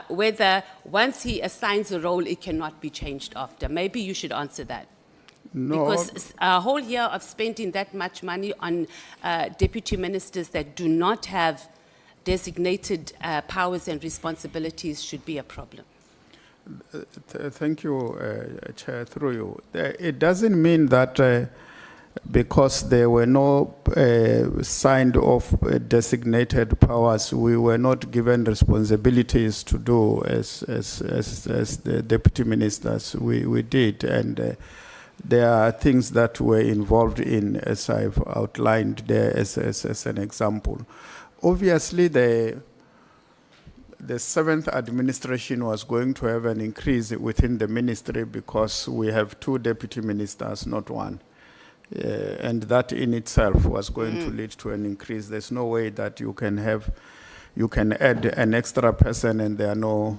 whether once he assigns a role, it cannot be changed after. Maybe you should answer that. No. Because a whole year of spending that much money on deputy ministers that do not have designated powers and responsibilities should be a problem. Thank you, Chair, through you. It doesn't mean that because there were no signed off designated powers, we were not given responsibilities to do as the deputy ministers. We did, and there are things that we're involved in, as I've outlined there as an example. Obviously, the seventh administration was going to have an increase within the ministry because we have 2 deputy ministers, not 1. And that in itself was going to lead to an increase. There's no way that you can add an extra person and there are no,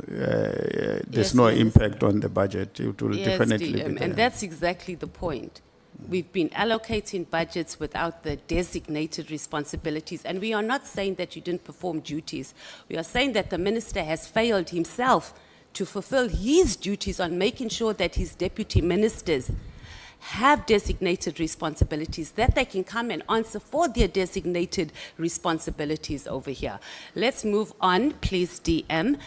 there's no impact on the budget. It will definitely be there. And that's exactly the point. We've been allocating budgets without the designated responsibilities. And we are not saying that you didn't perform duties. We are saying that the minister has failed himself to fulfill his duties on making sure that his deputy ministers have designated responsibilities, that they can come and answer for their designated responsibilities over here. Let's move on, please, DM.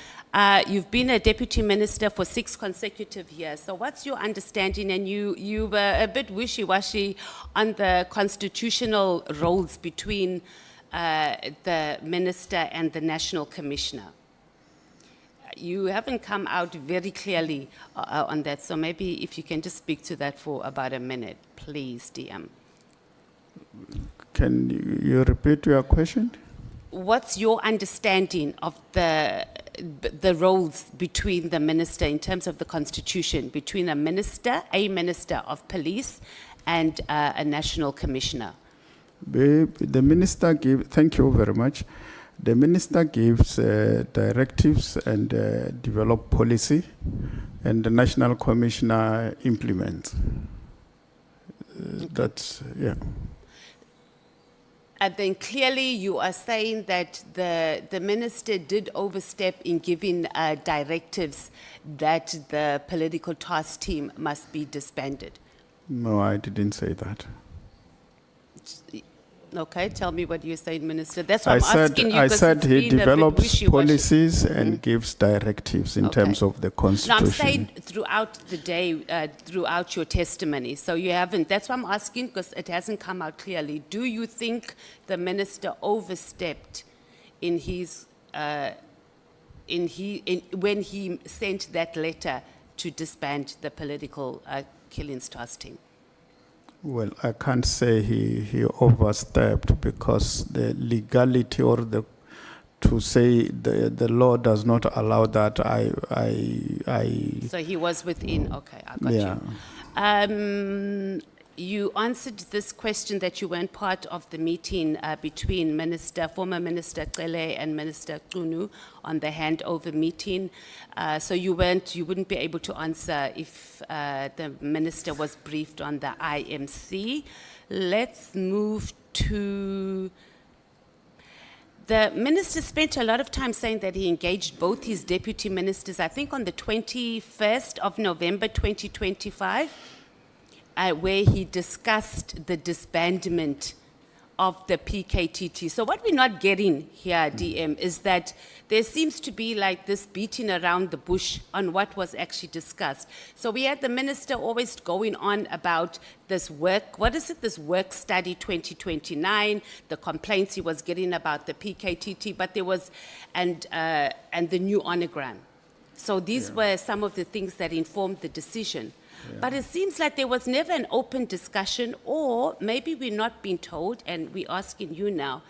You've been a deputy minister for 6 consecutive years. So what's your understanding? And you were a bit wishy-washy on the constitutional roles between the minister and the national commissioner. You haven't come out very clearly on that, so maybe if you can just speak to that for about a minute, please, DM. Can you repeat your question? What's your understanding of the roles between the minister in terms of the constitution, between a minister of police, and a national commissioner? The minister thank you very much. The minister gives directives and develop policy, and the national commissioner implements. That's, yeah. And then clearly you are saying that the minister did overstep in giving directives that the political task team must be disbanded. No, I didn't say that. Okay, tell me what you're saying, Minister. That's what I I'm asking you. I said he develops wishy-washy. policies and gives directives in terms of the No, constitution. I'm saying throughout the day, throughout your testimony. So you haven't, that's why I'm asking, because it hasn't come out clearly. Do you think the minister overstepped in his, when he sent that letter to disband the political killings task team? Well, I can't say he overstepped, because the legality or to say the law does not allow that. So he was within. Okay, I got you. You answered this question that you weren't part of the meeting between former Minister Cele and Minister Kunu on the handover meeting. So you wouldn't be able to answer if the minister was briefed on the IMC. Let's move to... The minister spent a lot of time saying that he engaged both his deputy ministers, I think on the 21st of November 2025, where he discussed the disbandment of the PKTT. So what we're not getting here, DM, is that there seems to be like this beating around the bush on what was actually discussed. So we had the minister always going on about this work, this work study 2029, the complaints he was getting about the PKTT, but there was, and the new onogram. So these were some of the things that informed the decision. But it seems like there was never an open discussion, or maybe we're not being told, and we're asking you now,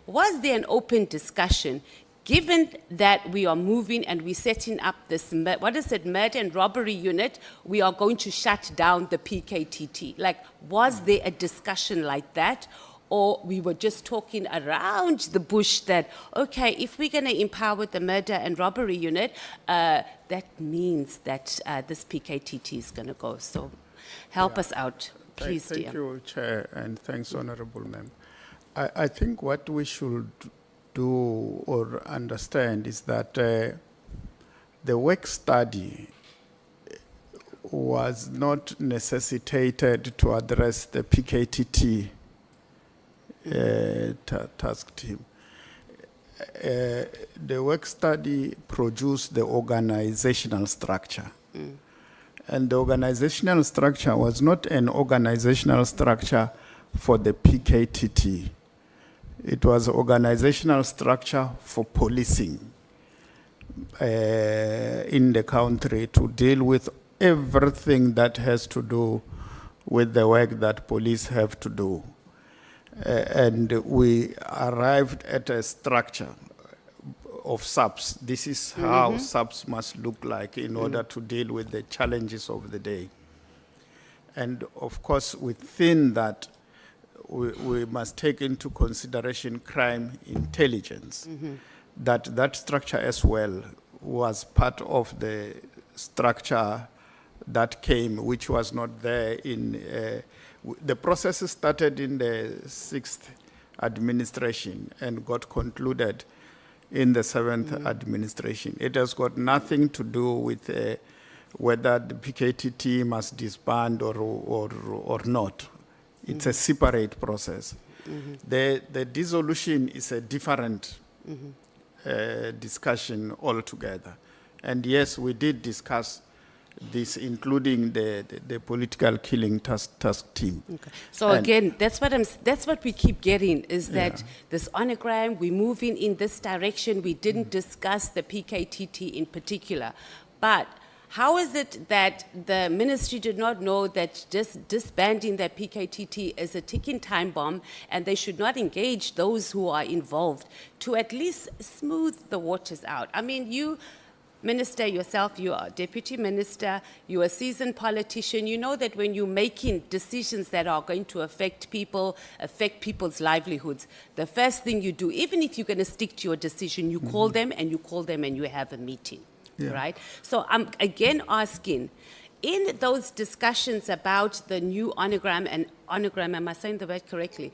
was there an open discussion, given that we are moving and we're setting up this, murder and robbery unit, we are going to shut down the PKTT? Like, was there a discussion like that? Or we were just talking around the bush that, okay, if we're going to empower the murder and robbery unit, that means that this PKTT is going to go. So help us out, please, Thank dear. you, Chair, and thanks, Honorable Member. I think what we should do or understand is that the work study was not necessitated to address the PKTT task team. The work study produced the organizational structure. And the organizational structure was not an organizational structure for the PKTT. It was organizational structure for policing in the country to deal with everything that has to do with the work that police have to do. And we arrived at a structure of SAPS. This is how SAPS must look like in order to deal with the challenges of the day. And of course, within that, we must take into consideration crime intelligence. That structure as well was part of the structure that came, which was not there in... the process started in the 6th administration and got concluded in the seventh administration. It has got nothing to do with whether the PKTT must disband or not. It's a separate process. The dissolution is a different discussion altogether. And yes, we did discuss this, including the political killing task team. Okay. So again, that's what we keep getting, is that this onogram, we're moving in this direction. We didn't discuss the PKTT in particular. But how is it that the ministry did not know that just disbanding the PKTT is a ticking time bomb, and they should not engage those who are involved to at least smooth the waters out? I mean, you, Minister, yourself, you are Deputy Minister, you're a seasoned politician. You know that when you're making decisions that are going to affect people, affect people's livelihoods, the first thing you do, even if you're going to stick to your decision, you call them and you have a meeting. Right? So I'm again asking, in those discussions about the new onogram, am I saying the word correctly?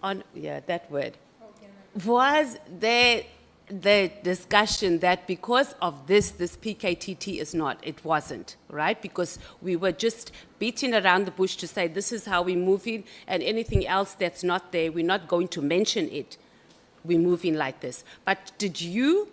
That word. Was there the discussion that because of this PKTT is not? It wasn't, right? Because we were just beating around the bush to say this is how we're moving, and anything else that's not there, we're not going to mention it. We're moving like this. But did you,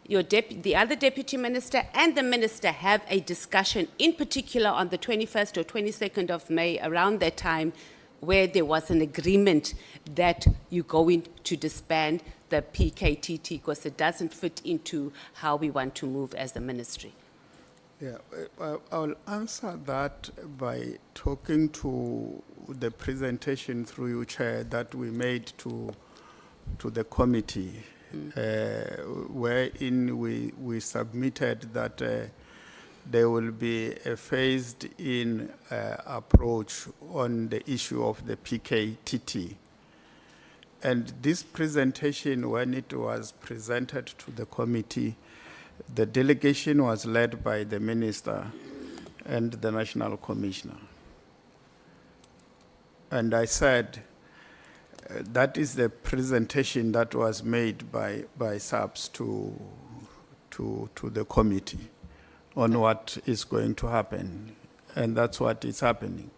the other deputy minister and the minister have a discussion, in particular on the 21st or 22nd of May, around that time, where there was an agreement that you're going to disband the PKTT because it doesn't fit into how we want to move as the ministry? Yeah, I'll answer that by talking to the presentation through you, Chair, that we made to the committee. Wherein we submitted that there will be a phased-in approach on the issue of the PKTT. And this presentation, when it was presented to the committee, the delegation was led by the minister and the national commissioner. And I said, that is the presentation that was made by SAPS to the committee on what is going to happen, and that's what is happening.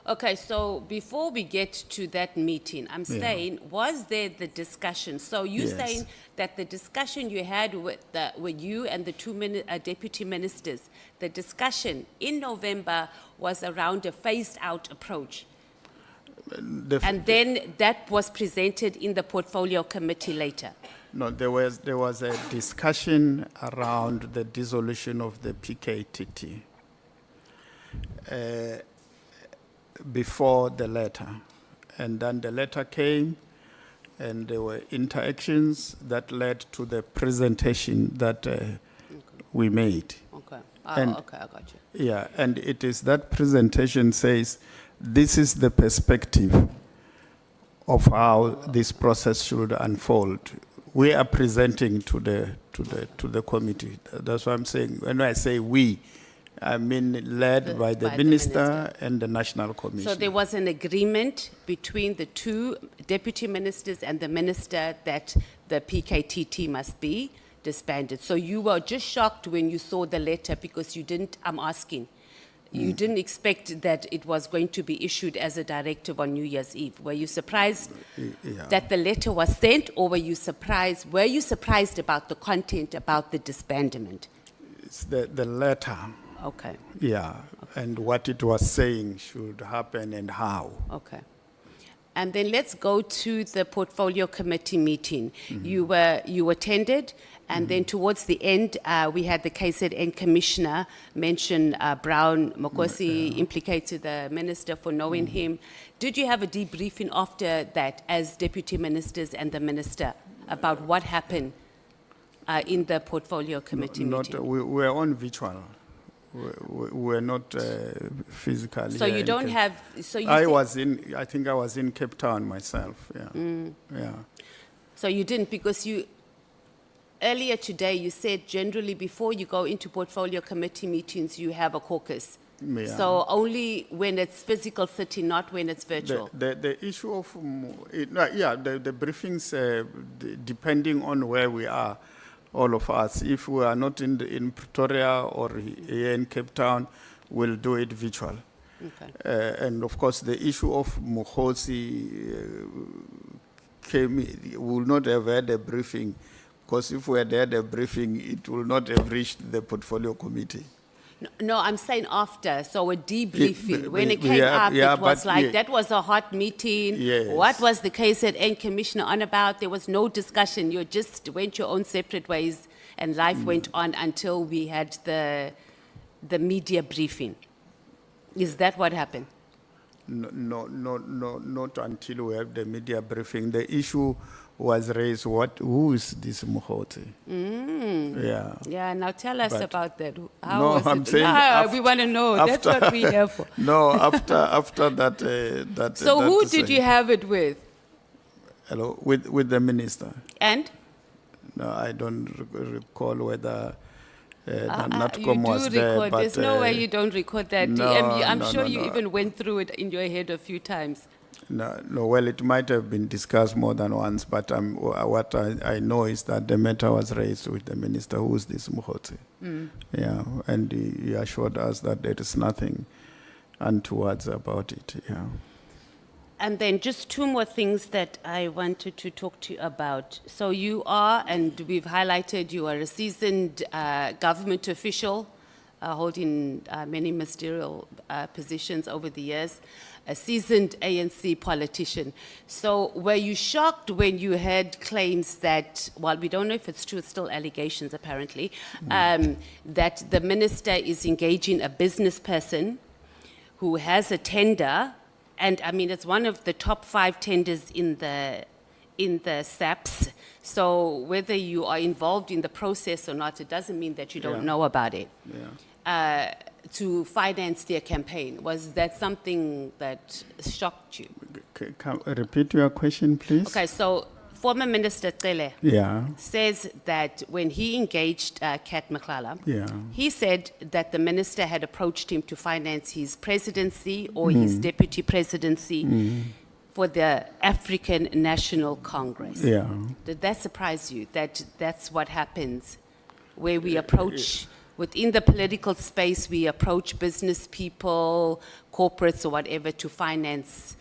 Okay, so before we get to that meeting, I'm saying, was there the discussion? So you're saying that the discussion you had with you and the two deputy ministers, the discussion in November was around a phased-out approach. And then that was presented in the portfolio committee later. No, there was a discussion around the dissolution of the PKTT before the letter. And then the letter came, and there were interactions that led to the presentation that we made. Okay. Okay, I got you. Yeah, and it is that presentation says, this is the perspective of how this process should unfold. We are presenting to the committee. That's what I'm saying. When I say we, I mean led by the minister and the national commission. So there was an agreement between the two deputy ministers and the minister that the PKTT must be disbanded. So you were just shocked when you saw the letter because you didn't, I'm asking, you didn't expect that it was going to be issued as a directive on New Year's Eve. Were you surprised that the letter was sent, or were you surprised about the content, about the disbandment? It's the letter. Okay. Yeah, and what it was saying should happen and how. Okay. And then let's go to the portfolio committee meeting. You attended, and then towards the end, we had the KZN commissioner mention Brown Mkhwanazi implicated the minister for knowing him. Did you have a debriefing after that as deputy ministers and the minister about what happened in the portfolio committee meeting? We were on virtual. We're not physically. So you don't have. So you I think I was in Cape Town myself. Yeah. Yeah. So you didn't, because you earlier today you said generally before you go into portfolio committee meetings you have a caucus Yeah. So only when it's physical sitting, not when it's virtual? The issue of, the briefings, depending on where we are, all of us, if we are not in Pretoria or here in Cape Town, we'll do it virtual. Okay. And of course, the issue of Mkhwanazi we will not have had a briefing, because if we had had a briefing, it will not have reached the portfolio committee. No, I'm saying after, so a debriefing. When it we came have- up, yeah, it was but like, yeah. that was a hot meeting. Yes. What was the KZN Commissioner on about? There was no discussion. You just went your own separate ways, and life went on until we had the media briefing. Is that what happened? No, not until we have the media briefing. The issue was raised, who is this Mkhwanazi? Yeah. Yeah, now tell us But- about that. How No, was I'm it? saying No, we after- want to know. That's what we're here for. No, after that, So that who is did a- you have it with? Hello, with the minister. And? No, I don't recall whether You Natcom was do there, record. but There's no way you don't record that. no, I'm no, sure no, you no. even went through it in your head a few times. no. Well, it might have been discussed more than once, but what I know is that the matter was raised with the minister. Who is this Mkhwanazi? Yeah, and he assured us that there is nothing untowards about it. Yeah. And then just two more things that I wanted to talk to you about. So you are, and we've highlighted, you are a seasoned government official, holding many ministerial positions over the years, a seasoned ANC politician. So were you shocked when you heard claims that, well, we don't know if it's true, it's still allegations apparently, that the minister is engaging a business person who has a tender, and I mean, it's one of the top 5 tenders in the SAPS. So whether you are involved in the process or not, it doesn't mean that you don't Yeah. know about it. Yeah. To finance their campaign, was that something that shocked you? Repeat your question, please. Okay, so former Minister Cele Yeah. says that when he engaged Kat Nhlanhla, Yeah. he said that the minister had approached him to finance his presidency or his deputy presidency for the African National Congress. Yeah. Did that surprise you, that that's what happens, where we approach, within the political space, we approach business people, corporates or whatever to finance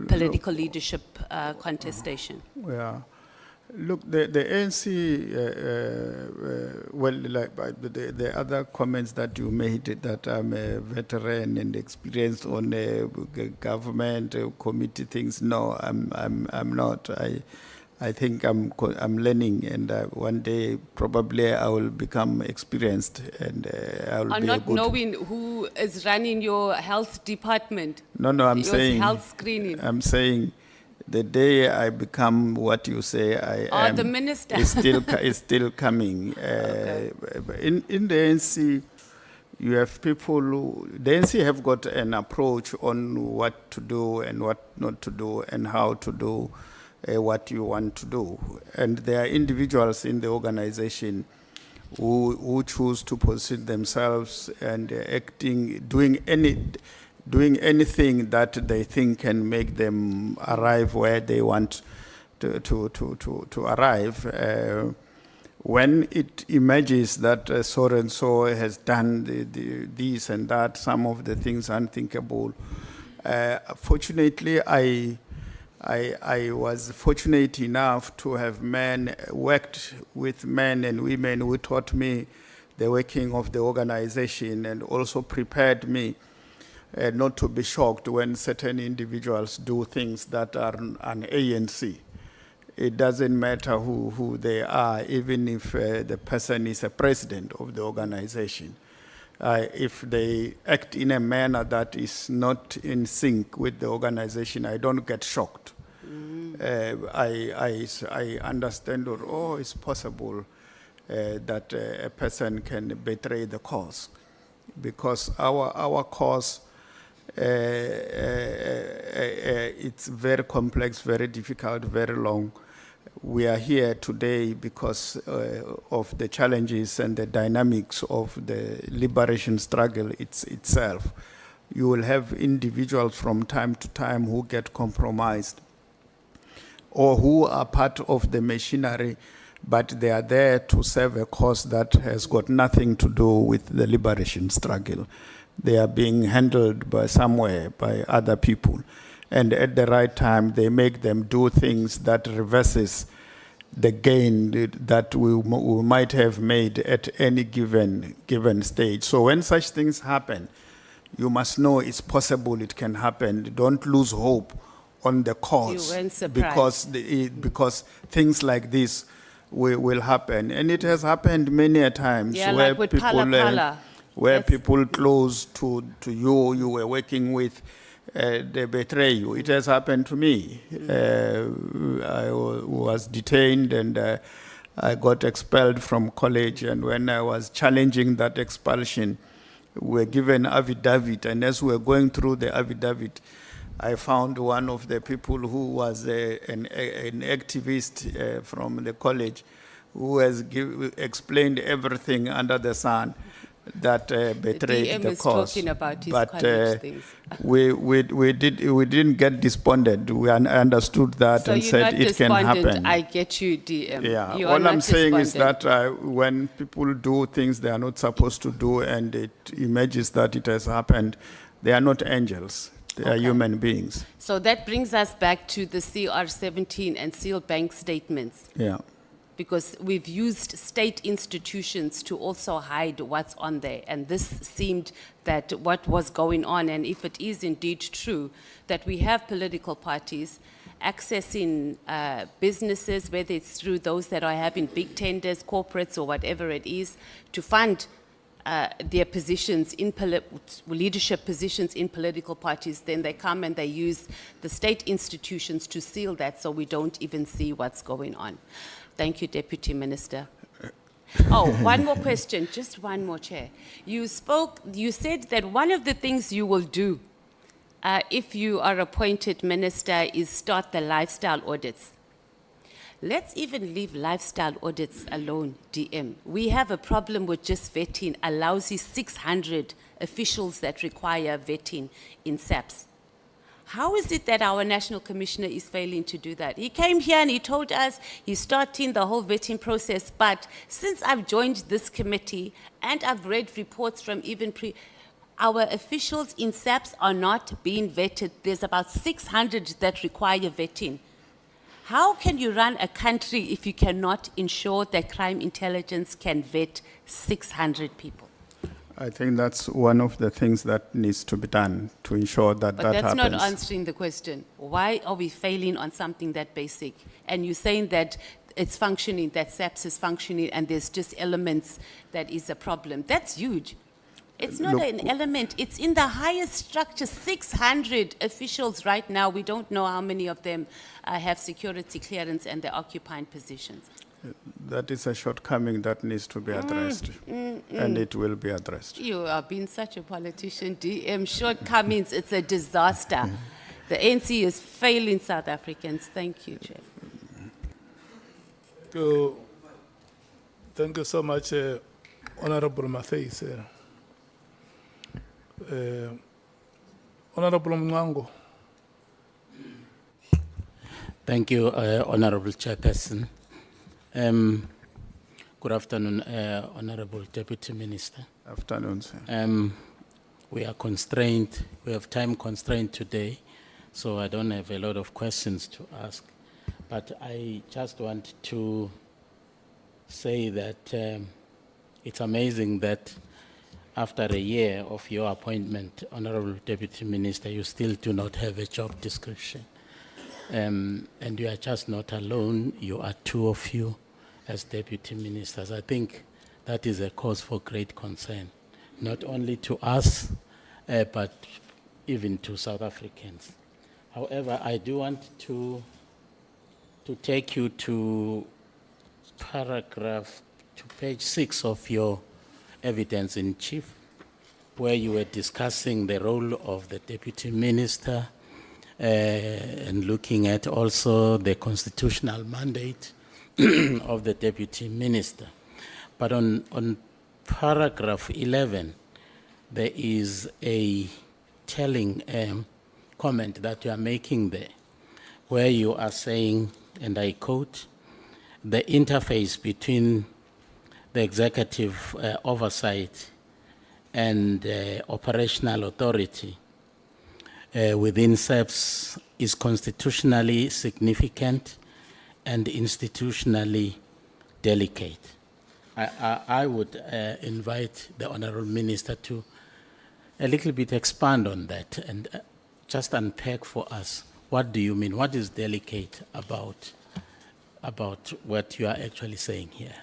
political leadership contestation? Yeah. Look, the ANC, the other comments that you made, that I'm a veteran and experienced on government committee things. No, I'm not. I think I'm learning, and one day probably I will become experienced, and I will Or be a not good. knowing who is running your health department? No, I'm Your saying. health screening. I'm saying, the day I become what you say I am, the minister. is still coming. In the ANC, you have people who, the ANC have got an approach on what to do and what not to do and how to do what you want to do. And there are individuals in the organization who choose to position themselves and doing anything that they think can make them arrive where they want to arrive. When it emerges that so and so has done this and that, some of the things unthinkable. Fortunately, I was fortunate enough to have worked with men and women who taught me the working of the organization and also prepared me not to be shocked when certain individuals do things that are an ANC. It doesn't matter who they are, even if the person is a president of the organization. If they act in a manner that is not in sync with the organization, I don't get shocked. I understand, it's possible that a person can betray the cause, because our cause, it's very complex, very difficult, very long. We are here today because of the challenges and the dynamics of the liberation struggle itself. You will have individuals from time to time who get compromised or who are part of the machinery, but they are there to serve a cause that has got nothing to do with the liberation struggle. They are being handled by somewhere, by other people. And at the right time, they make them do things that reverses the gain that we might have made at any given stage. So when such things happen, you must know it's possible, it can happen. Don't lose hope on the cause. You weren't surprised. Because things like this will happen. And it has happened many a times Yeah, where like with people, Pala. where That's- people close to you were working with, they betray you. It has happened to me. I was detained and I got expelled from college, and when I was challenging that expulsion, we were given affidavit, and as we were going through the affidavit, I found one of the people who was an activist from the college who has explained everything under the sun that betrayed DM the is cause. talking about his But college things. we didn't get despondent. We understood that So and you're said not it can despondent. happen. I get you, DM. Yeah, You are all not I'm saying is despondent. that when people do things they are not supposed to do and it emerges that it has happened, they are not angels. They are human beings. So that brings us back to the CR17 and seal bank statements, Yeah. because we've used state institutions to also hide what's on there. And this seemed that what was going on, and if it is indeed true, that we have political parties accessing businesses, whether it's through those that are having big tenders, corporates, or whatever it is, to fund their positions in leadership positions in political parties, then they come and they use the state institutions to seal that so we don't even see what's going on. Thank you, Deputy Minister. Oh, one more question, just one more, Chair. You said that one of the things you will do if you are appointed minister is start the lifestyle audits. Let's even leave lifestyle audits alone, DM. We have a problem with just vetting a lousy 600 officials that require vetting in SAPS. How is it that our National Commissioner is failing to do that? He came here and he told us he's starting the whole vetting process, but since I've joined this committee and I've read reports from even our officials in SAPS are not being vetted. There's about 600 that require vetting. How can you run a country if you cannot ensure that crime intelligence can vet 600 people? I think that's one of the things that needs to be done to ensure that But that that's happens. not answering the question. Why are we failing on something that basic? And you're saying that it's functioning, that SAPS is functioning, and there's just elements that is a problem. That's huge. It's not Look, an element. It's in the highest structure. 600 officials right now. We don't know how many of them have security clearance and they're occupying positions. That is a shortcoming that needs to be addressed, and it will be addressed. You are being such a politician, DM. Shortcomings, it's a disaster. The ANC is failing South Africans. Thank you, Chair. Thank you so much, Honorable Mathais. Honorable Mngango. Thank you, Honorable Chairperson. Good afternoon, Honorable Deputy Minister. Afternoon, sir. We are constrained, we have time constraint today, so I don't have a lot of questions to ask. But I just want to say that it's amazing that after a year of your appointment, Honorable Deputy Minister, you still do not have a job description. And you are just not alone, you are two of you as Deputy Ministers. I think that is a cause for great concern, not only to us, but even to South Africans. However, I do want to take you to page 6 of your evidence in chief, where you were discussing the role of the Deputy Minister and looking at also the constitutional mandate of the Deputy Minister. But on paragraph 11, there is a telling comment that you are making there, where you are saying, and I quote, the interface between the executive oversight and operational authority within SAPS is constitutionally significant and institutionally delicate. I would invite the Honourable Minister to a little bit expand on that and just unpack for us, what do you mean? What is delicate about what you are actually saying here?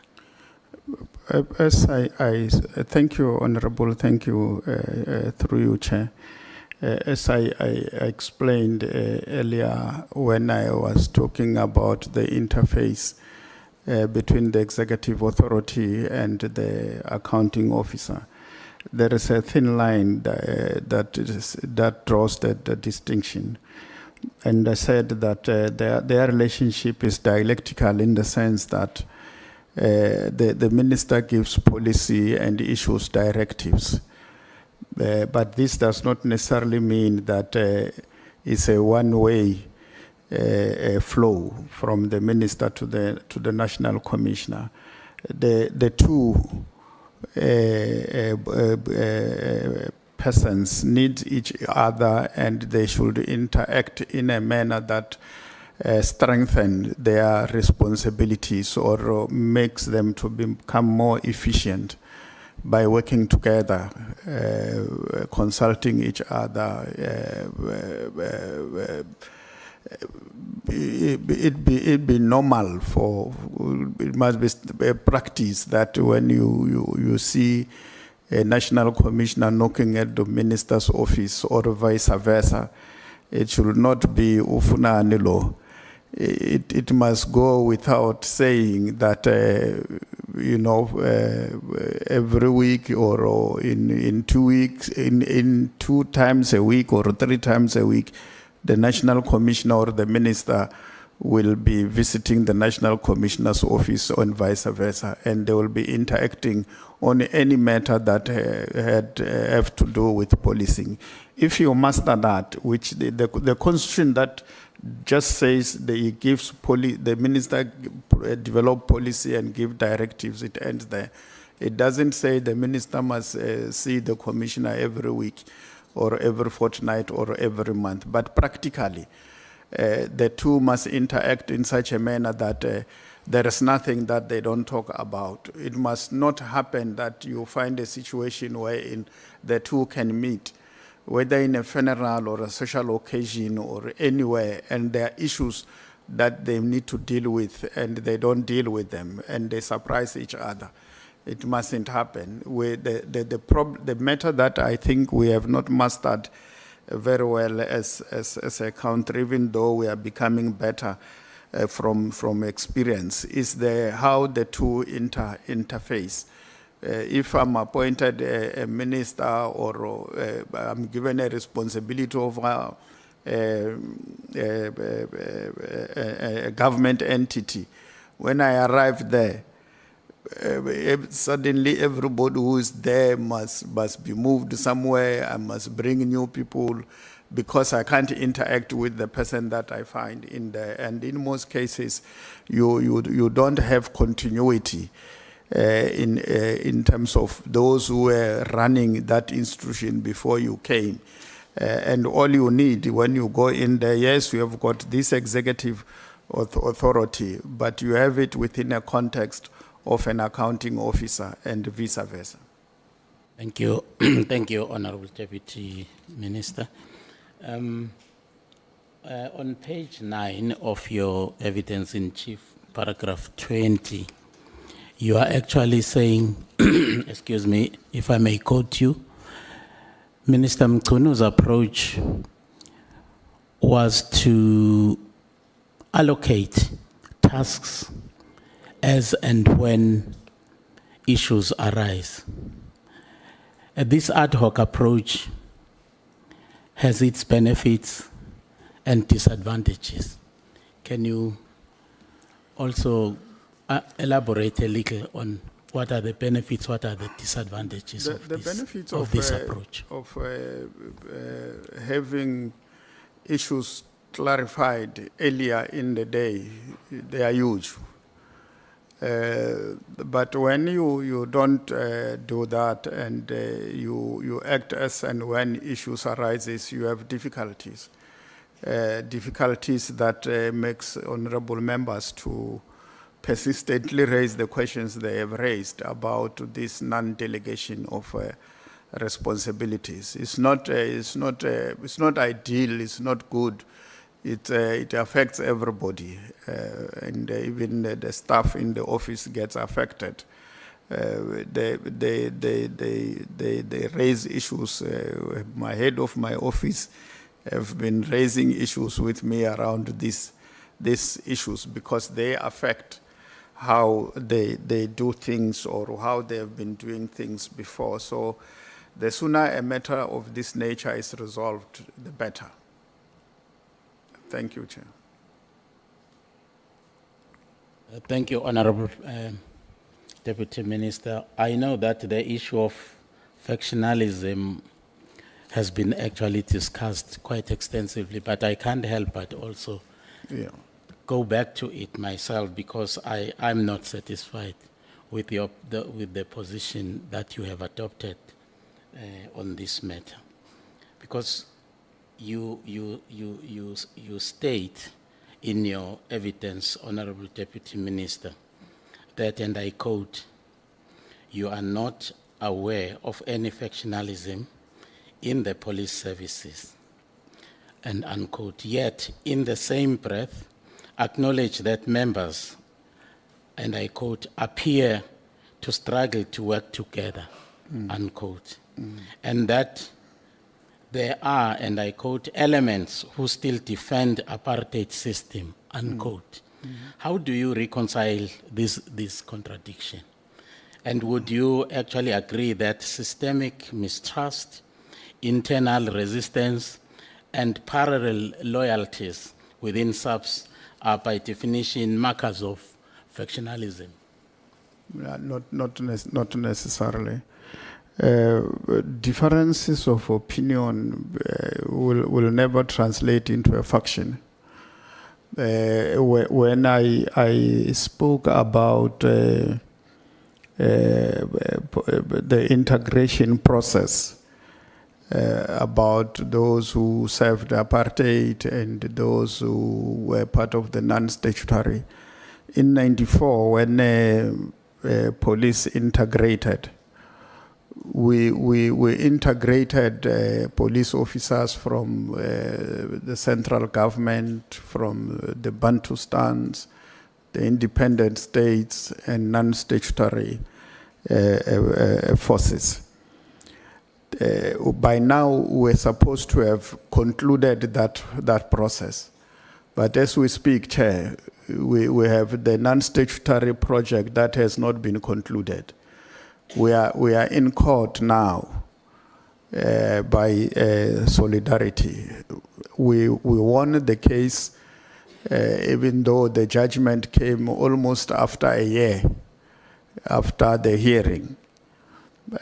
As I thank you, Honourable, thank you through you, Chair. As I explained earlier when I was talking about the interface between the executive authority and the accounting officer, there is a thin line that draws the distinction. And I said that their relationship is dialectical in the sense that the minister gives policy and issues directives. But this does not necessarily mean that it's a one-way flow from the minister to the national commissioner. The two persons need each other, and they should interact in a manner that strengthen their responsibilities or makes them to become more efficient by working together, consulting each other. It'd be normal it must be a practice that when you see a national commissioner knocking at the minister's office or vice versa, it should not be ufuna anilo. It must go without saying that, every week or in 2 weeks, in 2 times a week or 3 times a week, the national commissioner or the minister will be visiting the national commissioner's office and vice versa, and they will be interacting on any matter that have to do with policing. If you master that, which the constitution that just says that he gives the minister develop policy and give directives, it ends there. It doesn't say the minister must see the commissioner every week or every fortnight or every month, but practically the two must interact in such a manner that there is nothing that they don't talk about. It must not happen that you find a situation wherein the two can meet, whether in a funeral or a social occasion or anywhere, and there are issues that they need to deal with and they don't deal with them and they surprise each other. It mustn't happen. The matter that I think we have not mastered very well as a country, even though we are becoming better from experience, is how the two interface. If I'm appointed a minister or I'm given a responsibility of a government entity, when I arrive there, suddenly everybody who is there must be moved somewhere. I must bring new people because I can't interact with the person that I find in there. And in most cases, you don't have continuity in terms of those who were running that institution before you came. And all you need when you go in there, yes, you have got this executive authority, but you have it within a context of an accounting officer and vice versa. Thank you. Thank you, Honourable Deputy Minister. On page 9 of your evidence in chief, paragraph 20, you are actually saying, excuse me, if I may quote you, Minister Mkhwanazi's approach was to allocate tasks as and when issues arise. This ad hoc approach has its benefits and disadvantages. Can you also elaborate a little on what are the benefits, what are the disadvantages of The this, benefits of this approach? of having issues clarified earlier in the day, they are huge. But when you don't do that and you act as and when issues arises, you have difficulties. Difficulties that makes honorable members to persistently raise the questions they have raised about this non-delegation of responsibilities. It's not ideal. It's not good. It affects everybody, and even the staff in the office gets affected. They raise issues. My head of my office have been raising issues with me around these issues because they affect how they do things or how they have been doing things before. So the sooner a matter of this nature is resolved, the better. Thank you, Chair. Thank you, Honorable Deputy Minister. I know that the issue of factionalism has been actually discussed quite extensively, but I can't help but also go back to it myself because I'm not satisfied with the position that you have adopted on this matter. Because you state in your evidence, Honorable Deputy Minister, that, and I quote, you are not aware of any factionalism in the police services, and unquote. Yet, in the same breath, acknowledge that members, and I quote, appear to struggle to work together, unquote. And that there are, and I quote, elements who still defend apartheid system, unquote. How do you reconcile this contradiction? And would you actually agree that systemic mistrust, internal resistance, and parallel loyalties within SAPS are by definition markers of factionalism? Not necessarily. Differences of opinion will never translate into a faction. When I spoke about the integration process, about those who served apartheid and those who were part of the non-statutory, in '94 when police integrated, we integrated police officers from the central government, from the Bantustans, the independent states, and non-statutory forces. By now, we're supposed to have concluded that process. But as we speak, Chair, we have the non-statutory project that has not been concluded. We are in court now by Solidarity. We won the case, even though the judgment came almost after a year after the hearing.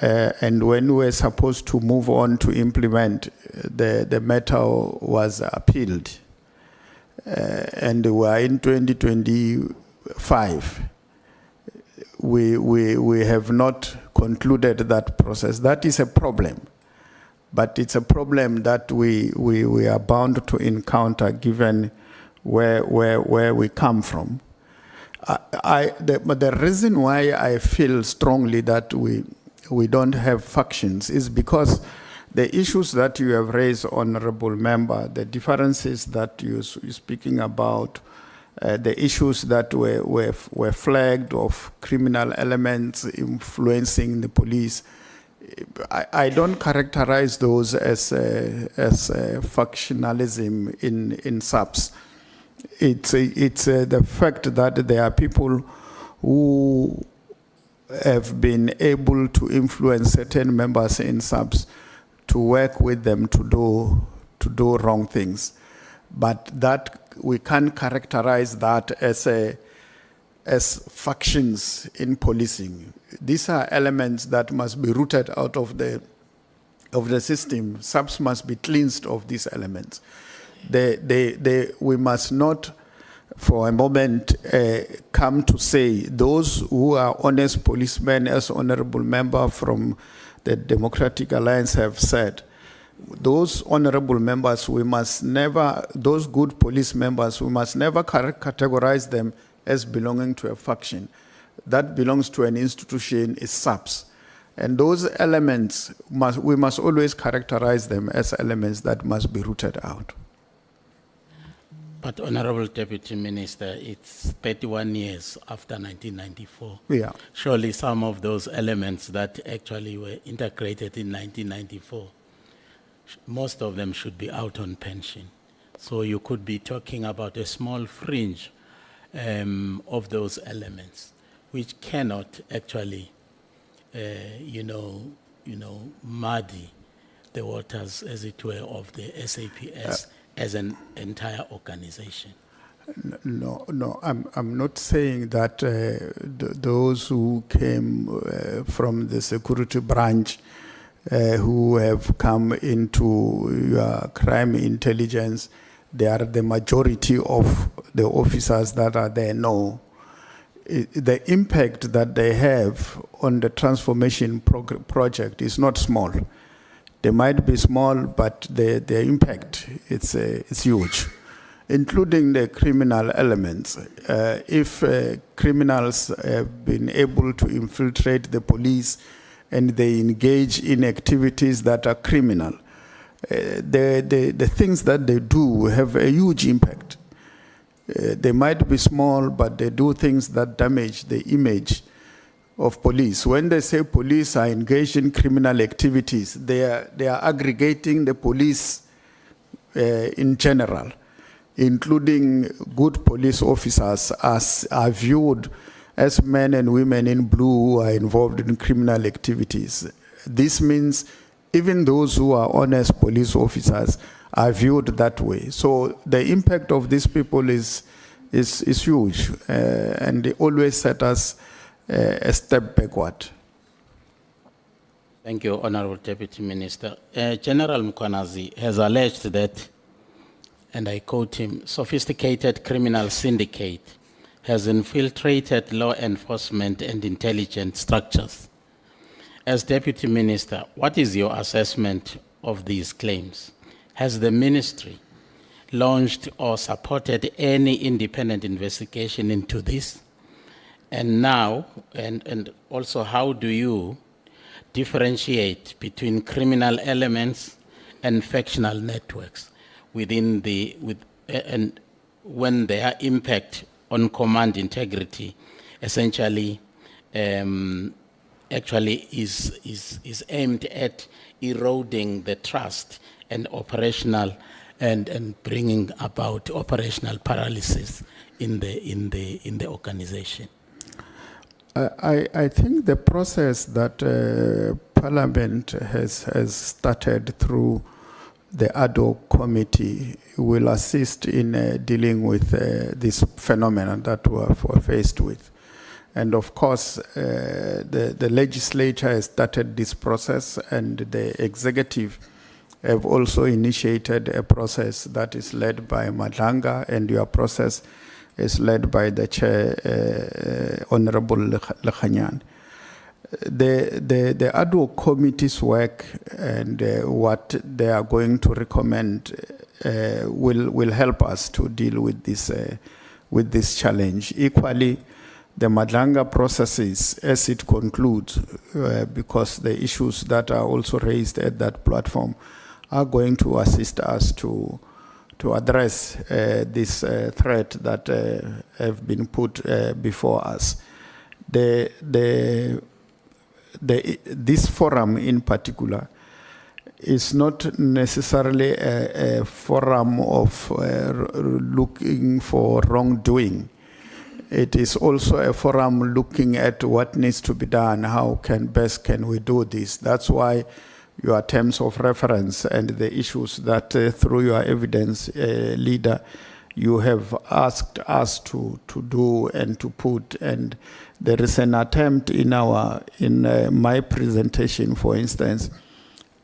And when we were supposed to move on to implement, the matter was appealed. And we are in 2025. We have not concluded that process. That is a problem. But it's a problem that we are bound to encounter given where we come from. The reason why I feel strongly that we don't have factions is because the issues that you have raised, Honorable Member, the differences that you're speaking about, the issues that were flagged of criminal elements influencing the police, I don't characterize those as factionalism in SAPS. It's the fact that there are people who have been able to influence certain members in SAPS to work with them to do wrong things. but that we can't characterize that as factions in policing. These are elements that must be rooted out of the system. SAPS must be cleansed of these elements. We must not, for a moment, come to say those who are honest policemen, as Honorable Member from the Democratic Alliance have said, those honorable members, we must never, those good police members, we must never categorize them as belonging to a faction. That belongs to an institution, is SAPS. And those elements, we must always characterize them as elements that must be rooted out. But Honorable Deputy Minister, it's 31 years after 1994. Yeah. Surely some of those elements that actually were integrated in 1994, most of them should be out on pension. So you could be talking about a small fringe of those elements, which cannot actually, muddy the waters, as it were, of the SAPS as an entire organization. No, I'm not saying that those who came from the security branch who have come into crime intelligence, they are the majority of the officers that are there. No. The impact that they have on the transformation project is not small. They might be small, but the impact it's huge, including the criminal elements. If criminals have been able to infiltrate the police and they engage in activities that are criminal, the things that they do have a huge impact. They might be small, but they do things that damage the image of police. When they say police are engaged in criminal activities, they are aggregating the police in general, including good police officers are viewed as men and women in blue who are involved in criminal activities. This means even those who are honest police officers are viewed that way. So the impact of these people is huge, and they always set us a step backward. Thank you, Honorable Deputy Minister. General Mkhwanazi has alleged that, and I quote him, sophisticated criminal syndicate has infiltrated law enforcement and intelligence structures. As Deputy Minister, what is your assessment of these claims? Has the ministry launched or supported any independent investigation into this? And now, and also, how do you differentiate between criminal elements and factional networks within and when their impact on command integrity essentially actually is aimed at eroding the trust and operational and bringing about operational paralysis in the organization? I think the process that Parliament has started through the ad hoc committee will assist in dealing with this phenomenon that we are faced with. And of course, the legislature has started this process, and the executive have also initiated a process that is led by Nhlanhla, and your process is led by the chair, Honorable Nhlanhla. The ad hoc committee's work and what they are going to recommend will help us to deal with this challenge. Equally, the Nhlanhla processes, as it concludes, because the issues that are also raised at that platform are going to assist us to address this threat that have been put before us. This forum in particular is not necessarily a forum of looking for wrongdoing. It is also a forum looking at what needs to be done, how best can we do this. That's why your terms of reference and the issues that through your evidence leader you have asked us to do and to put. And there is an attempt in my presentation, for instance,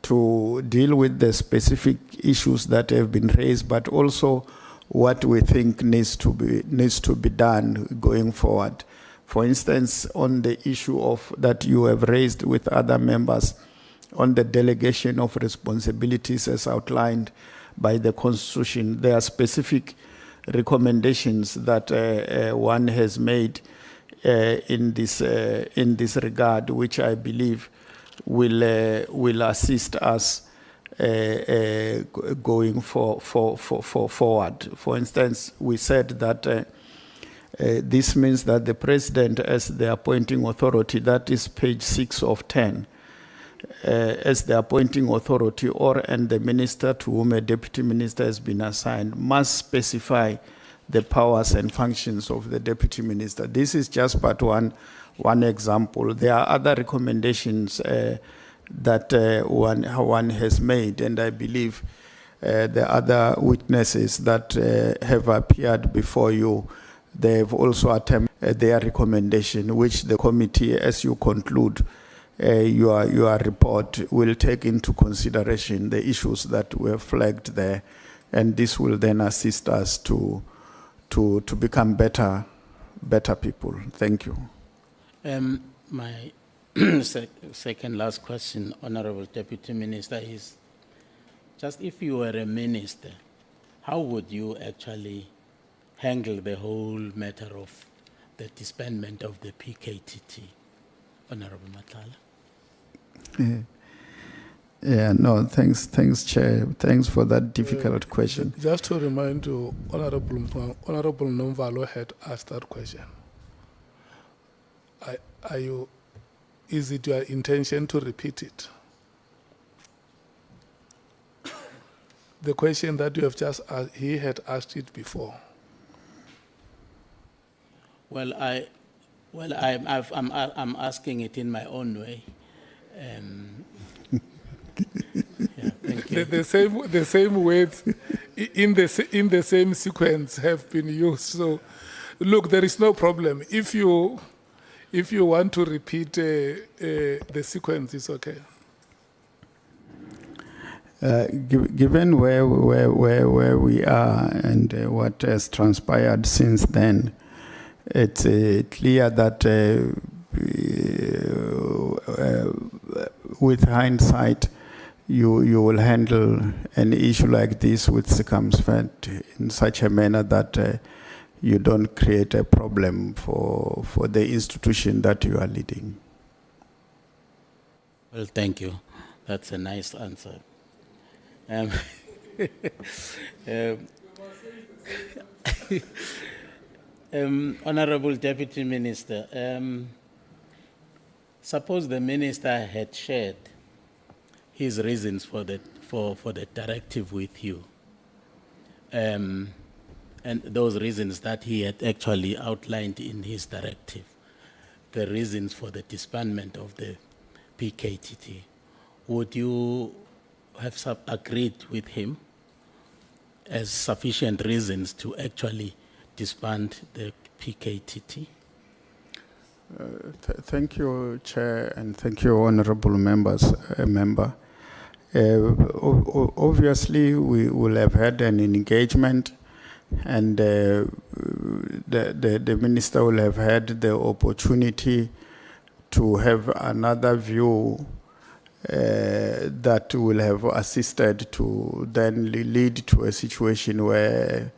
to deal with the specific issues that have been raised, but also what we think needs to be done going forward. For instance, on the issue of that you have raised with other members on the delegation of responsibilities as outlined by the Constitution, there are specific recommendations that one has made in this regard, which I believe will assist us going forward. For instance, we said that this means that the President, as the appointing authority, that is page 6 of 10, as the appointing authority and the minister to whom a deputy minister has been assigned must specify the powers and functions of the deputy minister. This is just but one example. There are other recommendations that one has made, and I believe the other witnesses that have appeared before you, they have also attempted their recommendation, which the committee, as you conclude your report, will take into consideration the issues that were flagged there, and this will then assist us to become better people. Thank you. My second last question, Honorable Deputy Minister, is just if you were a minister, how would you actually handle the whole matter of the disbandment of the PKTT, Honorable Nhlanhla? Yeah, no, thanks, Chair. Thanks for that difficult question. Just to remind you, Honorable Nomvalo had asked that question. Is it your intention to repeat it? The question that you have just asked, he had asked it before. Well, I'm asking it in my own way. Yeah, thank you. The same words in the same sequence have been used. So, look, there is no problem. If you want to repeat the sequence, it's okay. Given where we are and what has transpired since then, it's clear that with hindsight, you will handle an issue like this with circumspect in such a manner that you don't create a problem for the institution that you are leading. Well, thank you. That's a nice answer. Honorable Deputy Minister, suppose the minister had shared his reasons for the directive with you, and those reasons that he had actually outlined in his directive, the reasons for the disbandment of the PKTT, would you have agreed with him as sufficient reasons to actually disband the PKTT? Thank you, Chair, and thank you, honorable member. Obviously, we will have had an engagement, and the minister will have had the opportunity to have another view that will have assisted to then lead to a situation where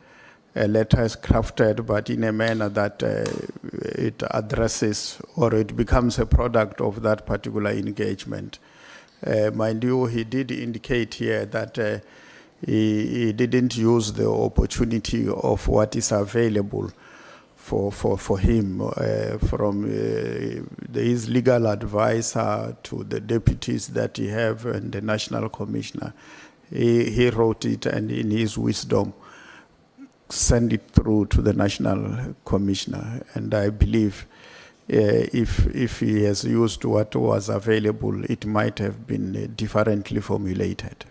a letter is crafted, but in a manner that it addresses or it becomes a product of that particular engagement. Mind you, he did indicate here that he didn't use the opportunity of what is available for him from his legal advisor to the deputies that he have and the national commissioner. He wrote it, and in his wisdom send it through to the national commissioner. And I believe if he has used what was available, it might have been differently formulated.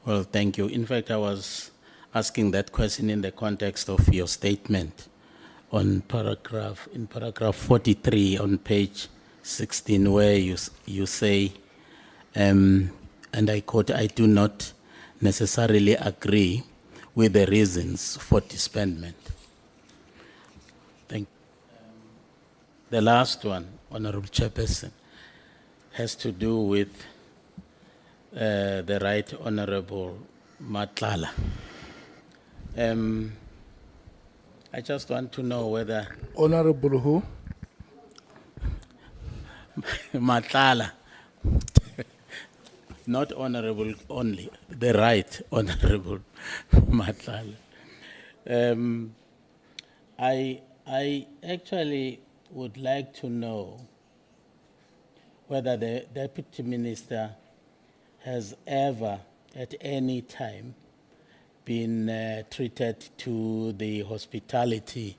Well, thank you. In fact, I was asking that question in the context of your statement on paragraph 43 on page 16, where you say, and I quote, "I do not necessarily agree with the reasons for disbandment." Thank. The last one, Honorable Chairperson, has to do with the Right Honorable Nhlanhla. I just want to know whether Honorable who? Nhlanhla, not honorable only, the Right Honorable Nhlanhla. I actually would like to know whether the Deputy Minister has ever at any time been treated to the hospitality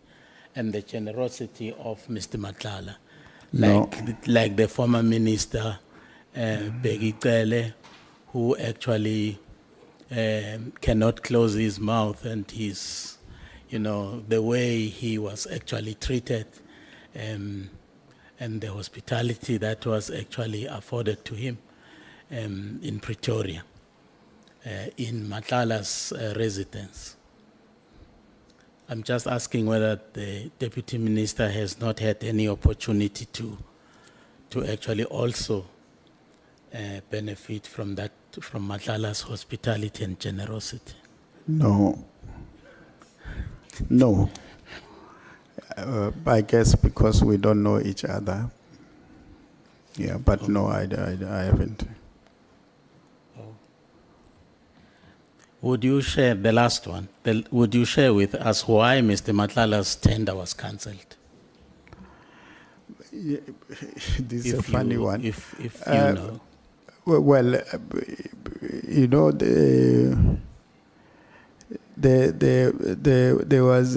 and the generosity of Mr. Nhlanhla, No. like the former minister, Bheki Cele, who actually cannot close his mouth, and his, the way he was actually treated, and the hospitality that was actually afforded to him in Pretoria, in Nhlanhla's residence. I'm just asking whether the Deputy Minister has not had any opportunity to actually also benefit from that, from Nhlanhla's hospitality and generosity. No. No. I guess because we don't know each other. Yeah, but no, I haven't. Would you share the last one? Would you share with us why Mr. Nhlanhla's tender was cancelled? This is a funny one. If you know. Well, there was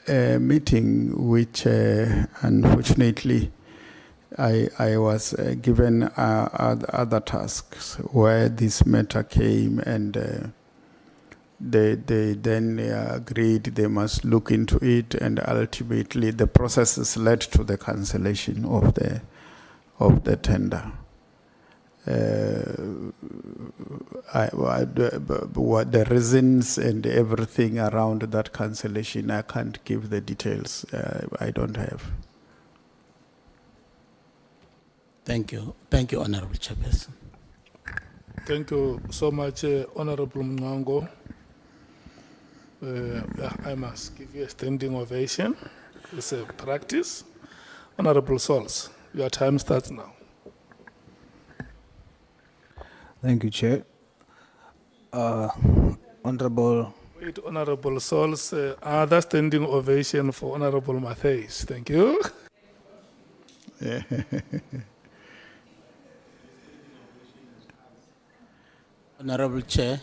a meeting which, unfortunately, I was given other tasks where this matter came, and they then agreed they must look into it, and ultimately the processes led to the cancellation of the tender. What the reasons and everything around that cancellation, I can't give the details. I don't have. Thank you. Thank you, Honorable Chairperson. Thank you so much, Honorable Mngango. I must give you a standing ovation. It's a practice. Honorable Sols, your time starts now. Thank you, Chair. Honorable. Wait, Honorable Sols, other standing ovation for Honorable Matthews. Thank you. Honorable Chair,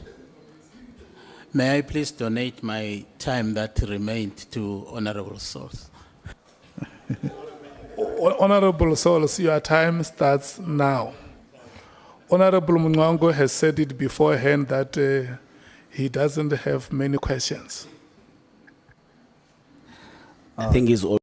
may I please donate my time that remained to Honorable Sols? Honorable Sols, your time starts now. Honorable Mngango has said it beforehand that he doesn't have many questions. I think he's all.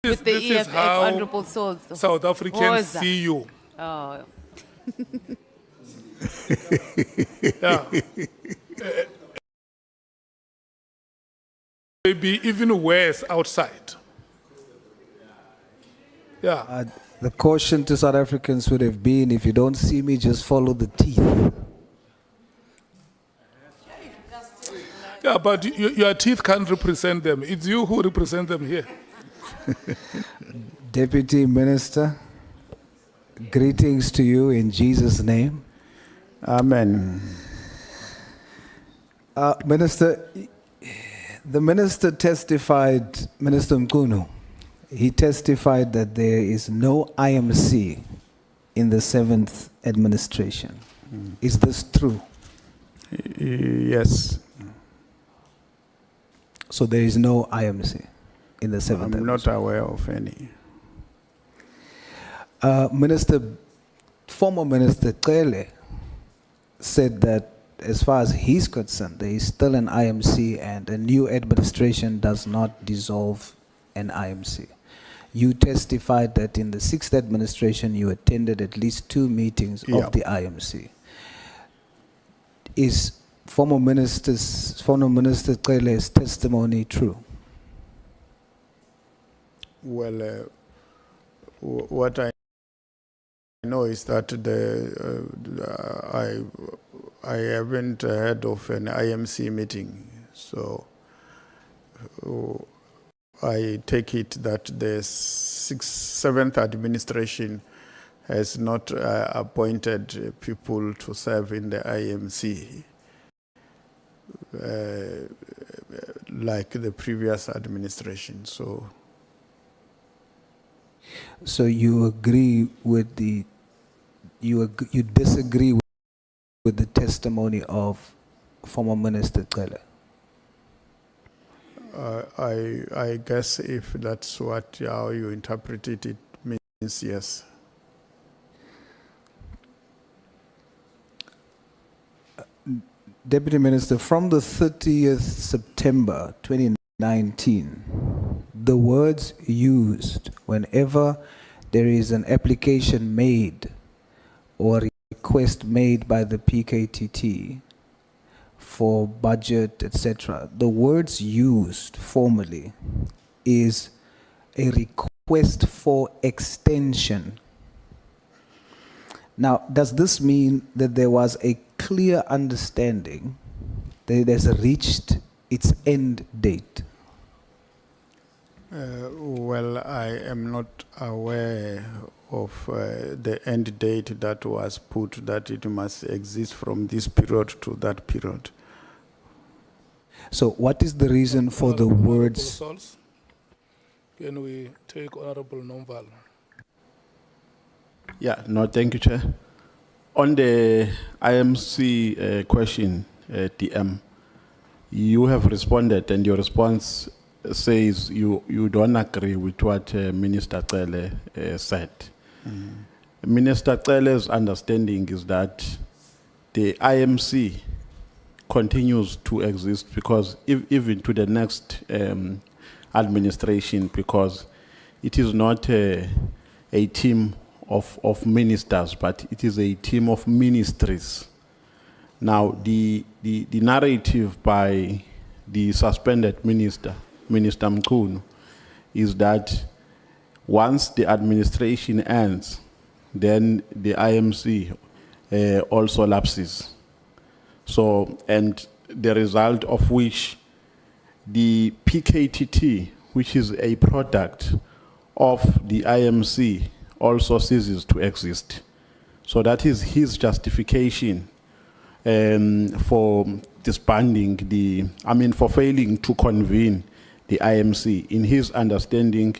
With the This is EFF, how Honorable Souls. South Africans see you. Oh. Yeah. Maybe even worse outside. Yeah. The caution to South Africans would have been, if you don't see me, just follow the teeth. Yeah, but your teeth can't represent them. It's you who represent them here. Deputy Minister, greetings to you in Jesus' name. Amen. Minister, The minister testified, Minister Mkhunu, he testified that there is no IMC in the 7th administration. Is this true? Yes, So there is no IMC in the 7th I'm not administration? aware of any. Former Minister Cele said that as far as he's concerned, there is still an IMC and a new administration does not dissolve an IMC. You testified that in the 6th administration you attended at least 2 meetings Yeah. of the IMC. Is former Minister Cele's testimony true? Well, what I know is that I haven't heard of an IMC meeting, so I take it that the 7th administration has not appointed people to serve in the IMC like the previous administration. So you agree with you disagree with the testimony of former Minister Cele? I guess if that's how you interpret it, it means yes. Deputy Minister, from the 30th September 2019, the words used whenever there is an application made or request made by the PKTT for budget, etc., the words used formally is a request for extension. Now, does this mean that there was a clear understanding that it has reached its end date? Well, I am not aware of the end date that was put, that it must exist from this period to that period. So what is the reason for the words? Sols, can we take Honorable Nomval? Yeah, no, thank you, Chair. On the IMC question, DM, you have responded, and your response says you don't agree with what Minister Cele said. Minister Cele's understanding is that the IMC continues to exist because even to the next administration, because it is not a team of ministers, but it is a team of ministries. Now, the narrative by the suspended Minister Mkhwanazi, is that once the administration ends, then the IMC also lapses. So, and the result of which the PKTT, which is a product of the IMC, also ceases to exist. So that is his justification for disbanding for failing to convene the IMC. In his understanding,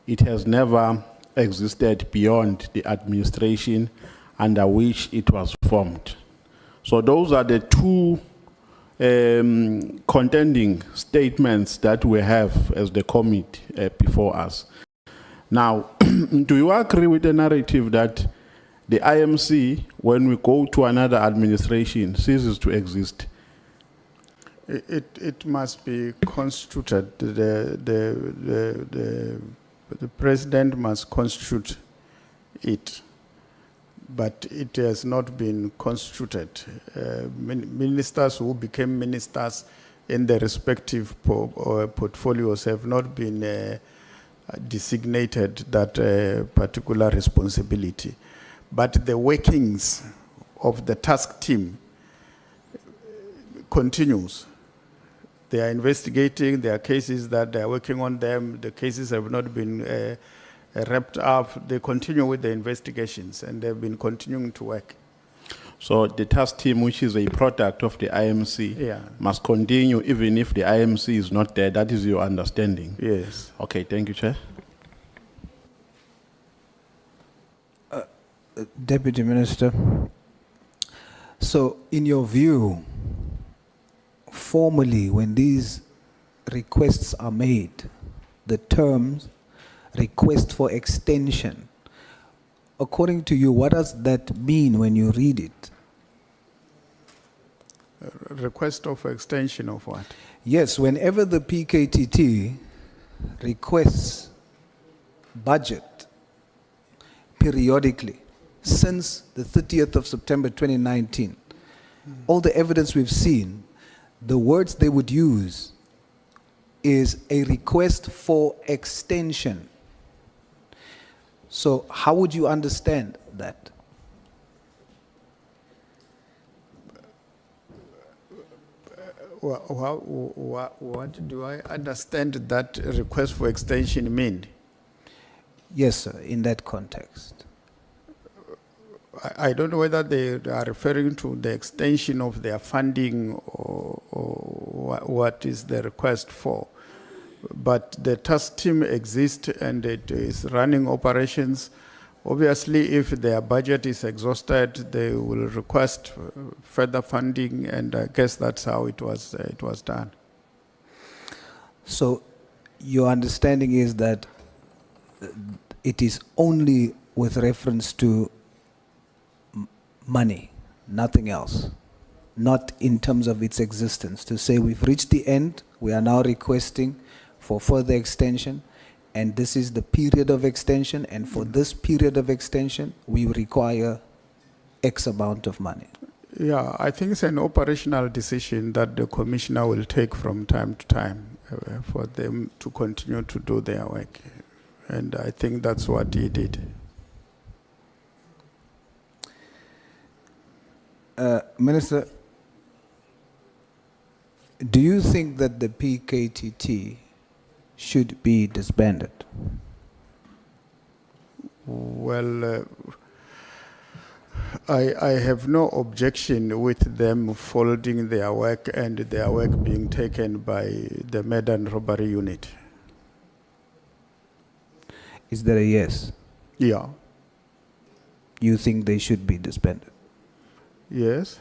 it has never existed beyond the administration under which it was formed. So those are the two contending statements that we have as the committee before us. Now, do you agree with the narrative that the IMC, when we go to another administration, ceases to exist? It must be constituted. The president must constitute it, but it has not been constituted. Ministers who became ministers in their respective portfolios have not been designated that particular responsibility. But the workings of the task team continues. They are investigating, there are cases that they are working on them, the cases have not been wrapped up. They continue with the investigations and they've been continuing to work. So the task team, which is a product of the IMC, Yeah. must continue even if the IMC is not there. That is your understanding? Yes. Okay, thank you, Chair. Deputy Minister, so in your view, formally, when these requests are made, the terms request for extension, according to you, what does that mean when you read it? Request of extension of what? Yes, whenever the PKTT requests budget periodically since the 30th of September 2019, all the evidence we've seen, the words they would use is a request for extension. So how would you understand that? What do I understand that request for extension mean? Yes, sir, in that context. I don't know whether they are referring to the extension of their funding or what is the request for. But the task team exists and it is running operations. Obviously, if their budget is exhausted, they will request further funding, and I guess that's how it was done. So your understanding is that it is only with reference to money, nothing else, not in terms of its existence, to say we've reached the end, we are now requesting for further extension, and this is the period of extension, and for this period of extension, we require X amount of money. Yeah, I think it's an operational decision that the commissioner will take from time to time for them to continue to do their work. And I think that's what he did. Minister, do you think that the PKTT should be disbanded? Well, I have no objection with them folding their work and their work being taken by the murder and robbery unit. Is there a yes? Yeah. You think they should be disbanded? Yes.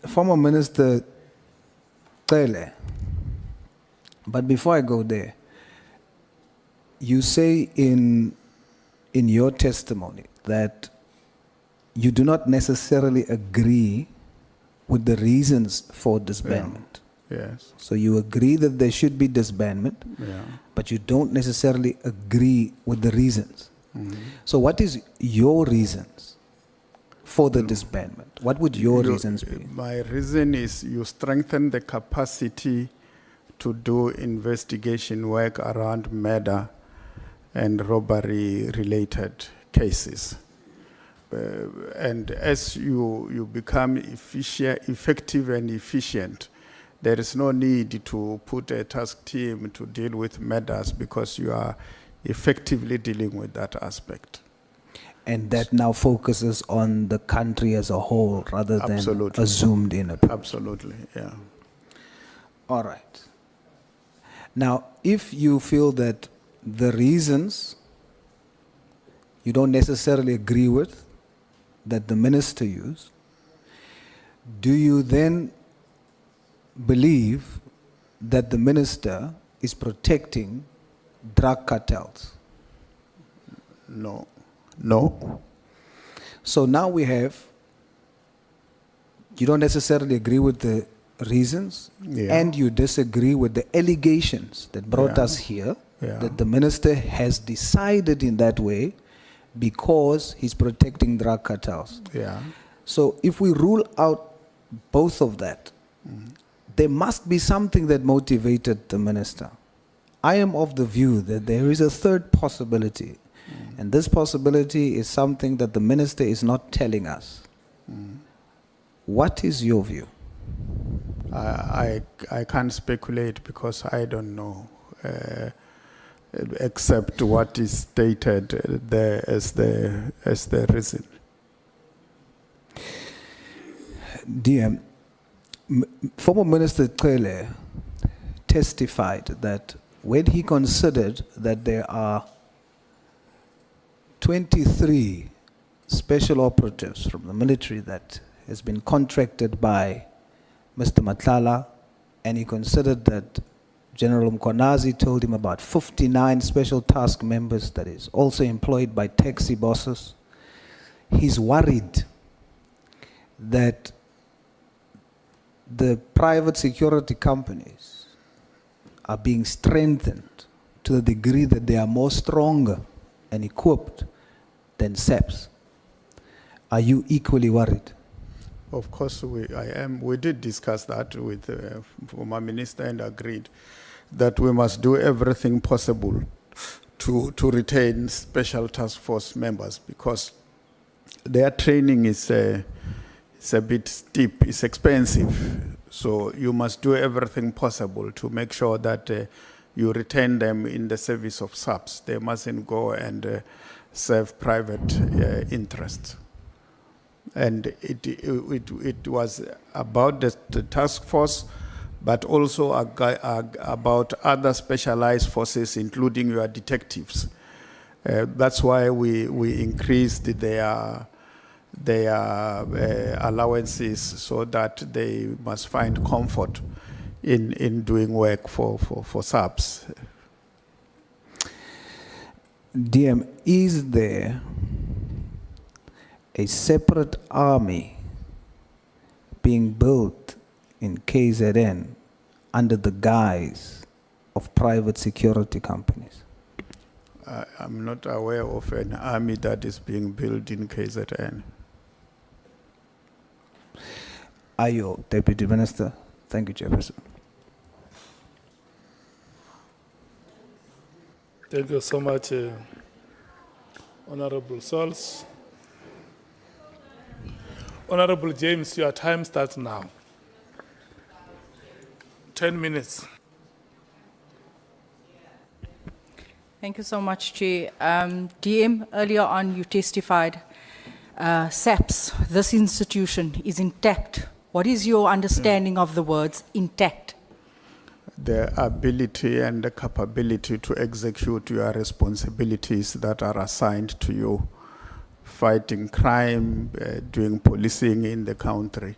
Former Minister Tele, but before I go there, you say in your testimony that you do not necessarily agree with the reasons for disbandment. Yes. So you agree that there should be disbandment, Yeah. but you don't necessarily agree with the reasons. Mhm. So what is your reasons for the disbandment? What would your reasons be? My reason is you strengthen the capacity to do investigation work around murder and robbery related cases. And as you become effective and efficient, there is no need to put a task team to deal with murders because you are effectively dealing with that aspect. And that now focuses on the country as a whole rather than Absolutely. a zoomed in approach. Absolutely, yeah. All right. Now, if you feel that the reasons you don't necessarily agree with that the minister used, do you then believe that the minister is protecting drug cartels? No. No. So now we have, you don't necessarily agree with the reasons, Yeah. and you disagree with the allegations that brought Yeah. us here, Yeah. that the minister has decided in that way because he's protecting drug cartels. Yeah. So if we rule out both of that, there must be something that motivated the minister. I am of the view that there is a third possibility, and this possibility is something that the minister is not telling us. What is your view? I can't speculate because I don't know. except what is stated there as the reason. DM, former Minister Cele testified that when he considered that there are 23 special operatives from the military that has been contracted by Mr. Nhlanhla, and he considered that General Mkhwanazi told him about 59 special task members that is also employed by taxi bosses. He's worried that the private security companies are being strengthened to the degree that they are more stronger and equipped than SAPS. Are you equally worried? Of course, I am. We did discuss that with former minister and agreed that we must do everything possible to retain special task force members, because their training is a bit steep, it's expensive. So you must do everything possible to make sure that you retain them in the service of SAPS. They mustn't go and serve private interests. And it was about the task force, but also about other specialized forces, including your detectives. That's why we increased their allowances, so that they must find comfort in doing work for SAPS. DM, is there a separate army being built in KZN under the guise of private security companies? I'm not aware of an army that is being built in KZN. Ayo, Deputy Minister. Thank you, Chairperson. Thank you so much, Honorable Sols. Honorable James, your time starts now. 10 minutes. Thank you so much, Chair. DM, earlier on you testified SAPS, this institution, is intact. What is your understanding of the words intact? The ability and the capability to execute your responsibilities that are assigned to you, fighting crime, doing policing in the country.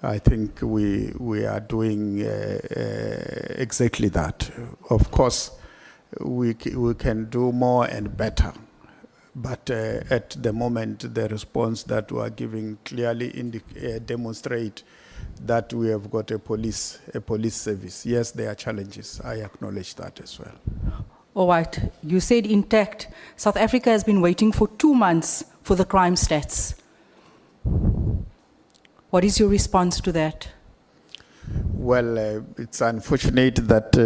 I think we are doing exactly that. Of course, we can do more and better, but at the moment, the response that we are giving clearly demonstrate that we have got a police service. Yes, there are challenges. I acknowledge that as well. All right, you said intact. South Africa has been waiting for 2 months for the crime stats. What is your response to that? Well, it's unfortunate that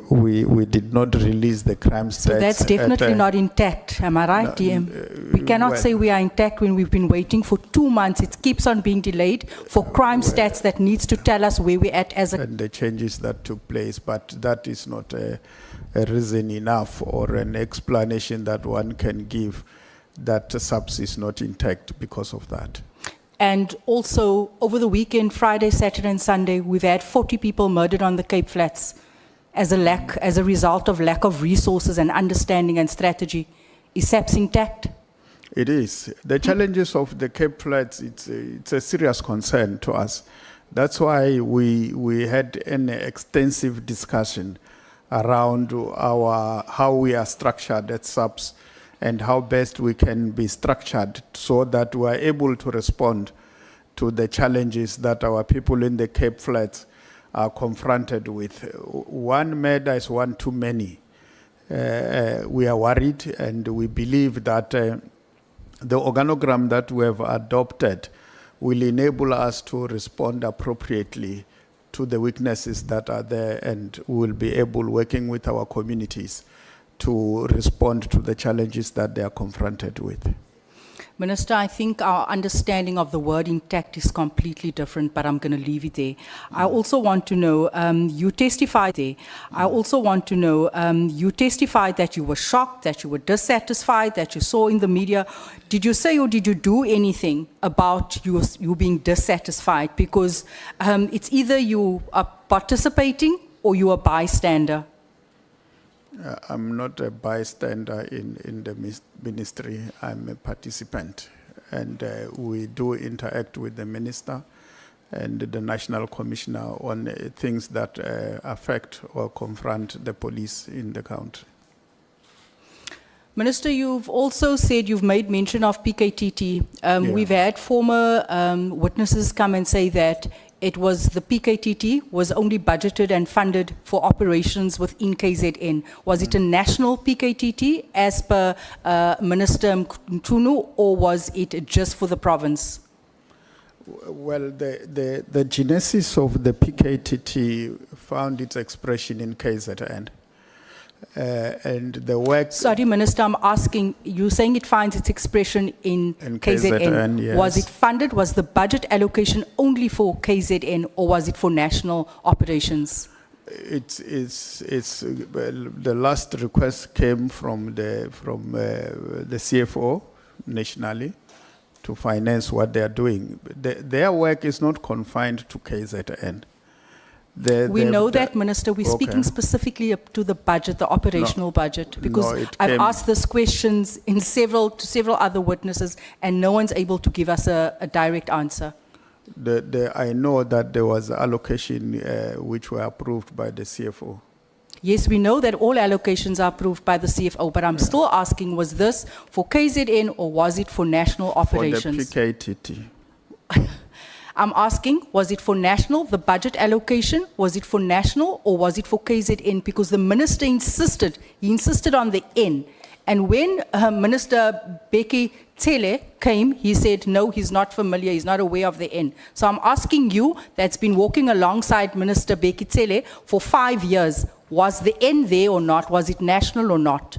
we did not release the crime stats. So that's definitely not intact, am I right, DM? We cannot say we are intact when we've been waiting for 2 months. It keeps on being delayed for crime stats that needs to tell us where we're at as a... And the changes that took place, but that is not a reason enough or an explanation that one can give that SAPS is not intact because of that. And also, over the weekend, Friday, Saturday, and Sunday, we've had 40 people murdered on the Cape Flats as a result of lack of resources and understanding and strategy. Is SAPS intact? It is. The challenges of the Cape Flats, it's a serious concern to us. That's why we had an extensive discussion around how we are structured at SAPS, and how best we can be structured so that we are able to respond to the challenges that our people in the Cape Flats are confronted with. One murder is one too many. We are worried, and we believe that the organogram that we have adopted will enable us to respond appropriately to the weaknesses that are there, and we will be able, working with our communities, to respond to the challenges that they are confronted with. Minister, I think our understanding of the word intact is completely different, but I'm going to leave it there. I also want to know, you testified there. I also want to know, you testified that you were shocked, that you were dissatisfied, that you saw in the media. Did you say or did you do anything about you being dissatisfied? Because it's either you are participating or you are a bystander. I'm not a bystander in the ministry. I'm a participant. And we do interact with the minister and the national commissioner on things that affect or confront the police in the country. Minister, you've also said you've made mention of PKTT. We've had former witnesses come and say that it was the PKTT was only budgeted and funded for operations within KZN. Was it a national PKTT as per Minister Mkhwanazi, or was it just for the province? Well, the genesis of the PKTT found its expression in KZN. And the work... Sorry, Minister, I'm asking, you're saying it finds its expression in KZN. Yes. Was it funded, was the budget allocation only for KZN, or was it for national operations? Well, the last request came from the CFO nationally to finance what they are doing. Their work is not confined to KZN. We know that, Minister. We're speaking specifically up to the budget, the operational budget, because I've asked these questions to several other witnesses, and no one's able to give us a direct answer. I know that there was allocation which were approved by the CFO. Yes, we know that all allocations are approved by the CFO, but I'm still asking, was this for KZN or was it for national operations? For the PKTT. I'm asking, was it for national, the budget allocation? Was it for national or was it for KZN? Because the minister insisted on the N. And when Minister Bheki Cele came, he said, no, he's not familiar, he's not aware of the N. So I'm asking you, that's been walking alongside Minister Bheki Cele for 5 years, was the N there or not? Was it national or not?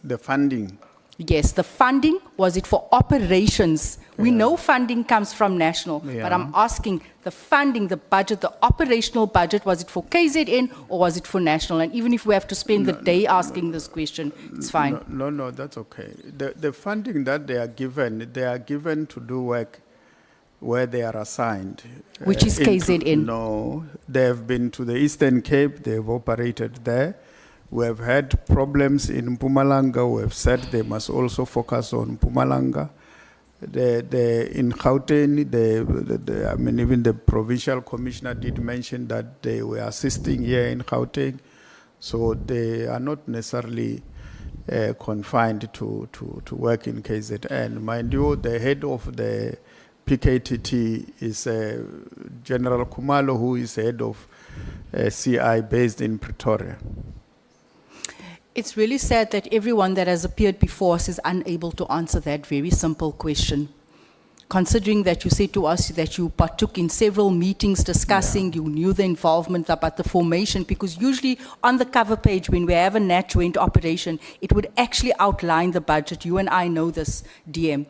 The funding. Yes, the funding, was it for operations? We know funding comes from national, but I'm asking the funding, the budget, the operational budget, was it for KZN or was it for national? And even if we have to spend the day asking this question, it's fine. No, that's okay. The funding that they are given to do work where they are assigned. Which is KZN? No, they have been to the Eastern Cape, they have operated there. We have had problems in Mpumalanga. We have said they must also focus on Mpumalanga. In Gauteng, I mean, even the provincial commissioner did mention that they were assisting here in Gauteng. So they are not necessarily confined to work in KZN. Mind you, the head of the PKTT is General Khumalo, who is head of CI based in Pretoria. It's really sad that everyone that has appeared before us is unable to answer that very simple question. Considering that you said to us that you partook in several meetings discussing, you knew the involvement about the formation, because usually on the cover page when we have a NAT joint operation, it would actually outline the budget. You and I know this, DM.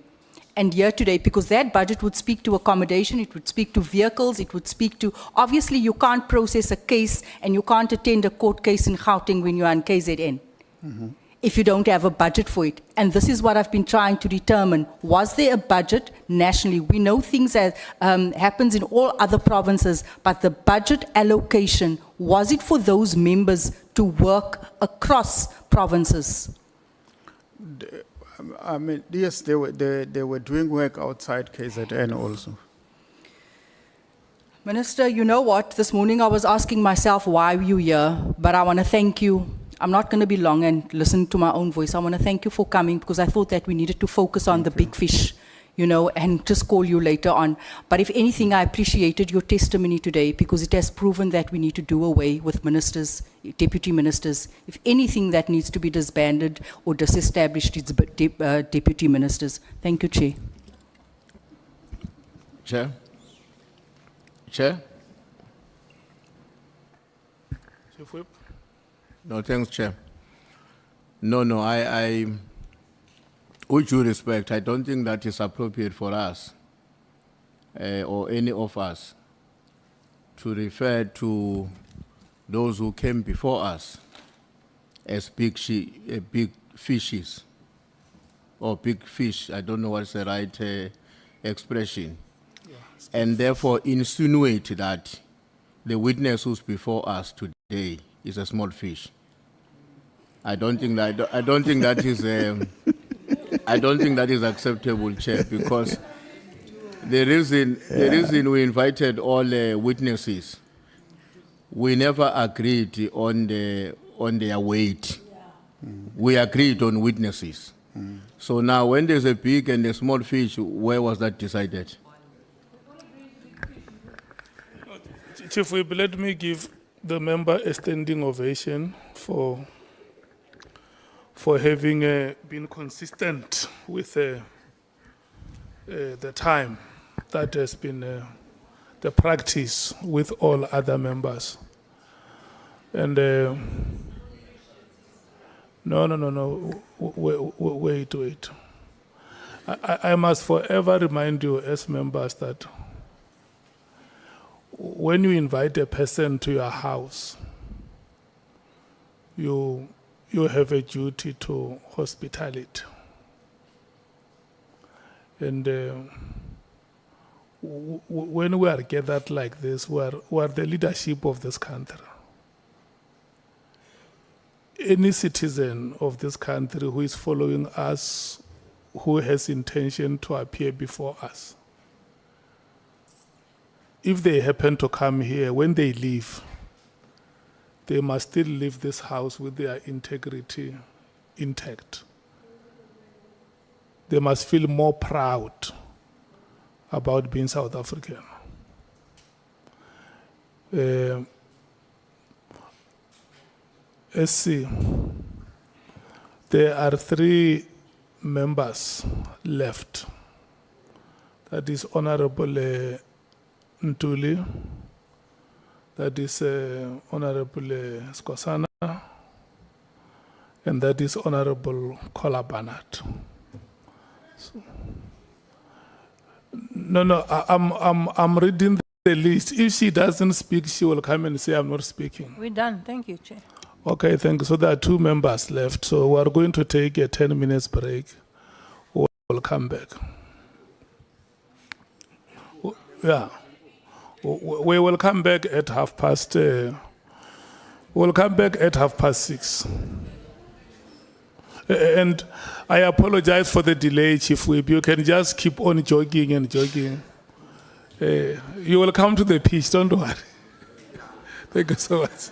And here today, because that budget would speak to accommodation, it would speak to vehicles, it would speak to, obviously you can't process a case and you can't attend a court case in Gauteng when you're on KZN. If you don't have a budget for it. And this is what I've been trying to determine. Was there a budget nationally? We know things that happens in all other provinces, but the budget allocation, was it for those members to work across provinces? I mean, yes, they were doing work outside KZN also. Minister, you know what? This morning I was asking myself why were you here, but I want to thank you. I'm not going to be long and listen to my own voice. I want to thank you for coming because I thought that we needed to focus on the big fish, you know, and just call you later on. But if anything, I appreciated your testimony today because it has proven that we need to do away with ministers, deputy ministers. If anything that needs to be disbanded or disestablished, it's deputy ministers. Thank you, Chair. Chair? Chair? Chief Whip. No, thanks, Chair. No, with due respect, I don't think that is appropriate for us or any of us to refer to those who came before us as big fishes or big fish. I don't know what's the right expression. And therefore insinuate that the witness who's before us today is a small fish. I don't think that is I don't think that is acceptable, Chair, because the reason we invited all witnesses, we never agreed on their weight. We agreed on witnesses. So now, when there's a big and a small fish, where was that decided? Chief Whip, let me give the member a standing ovation for having been consistent with the time that has been the practice with all other members. And no, wait. I must forever remind you as members that when you invite a person to your house, you have a duty to hospitality. And when we are gathered like this, we are the leadership of this country. Any citizen of this country who is following us, who has intention to appear before us, if they happen to come here, when they leave, they must still leave this house with their integrity intact. They must feel more proud about being South African. SC, there are 3 members left. That is Honorable Ntuli, that is Honorable Skosana, and that is Honorable Kola Barnard. So, no, I'm reading the list. If she doesn't speak, she will come and say I'm not speaking. We're done. Thank you, Chair. Okay, thank you. So there are 2 members left. So we are going to take a 10 minutes break. We'll come back. Yeah. We will come back at 6:30. We'll come back at 6:30. And I apologize for the delay, Chief Whip. You can just keep on jogging and jogging. You will come to the pitch, don't worry. Thank you so much.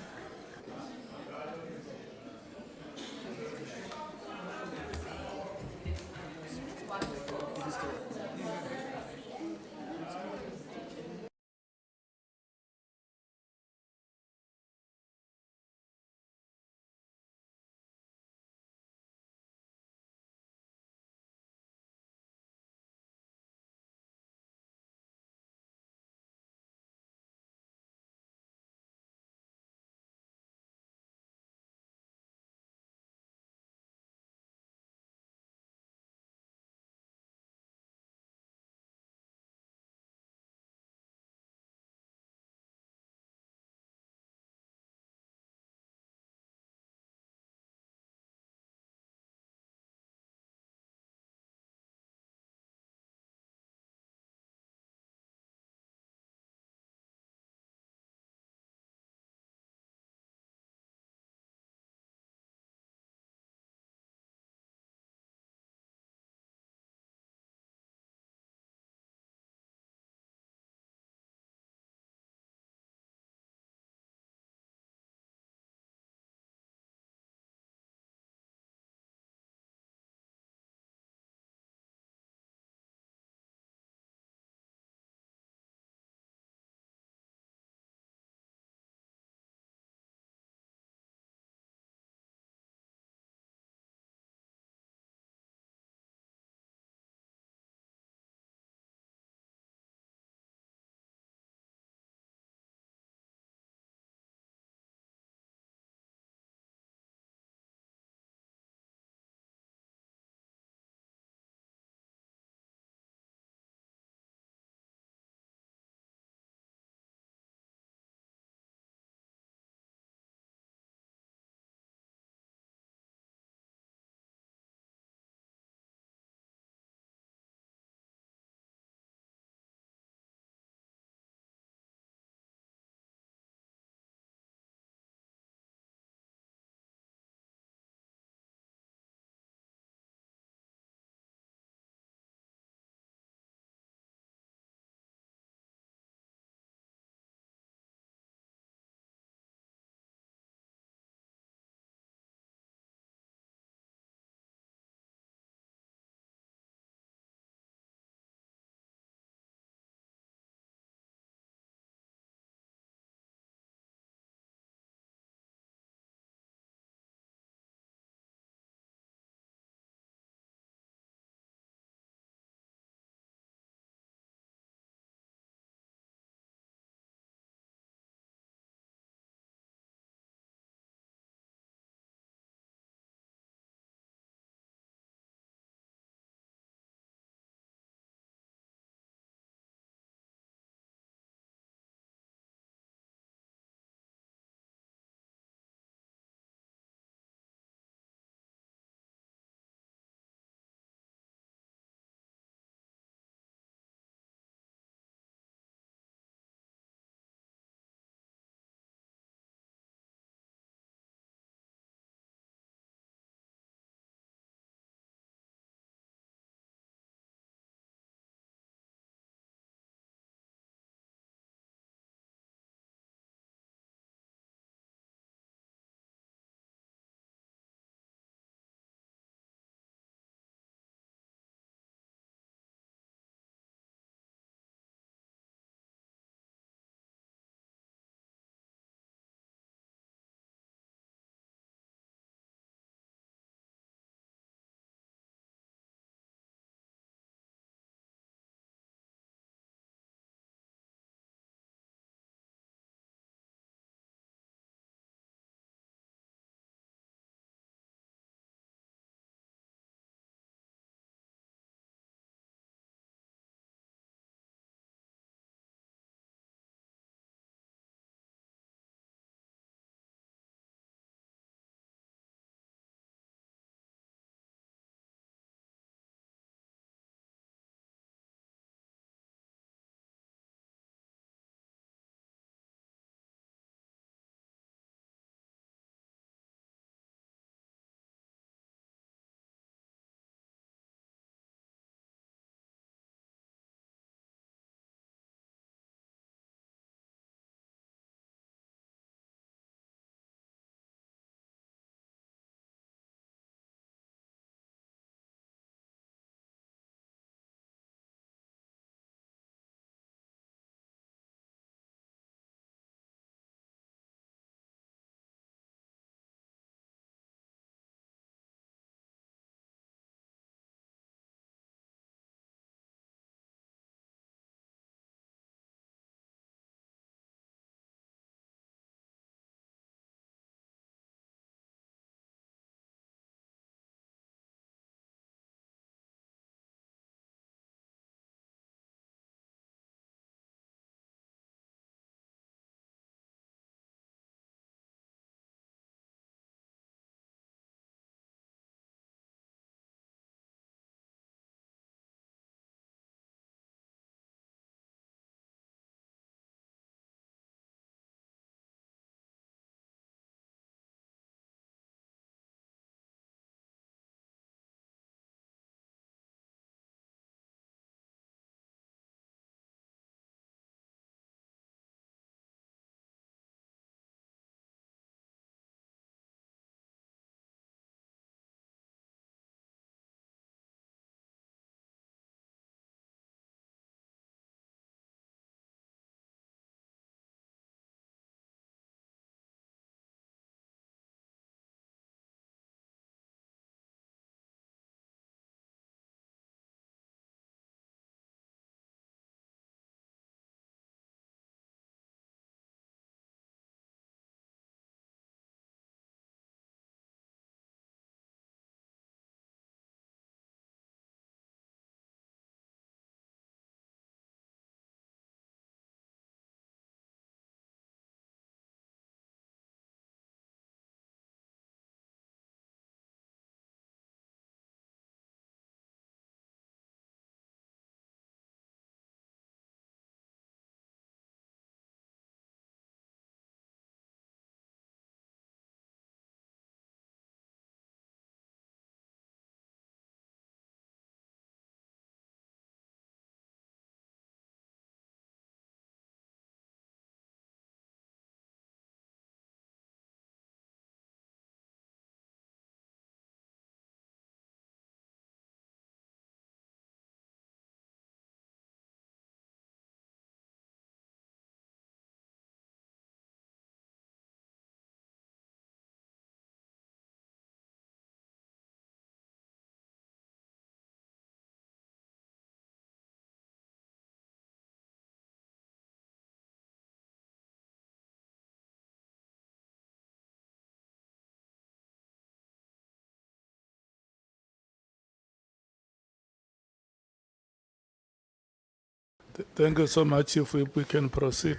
Thank you so much. If we can proceed.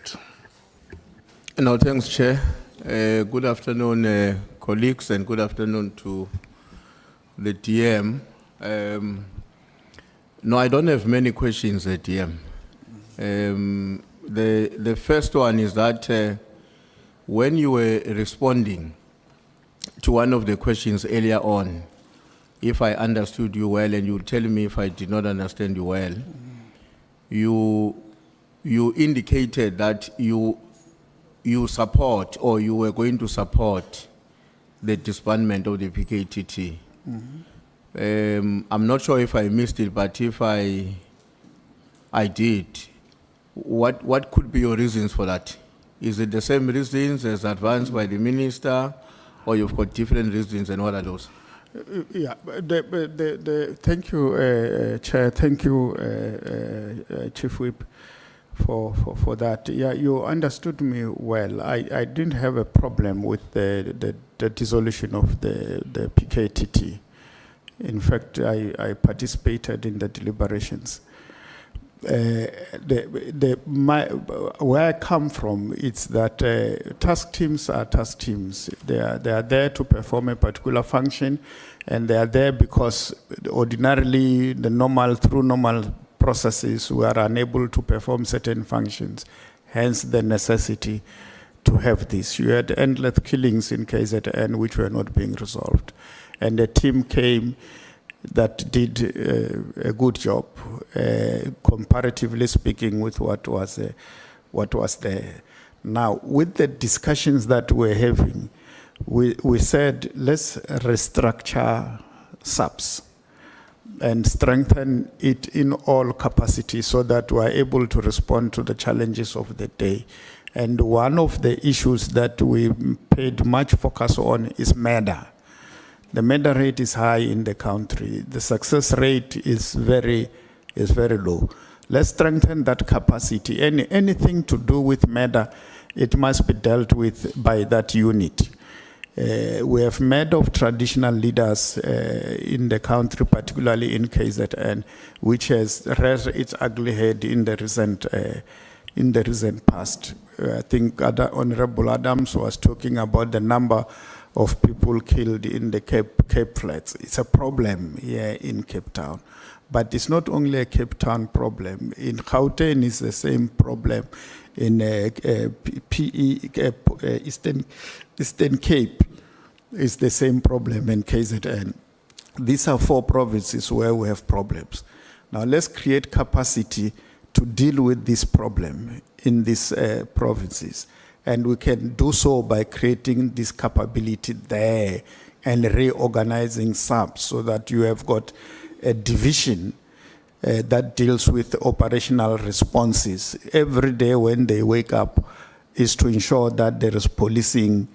No, thanks, Chair. Good afternoon, colleagues, and good afternoon to the DM. No, I don't have many questions at DM. The first one is that when you were responding to one of the questions earlier on, if I understood you well, and you tell me if I did not understand you well, you indicated that you support, or you were going to support, the disbandment of the PKTT. I'm not sure if I missed it, but if I did, what could be your reasons for that? Is it the same reasons as advanced by the minister, or you've got different reasons, and what are those? Yeah, thank you, Chair. Thank you, Chief Whip, for that. Yeah, you understood me well. I didn't have a problem with the dissolution of the PKTT. In fact, I participated in the deliberations. Where I come from, it's that task teams are task teams. They are there to perform a particular function, and they are there because ordinarily through normal processes we are unable to perform certain functions. Hence the necessity to have this. You had endless killings in KZN which were not being resolved, and a team came that did a good job, comparatively speaking, with what was there. Now, with the discussions that we're having, we said let's restructure SAPS and strengthen it in all capacities so that we're able to respond to the challenges of the day. And one of the issues that we paid much focus on is murder. The murder rate is high in the country. The success rate is very low. Let's strengthen that capacity. Anything to do with murder, it must be dealt with by that unit. We have made of traditional leaders in the country, particularly in KZN, which has reared its ugly head in the recent past. I think Honorable Adams was talking about the number of people killed in the Cape Flats. It's a problem here in Cape Town. But it's not only a Cape Town problem. In Gauteng, it's the same problem. In Eastern Cape, it's the same problem in KZN. These are 4 provinces where we have problems. Now let's create capacity to deal with this problem in these provinces. And we can do so by creating this capability there and reorganizing SAPS so that you have got a division that deals with operational responses. Every day when they wake up is to ensure that there is policing.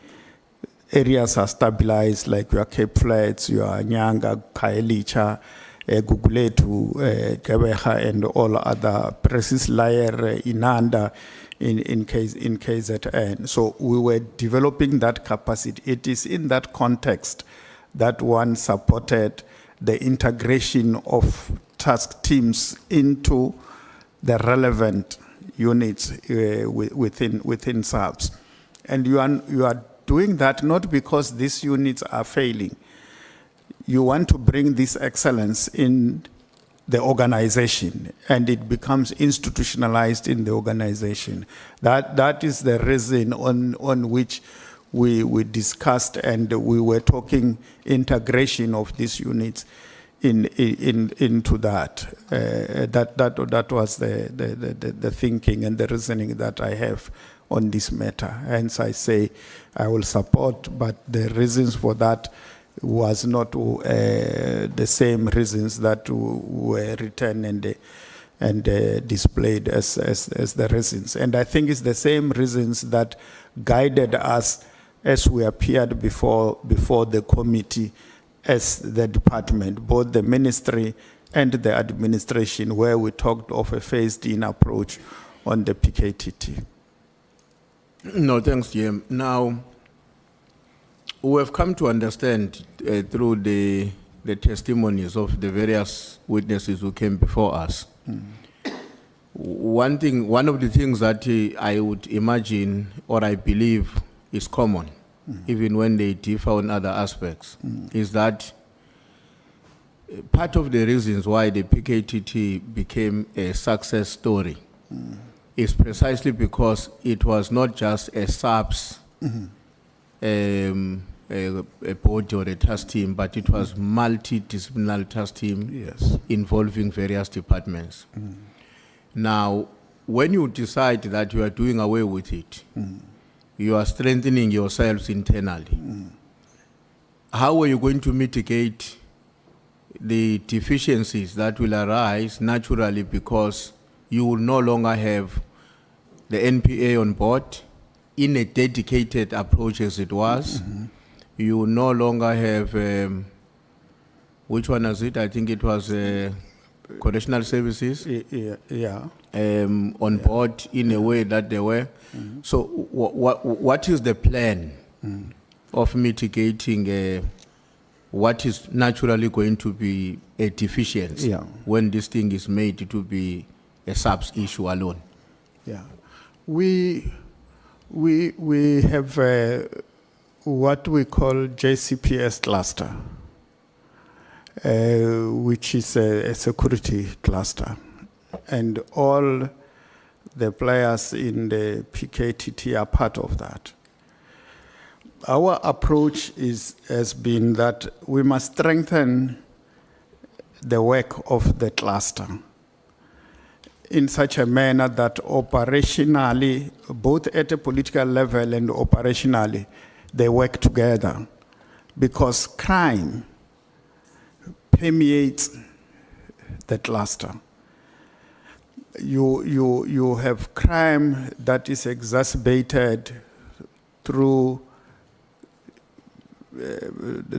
Areas are stabilized, like your Cape Flats, your Nyanga, Kaelicha, Guguletu, Kebeha, and all other Precis Layer, Inanda, in KZN. So we were developing that capacity. It is in that context that one supported the integration of task teams into the relevant units within SAPS. And you are doing that not because these units are failing. You want to bring this excellence in the organization, and it becomes institutionalized in the organization. That is the reason on which we discussed, and we were talking integration of these units into that. That was the thinking and the reasoning that I have on this matter. Hence I say I will support, but the reasons for that was not the same reasons that were written and displayed as the reasons. And I think it's the same reasons that guided us as we appeared before the committee as the department, both the ministry and the administration, where we talked of a phased-in approach on the PKTT. No, thanks, GM. Now, we have come to understand through the testimonies of the various witnesses who came before us one of the things that I would imagine or I believe is common, even when they differ on other aspects, is that part of the reasons why the PKTT became a success story is precisely because it was not just a SAPS, a board or a task team, but it was multidisciplinary task team involving various departments. Now, when you decide that you are doing away with it, you are strengthening yourselves internally. How are you going to mitigate the deficiencies that will arise naturally because you will no longer have the NPA on board in a dedicated approach as it was? You will no longer have, which one is it? I think it was correctional services on board in a way that they were. So what is the plan of mitigating what is naturally going to be a deficiency when this thing is made to be a SAPS issue alone? Yeah, we have what we call JCPS cluster, which is a security cluster, and all the players in the PKTT are part of that. Our approach has been that we must strengthen the work of the cluster in such a manner that operationally, both at a political level and operationally, they work together, because crime permeates the cluster. You have crime that is exacerbated through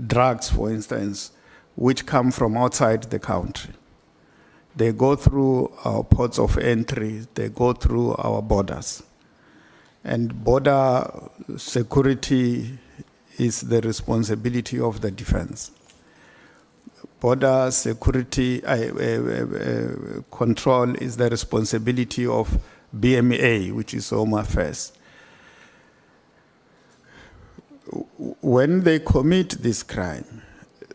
drugs, for instance, which come from outside the country. They go through our ports of entry, they go through our borders. And border security is the responsibility of the defense. Border security control is the responsibility of BMA, which is Home Affairs. When they commit this crime,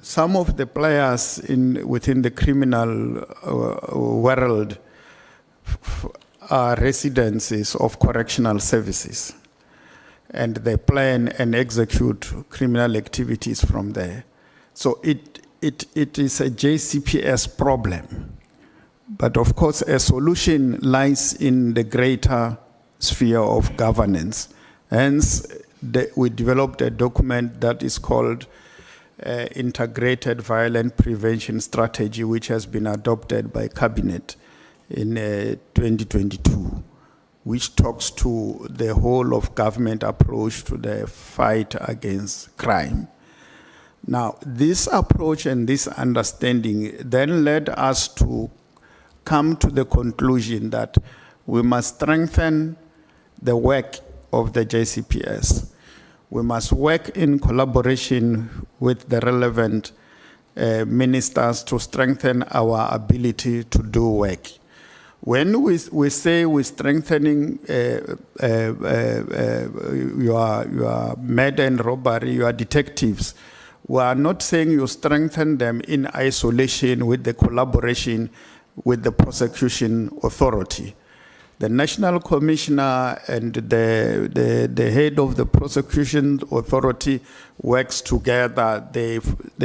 some of the players within the criminal world are residences of correctional services, and they plan and execute criminal activities from there. So it is a JCPS problem. But of course, a solution lies in the greater sphere of governance. Hence, we developed a document that is called Integrated Violent Prevention Strategy, which has been adopted by Cabinet in 2022, which talks to the whole of government approach to the fight against crime. Now, this approach and this understanding then led us to come to the conclusion that we must strengthen the work of the JCPS. We must work in collaboration with the relevant ministers to strengthen our ability to do work. When we say we're strengthening your murder and robbery, your detectives, we are not saying you strengthen them in isolation with the collaboration with the prosecution authority. The National Commissioner and the head of the prosecution authority works together. They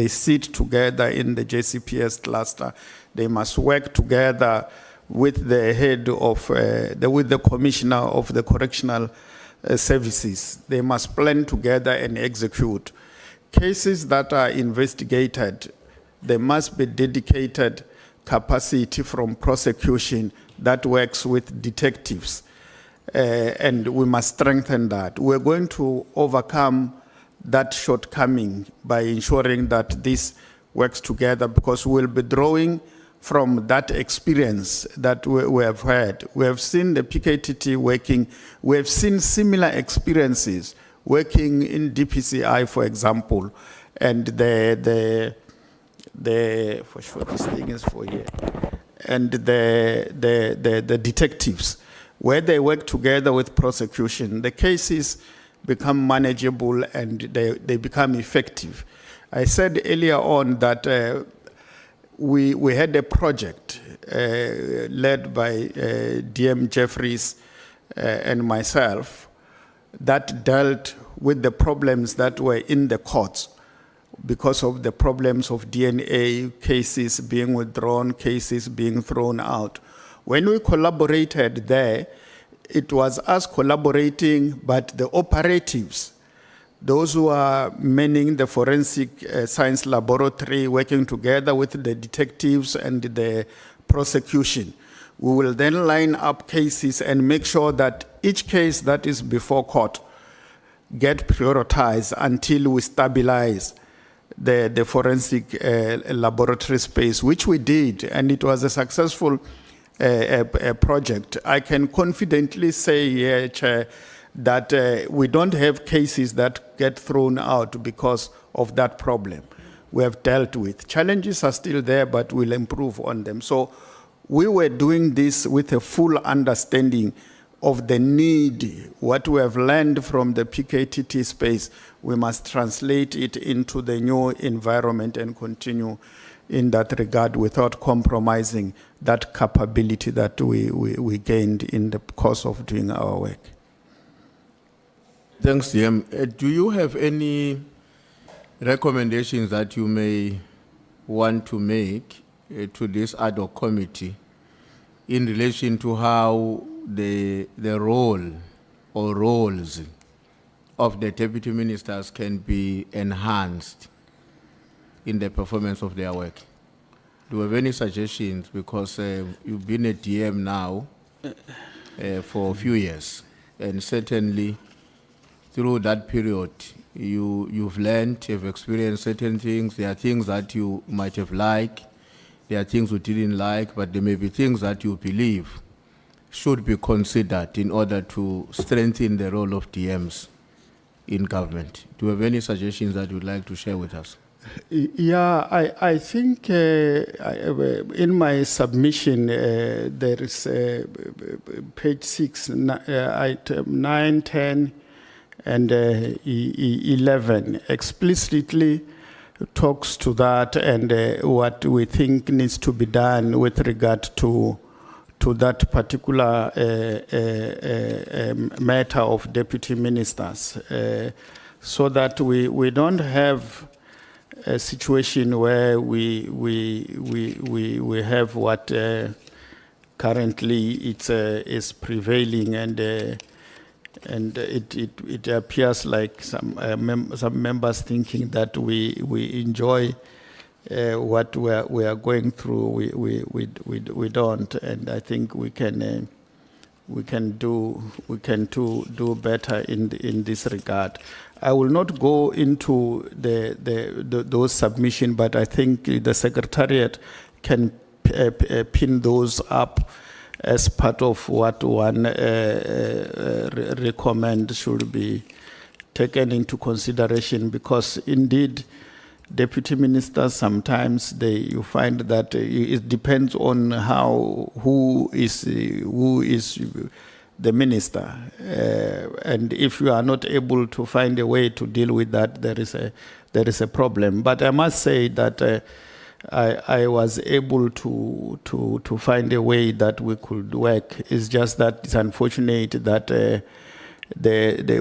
sit together in the JCPS cluster. They must work together with the head of, with the commissioner of the correctional services. They must plan together and execute. Cases that are investigated, there must be dedicated capacity from prosecution that works with detectives, and we must strengthen that. We're going to overcome that shortcoming by ensuring that this works together, because we'll be drawing from that experience that we have had. We have seen the PKTT working. We have seen similar experiences working in DPCI, for example, and for sure this thing is for here. and the detectives, where they work together with prosecution, the cases become manageable and they become effective. I said earlier on that we had a project led by DM Jeffries and myself that dealt with the problems that were in the courts because of the problems of DNA, cases being withdrawn, cases being thrown out. When we collaborated there, it was us collaborating, but the operatives, those who are manning the forensic science laboratory, working together with the detectives and the prosecution, we will then line up cases and make sure that each case that is before court get prioritized until we stabilize the forensic laboratory space, which we did, and it was a successful project. I can confidently say here, Chair, that we don't have cases that get thrown out because of that problem we have dealt with. Challenges are still there, but we'll improve on them. So we were doing this with a full understanding of the need. What we have learned from the PKTT space, we must translate it into the new environment and continue in that regard without compromising that capability that we gained in the course of doing our work. Thanks, DM. Do you have any recommendations that you may want to make to this ad hoc committee in relation to how the role or roles of the deputy ministers can be enhanced in the performance of their work? Do you have any suggestions? Because you've been a DM now for a few years, and certainly through that period, you've learned, you've experienced certain things. There are things that you might have liked, there are things you didn't like, but there may be things that you believe should be considered in order to strengthen the role of DMs in government. Do you have any suggestions that you'd like to share with us? Yeah, I think in my submission there is page 6, item 9, 10, and 11 explicitly talks to that and what we think needs to be done with regard to that particular matter of deputy ministers, so that we don't have a situation where we have what currently is prevailing, and it appears like some members thinking that we enjoy what we are going through. We don't, and I think we can do better in this regard. I will not go into those submissions, but I think the Secretariat can pin those up as part of what one recommend should be taken into consideration, because indeed deputy ministers sometimes you find that it depends on who is the minister, and if you are not able to find a way to deal with that, there is a problem. But I must say that I was able to find a way that we could work. It's just that it's unfortunate that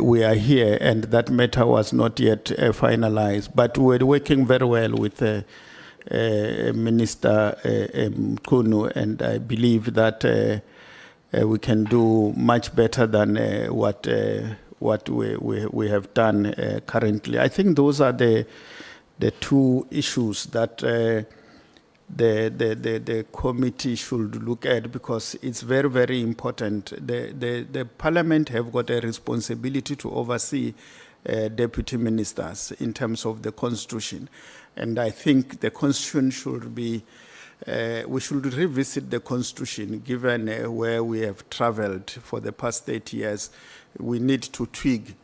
we are here and that matter was not yet finalized. But we're working very well with Minister Mkhwanazi, and I believe that we can do much better than what we have done currently. I think those are the two issues that the committee should look at, because it's very, very important. The Parliament have got a responsibility to oversee deputy ministers in terms of the Constitution. And I think the Constitution should be, we should revisit the Constitution, given where we have traveled for the past 30 years. We need to tweak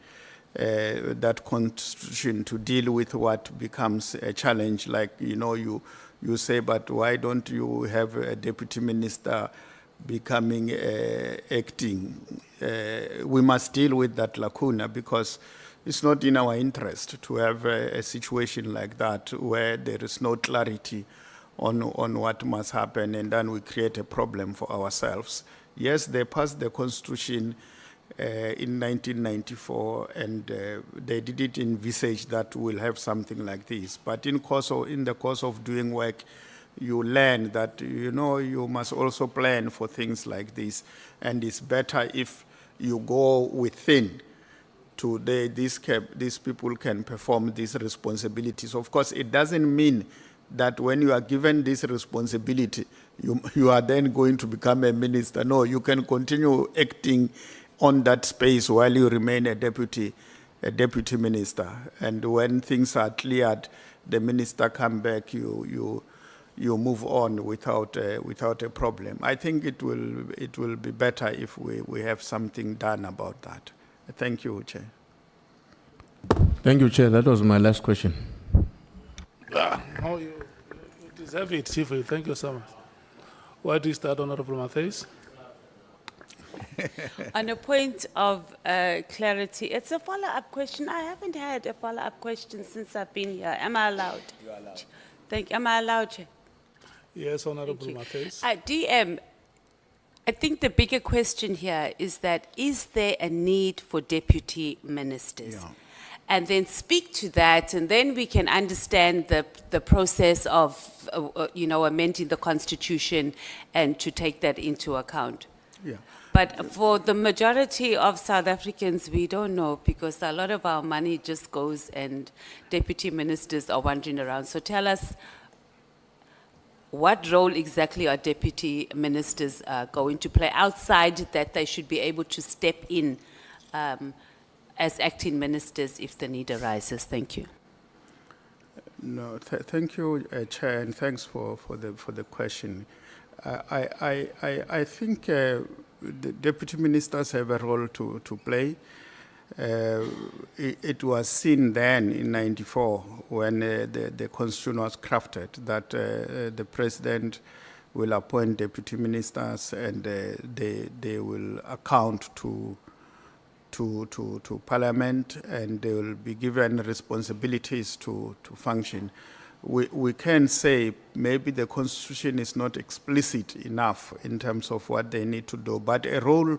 that Constitution to deal with what becomes a challenge, like, you you say, but why don't you have a deputy minister becoming acting? We must deal with that lacuna because it's not in our interest to have a situation like that where there is no clarity on what must happen, and then we create a problem for ourselves. Yes, they passed the constitution in 1994, and they didn't envisage that we'll have something like this. But in the course of doing work, you learn that, you must also plan for things like this, and it's better if you go within these people can perform these responsibilities. Of course, it doesn't mean that when you are given this responsibility, you are then going to become a minister. No, you can continue acting on that space while you remain a deputy minister. And when things are cleared, the minister come back, you move on without a problem. I think it will be better if we have something done about that. Thank you, Chair. Thank you, Chair. That was my last question. Oh, you deserve it, Chief. Thank you so much. What is that, Honorable Matthys? On a point of clarity, it's a follow-up question. I haven't had a follow-up question since I've been here. Am I allowed? You are allowed. Thank you. Am I allowed, Chair? Yes, Honorable Matthys. DM, I think the bigger question here is there a need for deputy ministers? Yeah. And then speak to that, and then we can understand the process of, amending the constitution and to take that into account. Yeah. But for the majority of South Africans, we don't know because a lot of our money just goes and deputy ministers are wandering around. So tell us, what role exactly are deputy ministers going to play outside that they should be able to step in as acting ministers if the need arises? Thank you. No, thank you, Chair, and thanks for the question. I think the deputy ministers have a role to play. It was seen then in '94 when the constitution was crafted that the president will appoint deputy ministers and they will account to Parliament, and they will be given responsibilities to function. We can say maybe the Constitution is not explicit enough in terms of what they need to do, but a role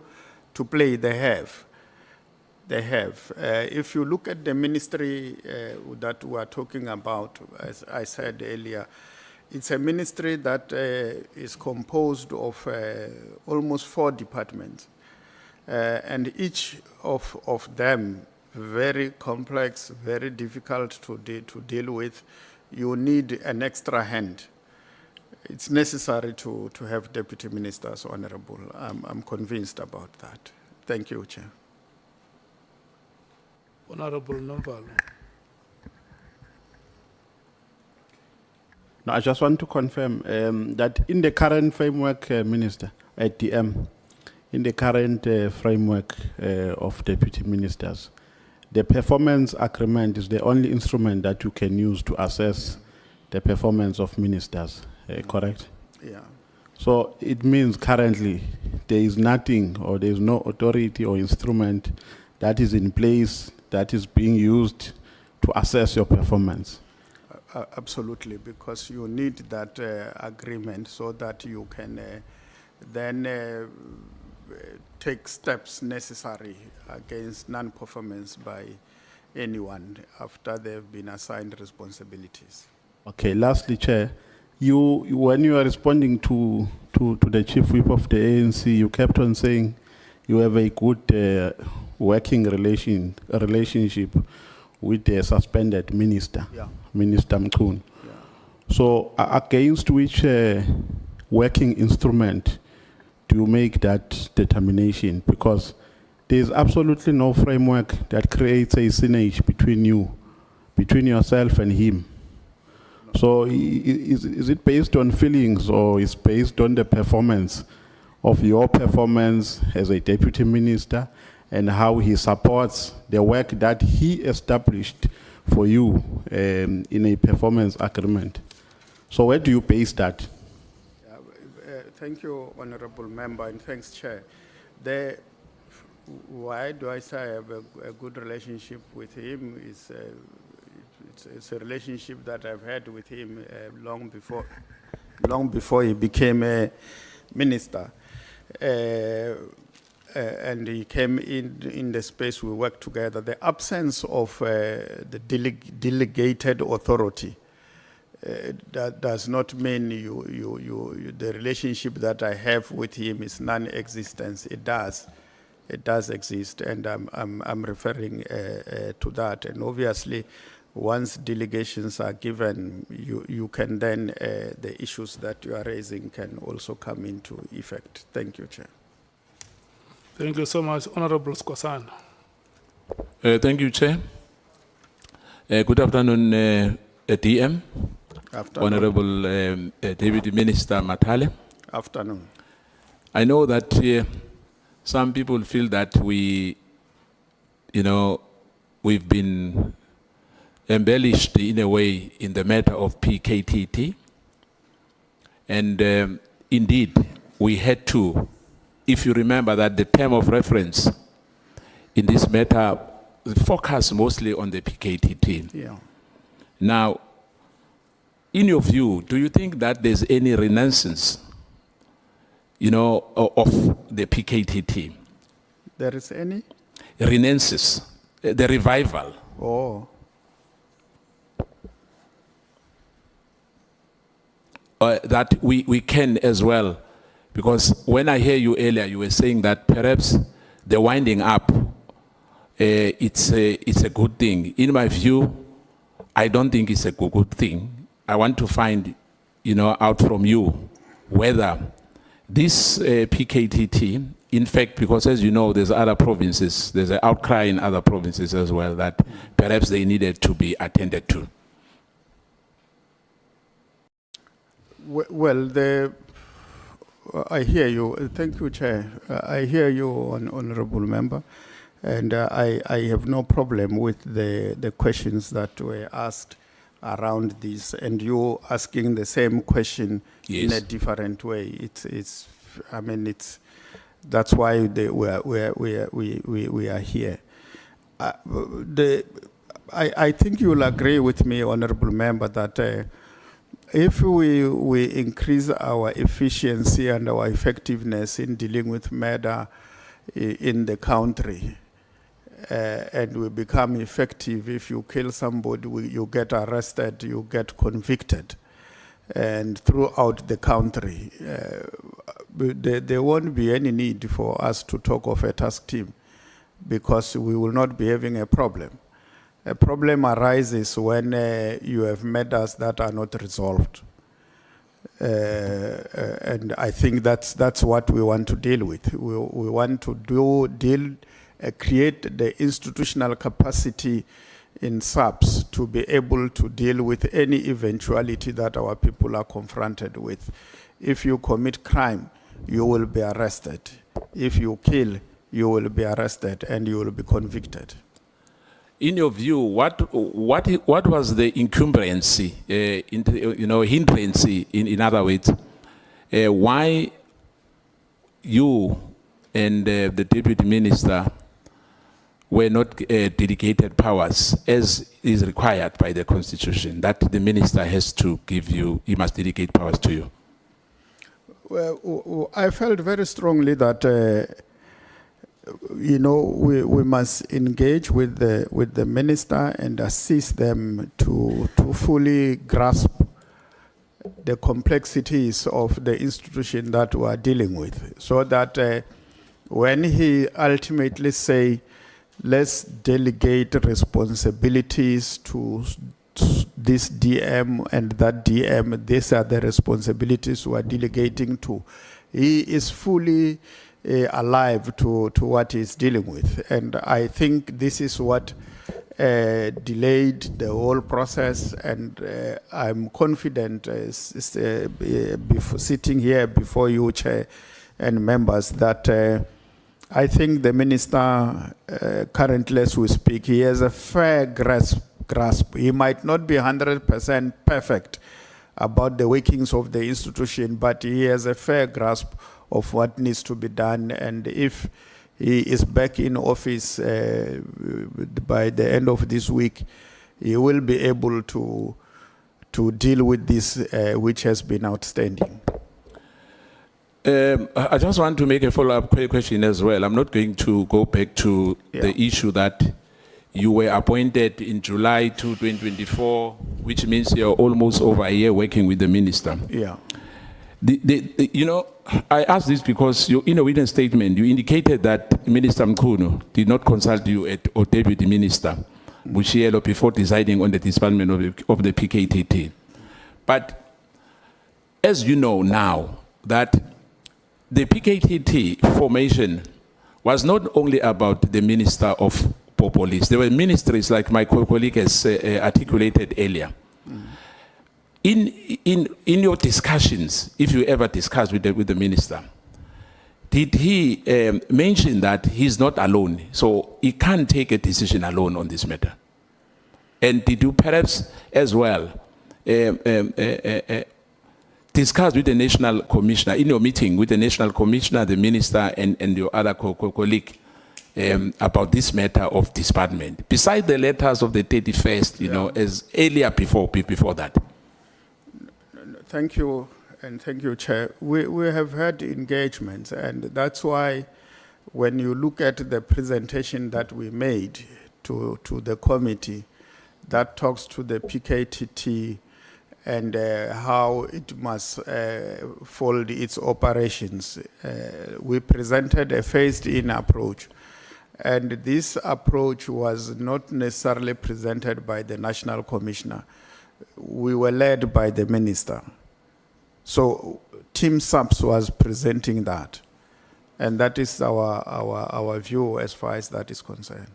to play they have. If you look at the ministry that we are talking about, as I said earlier, it's a ministry that is composed of almost 4 departments. And each of them very complex, very difficult to deal with. You need an extra hand. It's necessary to have deputy ministers, Honorable. I'm convinced about that. Thank you, Chair. Honorable Nomvalo. No, I just want to confirm that in the current framework, Minister, at DM, in the current framework of deputy ministers, the performance agreement is the only instrument that you can use to assess the performance of ministers, correct? Yeah. So it means currently there is nothing or there is no authority or instrument that is in place that is being used to assess your performance. Absolutely, because you need that agreement so that you can then take steps necessary against non-performance by anyone after they've been assigned responsibilities. Okay, lastly, Chair, when you are responding to the Chief Whip of the ANC, you kept on saying you have a good working relationship with the suspended minister, Yeah. Minister Mkhwanazi. Yeah. So against which working instrument do you make that determination? Because there is absolutely no framework that creates a synergy between yourself and him. So is it based on feelings or is based on the performance of your performance as a deputy minister and how he supports the work that he established for you in a performance agreement? So where do you base that? Thank you, Honorable Member, and thanks, Chair. Why do I say I have a good relationship with him? It's a relationship that I've had with him long before he became a minister. And he came in the space we worked together. The absence of the delegated authority that does not mean the relationship that I have with him is non-existent. It does exist, and I'm referring to that. And obviously, once delegations are given, you can then the issues that you are raising can also come into effect. Thank you, Chair. Thank you so much, Honorable Skwasana. Thank you, Chair. Good afternoon, DM. Afternoon. Honorable Deputy Minister Matale. Afternoon. I know that some people feel that we've been embellished in a way in the matter of PKTT. And indeed, we had to, if you remember that the term of reference in this matter focused mostly on the PKTT. Yeah. Now, in your view, do you think that there's any renaissance, of the PKTT? There is any? Renaissance, the revival. Oh. That we can as well, because when I hear you earlier, you were saying that perhaps the winding up, it's a good thing. In my view, I don't think it's a good thing. I want to find, out from you whether this PKTT, in fact, because as you know, there's other provinces, there's an outcry in other provinces as well that perhaps they needed to be attended to. Well, I hear you. Thank you, Chair. I hear you, Honorable Member, and I have no problem with the questions that were asked around this, and you asking the same question in a different way. That's why we are here. I think you'll agree with me, Honorable Member, that if we increase our efficiency and our effectiveness in dealing with murder in the country, and we become effective, if you kill somebody, you get arrested, you get convicted, and throughout the country, there won't be any need for us to talk of a task team, because we will not be having a problem. A problem arises when you have matters that are not resolved. And I think that's what we want to deal with. We want to create the institutional capacity in SAPS to be able to deal with any eventuality that our people are confronted with. If you commit crime, you will be arrested. If you kill, you will be arrested and you will be convicted. In your view, what was the encumbrancy, hindrance, in other words, why you and the Deputy Minister were not delegated powers as is required by the Constitution, that the Minister has to give you, he must delegate powers to you? Well, I felt very strongly that we must engage with the minister and assist them to fully grasp the complexities of the institution that we are dealing with, so that when he ultimately say, let's delegate responsibilities to this DM and that DM, these are the responsibilities we are delegating to. He is fully alive to what he's dealing with. And I think this is what delayed the whole process. And I'm confident, sitting here before you, Chair, and members, that I think the minister, currently as we speak, he has a fair grasp. He might not be 100% perfect, about the workings of the institution, but he has a fair grasp of what needs to be done. And if he is back in office by the end of this week, he will be able to deal with this, which has been outstanding. I just want to make a follow-up question as well. I'm not going to go back to the issue that you were appointed in July 2024, which means you're almost over a year working with the minister. Yeah. You know, I ask this because in a written statement, you indicated that Minister Mkhwanazi did not consult you or Deputy Minister Bushielo before deciding on the disbandment of the PKTT. But as you know now, that the PKTT formation was not only about the Minister of Police. There were ministries, like my colleague has articulated earlier. In your discussions, if you ever discussed with the minister, did he mention that he's not alone, so he can't take a decision alone on this matter? And did you perhaps as well discuss with the National Commissioner, in your meeting with the National Commissioner, the minister, and your other colleague, about this matter of disbandment, besides the letters of the 31st, you know, as earlier before that? Thank you, and thank you, Chair. We have had engagements, and that's why when you look at the presentation that we made to the committee that talks to the PKTT and how it must fold its operations, we presented a phased-in approach. And this approach was not necessarily presented by the National Commissioner. We were led by the Minister. So Team SAPS was presenting that. And that is our view as far as that is concerned.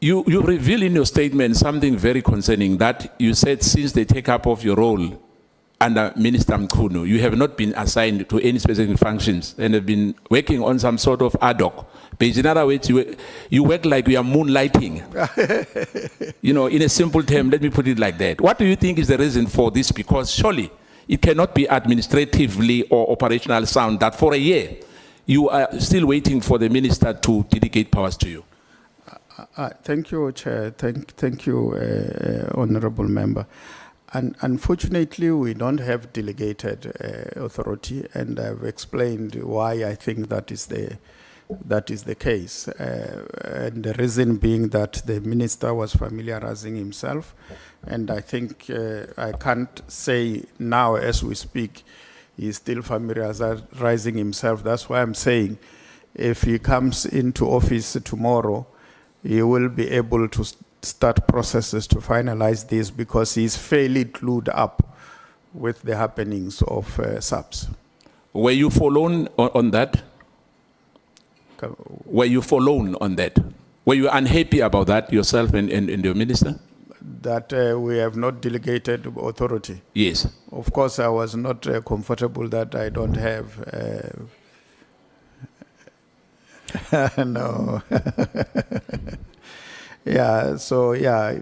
You reveal in your statement something very concerning, that you said since the take-up of your role under Minister Mkhwanazi, you have not been assigned to any specific functions and have been working on some sort of ad hoc. But in other words, you work like you are moonlighting. You know, in a simple term, let me put it like that. What do you think is the reason for this? Because surely it cannot be administratively or operational sound that for a year you are still waiting for the minister to delegate powers to you. Thank you, Chair. Thank you, Honorable Member. And unfortunately, we don't have delegated authority, and I've explained why I think that is the case. And the reason being that the minister was familiarizing himself, and I think I can't say now as we speak, he's still familiarizing himself. That's why I'm saying if he comes into office tomorrow, he will be able to start processes to finalize this, because he's fairly clued up with the happenings of SAPS. Were you forlorn on that? Were you forlorn on that? Were you unhappy about that yourself and your minister? That we have not delegated authority? Yes. Of course, I was not comfortable that I don't have. No. Yeah, so yeah,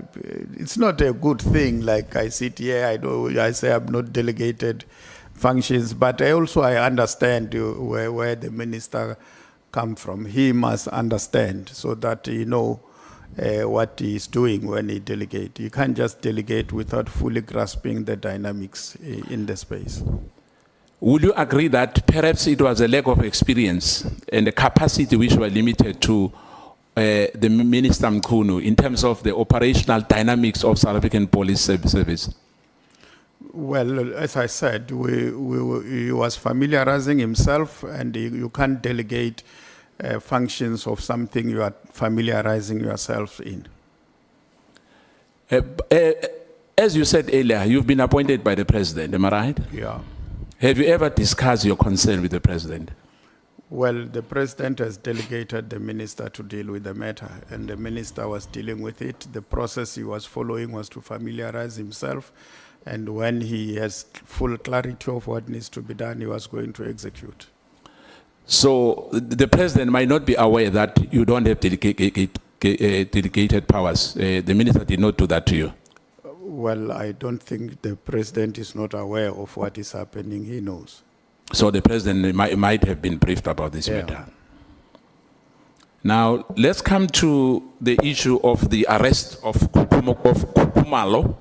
it's not a good thing. Like I sit here, I say I'm not delegated functions, but I understand where the minister comes from. He must understand so that he know what he's doing when he delegates. You can't just delegate without fully grasping the dynamics in the space. Would you agree that perhaps it was a lack of experience and the capacity which were limited to the Minister Mkhwanazi in terms of the operational dynamics of South African Police Service? Well, as I said, he was familiarizing himself, and you can't delegate functions of something you are familiarizing yourself in. As you said earlier, you've been appointed by the President, am I right? Yeah. Have you ever discussed your concern with the President? Well, the President has delegated the minister to deal with the matter, and the minister was dealing with it. The process he was following was to familiarize himself, and when he has full clarity of what needs to be done, he was going to execute. So the President might not be aware that you don't have delegated powers. The minister did not do that to you. Well, I don't think the president is not aware of what is happening. He knows. So the president might have been briefed about this matter. Now, let's come to the issue of the arrest of Khumalo.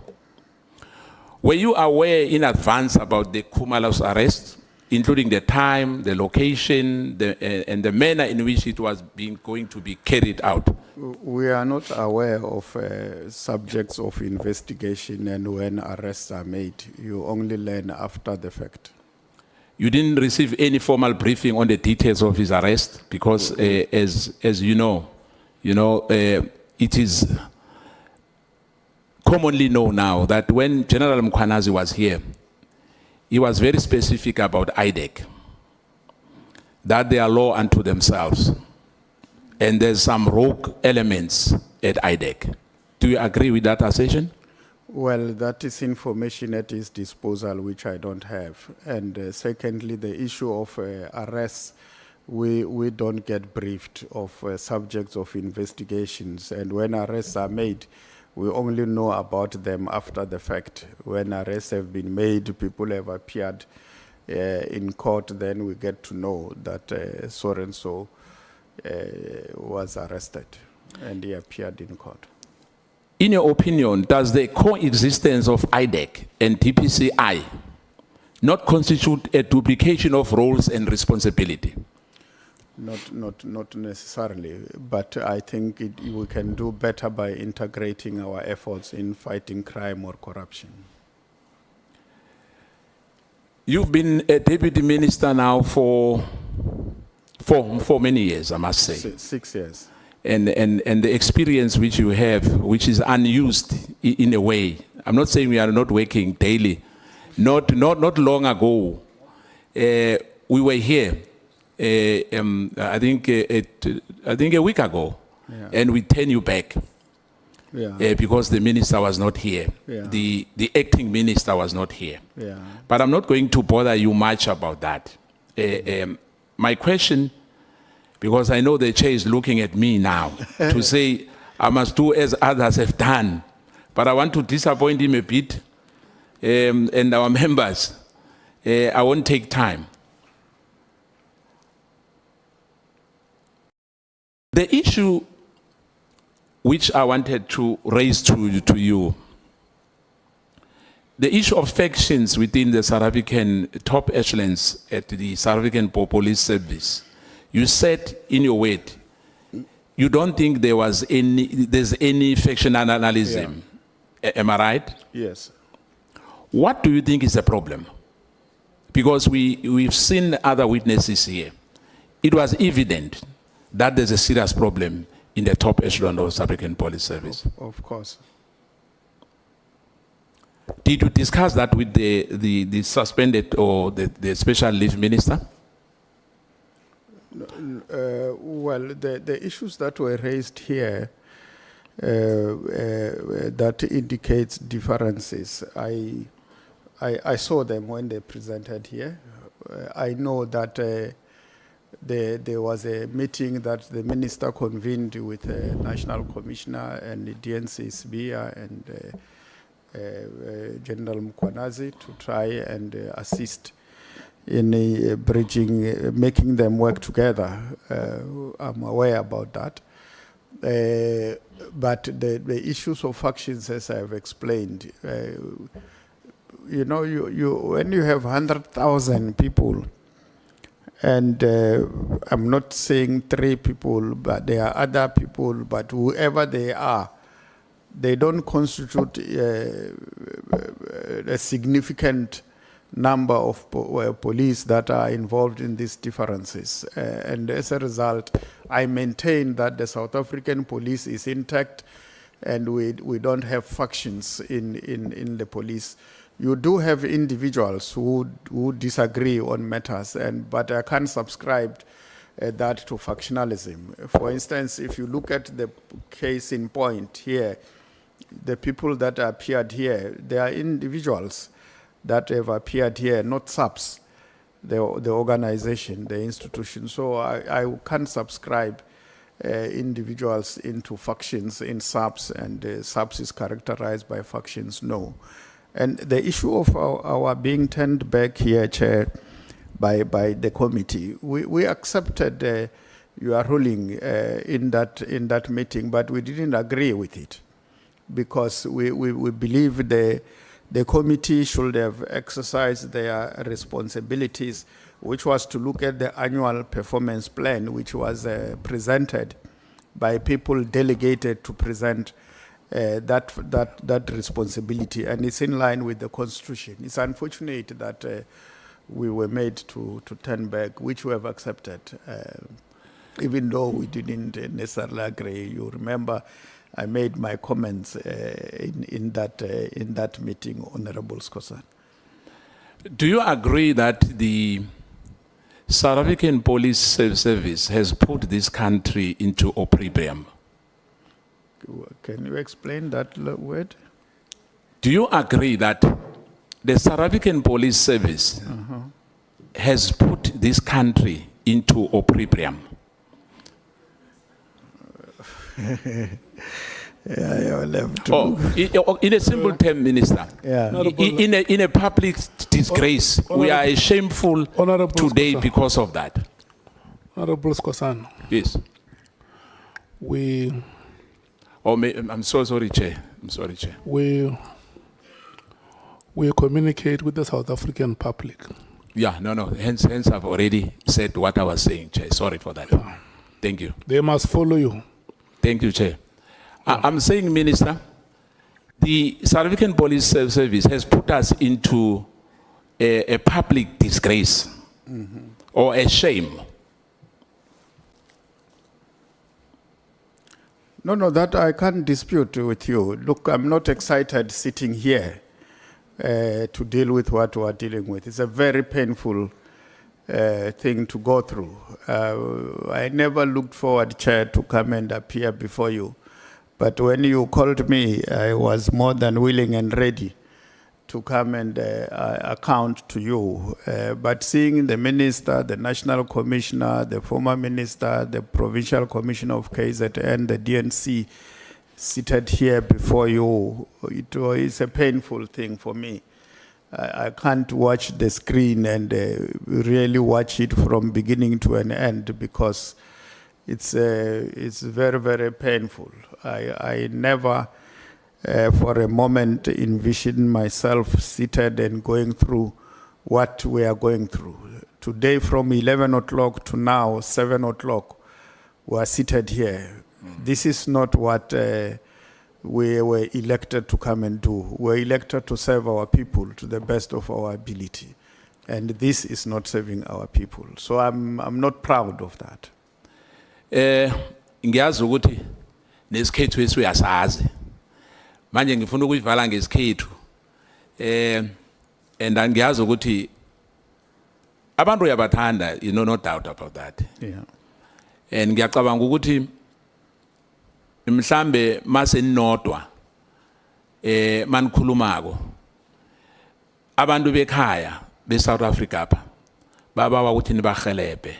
Were you aware in advance about the Khumalo's arrest, including the time, the location, and the manner in which it was going to be carried out? We are not aware of subjects of investigation and when arrests are made. You only learn after the fact. You didn't receive any formal briefing on the details of his arrest because, as you know, it is commonly known now that when General Mkhwanazi was here, he was very specific about IDEC, that they are law unto themselves, and there's some rogue elements at IDEC. Do you agree with that assertion? Well, that is information at his disposal, which I don't have. And secondly, the issue of arrests, we don't get briefed of subjects of investigations. And when arrests are made, we only know about them after the fact. When arrests have been made, people have appeared in court, then we get to know that so-and-so was arrested and he appeared in court. In your opinion, does the coexistence of IDEC and DPCI not constitute a duplication of roles and responsibility? Not necessarily, but I think we can do better by integrating our efforts in fighting crime or corruption. You've been a deputy minister now for many years, I must say. 6 years. And the experience which you have, which is unused in a way. I'm not saying we are not working daily. Not long ago, we were here. I think a week ago, and we turn you back because the minister was not here. The acting minister was not here. But I'm not going to bother you much about that. My question, because I know the chair is looking at me now to say I must do as others have done, but I want to disappoint him a bit and our members. I won't take time. The issue which I wanted to raise to you, the issue of factions within the South African top echelons at the South African Police Service. You said in your word, you don't think there's any factionalism. Am I right? Yes. What do you think is the problem? Because we've seen other witnesses here. It was evident that there's a serious problem in the top echelon of South African Police Service. Of course. Did you discuss that with the suspended or the special leave minister? Well, the issues that were raised here that indicates differences, I saw them when they presented here. I know that there was a meeting that the minister convened with the National Commissioner and the DNC SBIA and General Mkhwanazi to try and assist in bridging, making them work together. I'm aware about that. But the issues of factions, as I have explained, you know, when you have 100,000 people, and I'm not saying 3 people, but there are other people, but whoever they are, they don't constitute a significant number of police that are involved in these differences. And as a result, I maintain that the South African police is intact and we don't have factions in the police. You do have individuals who disagree on matters, but I can't subscribe that to factionalism. For instance, if you look at the case in point here, the people that appeared here, they are individuals that have appeared here, not SAPS, the organization, the institution. So I can't subscribe individuals into factions in SAPS, and SAPS is characterized by factions, no. And the issue of our being turned back here, Chair, by the committee, we accepted your ruling in that meeting, but we didn't agree with it because we believe the committee should have exercised their responsibilities, which was to look at the annual performance plan, which was presented by people delegated to present that responsibility, and it's in line with the Constitution. It's unfortunate that we were made to turn back, which we have accepted, even though we didn't necessarily agree. You remember, I made my comments in that meeting, Honorable Scosan. Do you agree that the South African Police Service has put this country into opprobrium? Can you explain that word? Do you agree that the South African Police Service has put this country into opprobrium? In a simple term, Minister, in a public disgrace, we are shameful today because of that. Honorable Scosan. Yes. I'm so sorry, Chair. I'm sorry, Chair. We communicate with the South African public. Yeah, no. Hence I've already said what I was saying, Chair. Sorry for that. Thank you. They must follow you. Thank you, Chair. I'm saying, Minister, the South African Police Service has put us into a public disgrace or a shame. No, that I can't dispute with you. Look, I'm not excited sitting here to deal with what we are dealing with. It's a very painful thing to go through. I never looked forward, Chair, to come and appear before you. But when you called me, I was more than willing and ready to come and account to you. But seeing the minister, the national commissioner, the former minister, the provincial commissioner of KZN, the DNC seated here before you, it is a painful thing for me. I can't watch the screen and really watch it from beginning to an end because it's very, very painful. I never for a moment envisioned myself seated and going through what we are going through. Today from 11 o'clock to now, 7 o'clock, we are seated here. This is not what we were elected to come and do. We were elected to serve our people to the best of our ability. And this is not serving our people. So I'm not proud of that. Ngiyazi ukuthi nesikhethu esiyasazi manje ngifuna ukuyivala ngesikhethu and ngiyazi ukuthi abantu uyabathanda, no doubt about that. Yeah. And ngiyacabanga ukuthi mhlambe mase ninodwa manikhulumako abantu bekhaya be South Africa apha babawa ukuthi nibahelebhe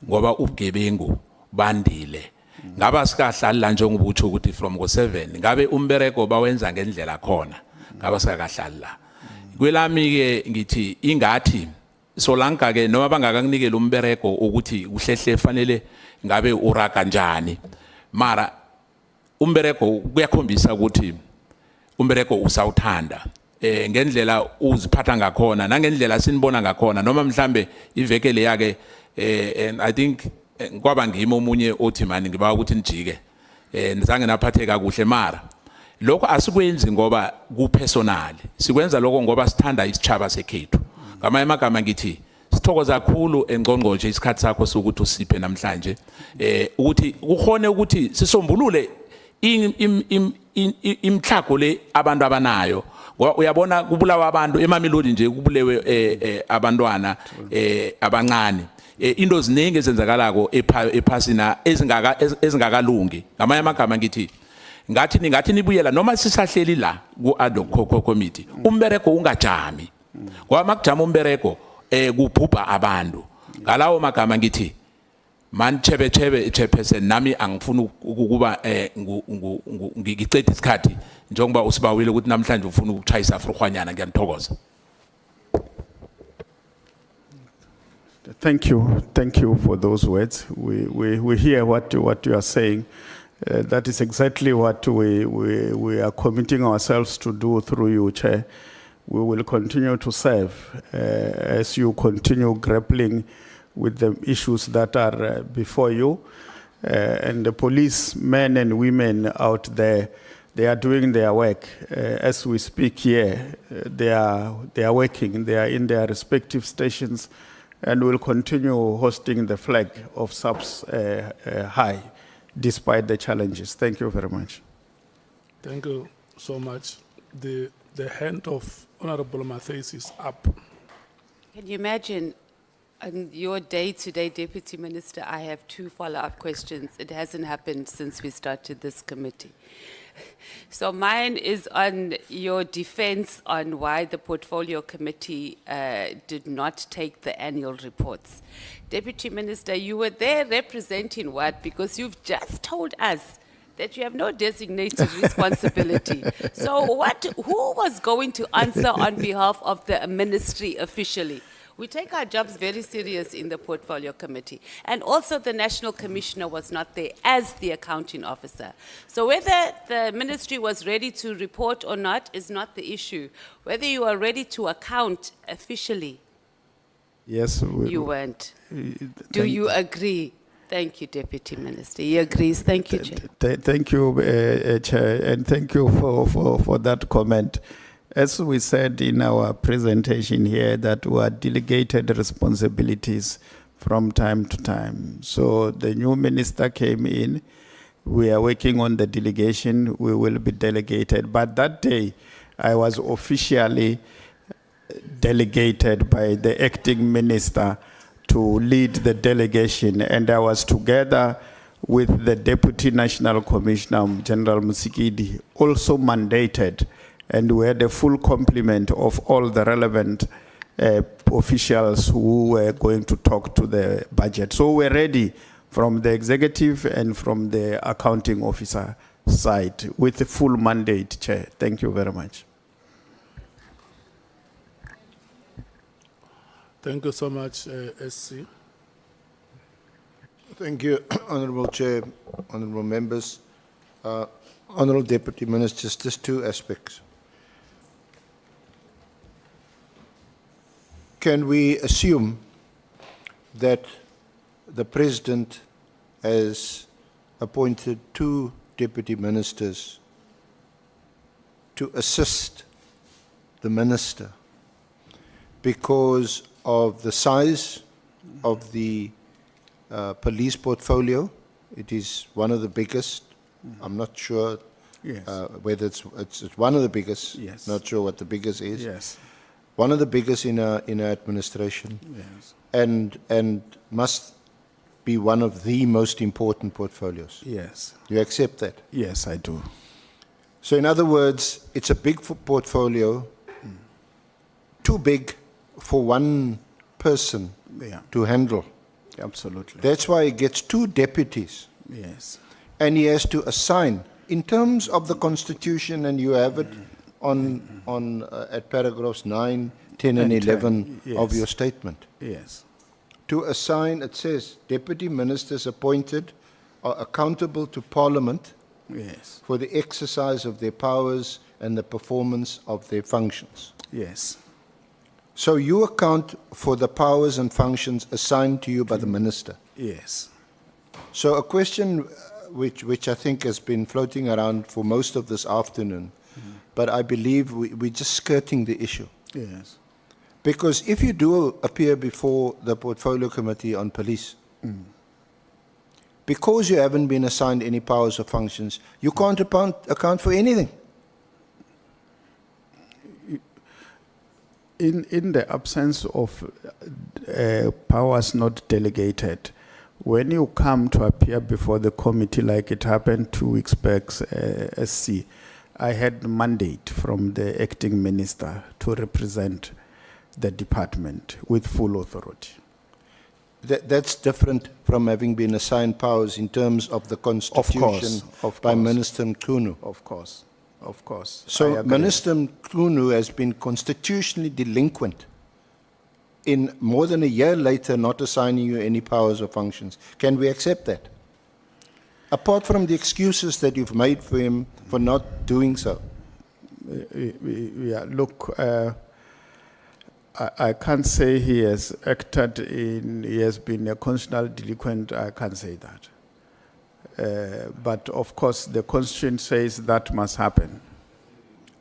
ngoba ubugebengu bandile. Ngaba sikahlali la njengoba uthi ukuthi from ngo7 ngabe umbereko bawenza ngendlela khona ngaba sikahlali la kwelami ke ngithi ingathi solanka ke noma bangakakunikela umbereko ukuthi uhlehle fanele ngabe ura kanjani mara umbereko kuyakhombisa ukuthi umbereko usawuthanda ngendlela uziphatha ngakhona nangendlela sinibona ngakhona noma mhlambe ivekele yake and I think kwaba ngimi omunye othi mani ngiba ukuthi nijike nizange naphatheka kuhle mara lokho asikwenzi ngoba kupersonal sikwenza lokho ngoba sithanda isichaba sekhethu ngamanye amagama ngithi sithokoza kakhulu engqongqoshe isikhathi sakho sokuthi usiphe namhlanje ukuthi ukhone ukuthi sisombulule imthlago le abantu abanayo ngoba uyabona kubulawa abantu eMamelodi nje kubulewe abantwana abancane into ziningi ezenzakalako ephasina ezingakalungi ngamanye amagama ngithi ngathi nibuyela noma sisahleli la ku ad hoc committee umbereko ungajami ngoba makujama umbereko kubhubha abantu ngalawo magama ngithi Man chairperson nami angifuni ukuba ngicede isikhathi njengoba usibawile ukuthi namhlanje ufuna ukuchayisa afrohwanyana ngiyanithokoza. Thank you for those words. We hear what you are saying. That is exactly what we are committing ourselves to do through you, Chair. We will continue to serve as you continue grappling with the issues that are before you. And the policemen and women out there, they are doing their work. As we speak here, they are working, they are in their respective stations, and will continue hosting the flag of SAPS high, despite the challenges. Thank you very much. Thank you so much. The hand of Honorable Matthys is up. Can you imagine, on your day-to-day Deputy Minister, I have 2 follow-up questions. It hasn't happened since we started this committee. So mine is on your defense on why the Portfolio Committee did not take the annual reports. Deputy Minister, you were there representing what? Because you've just told us that you have no designated responsibility. So who was going to answer on behalf of the ministry officially? We take our jobs very serious in the Portfolio Committee. And also the National Commissioner was not there as the accounting officer. So whether the ministry was ready to report or not is not the issue. Whether you are ready to account officially. Yes. You weren't. Do you agree? Thank you, Deputy Minister. He agrees. Thank you, Chair. Thank you, Chair, and thank you for that comment. As we said in our presentation here, that were delegated responsibilities from time to time. So the new minister came in, we are working on the delegation, we will be delegated. But that day, I was officially delegated by the acting minister to lead the delegation, and I was together with the Deputy National Commissioner, General Musikidi, also mandated, and we had a full complement of all the relevant officials who were going to talk to the budget. So we're ready from the executive and from the accounting officer side with a full mandate, Chair. Thank you very much. Thank you so much, SC. Thank you, Honourable Chair, Honourable Members. Honourable Deputy Minister, just 2 aspects. Can we assume that the President has appointed 2 Deputy Ministers to assist the Minister because of the size of the police portfolio? It is one of the biggest. I'm not sure whether it's one of the biggest. Yes. Not sure what the biggest is. Yes. One of the biggest in our administration. Yes. And must be one of the most important portfolios. Yes. You accept that? Yes, I do. So in other words, it's a big portfolio, too big for one person to handle. Absolutely. That's why he gets 2 deputies. Yes. And he has to assign, in terms of the Constitution, and you have it on at paragraphs 9, 10 and 11 of your statement. Yes. To assign, it says, deputy ministers appointed are accountable to Parliament Yes. for the exercise of their powers and the performance of their functions. Yes. So you account for the powers and functions assigned to you by the minister. Yes. So a question which I think has been floating around for most of this afternoon, but I believe we're just skirting the issue. Yes. Because if you do appear before the Portfolio Committee on Police, because you haven't been assigned any powers or functions, you can't account for anything. In the absence of powers not delegated, when you come to appear before the committee, like it happened 2 weeks back, SC, I had mandate from the acting minister to represent the department with full authority. That's different from having been assigned powers in terms of the constitution by Minister Mkhunu. Of course, of course. I So agree. Minister Mkhunu has been constitutionally delinquent in more than a year later not assigning you any powers or functions. Can we accept that? Apart from the excuses that you've made for him for not doing so. Yeah, look, I can't say he has acted in, he has been a constitutional delinquent, I can't say that. But of course, the Constitution says that must happen.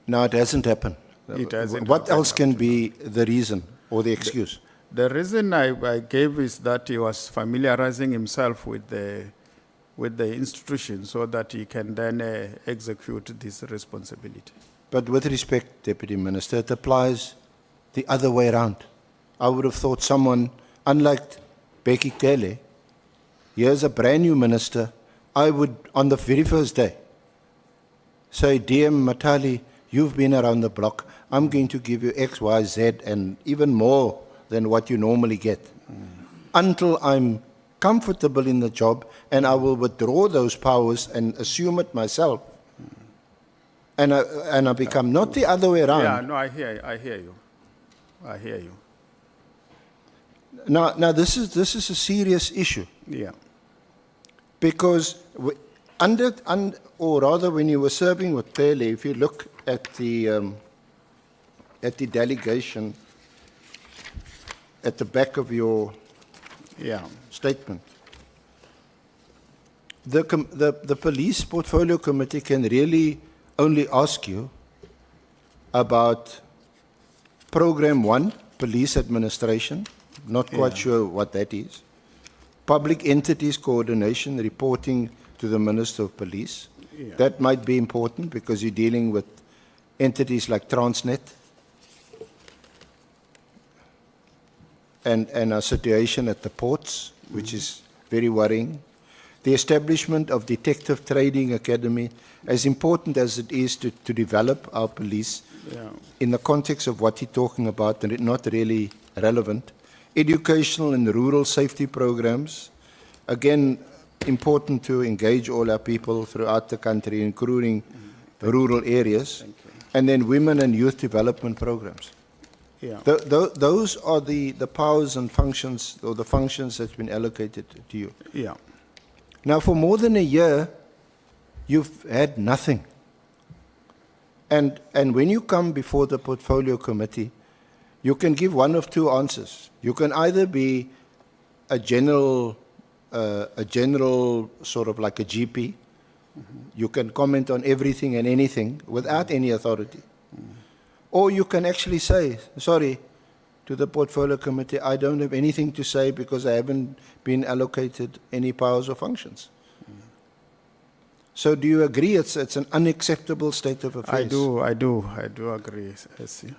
No, it hasn't happened. It hasn't What happened, else can be the reason or the excuse? The reason I gave is that he was familiarizing himself with the institution so that he can then execute this responsibility. But with respect, Deputy Minister, it applies the other way around. I would have thought someone, unlike Becky Tele, here's a brand new minister, I would, on the very first day, say, dear Matali, you've been around the block, I'm going to give you X, Y, Z, and even more than what you normally get. Until I'm comfortable in the job, and I will withdraw those powers and assume it myself. And I become not the other way around. Yeah, no, I hear you. I hear you. Now this is a serious issue. Yeah. Because or rather when you were serving with Pele, if you look at the delegation at the back of your statement, the Police Portfolio Committee can really only ask you about Program 1, Police Administration, not quite sure what that is. Public Entities Coordination, reporting to the Minister of Police. That might be important because you're dealing with entities like Transnet and a situation at the ports, which is very worrying. The establishment of Detective Training Academy, as important as it is to develop our police, in the context of what you're talking about, and not really relevant. Educational and rural safety programs, again, important to engage all our people throughout the country, including the rural areas, and then women and youth development programs. Yeah. Those are the powers and functions, or the functions that's been allocated to you. Yeah. Now, for more than a year, you've had nothing. And when you come before the Portfolio Committee, you can give one of two answers. You can either be a general sort of like a GP. You can comment on everything and anything without any authority. Or you can actually say, sorry, to the Portfolio Committee, I don't have anything to say because I haven't been allocated any powers or functions. So do you agree it's an unacceptable state of affairs? I do agree. I see.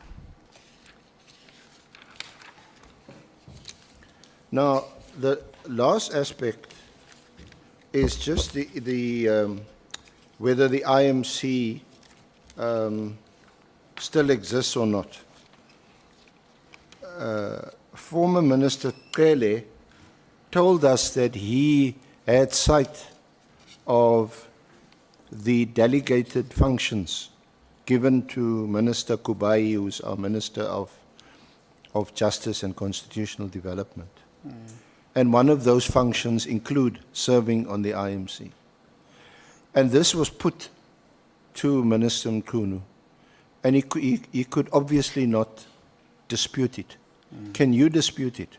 Now, the last aspect is just the whether the IMC still exists or not. Former Minister Kele told us that he had sight of the delegated functions given to Minister Kubai, who's our Minister of Justice and Constitutional Development. And one of those functions include serving on the IMC. And this was put to Minister Mkhunu, and he could obviously not dispute it. Can you dispute it?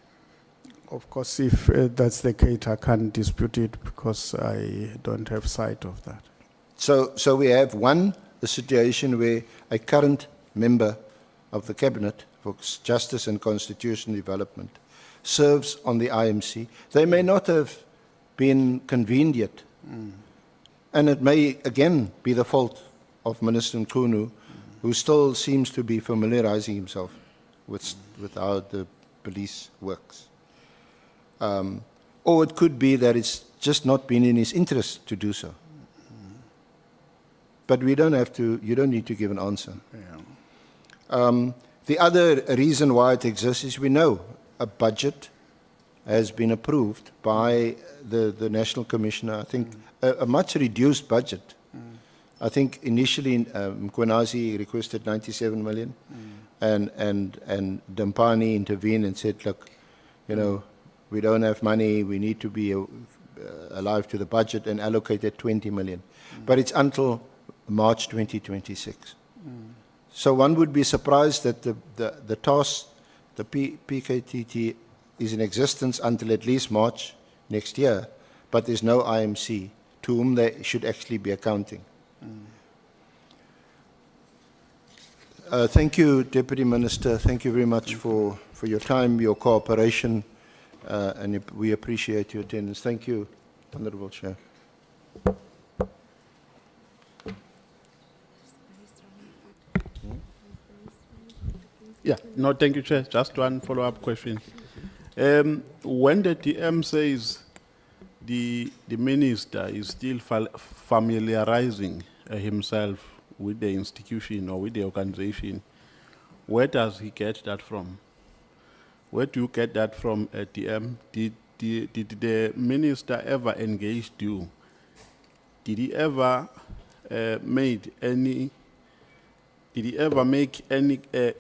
Of course, if that's the case, I can't dispute it because I don't have sight of that. So we have the situation where a current member of the Cabinet for Justice and Constitutional Development serves on the IMC. They may not have been convened yet. And it may, again, be the fault of Minister Mkhunu, who still seems to be familiarizing himself with how the police works. Or it could be that it's just not been in his interest to do so. But you don't need to give an answer. The other reason why it exists is we know a budget has been approved by the National Commissioner. I think a much reduced budget. I think initially Mkhwanazi requested 97 million, and Dampani intervened and said, look, you know, we don't have money, we need to be alive to the budget, and allocated 20 million. But it's until March 2026. So one would be surprised that the task, the PKTT, is in existence until at least March next year, but there's no IMC to whom they should actually be accounting. Thank you, Deputy Minister. Thank you very much for your time, your cooperation, and we appreciate your attendance. Thank you, Honourable Chair. Yeah, no, thank you, Chair. Just one follow-up question. When the DM says the minister is still familiarizing himself with the institution or with the organization, where does he get that from? Where do you get that from, DM? Did the minister ever engage you? Did he ever make any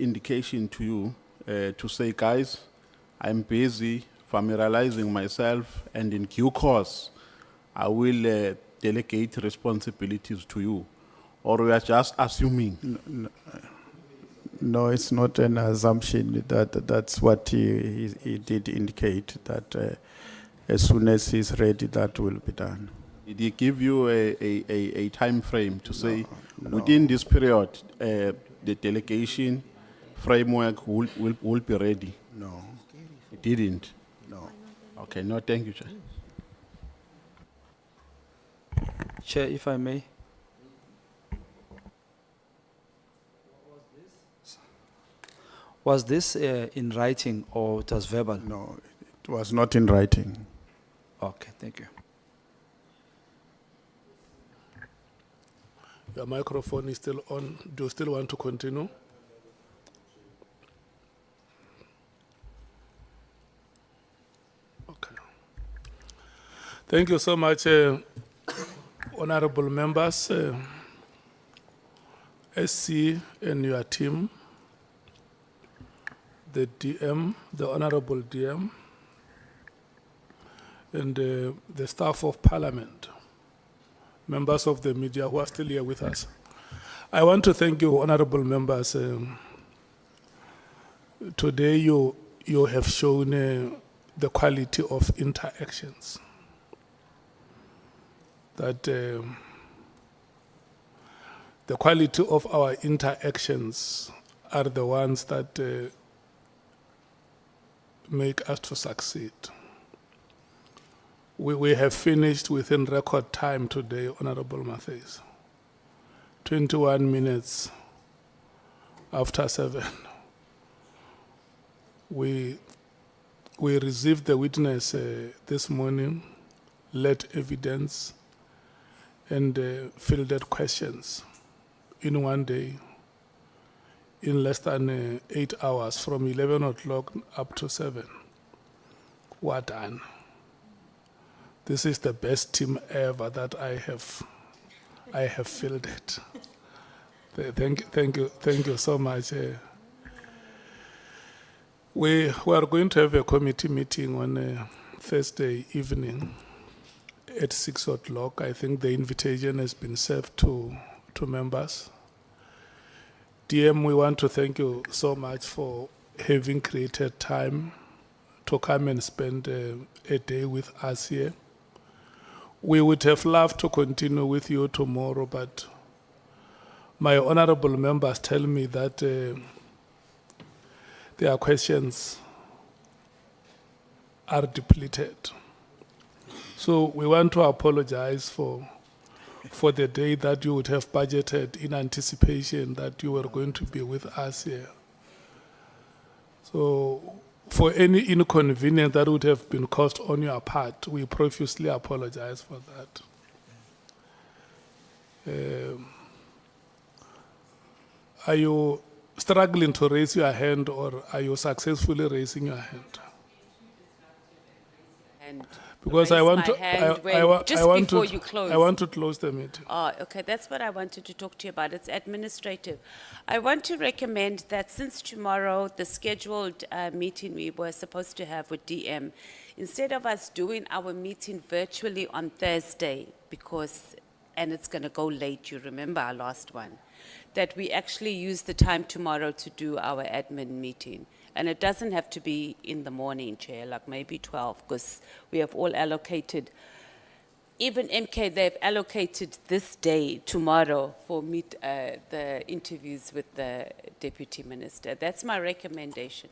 indication to you to say, guys, I'm busy familiarizing myself, and in due course, I will delegate responsibilities to you? Or we are just assuming? No, it's not an assumption. That's what he did indicate, that as soon as he's ready, that will be done. Did he give you a time frame to say, within this period, the delegation framework will be ready? No. He didn't? No. Okay, no, thank you, Chair. Chair, if I may. Was this in writing or it was verbal? No, it was not in writing. Okay, thank you. Your microphone is still on. Do you still want to continue? Okay. Thank you so much, honorable members, SC and your team, the DM, the honorable DM, and the staff of Parliament, members of the media who are still here with us. I want to thank you, honorable members. Today you have shown the quality of interactions. That the quality of our interactions are the ones that make us to succeed. We have finished within record time today, Honorable Matthys. 21 minutes after 7. We received the witness this morning, led evidence, and fielded questions in one day, in less than 8 hours, from 11 o'clock up to 7. Well done. This is the best team ever that I have fielded. Thank you so much. We are going to have a committee meeting on Thursday evening at 6 o'clock. I think the invitation has been served to members. DM, we want to thank you so much for having created time to come and spend a day with us here. We would have loved to continue with you tomorrow, but my honorable members tell me that their questions are depleted. So we want to apologize for the day that you would have budgeted in anticipation that you were going to be with us here. So for any inconvenience that would have been caused on your part, we profusely apologize for that. Are you struggling to raise your hand, or are you successfully raising your hand? and Because I raised want my to, hand when, I just want before to, you close. I want to close the meeting. Oh, okay, that's what I wanted to talk to you about. It's administrative. I want to recommend that since tomorrow, the scheduled meeting we were supposed to have with DM, instead of us doing our meeting virtually on Thursday, and it's going to go late, you remember our last one, that we actually use the time tomorrow to do our admin meeting. And it doesn't have to be in the morning, Chair, like maybe 12, because we have all allocated. Even MK, they've allocated this day, tomorrow, for the interviews with the Deputy Minister. That's my recommendation.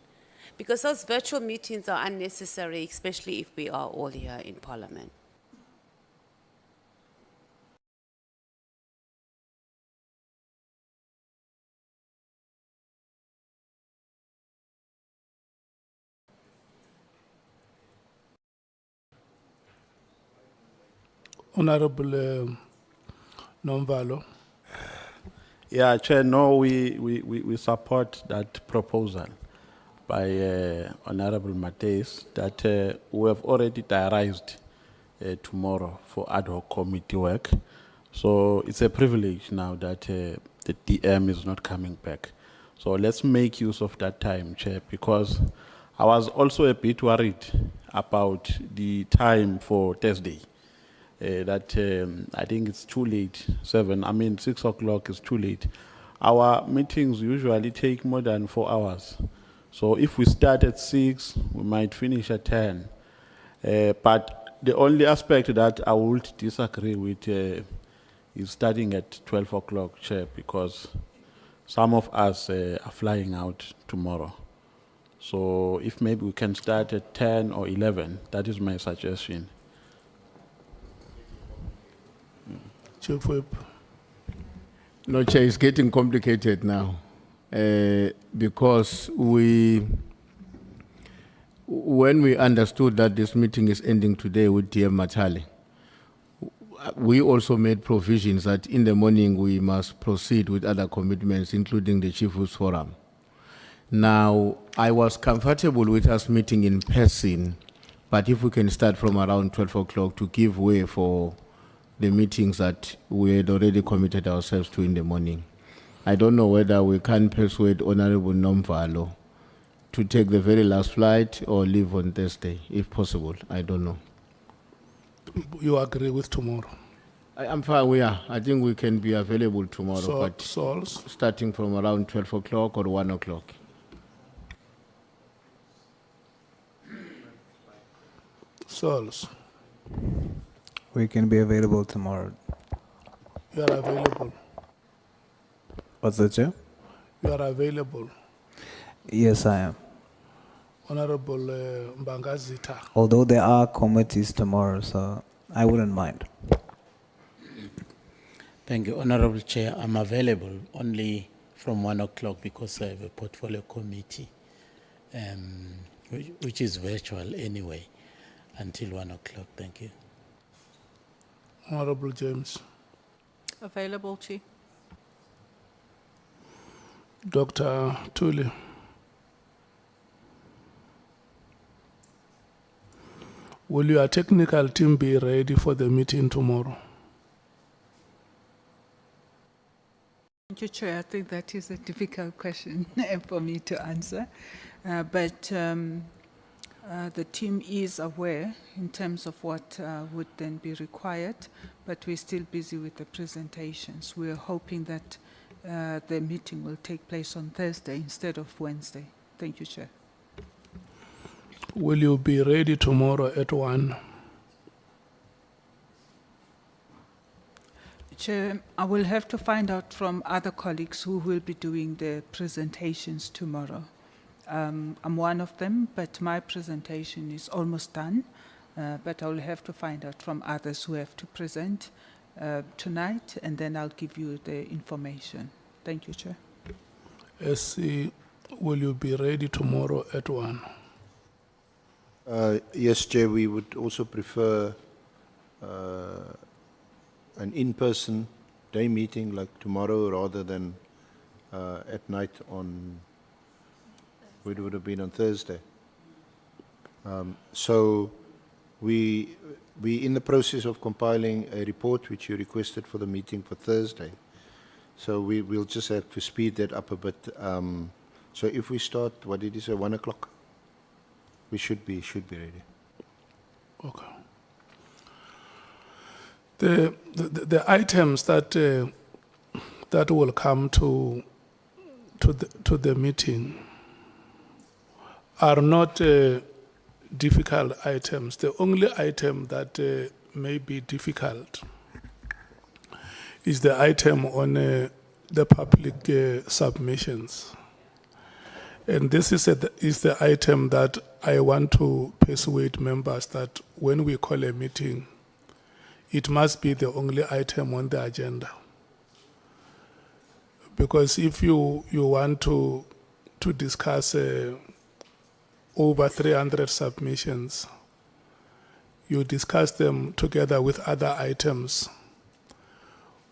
Because those virtual meetings are unnecessary, especially if we are all here in Parliament. Honorable Nomvalo. Yeah, Chair, no, we support that proposal by Honorable Mateus that we have already diarised tomorrow for ad hoc committee work. So it's a privilege now that the DM is not coming back. So let's make use of that time, Chair, because I was also a bit worried about the time for Thursday. I think it's too late, 6 o'clock is too late. Our meetings usually take more than 4 hours. So if we start at 6, we might finish at 10. But the only aspect that I would disagree with is starting at 12 o'clock, Chair, because some of us are flying out tomorrow. So if maybe we can start at 10 or 11, that is my suggestion. Chief Whip. No, Chair, it's getting complicated now because when we understood that this meeting is ending today with DM Matale, we also made provisions that in the morning we must proceed with other commitments, including the Chief Whip's Forum. Now, I was comfortable with us meeting in person, but if we can start from around 12 o'clock to give way for the meetings that we had already committed ourselves to in the morning. I don't know whether we can persuade Honorable Nomvalo to take the very last flight or leave on Thursday, if possible. I don't know. You agree with tomorrow? I'm fine, I think we can be available tomorrow, So, but Sols? starting from around 12 o'clock or 1 o'clock. Sols? We can be available tomorrow. You are available. What's that, Chair? You are available. Yes, I am. Honorable Mbangazita. Although there are committees tomorrow, so I wouldn't mind. Thank you, Honorable Chair. I'm available only from 1 o'clock because I have a portfolio committee, which is virtual anyway, until 1 o'clock. Thank you. Honorable James. Available, Chief. Dr. Tuli. Will your technical team be ready for the meeting tomorrow? Thank you, Chair. I think that is a difficult question for me to answer. But the team is aware in terms of what would then be required, but we're still busy with the presentations. We're hoping that the meeting will take place on Thursday instead of Wednesday. Thank you, Chair. Will you be ready tomorrow at 1? Chair, I will have to find out from other colleagues who will be doing the presentations tomorrow. I'm one of them, but my presentation is almost done. But I will have to find out from others who have to present tonight, and then I'll give you the information. Thank you, Chair. SC, will you be ready tomorrow at 1? Yes, Chair, we would also prefer an in-person day meeting like tomorrow rather than at night on, it would have been on Thursday. So we're in the process of compiling a report which you requested for the meeting for Thursday. So we'll just have to speed that up a bit. So if we start, what did you say, 1 o'clock? We should be ready. Okay. The items that that will come to the meeting are not difficult items. The only item that may be difficult is the item on the public submissions. And this is the item that I want to persuade members that when we call a meeting, it must be the only item on the agenda. Because if you want to discuss over 300 submissions, you discuss them together with other items,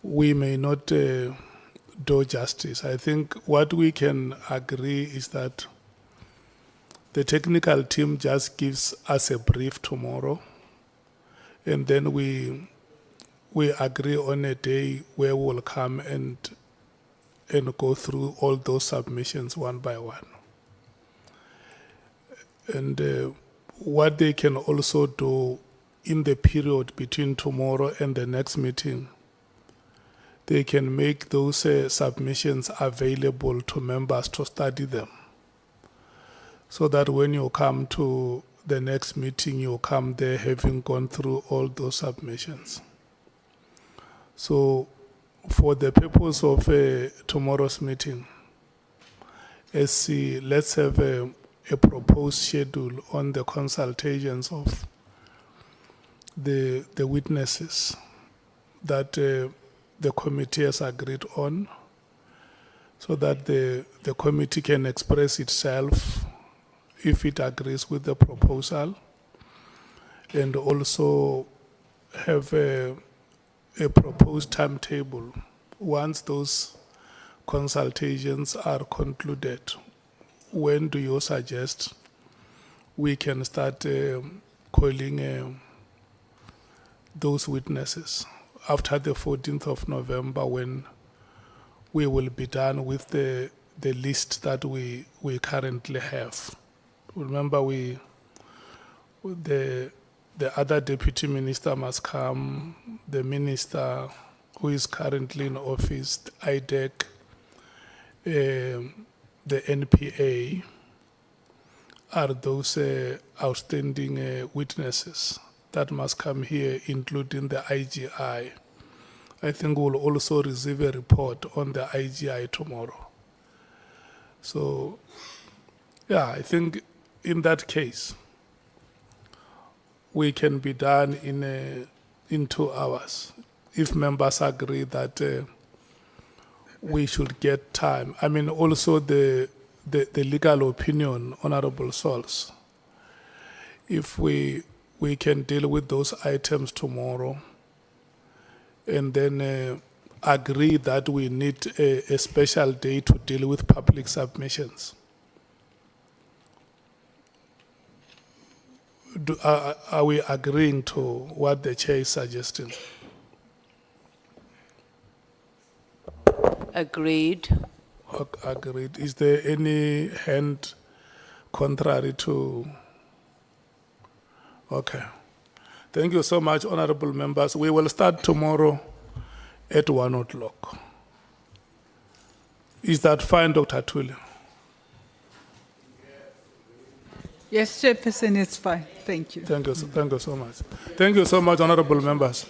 we may not do justice. I think what we can agree is that the technical team just gives us a brief tomorrow, and then we agree on a day where we'll come and go through all those submissions one by one. And what they can also do in the period between tomorrow and the next meeting, they can make those submissions available to members to study them, so that when you come to the next meeting, you come there having gone through all those submissions. So for the purpose of tomorrow's meeting, let's have a proposed schedule on the consultations of the witnesses that the committee has agreed on, so that the committee can express itself if it agrees with the proposal, and also have a proposed timetable. Once those consultations are concluded, when do you suggest we can start calling those witnesses? After the 14th of November, when we will be done with the list that we currently have. Remember, the other deputy minister must come, the minister who is currently in office, IDEC, the NPA, are those outstanding witnesses that must come here, including the IGI. I think we'll also receive a report on the IGI tomorrow. So, yeah, I think in that case, we can be done in 2 hours if members agree that we should get time. I mean, also the legal opinion, Honorable Sols. If we can deal with those items tomorrow, and then agree that we need a special day to deal with public submissions. Are we agreeing to what the chair is suggesting? Agreed. Agreed. Is there any hand contrary to? Okay. Thank you so much, honorable members. We will start tomorrow at 1 o'clock. Is that fine, Dr. Thule? Yes, Chairperson, it's fine. Thank you. Thank you so much. Thank you so much, honorable members.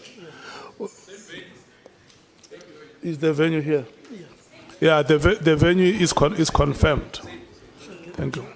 Is the venue here? Yeah, the venue is confirmed. Thank you.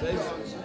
Let's